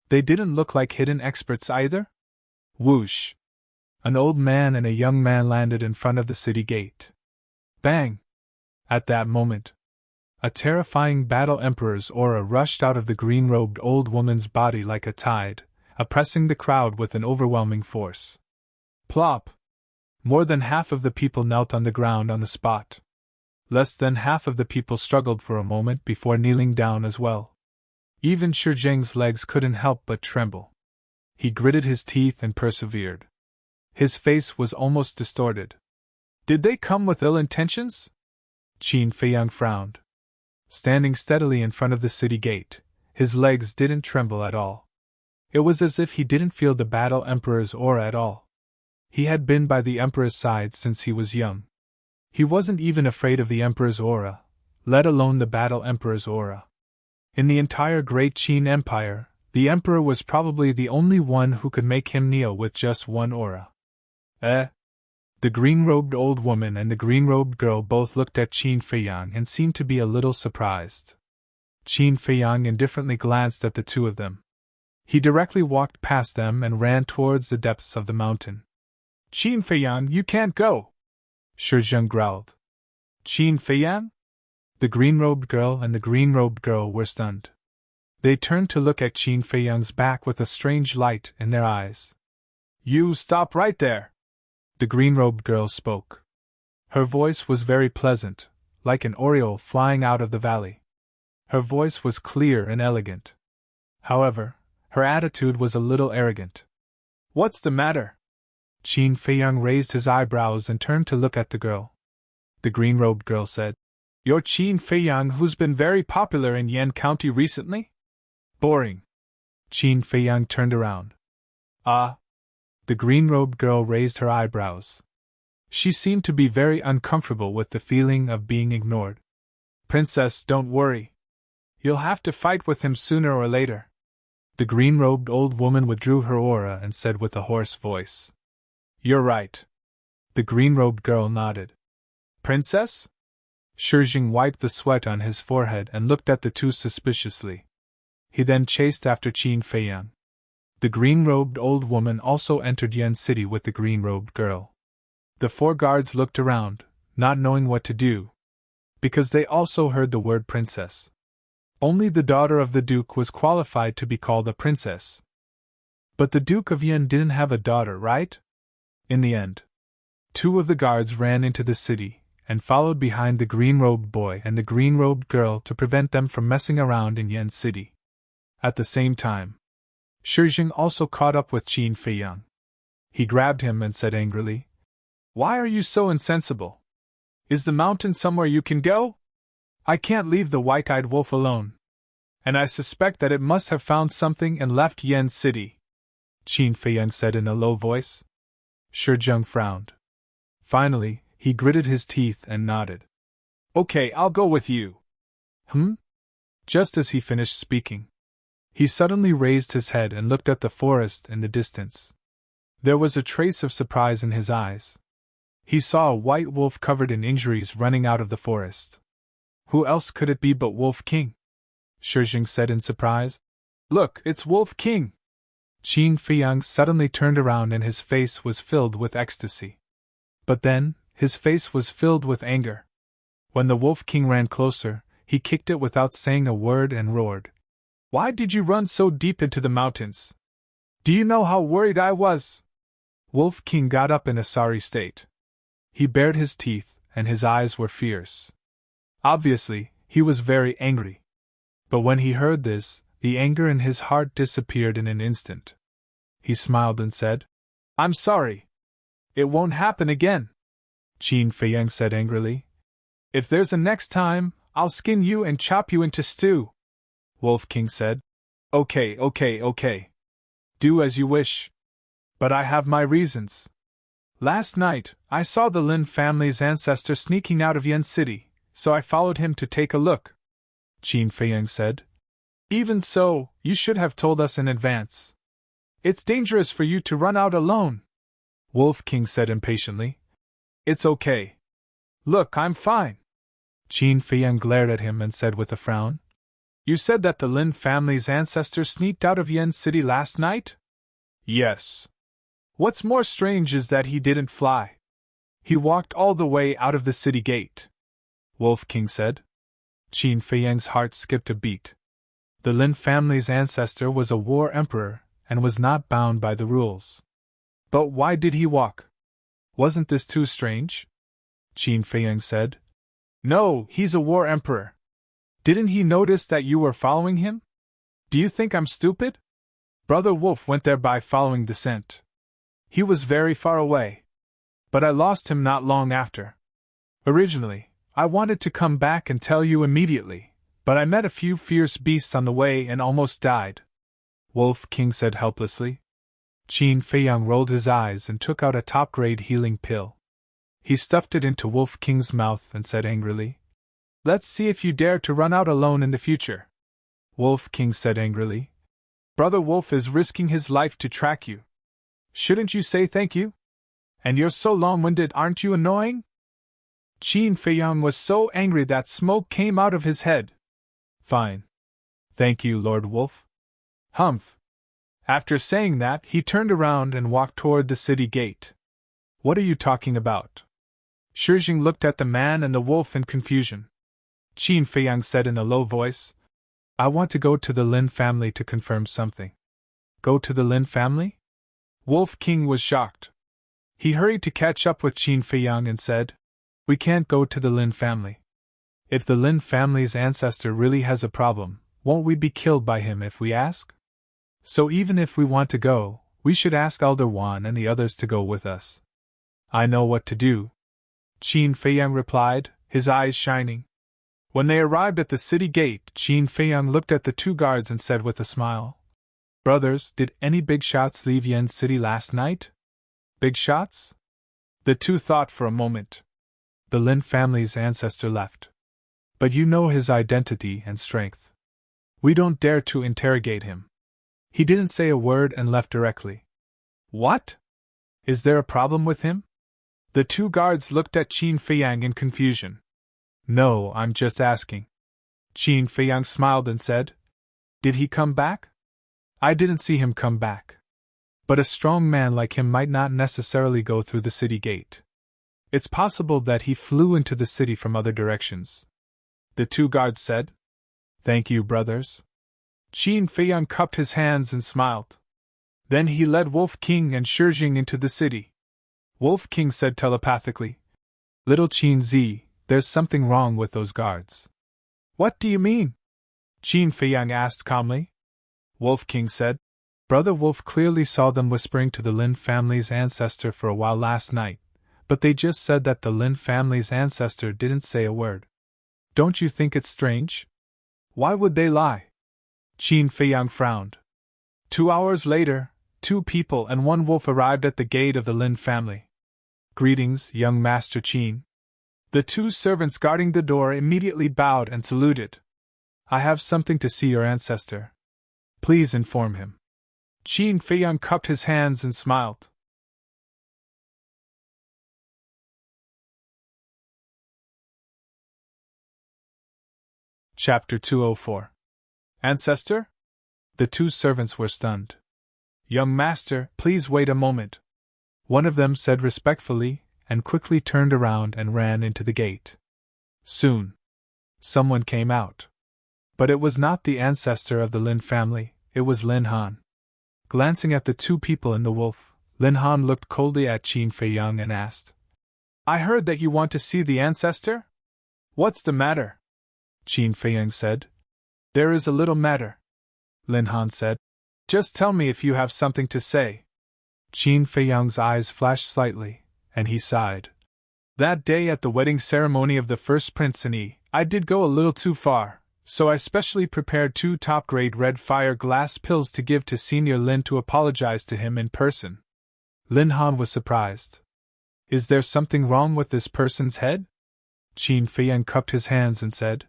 They didn't look like hidden experts either. Whoosh! An old man and a young man landed in front of the city gate. Bang! At that moment, a terrifying battle emperor's aura rushed out of the green-robed old woman's body like a tide, oppressing the crowd with an overwhelming force. Plop! More than half of the people knelt on the ground on the spot. Less than half of the people struggled for a moment before kneeling down as well. Even Shi Jing's legs couldn't help but tremble. He gritted his teeth and persevered. His face was almost distorted. "Did they come with ill intentions?" Qin Feiyang frowned. Standing steadily in front of the city gate, his legs didn't tremble at all. It was as if he didn't feel the Battle Emperor's aura at all. He had been by the Emperor's side since he was young. He wasn't even afraid of the Emperor's aura, let alone the Battle Emperor's aura. In the entire Great Qin Empire, the Emperor was probably the only one who could make him kneel with just one aura. The green-robed old woman and the green-robed girl both looked at Qin Feiyang and seemed to be a little surprised. Qin Feiyang indifferently glanced at the 2 of them. He directly walked past them and ran towards the depths of the mountain. "Qin Feiyang, you can't go!" Shizheng growled. "Qin Feiyang?" The green-robed girl and the green-robed girl were stunned. They turned to look at Qin Feiyang's back with a strange light in their eyes. "You stop right there!" The green-robed girl spoke. Her voice was very pleasant, like an oriole flying out of the valley. Her voice was clear and elegant. However, her attitude was a little arrogant. "What's the matter?" Qin Feiyang raised his eyebrows and turned to look at the girl. The green-robed girl said, "You're Qin Feiyang, who's been very popular in Yan County recently?" "Boring." Qin Feiyang turned around. "Ah." The green-robed girl raised her eyebrows. She seemed to be very uncomfortable with the feeling of being ignored. "Princess, don't worry. You'll have to fight with him sooner or later." The green-robed old woman withdrew her aura and said with a hoarse voice, "You're right." The green-robed girl nodded. "Princess?" Shizheng wiped the sweat on his forehead and looked at the two suspiciously. He then chased after Qin Feiyang. The green-robed old woman also entered Yan City with the green-robed girl. The 4 guards looked around, not knowing what to do, because they also heard the word princess. Only the daughter of the Duke was qualified to be called a princess. But the Duke of Yan didn't have a daughter, right? In the end, 2 of the guards ran into the city and followed behind the green-robed boy and the green-robed girl to prevent them from messing around in Yan City. At the same time, Shizheng also caught up with Qin Feiyang. He grabbed him and said angrily, "Why are you so insensible? Is the mountain somewhere you can go? I can't leave the white-eyed wolf alone. And I suspect that it must have found something and left Yan City," Qin Feiyang said in a low voice. Shizheng frowned. Finally, he gritted his teeth and nodded. "Okay, I'll go with you." Just as he finished speaking, he suddenly raised his head and looked at the forest in the distance. There was a trace of surprise in his eyes. He saw a white wolf covered in injuries running out of the forest. "Who else could it be but Wolf King?" Shizheng said in surprise. "Look, it's Wolf King!" Qin Feiyang suddenly turned around and his face was filled with ecstasy. But then, his face was filled with anger. When the Wolf King ran closer, he kicked it without saying a word and roared, "Why did you run so deep into the mountains? Do you know how worried I was?" Wolf King got up in a sorry state. He bared his teeth, and his eyes were fierce. Obviously, he was very angry. But when he heard this, the anger in his heart disappeared in an instant. He smiled and said, "I'm sorry. It won't happen again." Qin Feiyang said angrily, "If there's a next time, I'll skin you and chop you into stew." Wolf King said, Okay. Do as you wish. But I have my reasons. Last night, I saw the Lin family's ancestor sneaking out of Yan City, so I followed him to take a look," Qin Feiyang said. "Even so, you should have told us in advance. It's dangerous for you to run out alone," Wolf King said impatiently. "It's okay. Look, I'm fine." Qin Feiyang glared at him and said with a frown, "You said that the Lin family's ancestor sneaked out of Yan City last night?" "Yes. What's more strange is that he didn't fly. He walked all the way out of the city gate," Wolf King said. Qin Feiyang's heart skipped a beat. The Lin family's ancestor was a war emperor and was not bound by the rules. But why did he walk? Wasn't this too strange? Qin Feiyang said. "No, he's a war emperor. Didn't he notice that you were following him? Do you think I'm stupid? Brother Wolf went there by following the scent. He was very far away. But I lost him not long after. Originally, I wanted to come back and tell you immediately, but I met a few fierce beasts on the way and almost died," Wolf King said helplessly. Qin Feiyang rolled his eyes and took out a top-grade healing pill. He stuffed it into Wolf King's mouth and said angrily, "Let's see if you dare to run out alone in the future." Wolf King said angrily, "Brother Wolf is risking his life to track you. Shouldn't you say thank you? And you're so long-winded, aren't you annoying?" Qin Feiyang was so angry that smoke came out of his head. "Fine. Thank you, Lord Wolf." "Humph. After saying that, he turned around and walked toward the city gate. What are you talking about? Shijing looked at the man and the wolf in confusion. Qin Feiyang said in a low voice, I want to go to the Lin family to confirm something. Go to the Lin family? Wolf King was shocked. He hurried to catch up with Qin Feiyang and said, We can't go to the Lin family. If the Lin family's ancestor really has a problem, won't we be killed by him if we ask? So even if we want to go, we should ask Elder Wan and the others to go with us. I know what to do, Qin Feiyang replied, his eyes shining. When they arrived at the city gate, Qin Feiyang looked at the two guards and said with a smile, Brothers, did any big shots leave Yen City last night? Big shots? The two thought for a moment. The Lin family's ancestor left. But you know his identity and strength. We don't dare to interrogate him. He didn't say a word and left directly. What? Is there a problem with him? The two guards looked at Qin Feiyang in confusion. No, I'm just asking. Qin Feiyang smiled and said, Did he come back? I didn't see him come back. But a strong man like him might not necessarily go through the city gate. It's possible that he flew into the city from other directions. The two guards said, Thank you, brothers. Qin Feiyang cupped his hands and smiled. Then he led Wolf King and Shijing into the city. Wolf King said telepathically, Little Qin Zi, there's something wrong with those guards. What do you mean? Qin Feiyang asked calmly. Wolf King said, Brother Wolf clearly saw them whispering to the Lin family's ancestor for a while last night, but they just said that the Lin family's ancestor didn't say a word. Don't you think it's strange? Why would they lie? Qin Feiyang frowned. 2 hours later, 2 people and 1 wolf arrived at the gate of the Lin family. Greetings, young Master Qin. The 2 servants guarding the door immediately bowed and saluted. I have something to see your ancestor. Please inform him. Qin Feiyang cupped his hands and smiled. Chapter 204. Ancestor? The 2 servants were stunned. Young master, please wait a moment. One of them said respectfully, and quickly turned around and ran into the gate. Soon, someone came out. But it was not the ancestor of the Lin family, it was Lin Han. Glancing at the 2 people and the wolf, Lin Han looked coldly at Qin Feiyang and asked, I heard that you want to see the ancestor? What's the matter? Qin Feiyang said. There is a little matter. Lin Han said. Just tell me if you have something to say. Qin Feiyang's eyes flashed slightly, and he sighed. That day at the wedding ceremony of the first prince and I did go a little too far, so I specially prepared 2 top-grade red fire glass pills to give to Senior Lin to apologize to him in person. Lin Han was surprised. Is there something wrong with this person's head? Qin Feiyang cupped his hands and said,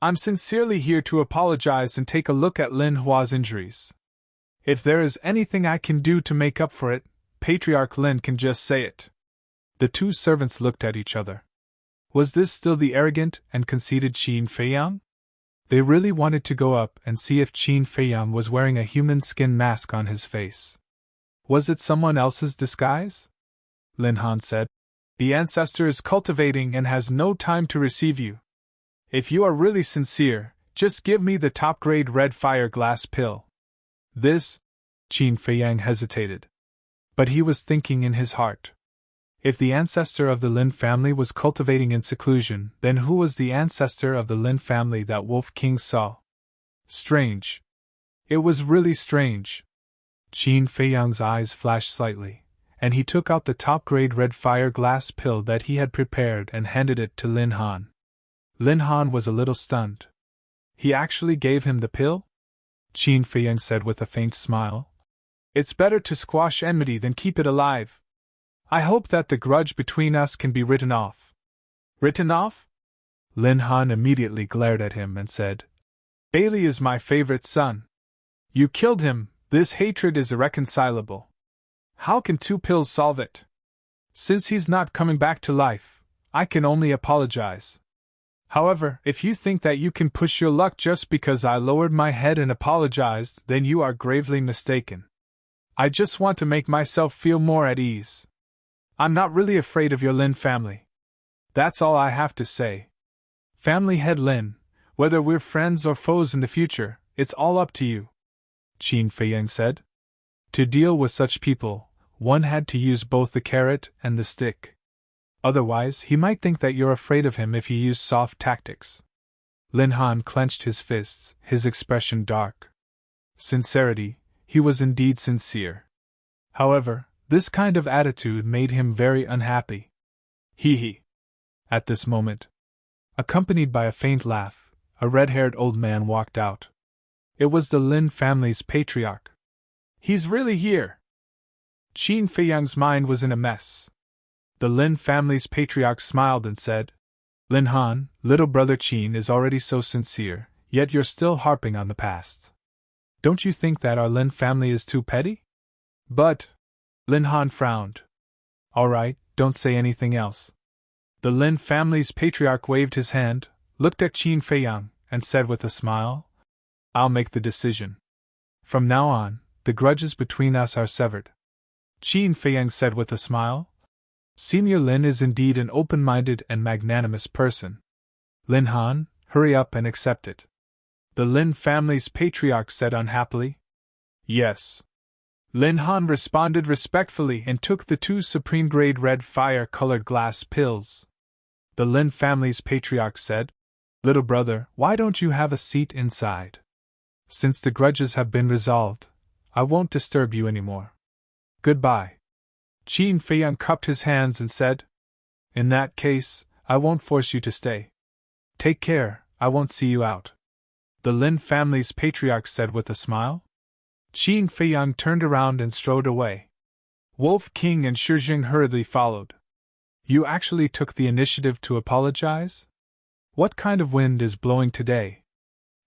I'm sincerely here to apologize and take a look at Lin Hua's injuries. If there is anything I can do to make up for it, Patriarch Lin can just say it. The 2 servants looked at each other. Was this still the arrogant and conceited Qin Feiyang? They really wanted to go up and see if Qin Feiyang was wearing a human skin mask on his face. Was it someone else's disguise? Lin Han said, The ancestor is cultivating and has no time to receive you. If you are really sincere, just give me the top-grade red fire glass pill. This? Qin Feiyang hesitated. But he was thinking in his heart. If the ancestor of the Lin family was cultivating in seclusion, then who was the ancestor of the Lin family that Wolf King saw? Strange. It was really strange. Qin Feiyang's eyes flashed slightly, and he took out the top-grade red fire glass pill that he had prepared and handed it to Lin Han. Lin Han was a little stunned. He actually gave him the pill? Qin Feiyang said with a faint smile. It's better to squash enmity than keep it alive. I hope that the grudge between us can be written off. Written off? Lin Han immediately glared at him and said, Bailey is my favorite son. You killed him, this hatred is irreconcilable. How can 2 pills solve it? Since he's not coming back to life, I can only apologize. However, if you think that you can push your luck just because I lowered my head and apologized, then you are gravely mistaken. I just want to make myself feel more at ease. I'm not really afraid of your Lin family. That's all I have to say. Family head Lin, whether we're friends or foes in the future, it's all up to you, Qin Feiyang said. To deal with such people, one had to use both the carrot and the stick. Otherwise, he might think that you're afraid of him if you use soft tactics. Lin Han clenched his fists, his expression dark. Sincerity, he was indeed sincere. However, this kind of attitude made him very unhappy. He. At this moment, accompanied by a faint laugh, a red-haired old man walked out. It was the Lin family's patriarch. He's really here! Qin Feiyang's mind was in a mess. The Lin family's patriarch smiled and said, Lin Han, little brother Qin is already so sincere, yet you're still harping on the past. Don't you think that our Lin family is too petty? But, Lin Han frowned. All right, don't say anything else. The Lin family's patriarch waved his hand, looked at Qin Feiyang, and said with a smile, I'll make the decision. From now on, the grudges between us are severed. Qin Feiyang said with a smile, Senior Lin is indeed an open-minded and magnanimous person. Lin Han, hurry up and accept it. The Lin family's patriarch said unhappily. Yes. Lin Han responded respectfully and took the 2 supreme-grade red fire-colored glass pills. The Lin family's patriarch said, Little brother, why don't you have a seat inside? Since the grudges have been resolved, I won't disturb you anymore. Goodbye. Qin Feiyang cupped his hands and said, In that case, I won't force you to stay. Take care, I won't see you out. The Lin family's patriarch said with a smile. Qin Feiyang turned around and strode away. Wolf King and Shijing hurriedly followed. You actually took the initiative to apologize? What kind of wind is blowing today?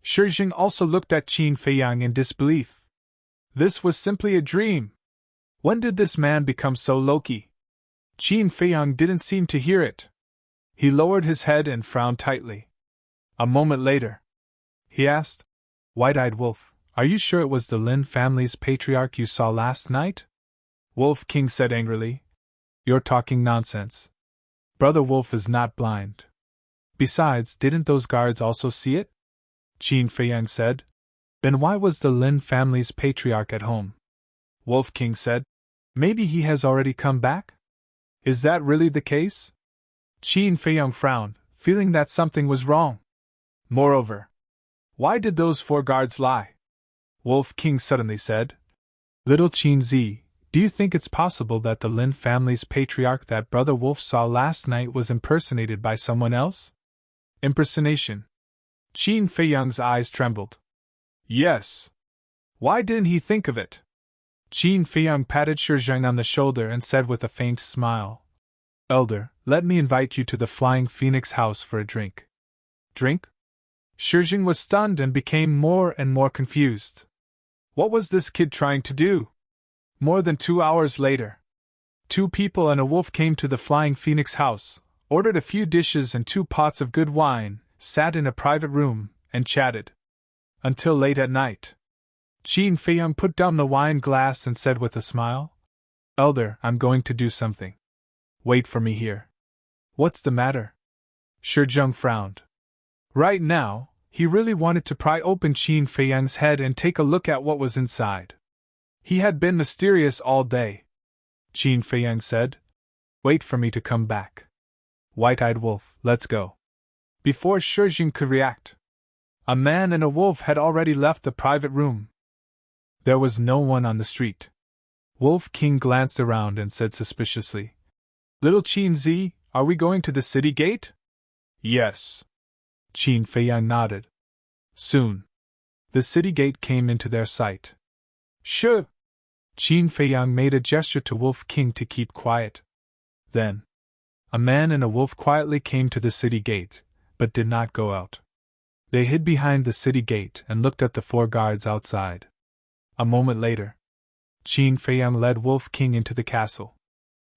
Shijing also looked at Qin Feiyang in disbelief. This was simply a dream. When did this man become so low-key? Qin Feiyang didn't seem to hear it. He lowered his head and frowned tightly. A moment later, he asked, White-eyed Wolf, are you sure it was the Lin family's patriarch you saw last night? Wolf King said angrily, You're talking nonsense. Brother Wolf is not blind. Besides, didn't those guards also see it? Qin Feiyang said. Then why was the Lin family's patriarch at home? Wolf King said, Maybe he has already come back? Is that really the case? Qin Feiyang frowned, feeling that something was wrong. Moreover, why did those 4 guards lie? Wolf King suddenly said, Little Qin Zi, do you think it's possible that the Lin family's patriarch that Brother Wolf saw last night was impersonated by someone else? Impersonation. Qin Feiyang's eyes trembled. Yes. Why didn't he think of it? Qin Feiyang patted Shijing on the shoulder and said with a faint smile, Elder, let me invite you to the Flying Phoenix house for a drink. Drink? Shijing was stunned and became more and more confused. What was this kid trying to do? More than 2 hours later, 2 people and a wolf came to the Flying Phoenix house, ordered a few dishes and 2 pots of good wine, sat in a private room, and chatted. Until late at night. Qin Feiyang put down the wine glass and said with a smile, Elder, I'm going to do something. Wait for me here. What's the matter? Shijing frowned. Right now, he really wanted to pry open Qin Feiyang's head and take a look at what was inside. He had been mysterious all day. Qin Feiyang said, Wait for me to come back. White-eyed Wolf, let's go. Before Shijing could react, a man and a wolf had already left the private room. There was no one on the street. Wolf King glanced around and said suspiciously, Little Qin Zi, are we going to the city gate? Yes. Qin Feiyang nodded. Soon, the city gate came into their sight. Shh! Qin Feiyang made a gesture to Wolf King to keep quiet. Then, a man and a wolf quietly came to the city gate, but did not go out. They hid behind the city gate and looked at the 4 guards outside. A moment later, Qin Feiyang led Wolf King into the castle.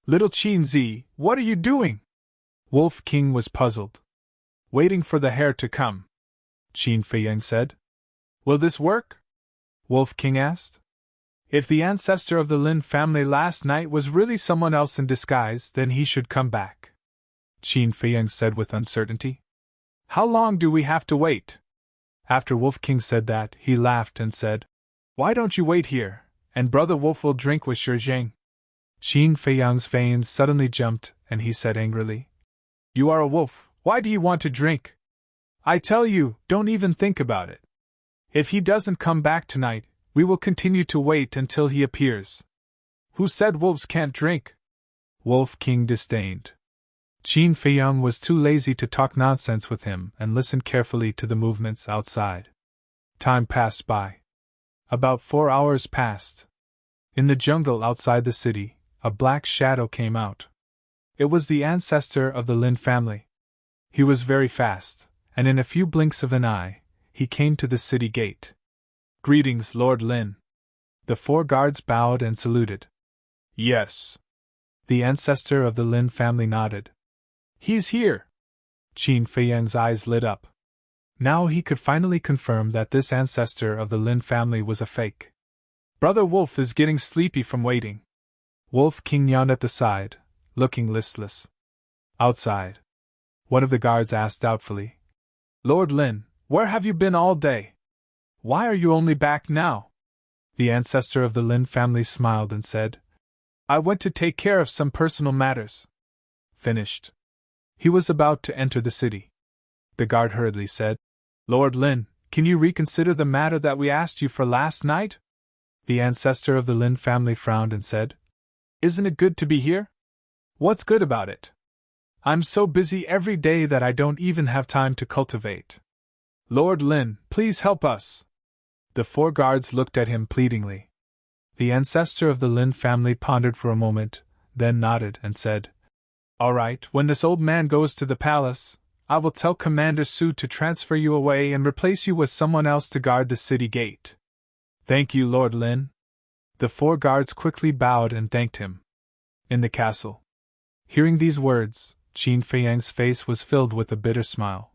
Little Qin Zi, what are you doing? Wolf King was puzzled. Waiting for the hare to come, Qin Feiyang said. Will this work? Wolf King asked. If the ancestor of the Lin family last night was really someone else in disguise, then he should come back, Qin Feiyang said with uncertainty. How long do we have to wait? After Wolf King said that, he laughed and said, Why don't you wait here, and Brother Wolf will drink with Shi Zhang? Qin Feiyang's veins suddenly jumped, and he said angrily, You are a wolf, why do you want to drink? I tell you, don't even think about it. If he doesn't come back tonight, we will continue to wait until he appears. Who said wolves can't drink? Wolf King disdained. Qin Feiyang was too lazy to talk nonsense with him and listened carefully to the movements outside. Time passed by. About 4 hours passed. In the jungle outside the city, a black shadow came out. It was the ancestor of the Lin family. He was very fast, and in a few blinks of an eye, he came to the city gate. Greetings, Lord Lin. The 4 guards bowed and saluted. Yes. The ancestor of the Lin family nodded. He's here. Qin Feiyang's eyes lit up. Now he could finally confirm that this ancestor of the Lin family was a fake. Brother Wolf is getting sleepy from waiting. Wolf King yawned at the side, looking listless. Outside, one of the guards asked doubtfully, Lord Lin, where have you been all day? Why are you only back now? The ancestor of the Lin family smiled and said, I went to take care of some personal matters. Finished. He was about to enter the city. The guard hurriedly said, Lord Lin, can you reconsider the matter that we asked you for last night? The ancestor of the Lin family frowned and said, Isn't it good to be here? What's good about it? I'm so busy every day that I don't even have time to cultivate. Lord Lin, please help us. The 4 guards looked at him pleadingly. The ancestor of the Lin family pondered for a moment, then nodded and said, All right, when this old man goes to the palace, I will tell Commander Su to transfer you away and replace you with someone else to guard the city gate. Thank you, Lord Lin. The 4 guards quickly bowed and thanked him. In the castle. Hearing these words, Qin Feiyang's face was filled with a bitter smile.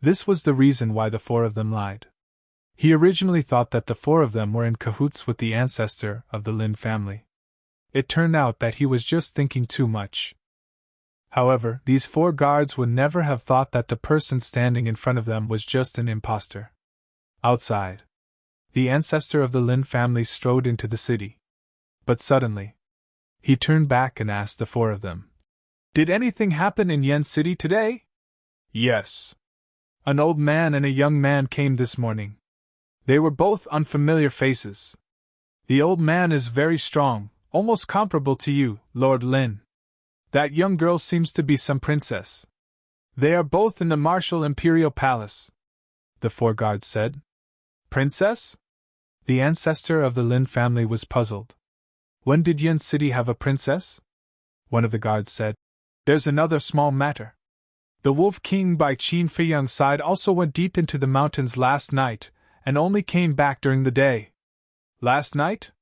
This was the reason why the 4 of them lied. He originally thought that the 4 of them were in cahoots with the ancestor of the Lin family. It turned out that he was just thinking too much. However, these 4 guards would never have thought that the person standing in front of them was just an impostor. Outside, the ancestor of the Lin family strode into the city. But suddenly, he turned back and asked the 4 of them, Did anything happen in Yen City today? Yes. An old man and a young man came this morning. They were both unfamiliar faces. The old man is very strong, almost comparable to you, Lord Lin. That young girl seems to be some princess. They are both in the martial imperial palace, the 4 guards said. Princess? The ancestor of the Lin family was puzzled. When did Yen City have a princess? One of the guards said. There's another small matter. The Wolf King by Qin Feiyang's side also went deep into the mountains last night, and only came back during the day. Last night?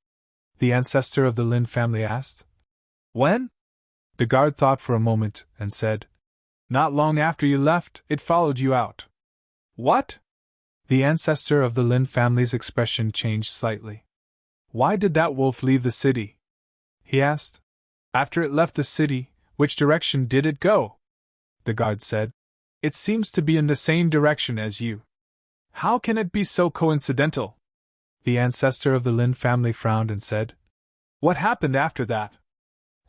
The ancestor of the Lin family asked. When? The guard thought for a moment, and said, Not long after you left, it followed you out. What? The ancestor of the Lin family's expression changed slightly. Why did that wolf leave the city? He asked. After it left the city, which direction did it go? The guard said. It seems to be in the same direction as you. How can it be so coincidental? The ancestor of the Lin family frowned and said, What happened after that?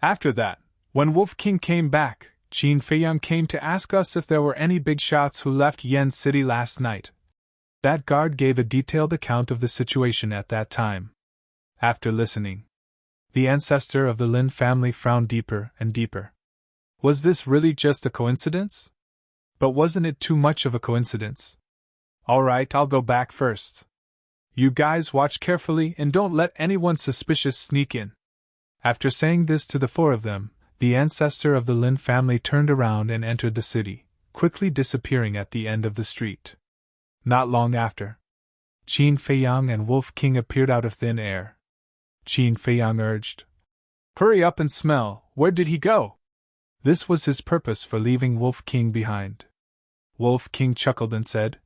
After that, when Wolf King came back, Qin Feiyang came to ask us if there were any big shots who left Yen City last night. That guard gave a detailed account of the situation at that time. After listening, the ancestor of the Lin family frowned deeper and deeper. Was this really just a coincidence? But wasn't it too much of a coincidence? All right, I'll go back first. You guys watch carefully and don't let anyone suspicious sneak in. After saying this to the 4 of them, the ancestor of the Lin family turned around and entered the city, quickly disappearing at the end of the street. Not long after, Qin Feiyang and Wolf King appeared out of thin air. Qin Feiyang urged, Hurry up and smell, where did he go? This was his purpose for leaving Wolf King behind. Wolf King chuckled and said,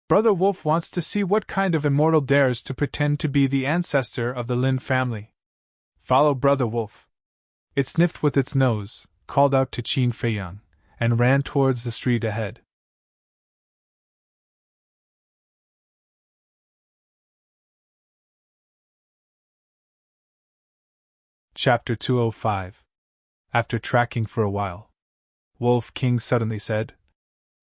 Brother Wolf wants to see what kind of immortal dares to pretend to be the ancestor of the Lin family. Follow Brother Wolf. It sniffed with its nose, called out to Qin Feiyang, and ran towards the street ahead. Chapter 205. After tracking for a while, Wolf King suddenly said,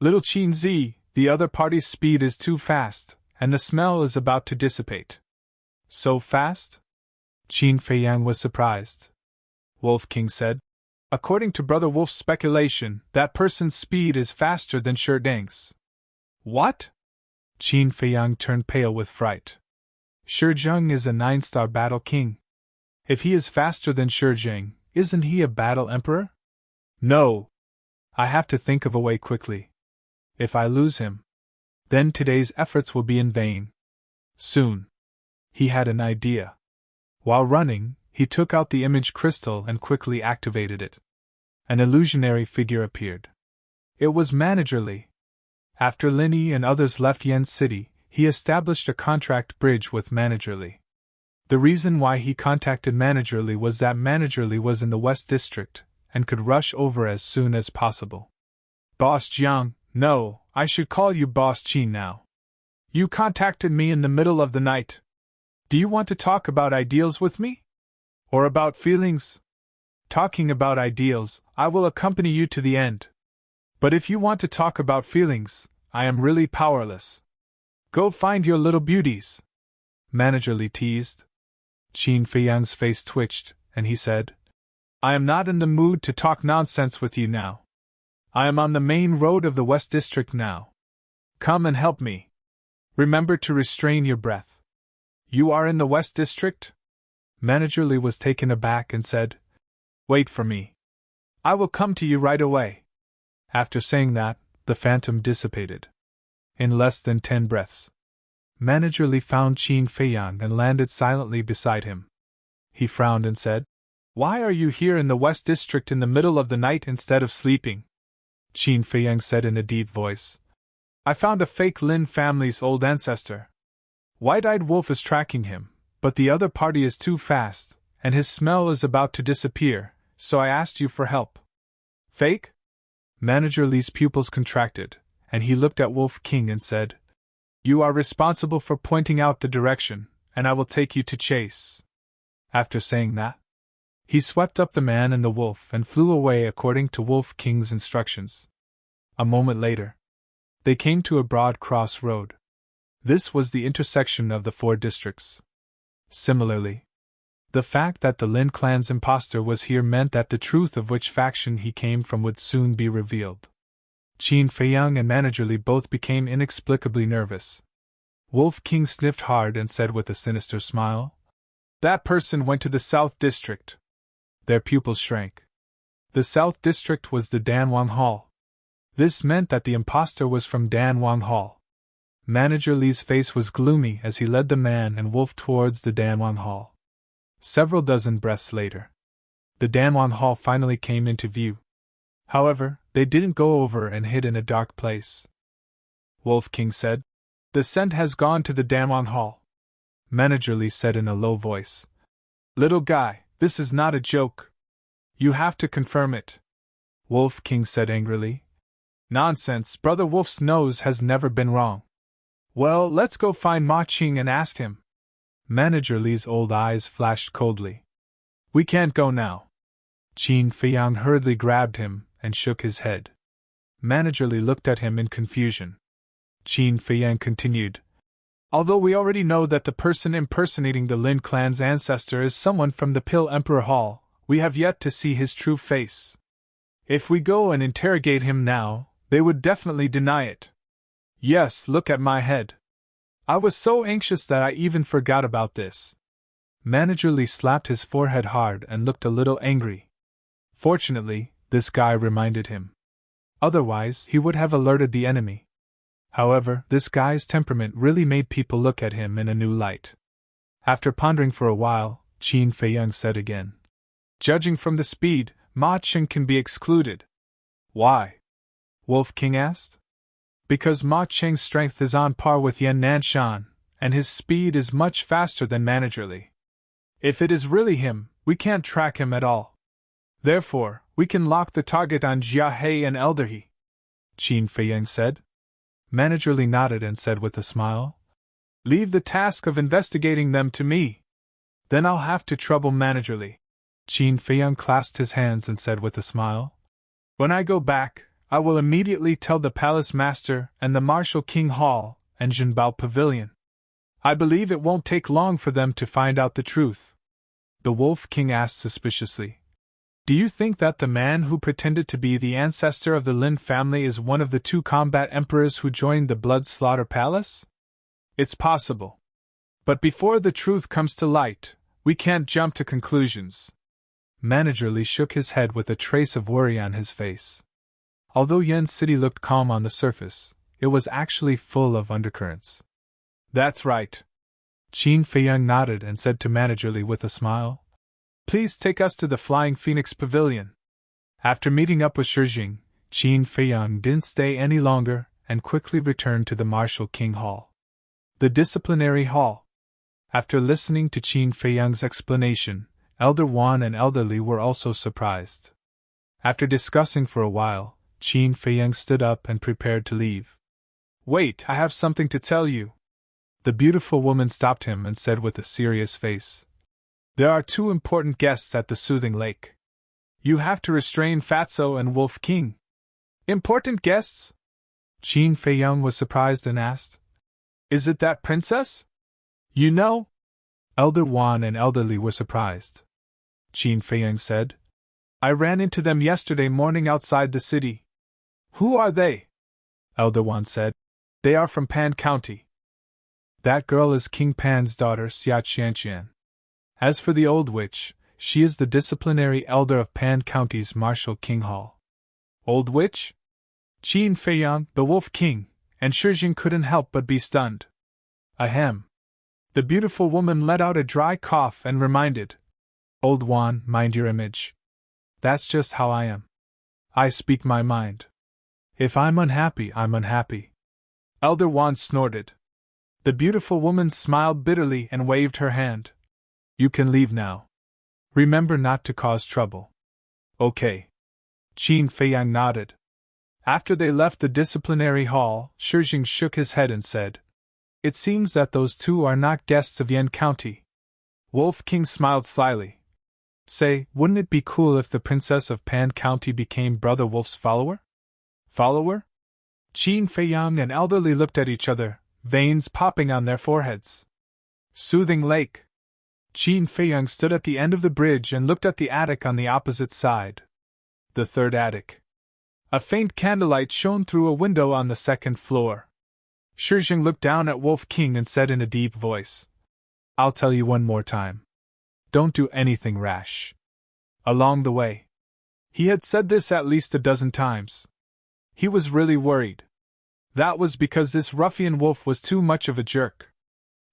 Little Qin Zi, the other party's speed is too fast, and the smell is about to dissipate. So fast? Qin Feiyang was surprised. Wolf King said, According to Brother Wolf's speculation, that person's speed is faster than Shi Deng's. What? Qin Feiyang turned pale with fright. Shi Zheng is a 9-star battle king. If he is faster than Shi Zheng, isn't he a battle emperor? No. I have to think of a way quickly. If I lose him, then today's efforts will be in vain. Soon. He had an idea. While running, he took out the image crystal and quickly activated it. An illusionary figure appeared. It was Manager Li. After Linny and others left Yan's city, he established a contract bridge with Manager Li. The reason why he contacted Manager Li was that Manager Li was in the West District and could rush over as soon as possible. Boss Jiang, no, I should call you Boss Qin now. You contacted me in the middle of the night. Do you want to talk about ideals with me? Or about feelings? Talking about ideals, I will accompany you to the end. But if you want to talk about feelings, I am really powerless. Go find your little beauties. Manager Li teased. Qin Feiyang's face twitched, and he said, I am not in the mood to talk nonsense with you now. I am on the main road of the West District now. Come and help me. Remember to restrain your breath. You are in the West District? Manager Li was taken aback and said, Wait for me. I will come to you right away. After saying that, the phantom dissipated. In less than 10 breaths, Manager Li found Qin Feiyang and landed silently beside him. He frowned and said, Why are you here in the West District in the middle of the night instead of sleeping? Qin Feiyang said in a deep voice, I found a fake Lin family's old ancestor. White-eyed Wolf is tracking him, but the other party is too fast, and his smell is about to disappear, so I asked you for help. Fake? Manager Li's pupils contracted, and he looked at Wolf King and said, You are responsible for pointing out the direction, and I will take you to chase. After saying that, he swept up the man and the wolf and flew away according to Wolf King's instructions. A moment later, they came to a broad crossroad. This was the intersection of the 4 districts. Similarly, the fact that the Lin clan's impostor was here meant that the truth of which faction he came from would soon be revealed. Qin Feiyang and Manager Li both became inexplicably nervous. Wolf King sniffed hard and said with a sinister smile, That person went to the South District. Their pupils shrank. The South District was the Danwang Hall. This meant that the impostor was from Danwang Hall. Manager Li's face was gloomy as he led the man and wolf towards the Danwang Hall. Several dozen breaths later, the Danwang Hall finally came into view. However, they didn't go over and hid in a dark place. Wolf King said, The scent has gone to the Danwang Hall. Manager Li said in a low voice, Little guy, this is not a joke. You have to confirm it. Wolf King said angrily, Nonsense, Brother Wolf's nose has never been wrong. Well, let's go find Ma Qing and ask him. Manager Li's old eyes flashed coldly. We can't go now. Qin Feiyang hurriedly grabbed him and shook his head. Manager Li looked at him in confusion. Qin Feiyang continued, Although we already know that the person impersonating the Lin clan's ancestor is someone from the Pill Emperor Hall, we have yet to see his true face. If we go and interrogate him now, they would definitely deny it. Yes, look at my head. I was so anxious that I even forgot about this. Manager Li slapped his forehead hard and looked a little angry. Fortunately, this guy reminded him. Otherwise, he would have alerted the enemy. However, this guy's temperament really made people look at him in a new light. After pondering for a while, Qin Feiyang said again, Judging from the speed, Ma Qing can be excluded. Why? Wolf King asked. Because Ma Cheng's strength is on par with Yan Nanshan, and his speed is much faster than Managerly. If it is really him, we can't track him at all. Therefore, we can lock the target on Jia He and Elder He, Qin Feiyang said. Managerly nodded and said with a smile, "Leave the task of investigating them to me. Then I'll have to trouble Managerly." Qin Feiyang clasped his hands and said with a smile, "When I go back, I will immediately tell the Palace Master and the Martial King Hall and Jinbao Pavilion. I believe it won't take long for them to find out the truth." The Wolf King asked suspiciously, "Do you think that the man who pretended to be the ancestor of the Lin family is one of the 2 combat emperors who joined the Blood Slaughter Palace?" "It's possible. But before the truth comes to light, we can't jump to conclusions." Managerly shook his head with a trace of worry on his face. Although Yen City looked calm on the surface, it was actually full of undercurrents. "That's right." Qin Feiyang nodded and said to Managerly with a smile, "Please take us to the Flying Phoenix Pavilion." After meeting up with Shijing, Qin Feiyang didn't stay any longer and quickly returned to the Martial King Hall. The Disciplinary Hall. After listening to Qin Feiyang's explanation, Elder Wan and Elder Li were also surprised. After discussing for a while, Qin Feiyang stood up and prepared to leave. "Wait, I have something to tell you." The beautiful woman stopped him and said with a serious face, "There are 2 important guests at the Soothing Lake. You have to restrain Fatso and Wolf King." "Important guests?" Qin Feiyang was surprised and asked, "Is it that princess?" "You know?" Elder Wan and Elder Li were surprised. Qin Feiyang said, "I ran into them yesterday morning outside the city." "Who are they?" Elder Wan said, "They are from Pan County. That girl is King Pan's daughter, Xia Qianqian. As for the old witch, she is the disciplinary elder of Pan County's Martial King Hall." "Old witch?" Qin Feiyang, the Wolf King, and Shijing couldn't help but be stunned. "Ahem." The beautiful woman let out a dry cough and reminded, "Old Wan, mind your image. That's just how I am. I speak my mind. If I'm unhappy, I'm unhappy." Elder Wan snorted. The beautiful woman smiled bitterly and waved her hand. "You can leave now. Remember not to cause trouble." "Okay." Qin Feiyang nodded. After they left the disciplinary hall, Shijing shook his head and said, "It seems that those 2 are not guests of Yan County." Wolf King smiled slyly. "Say, wouldn't it be cool if the princess of Pan County became Brother Wolf's follower?" "Follower?" Qin Feiyang and Elder Li looked at each other, veins popping on their foreheads. Soothing Lake. Qin Feiyang stood at the end of the bridge and looked at the attic on the opposite side. The 3rd attic. A faint candlelight shone through a window on the 2nd floor. Shijing looked down at Wolf King and said in a deep voice, "I'll tell you one more time. Don't do anything rash." Along the way. He had said this at least a dozen times. He was really worried. That was because this ruffian wolf was too much of a jerk.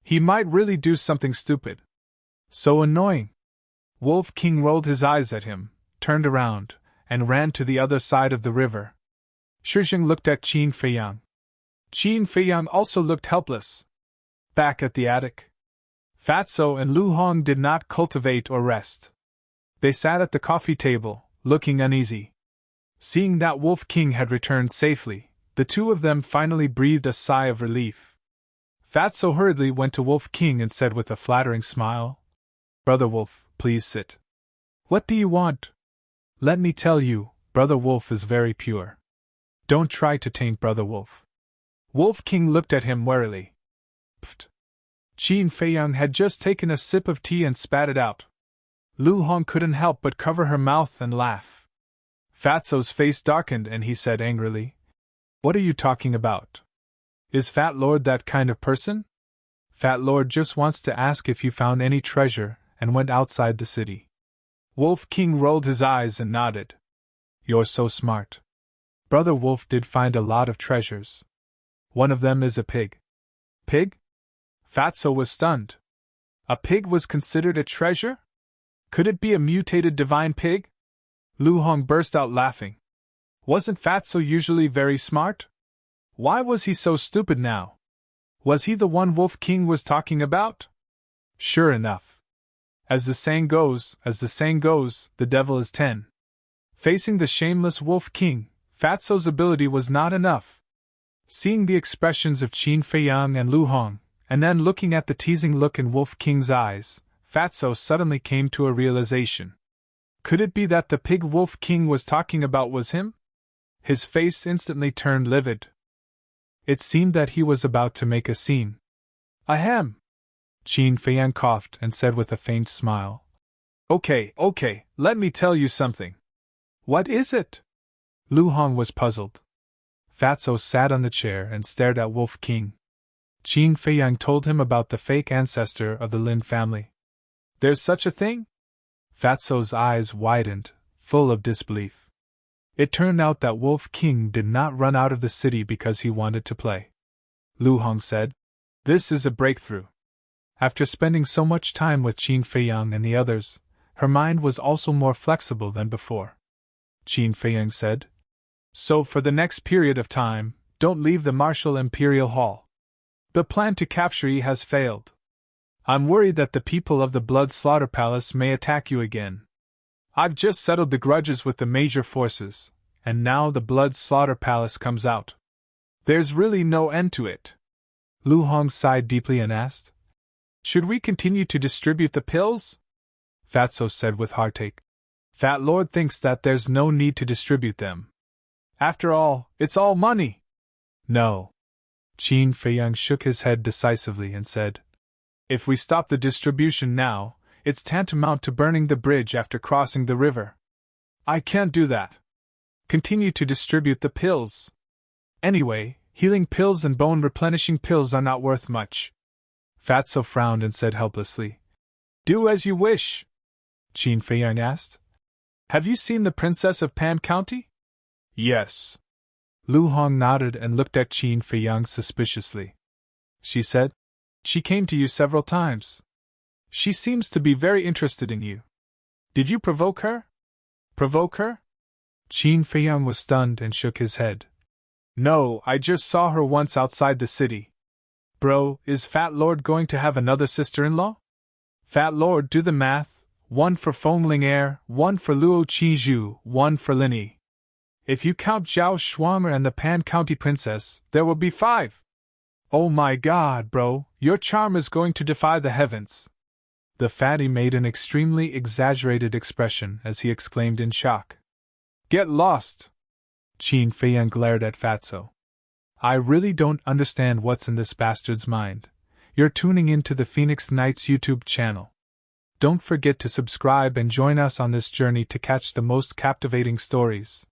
He might really do something stupid. So annoying. Wolf King rolled his eyes at him, turned around, and ran to the other side of the river. Shijing looked at Qin Feiyang. Qin Feiyang also looked helpless. Back at the attic, Fatso and Lu Hong did not cultivate or rest. They sat at the coffee table, looking uneasy. Seeing that Wolf King had returned safely, the 2 of them finally breathed a sigh of relief. Fatso hurriedly went to Wolf King and said with a flattering smile, "Brother Wolf, please sit." "What do you want?" "Let me tell you, Brother Wolf is very pure. Don't try to taint Brother Wolf." Wolf King looked at him warily. Pfft. Qin Feiyang had just taken a sip of tea and spat it out. Lu Hong couldn't help but cover her mouth and laugh. Fatso's face darkened and he said angrily, "What are you talking about? Is Fat Lord that kind of person? Fat Lord just wants to ask if you found any treasure and went outside the city." Wolf King rolled his eyes and nodded. "You're so smart. Brother Wolf did find a lot of treasures. One of them is a pig." "Pig?" Fatso was stunned. A pig was considered a treasure? Could it be a mutated divine pig? Lu Hong burst out laughing. Wasn't Fatso usually very smart? Why was he so stupid now? Was he the one Wolf King was talking about? Sure enough. As the saying goes, the devil is 10. Facing the shameless Wolf King, Fatso's ability was not enough. Seeing the expressions of Qin Feiyang and Lu Hong, and then looking at the teasing look in Wolf King's eyes, Fatso suddenly came to a realization. Could it be that the pig Wolf King was talking about was him? His face instantly turned livid. It seemed that he was about to make a scene. Ahem! Qin Feiyang coughed and said with a faint smile. Okay, let me tell you something. What is it? Lu Hong was puzzled. Fatso sat on the chair and stared at Wolf King. Qin Feiyang told him about the fake ancestor of the Lin family. There's such a thing? Fatso's eyes widened, full of disbelief. It turned out that Wolf King did not run out of the city because he wanted to play. Lu Hong said, "This is a breakthrough." After spending so much time with Qin Feiyang and the others, her mind was also more flexible than before. Qin Feiyang said, "So for the next period of time, don't leave the Martial Imperial Hall. The plan to capture Yi has failed. I'm worried that the people of the Blood Slaughter Palace may attack you again. I've just settled the grudges with the major forces, and now the Blood Slaughter Palace comes out. There's really no end to it." Lu Hong sighed deeply and asked, "Should we continue to distribute the pills?" Fatso said with heartache, "Fat Lord thinks that there's no need to distribute them. After all, it's all money." "No." Qin Feiyang shook his head decisively and said, "If we stop the distribution now, it's tantamount to burning the bridge after crossing the river. I can't do that. Continue to distribute the pills. Anyway, healing pills and bone-replenishing pills are not worth much." Fatso frowned and said helplessly, "Do as you wish." Qin Feiyang asked, "Have you seen the Princess of Pan County?" "Yes." Lu Hong nodded and looked at Qin Feiyang suspiciously. She said, "She came to you several times. She seems to be very interested in you. Did you provoke her?" "Provoke her?" Qin Feiyang was stunned and shook his head. "No, I just saw her once outside the city." "Bro, is Fat Lord going to have another sister-in-law?" "Fat Lord, do the math. 1 for Fengling Air, 1 for Luo Qizhu, 1 for Lin Yi. If you count Zhao Shuang'er and the Pan County Princess, there will be 5. Oh my god, bro, your charm is going to defy the heavens." The fatty made an extremely exaggerated expression as he exclaimed in shock. "Get lost!" Qin Feiyang glared at Fatso. "I really don't understand what's in this bastard's mind. You're tuning in to the Phoenix Knights YouTube channel. Don't forget to subscribe and join us on this journey to catch the most captivating stories.